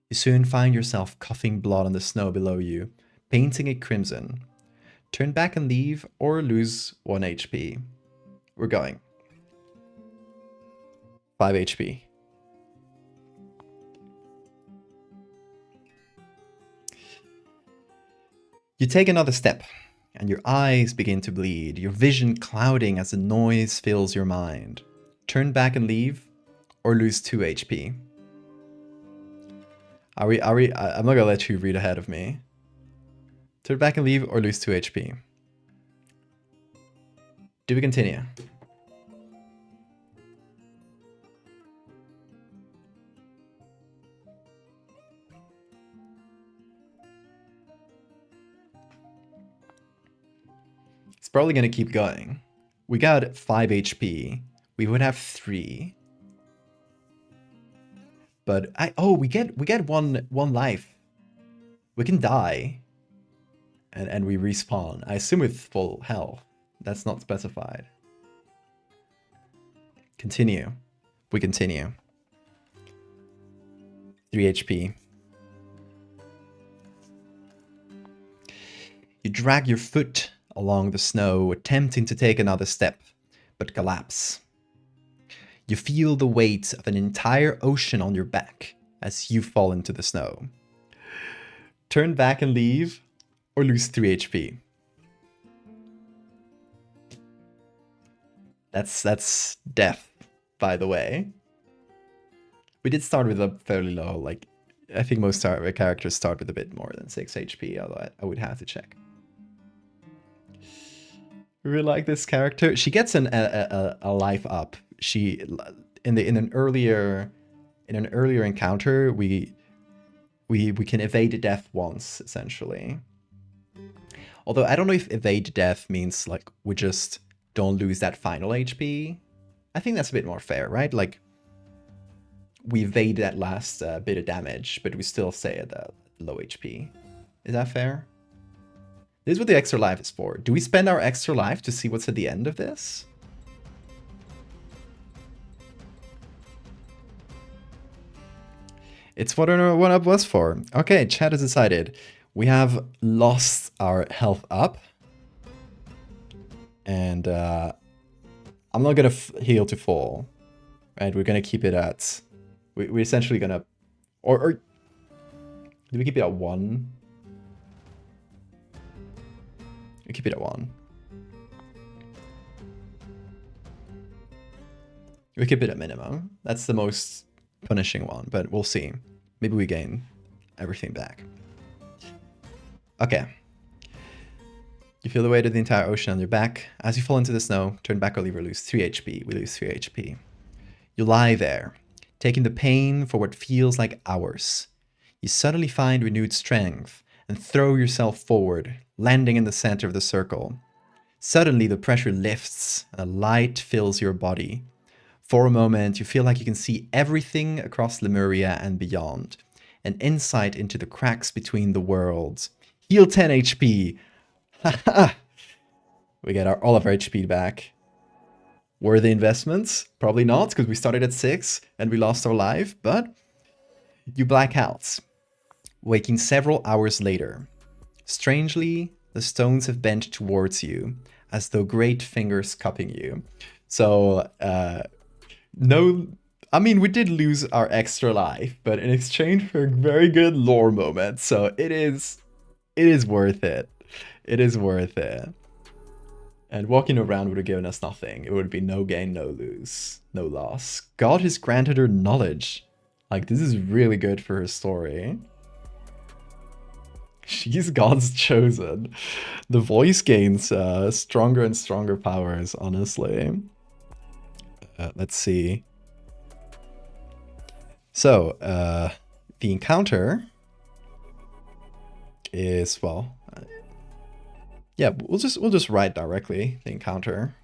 You soon find yourself coughing blood on the snow below you, painting it crimson. Turn back and leave, or lose 1 HP. We're going. 5 HP. You take another step, and your eyes begin to bleed, your vision clouding as the noise fills your mind. Turn back and leave, or lose 2 HP. I'm not gonna let you read ahead of me. Turn back and leave, or lose 2 HP. Do we continue? It's probably gonna keep going. We got 5 HP. We would have 3. But we get one life. We can die. And we respawn. I assume with full health. That's not specified. Continue. We continue. 3 HP. You drag your foot along the snow, attempting to take another step, but collapse. You feel the weight of an entire ocean on your back as you fall into the snow. Turn back and leave, or lose 3 HP. That's death, by the way. We did start with a fairly low, like, I think most characters start with a bit more than 6 HP, although I would have to check. I really like this character. She gets a life up. She in an earlier encounter, we can evade death once, essentially. Although I don't know if evade death means like we just don't lose that final HP. I think that's a bit more fair, right? Like we evade that last bit of damage, but we still stay at the low HP. Is that fair? This is what the extra life is for. Do we spend our extra life to see what's at the end of this? It's what our 1-up was for. Okay, chat has decided. We have lost our health up. And I'm not going to heal to full. Right, we're going to keep it at... We're essentially going to... Or do we keep it at 1? We keep it at 1. We keep it at minimum. That's the most punishing one, but we'll see. Maybe we gain everything back. Okay. You feel the weight of the entire ocean on your back. As you fall into the snow, turn back or leave or lose 3 HP. We lose 3 HP. You lie there, taking the pain for what feels like hours. You suddenly find renewed strength and throw yourself forward, landing in the center of the circle. Suddenly, the pressure lifts and a light fills your body. For a moment, you feel like you can see everything across Lemuria and beyond. An insight into the cracks between the worlds. Heal 10 HP. We get all of our HP back. Were the investments? Probably not, because we started at 6 and we lost our life, but you black out, waking several hours later. Strangely, the stones have bent towards you, as though great fingers cupping you. So, no, I mean, we did lose our extra life, but in exchange for a very good lore moment, so it is worth it. It is worth it. And walking around would have given us nothing. It would be no gain, no lose, no loss. God has granted her knowledge. Like, this is really good for her story. She's God's chosen. The voice gains stronger and stronger powers, honestly. Let's see. So, the encounter is, well, yeah, we'll just write directly the encounter.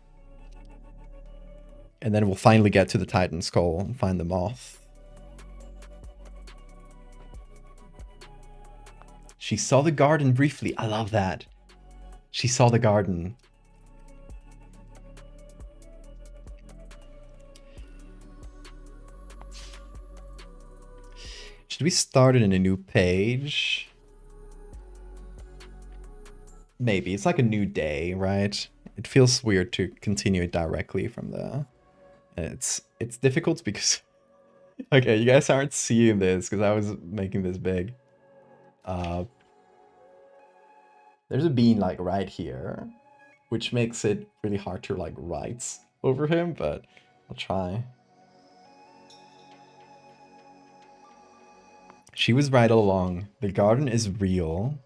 And then we'll finally get to the Titan Skull and find the moth. She saw the garden briefly. I love that. She saw the garden. Should we start it in a new page? Maybe. It's like a new day, right? It feels weird to continue it directly from the... It's difficult because... Okay, you guys aren't seeing this because I was making this big. There's a bean like right here, which makes it really hard to like write over him, but I'll try. She was right all along. The garden is real.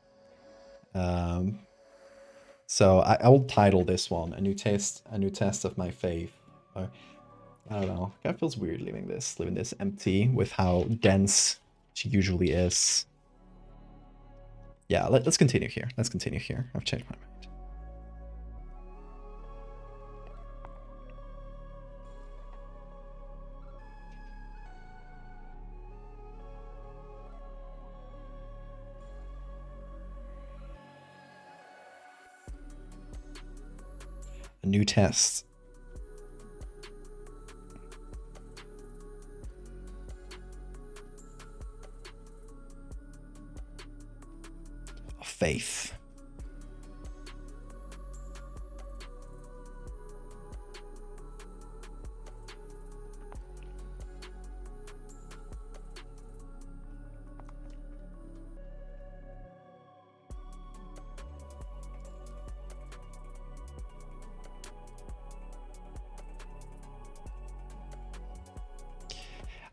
So I will title this one a new test of my faith. Or, I don't know. It kind of feels weird leaving this empty with how dense she usually is. Yeah, let's continue here. Let's continue here. I've changed my mind. A new test. Of faith.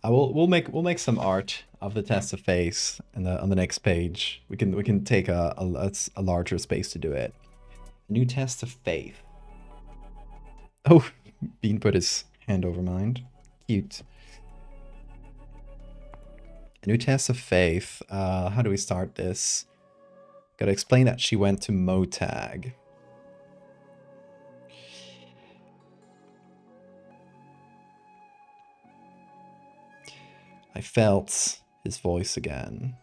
We'll make some art of the test of faith and on the next page. We can take a larger space to do it. A new test of faith. Oh, Bean put his hand over mine. Cute. A new test of faith. How do we start this? Gotta explain that she went to Motag. I felt his voice again.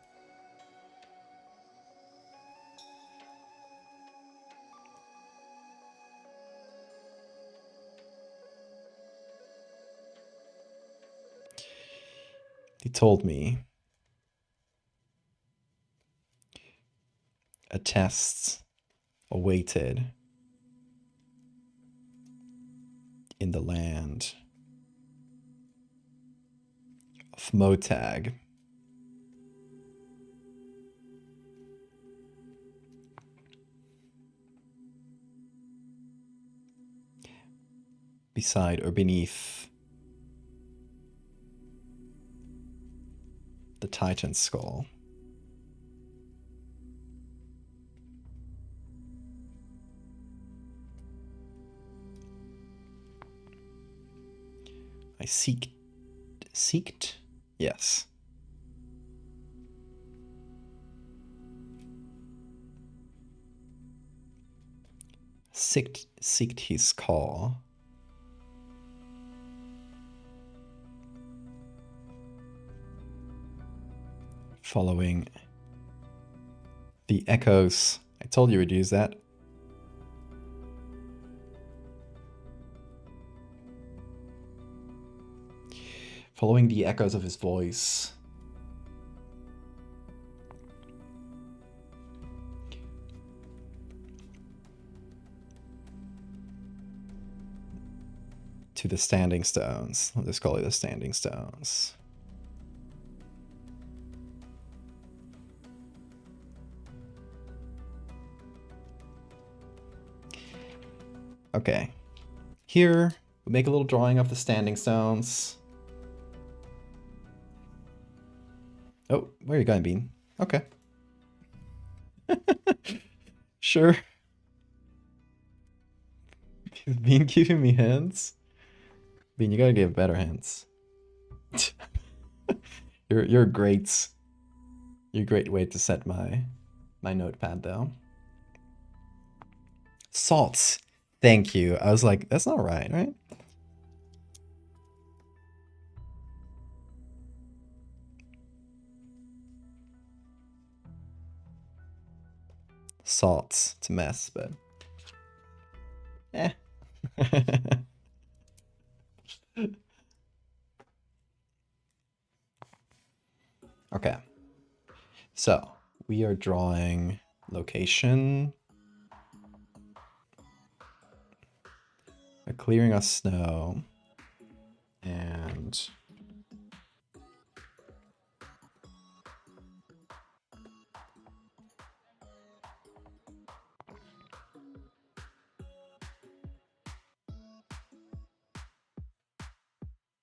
He told me a test awaited in the land of Motag. Beside or beneath the Titan skull. I seeked? Yes. Seeked his call. Following the echoes. I told you we'd use that. Following the echoes of his voice. To to the standing stones. Let's just call it the standing stones. Okay. Here, we make a little drawing of the standing stones. Oh, where are you going, Bean? Okay. Sure. Is Bean giving me hints? Bean, you gotta give better hints. You're great. You're a great way to set my notepad though. Salts. Thank you. I was like, that's not right, right? Salts. It's a mess, but eh. Okay. So we are drawing location. A clearing of snow. And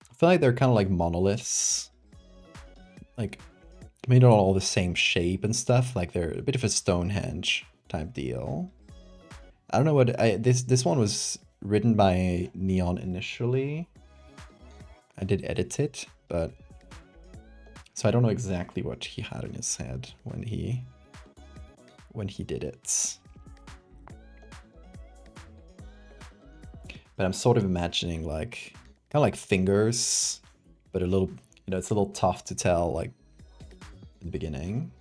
I feel like they're kind of like monoliths. Like made all the same shape and stuff. Like they're a bit of a Stonehenge type deal. I don't know what this one was written by Neon initially. I did edit it, but so I don't know exactly what he had in his head when he did it. But I'm sort of imagining like kind of like fingers, but a little, you know, it's a little tough to tell like in the beginning.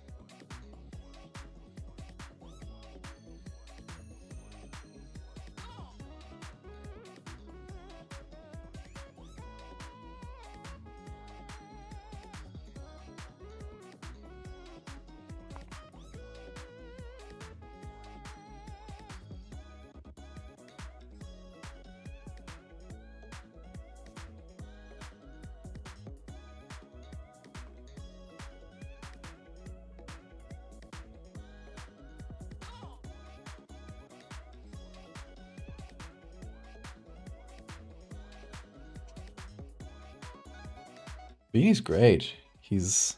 Beanie's great. He's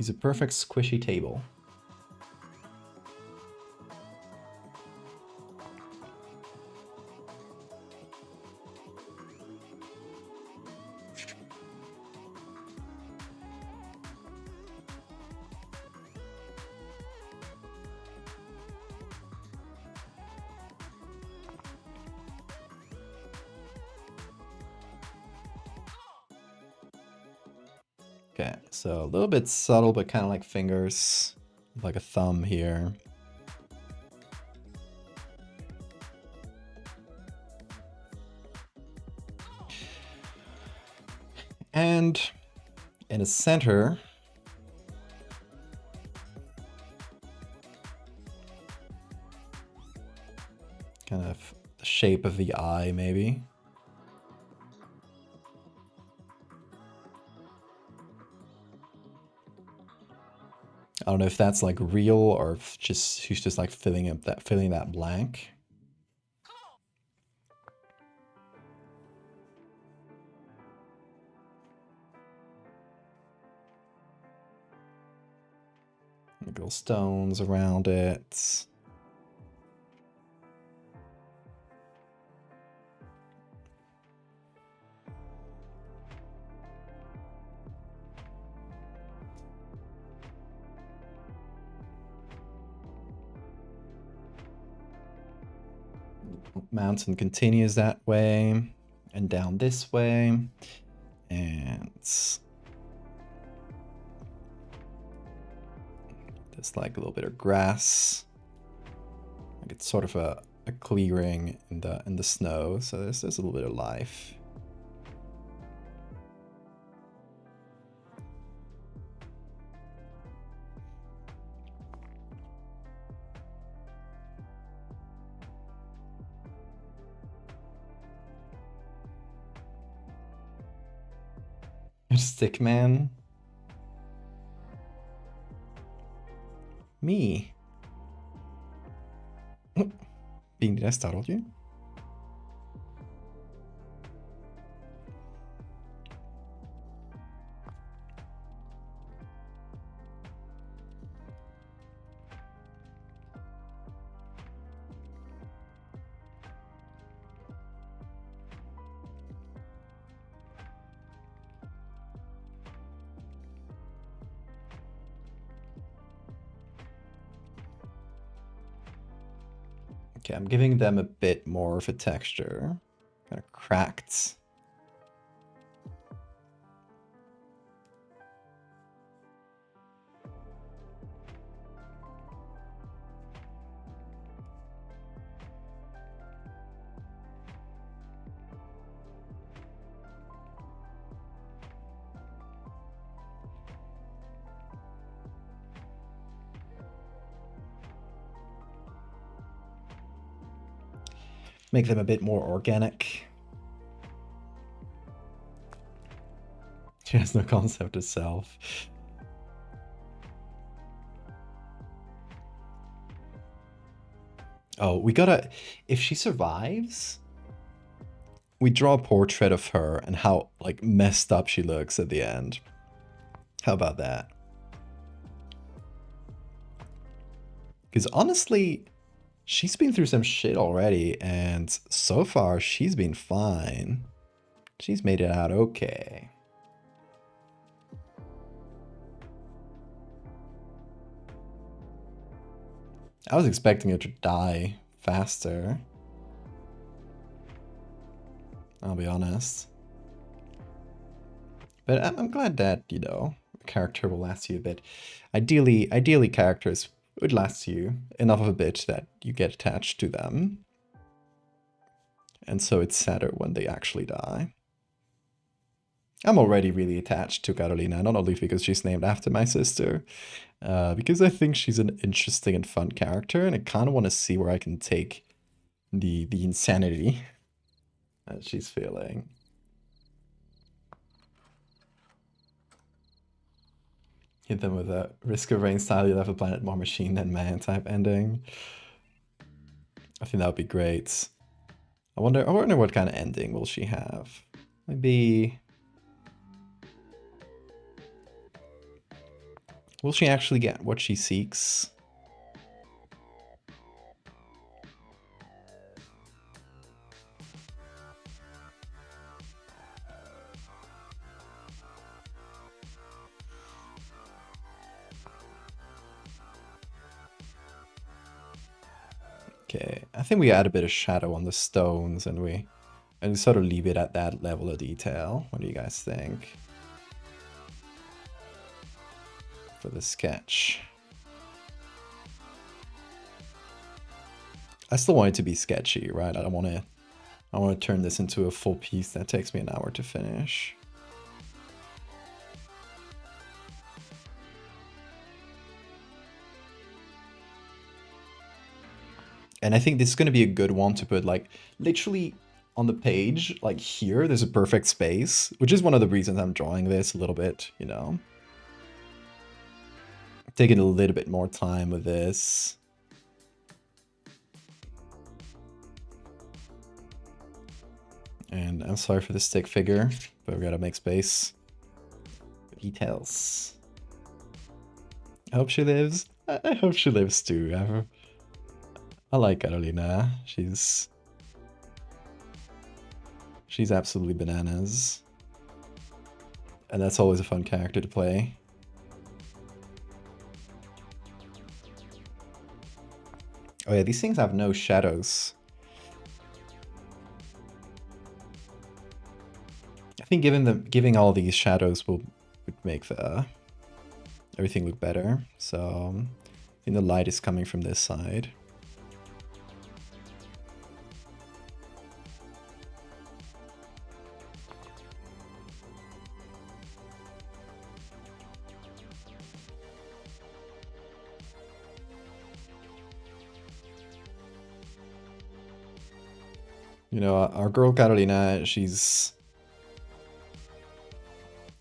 a perfect squishy table. Okay, so a little bit subtle, but kind of like fingers, like a thumb here. And in the center, kind of the shape of the eye, maybe. I don't know if that's like real or if just he's just like filling that blank. Little stones around it. Mountain continues that way and down this way, and there's like a little bit of grass. Like it's sort of a clearing in the snow, so there's a little bit of life. Stickman. Me. Bean, did I startle you? Okay, I'm giving them a bit more of a texture. Kind of cracked. Make them a bit more organic. She has no concept of self. Oh, we gotta... If she survives, we draw a portrait of her and how, like, messed up she looks at the end. How about that? Because honestly, she's been through some shit already, and so far, she's been fine. She's made it out okay. I was expecting her to die faster. I'll be honest. But I'm glad that, you know, a character will last you a bit. Ideally characters would last you enough of a bit that you get attached to them. And so it's sadder when they actually die. I'm already really attached to Carolina, not only because she's named after my sister, because I think she's an interesting and fun character, and I kind of want to see where I can take the insanity that she's feeling. Hit them with a Risk of Rain style, you'll have a planet more machine than man type ending. I think that would be great. I wonder what kind of ending will she have. Maybe... Will she actually get what she seeks? Okay, I think we add a bit of shadow on the stones and we sort of leave it at that level of detail. What do you guys think? For the sketch. I still want it to be sketchy, right? I want to turn this into a full piece that takes me an hour to finish. And I think this is going to be a good one to put, like, literally on the page, like here, there's a perfect space, which is one of the reasons I'm drawing this a little bit, you know. Taking a little bit more time with this. And I'm sorry for the stick figure, but we gotta make space. Details. I hope she lives. I hope she lives too. I like Carolina. She's absolutely bananas. And that's always a fun character to play. Oh yeah, these things have no shadows. I think giving all these shadows would make everything look better. So I think the light is coming from this side. You know, our girl Carolina, she's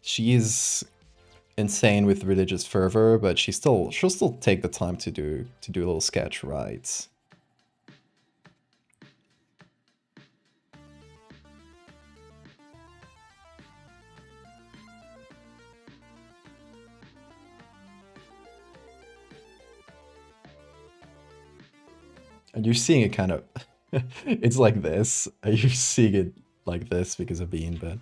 She is insane with religious fervor, but she'll still take the time to do a little sketch, right? And you're seeing it kind of it's like this. You're seeing it like this because of Bean, but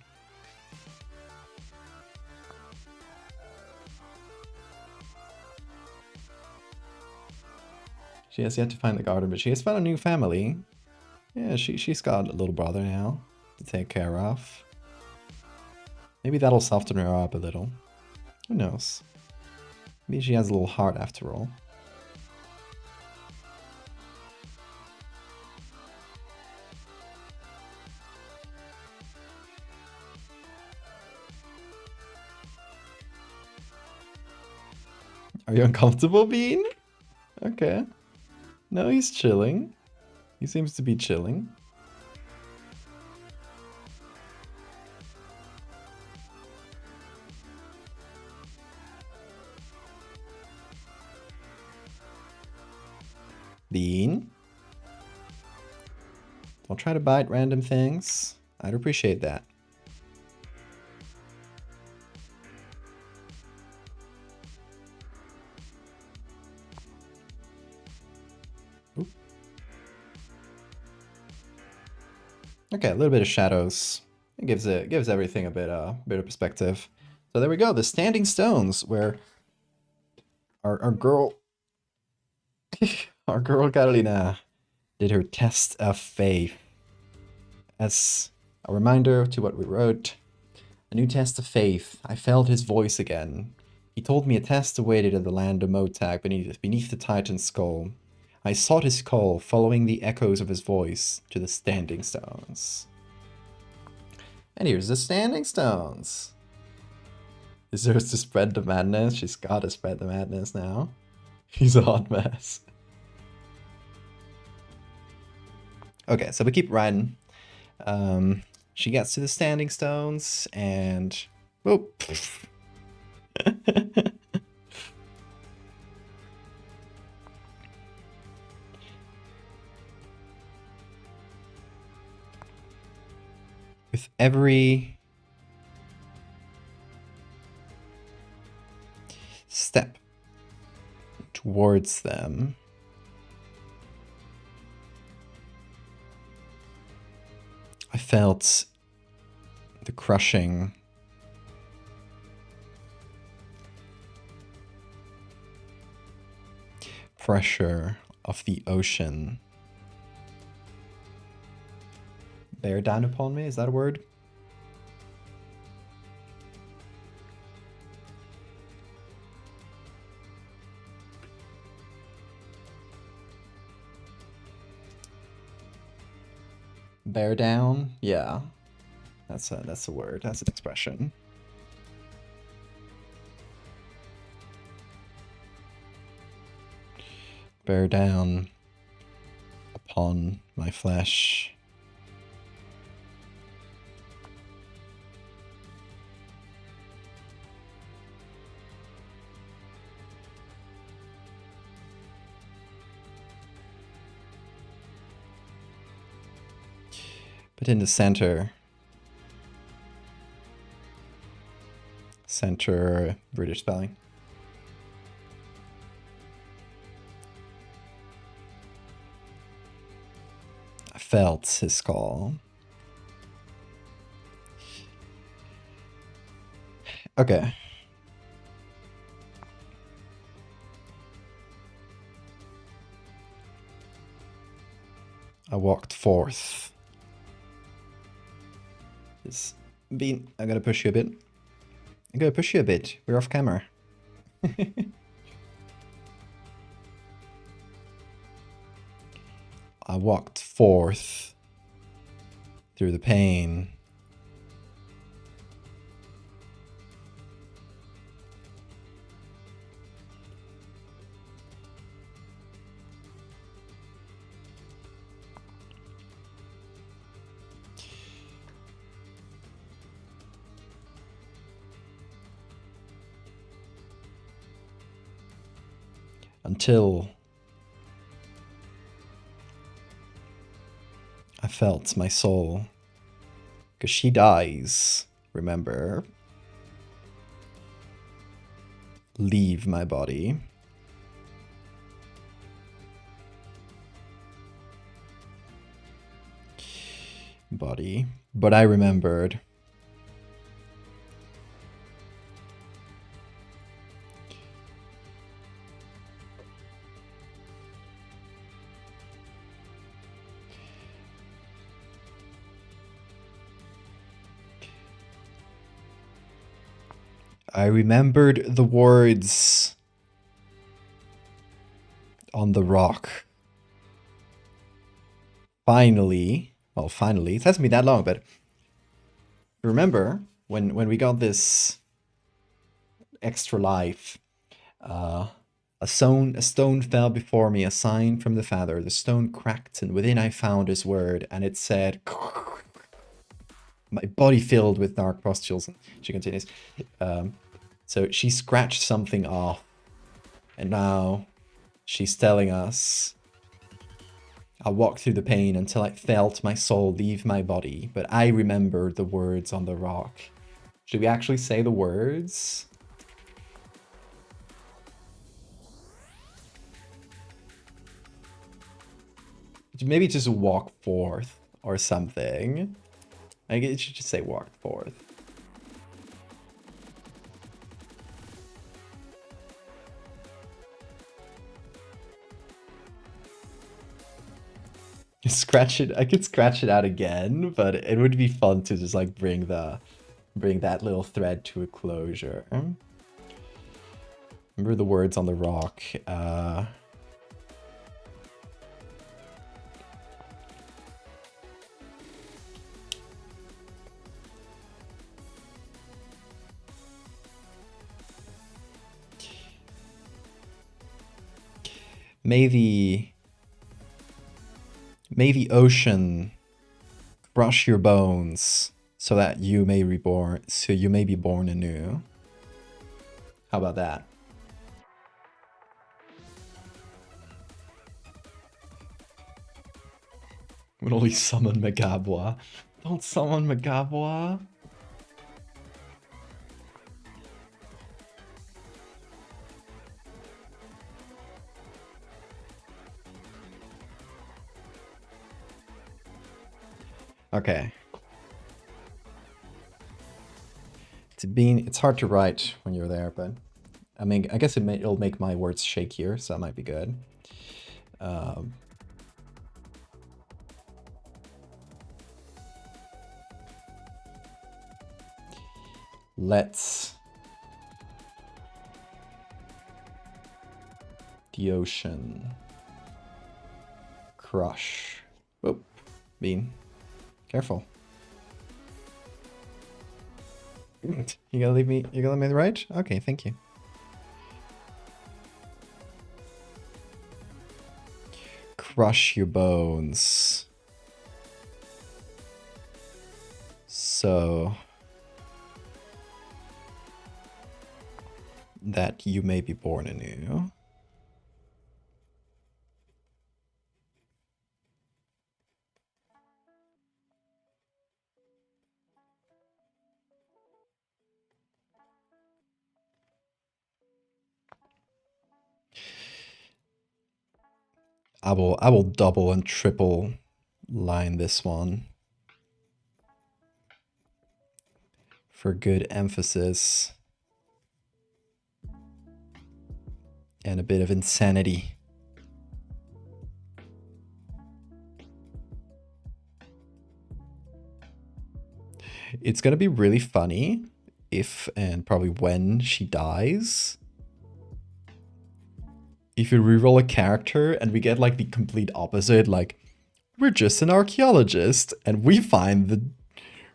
she has yet to find the garden, but she has found a new family. Yeah, she's got a little brother now to take care of. Maybe that'll soften her up a little. Who knows? Maybe she has a little heart after all. Are you uncomfortable, Bean? Okay. No, he's chilling. He seems to be chilling. Bean? Don't try to bite random things. I'd appreciate that. Oop. Okay, a little bit of shadows. It gives everything a bit of perspective. So there we go, the standing stones where our girl our girl Carolina did her test of faith. As a reminder to what we wrote, a new test of faith. I felt his voice again. He told me a test awaited in the land of Motak beneath the Titan's skull. I sought his call, following the echoes of his voice to the standing stones. And here's the standing stones. Deserves to spread the madness. She's gotta spread the madness now. He's a hot mess. Okay, so we keep riding. She gets to the standing stones and whoop. With every step towards them, I felt the crushing pressure of the ocean bear down upon me. Is that a word? Bear down? Yeah. That's a word. That's an expression. Bear down upon my flesh. But in the center, British spelling. I felt his call. Okay. I walked forth. I'm gonna push you a bit. We're off camera. I walked forth through the pain. Until I felt my soul. Because she dies, remember? Leave my body. But I remembered. I remembered the words on the rock. Finally, well, finally, it hasn't been that long, but remember when we got this extra life, a stone fell before me, a sign from the Father. The stone cracked, and within I found his word, and it said, my body filled with dark pustules. And she continues. So she scratched something off, and now she's telling us, I walked through the pain until I felt my soul leave my body, but I remembered the words on the rock. Should we actually say the words? Maybe just walk forth or something. I guess you should just say walk forth. Scratch it. I could scratch it out again, but it would be fun to just like bring that little thread to a closure. Remember the words on the rock. May the ocean crush your bones so that you may be born anew. How about that? Would only summon Megabwa. Don't summon Megabwa. Okay. It's hard to write when you're there, but I mean, I guess it'll make my words shakier, so that might be good. Let's the ocean crush. Whoop, Bean. Careful. You gonna leave me? You gonna let me right? Okay, thank you. Crush your bones. So that you may be born anew. I will double and triple line this one for good emphasis and a bit of insanity. It's gonna be really funny if, and probably when, she dies. If you reroll a character and we get like the complete opposite, like, we're just an archaeologist and we find the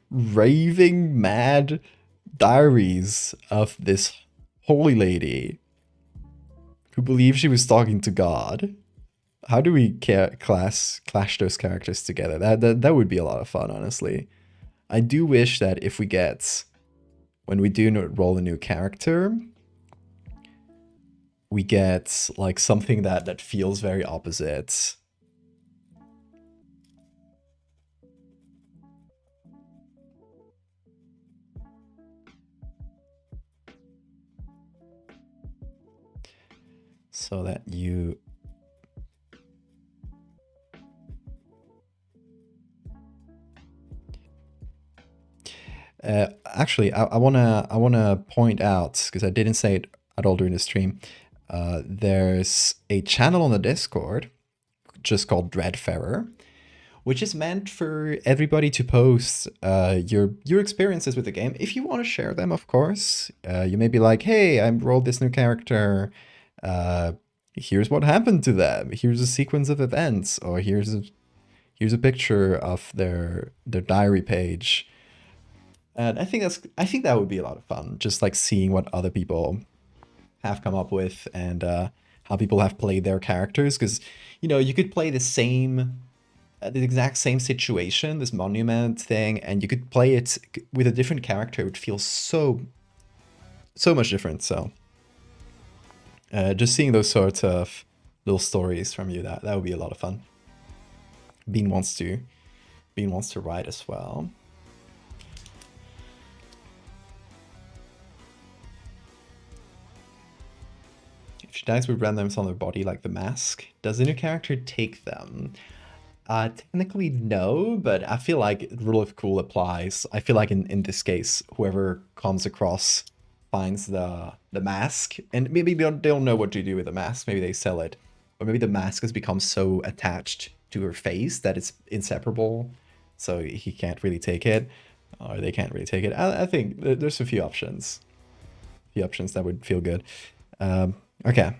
raving mad diaries of this holy lady who believed she was talking to God. How do we clash those characters together? That would be a lot of fun, honestly. I do wish that if we get, when we do roll a new character, we get like something that feels very opposite. So that you actually, I wanna point out, because I didn't say it at all during the stream. There's a channel on the Discord just called Dreadfarer, which is meant for everybody to post your experiences with the game. If you want to share them, of course. You may be like, hey, I rolled this new character. Uh, Here's what happened to them. Here's a sequence of events, or here's a picture of their diary page. And I think that would be a lot of fun, just like seeing what other people have come up with and how people have played their characters. Because you could play the exact same situation, this monument thing, and you could play it with a different character. It would feel so much different. So just seeing those sorts of little stories from you, that would be a lot of fun. Bean wants to write as well. If she dies with randoms on her body like the mask, does the new character take them? Technically no, but I feel like rule of cool applies. I feel like in this case, whoever comes across finds the mask, and maybe they don't know what to do with the mask. Maybe they sell it, or maybe the mask has become so attached to her face that it's inseparable, so he can't really take it, or they can't really take it. I think there's a few options that would feel good. Okay.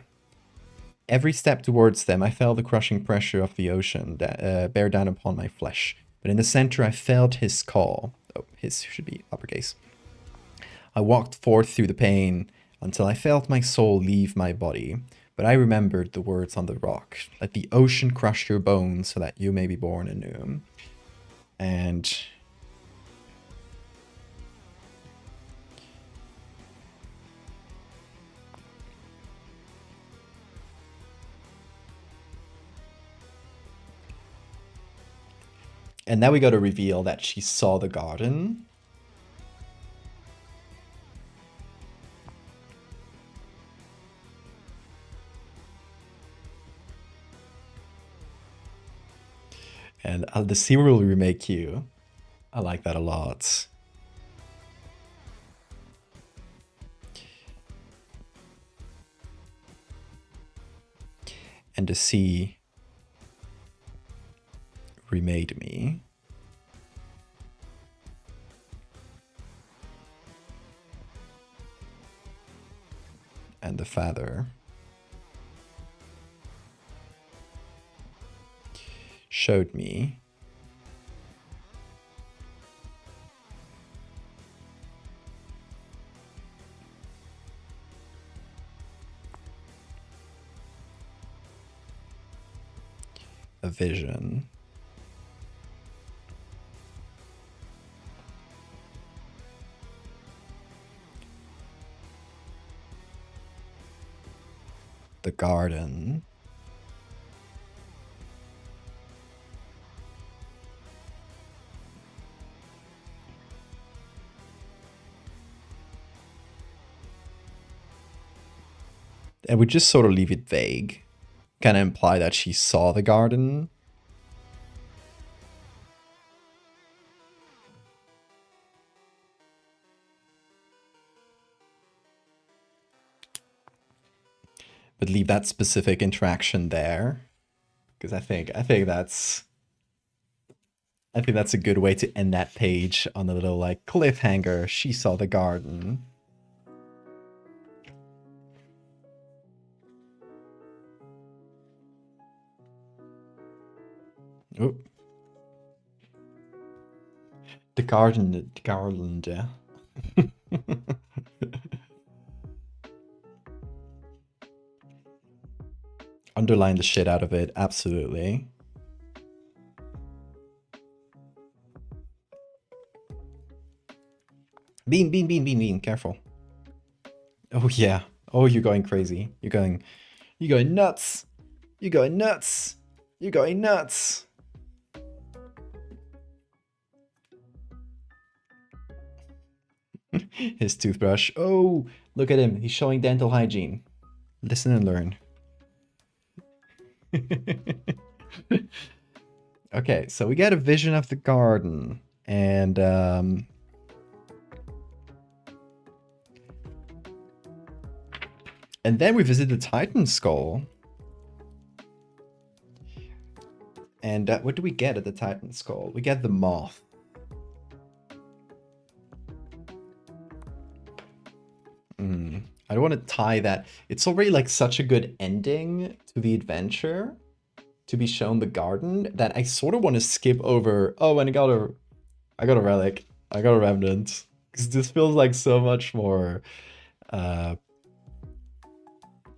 Every step towards them, I felt the crushing pressure of the ocean bear down upon my flesh. But in the center, I felt his call. Oh, his should be uppercase. I walked forth through the pain until I felt my soul leave my body. But I remembered the words on the rock. Let the ocean crush your bones so that you may be born anew. And now we got to reveal that she saw the garden. And the serial remake you. I like that a lot. And the sea remade me. And the father showed me a vision. The garden. And we just sort of leave it vague. Kind of imply that she saw the garden. But leave that specific interaction there. Because I think that's a good way to end that page on a little like cliffhanger. She saw the garden. Oh. The garland, yeah. Underline the shit out of it, absolutely. Bean, careful. Oh yeah, Oh, you're going crazy. You're going nuts. You're going nuts. You're going nuts. His toothbrush. Oh, look at him. He's showing dental hygiene. Listen and learn. Okay, so we get a vision of the garden. And then we visit the Titan Skull. And what do we get at the Titan Skull? We get the moth. I don't want to tie that. It's already like such a good ending to the adventure to be shown the garden that I sort of want to skip over. Oh, and I got a relic. I got a remnant. Because this feels like so much more,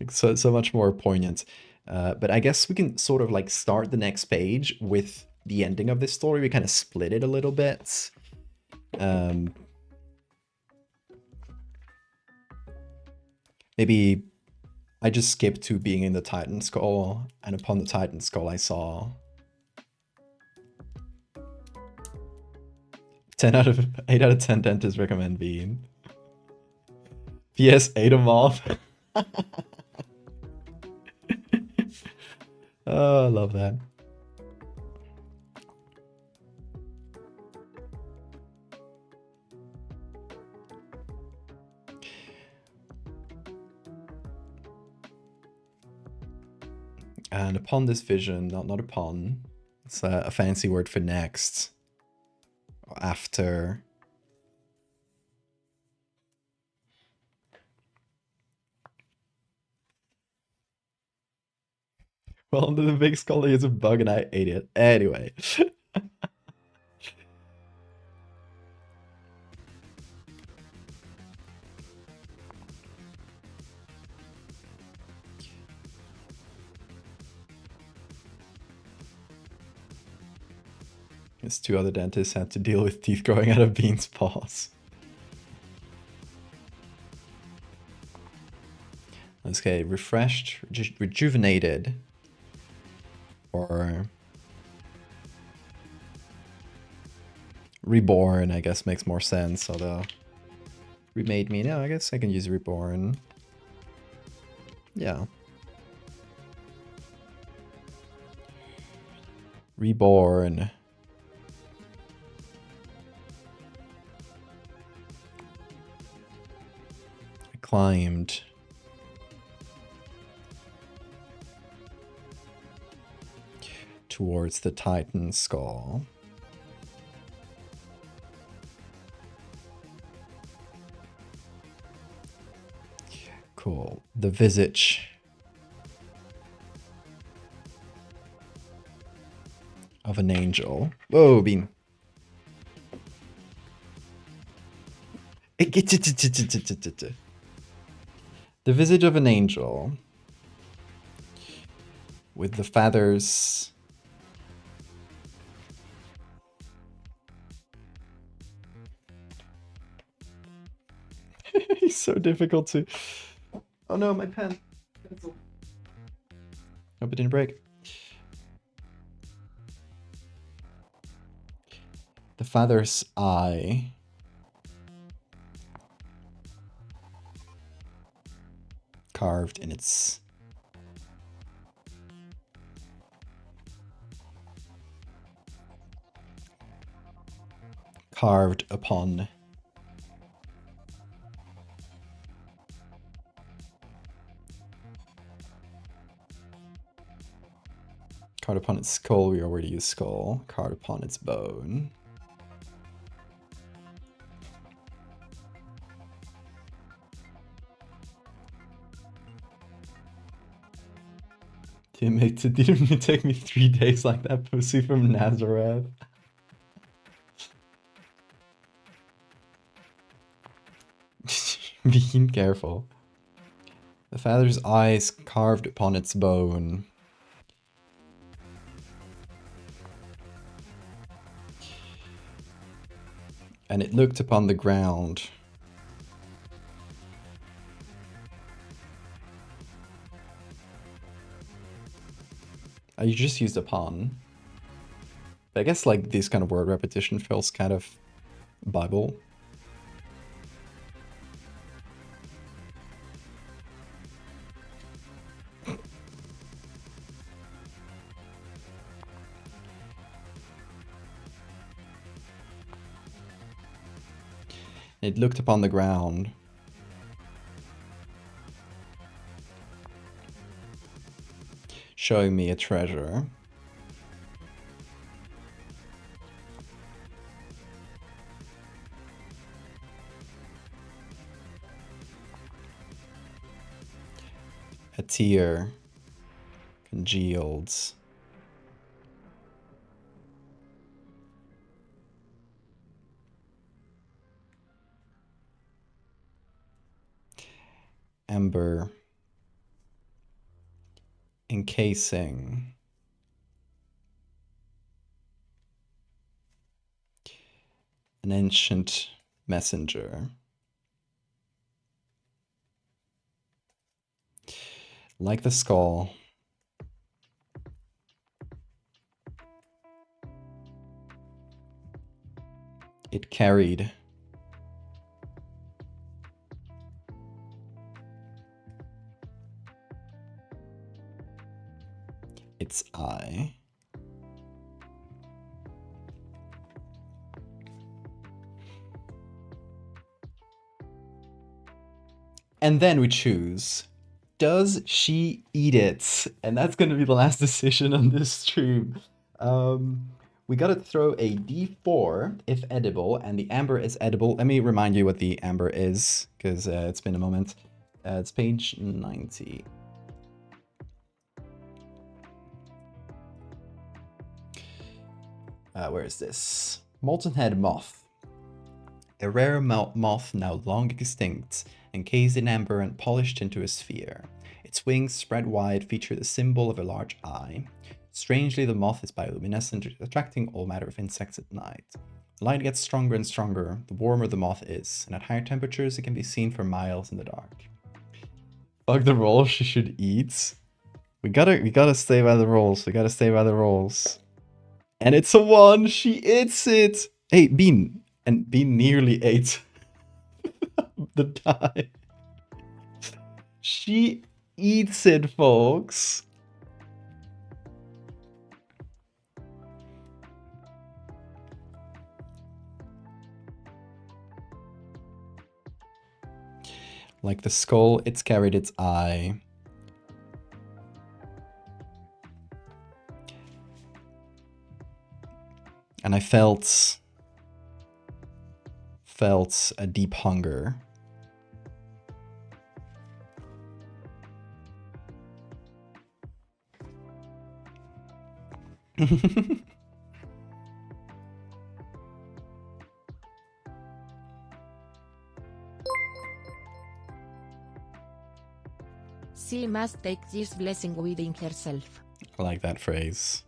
so much more poignant. But I guess we can sort of like start the next page with the ending of this story. We kind of split it a little bit. Maybe I just skipped to being in the Titan Skull, and upon the Titan Skull I saw 8 out of 10 dentists recommend Bean. PS, ate them off. Oh, I love that. And upon this vision, not upon, it's a fancy word for next. Or after. Well, the big skull is a bug and I ate it. Anyway. His 2 other dentists had to deal with teeth growing out of Bean's paws. Okay, refreshed, rejuvenated, or reborn, I guess makes more sense, although remade me. No, I guess I can use reborn. Yeah. Reborn. I climbed. Towards the Titan Skull. Cool. The visage of an angel. Whoa, Bean. The visage of an angel. With the feathers. He's so difficult to... Oh no, my pen. Pencil. Hope it didn't break. The father's eye. Carved in its... Carved upon... Carved upon its skull, we already used skull. Carved upon its bone. Didn't it take me 3 days like that pussy from Nazareth? Being careful. The father's eyes carved upon its bone. And it looked upon the ground. You just used upon. But I guess like this kind of word repetition feels kind of Bible. It looked upon the ground. Showing me a treasure. A tear congealed. Ember encasing. An ancient messenger. Like the skull. It carried its eye. And then we choose, does she eat it? And that's going to be the last decision on this stream. We got to throw a d4 if edible, and the amber is edible. Let me remind you what the amber is, because it's been a moment. It's page 90. Where is this? Molten Head Moth. A rare moth now long extinct, encased in amber and polished into a sphere. Its wings, spread wide, feature the symbol of a large eye. Strangely, the moth is bioluminescent, attracting all manner of insects at night. The light gets stronger and stronger, the warmer the moth is, and at higher temperatures it can be seen for miles in the dark. Fuck the rolls she should eat. We gotta stay by the rolls. We gotta stay by the rolls. And it's a 1. She eats it. Hey, Bean. And Bean nearly ate the die. She eats it, folks. Like the skull, it's carried its eye. And I felt a deep hunger. She must take this blessing within herself. I like that phrase.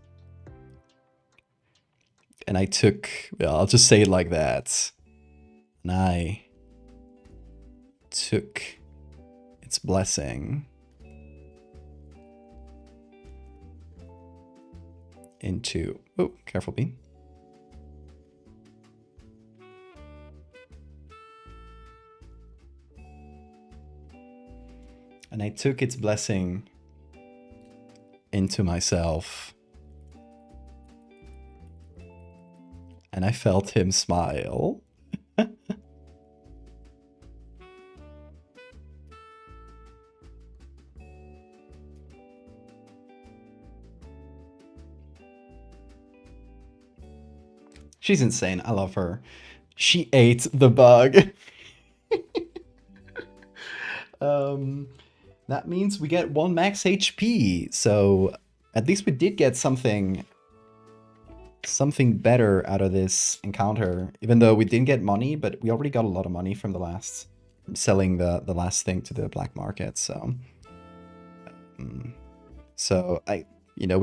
And I took, well, I'll just say it like that. And I took its blessing into, oh, careful, Bean. And I took its blessing into myself. And I felt him smile. She's insane. I love her. She ate the bug. That means we get 1 max HP. So at least we did get something better out of this encounter. Even though we didn't get money, but we already got a lot of money from the last selling the last thing to the black market. So we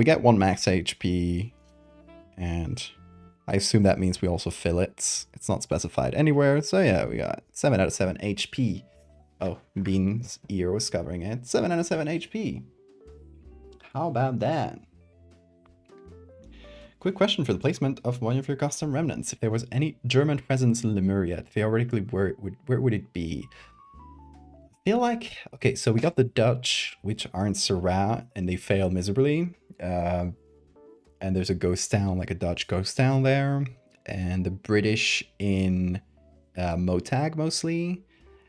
get 1 max HP, and I assume that means we also fill it. It's not specified anywhere. So yeah, we got 7 out of 7 HP. Oh, Bean's ear was covering it. 7 out of 7 HP. How about that? Quick question for the placement of one of your custom remnants. If there was any German presence in Lemuria, theoretically, where would it be? I feel like, okay, so we got the Dutch, which are in Syrah, and they fail miserably. And there's a ghost town, like a Dutch ghost town there. And the British in Motag mostly.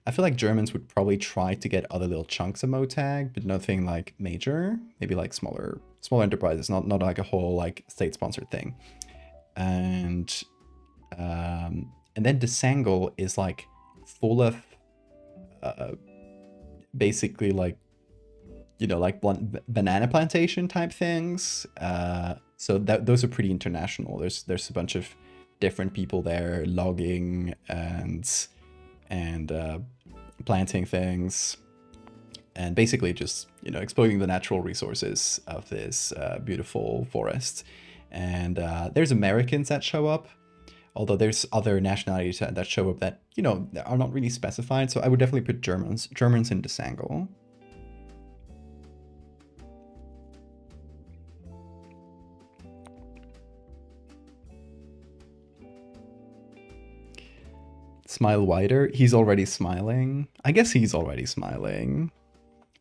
I feel like Germans would probably try to get other little chunks of Motag, but nothing like major. Maybe like smaller enterprises, not like a whole like state-sponsored thing. And then Desangle is like full of basically like, you know, like banana plantation type things. So those are pretty international. There's a bunch of different people there logging and planting things, and basically just, you know, exploiting the natural resources of this beautiful forest. And there's Americans that show up, although there's other nationalities that show up that, you know, are not really specified. So I would definitely put Germans in Desangle. Smile wider. He's already smiling. I guess he's already smiling.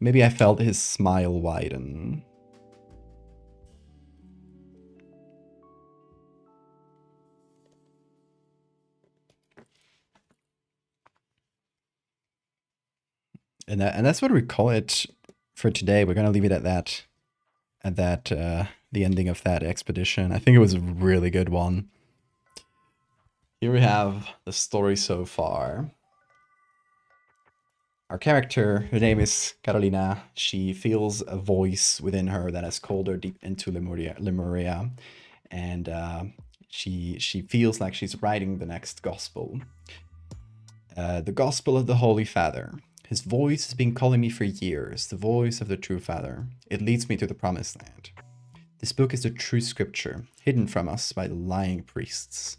Maybe I felt his smile widen. And that's what we call it for today. We're gonna leave it at that. The ending of that expedition. I think it was a really good one. Here we have the story so far. Our character, her name is Carolina. She feels a voice within her that has called her deep into Lemuria, and she feels like she's writing the next gospel. The gospel of the Holy Father. His voice has been calling me for years, the voice of the true Father. It leads me to the promised land. This book is the true scripture, hidden from us by the lying priests.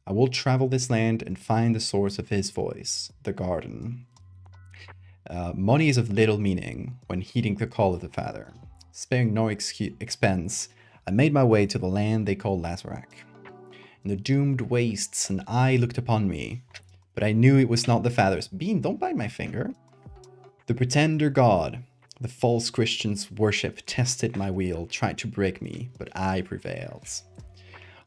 I will travel this land and find the source of his voice, the garden. Money is of little meaning when heeding the call of the Father. Sparing no expense, I made my way to the land they call Lazarak. In the doomed wastes, an eye looked upon me, but I knew it was not the Father's. Bean, don't bite my finger. The pretender God, the false Christians' worship tested my will, tried to break me, but I prevailed.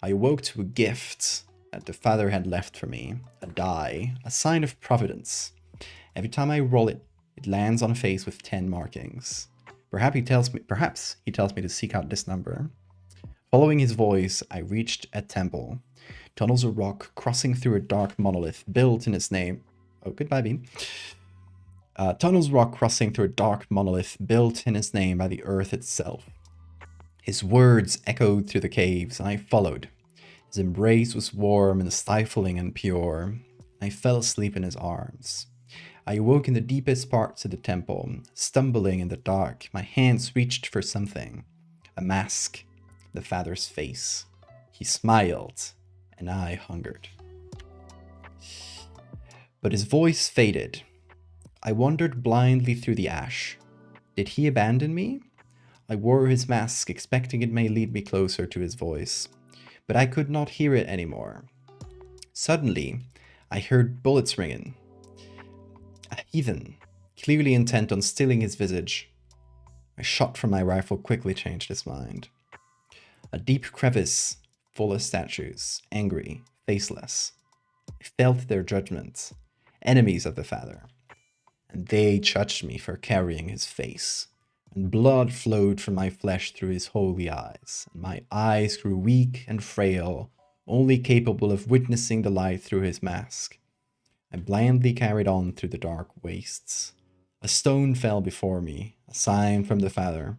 I awoke to a gift that the Father had left for me, a die, a sign of providence. Every time I roll it, it lands on a face with 10 markings. Perhaps he tells me to seek out this number. Following his voice, I reached a temple. Tunnels of rock crossing through a dark monolith built in his name. Oh, goodbye, Bean. Tunnels of rock crossing through a dark monolith built in his name by the earth itself. His words echoed through the caves, and I followed. His embrace was warm and stifling and pure. I fell asleep in his arms. I awoke in the deepest parts of the temple, stumbling in the dark. My hands reached for something. A mask. The Father's face. He smiled, and I hungered. But his voice faded. I wandered blindly through the ash. Did he abandon me? I wore his mask, expecting it may lead me closer to his voice. But I could not hear it anymore. Suddenly, I heard bullets ringing. A heathen, clearly intent on stealing his visage. A shot from my rifle quickly changed his mind. A deep crevice, full of statues, angry, faceless. I felt their judgment, enemies of the Father. And they judged me for carrying his face. And blood flowed from my flesh through his holy eyes. And my eyes grew weak and frail, only capable of witnessing the light through his mask. I blindly carried on through the dark wastes. A stone fell before me, a sign from the Father.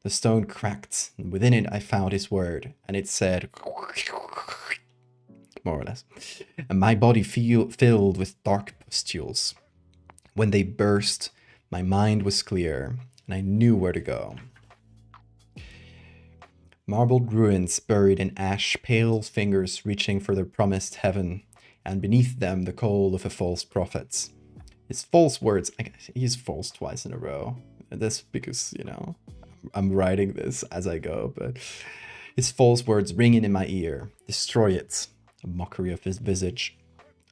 The stone cracked, and within it I found his word, and it said, more or less, and my body filled with dark pustules. When they burst, my mind was clear, and I knew where to go. Marbled ruins buried in ash, pale fingers reaching for their promised heaven, and beneath them the coal of a false prophet. His false words, he's false twice in a row. That's because, you know, I'm writing this as I go, but His false words ringing in my ear. Destroy it. A mockery of his visage.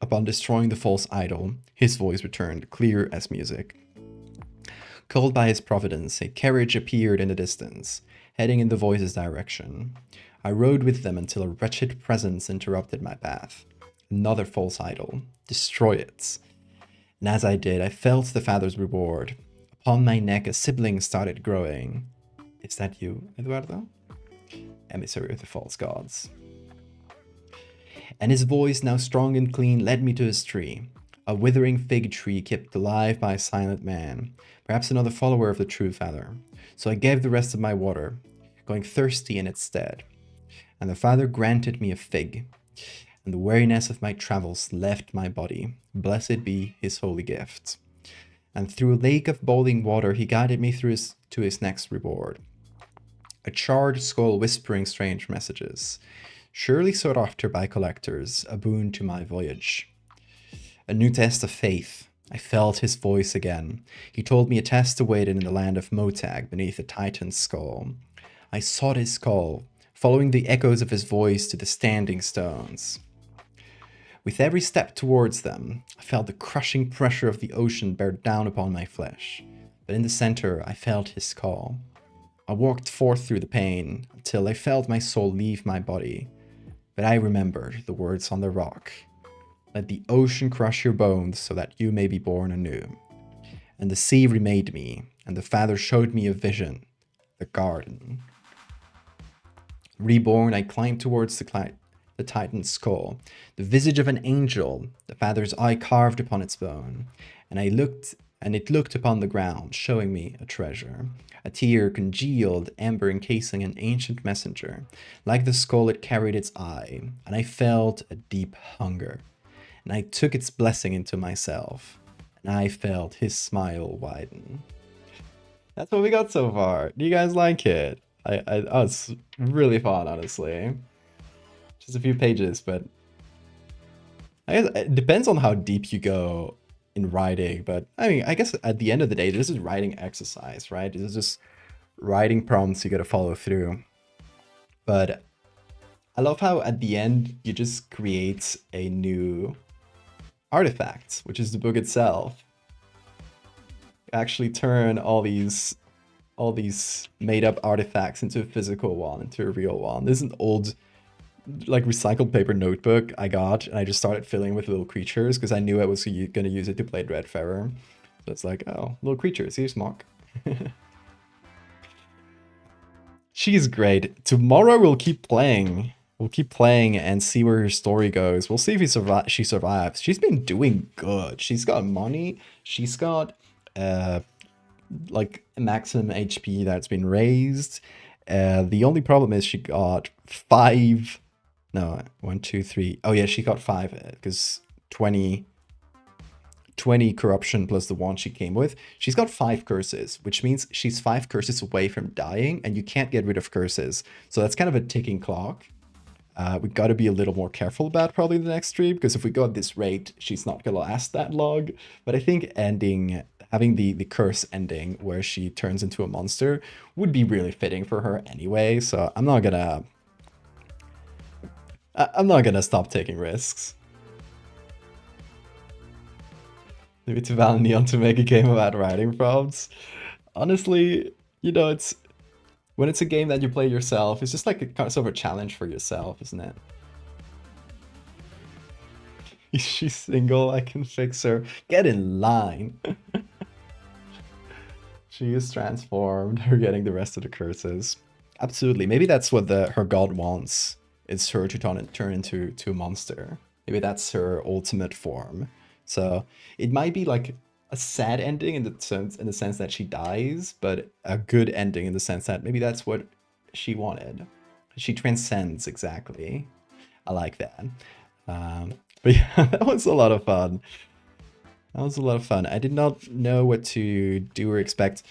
Upon destroying the false idol, his voice returned, clear as music. Called by his providence, a carriage appeared in the distance, heading in the voice's direction. I rode with them until a wretched presence interrupted my path. Another false idol. Destroy it. And as I did, I felt the father's reward. Upon my neck, a sibling started growing. Is that you, Eduardo? Emissary of the false gods. And his voice, now strong and clean, led me to his tree. A withering fig tree kept alive by a silent man, perhaps another follower of the true father. So I gave the rest of my water, going thirsty in its stead. And the father granted me a fig, and the weariness of my travels left my body. Blessed be his holy gift. And through a lake of boiling water, he guided me to his next reward. A charred skull whispering strange messages, surely sought after by collectors, a boon to my voyage. A new test of faith. I felt his voice again. He told me a test awaited in the land of Motag beneath a titan's skull. I sought his call, following the echoes of his voice to the standing stones. With every step towards them, I felt the crushing pressure of the ocean bear down upon my flesh. But in the center, I felt his call. I walked forth through the pain until I felt my soul leave my body. But I remembered the words on the rock. Let the ocean crush your bones so that you may be born anew. And the sea remade me, and the Father showed me a vision, the garden. Reborn, I climbed towards the titan's skull, the visage of an angel, the Father's eye carved upon its bone. And it looked upon the ground, showing me a treasure. A tear congealed amber encasing an ancient messenger. Like the skull, it carried its eye, and I felt a deep hunger. And I took its blessing into myself, and I felt his smile widen. That's what we got so far. Do you guys like it? Oh, it's really fun, honestly. Just a few pages, but I guess it depends on how deep you go in writing. But I mean, I guess at the end of the day, this is writing exercise, right? This is just writing prompts you got to follow through. But I love how at the end you just create a new artifact, which is the book itself. Actually turn all these made up artifacts into a physical one, into a real one. This is an old like recycled paper notebook I got, and I just started filling with little creatures because I knew I was going to use it to play Dreadfarer. So it's like, oh, little creatures, here's Mock. She's great. Tomorrow we'll keep playing. We'll keep playing and see where her story goes. We'll see if she survives. She's been doing good. She's got money. She's got like maximum HP that's been raised. The only problem is she got 5. No, 1, 2, 3. Oh yeah, she got 5 because 20 corruption plus the one she came with. She's got 5 curses, which means she's 5 curses away from dying, and you can't get rid of curses. So that's kind of a ticking clock. We got to be a little more careful about probably the next stream, because if we go at this rate, she's not going to last that long. But I think having the curse ending where she turns into a monster would be really fitting for her anyway. So I'm not gonna stop taking risks. Leave it to Val and Neon to make a game about writing prompts. Honestly, you know, when it's a game that you play yourself, it's just like a kind of a challenge for yourself, isn't it? She's single, I can fix her. Get in line. She is transformed. Her getting the rest of the curses. Absolutely. Maybe that's what her god wants. It's her to turn into a monster. Maybe that's her ultimate form. So it might be like a sad ending in the sense that she dies, but a good ending in the sense that maybe that's what she wanted. She transcends, exactly. I like that. But yeah, that was a lot of fun. That was a lot of fun. I did not know what to do or expect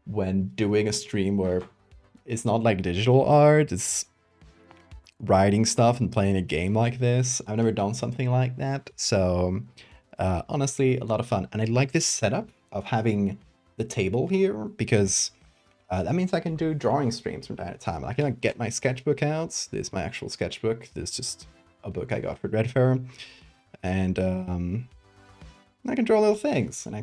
when doing a stream where it's not like digital art, it's writing stuff and playing a game like this. I've never done something like that. So honestly, a lot of fun. And I like this setup of having the table here because That means I can do drawing streams from time to time. I can like, get my sketchbook out. This is my actual sketchbook. This is just a book I got for Dreadfarer. And I can draw little things, and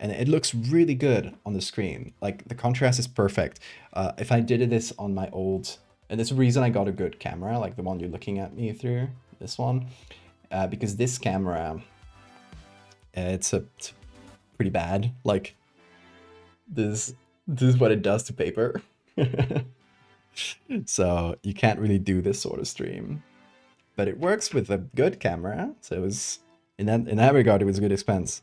and it looks really good on the screen. Like, the contrast is perfect. If I did this on my old, and there's a reason I got a good camera, like the one you're looking at me through, this one, because this camera, it's pretty bad. Like, this is what it does to paper. So you can't really do this sort of stream, but it works with a good camera. So it was, in that regard, it was a good expense.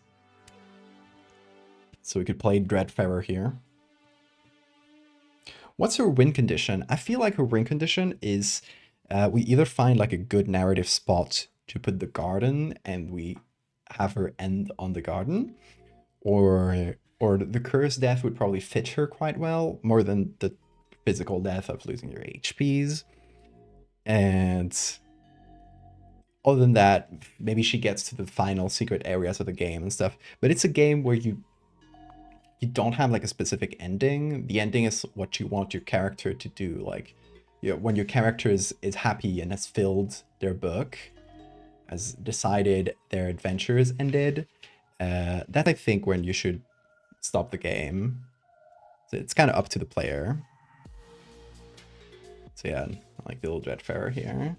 So we could play Dreadfarer here. What's her win condition? I feel like her win condition is we either find like a good narrative spot to put the garden and we have her end on the garden, or the curse death would probably fit her quite well, more than the physical death of losing your HPs. And other than that, maybe she gets to the final secret areas of the game and stuff. But it's a game where you don't have like a specific ending. The ending is what you want your character to do. Like, you know, when your character is happy and has filled their book, has decided their adventure is ended, that I think when you should stop the game. So it's kind of up to the player. So yeah, I like the little Dreadfarer here.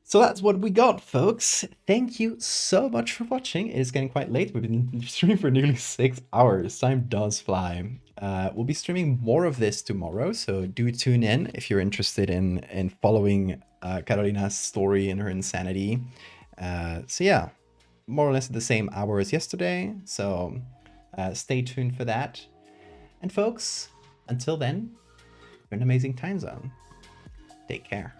So that's what we got, folks. Thank you so much for watching. It is getting quite late. We've been streaming for nearly 6 hours. Time does fly. We'll be streaming more of this tomorrow, so do tune in if you're interested in following Carolina's story and her insanity. So yeah, more or less the same hour as yesterday, so stay tuned for that. And folks, until then, have an amazing time zone. Take care.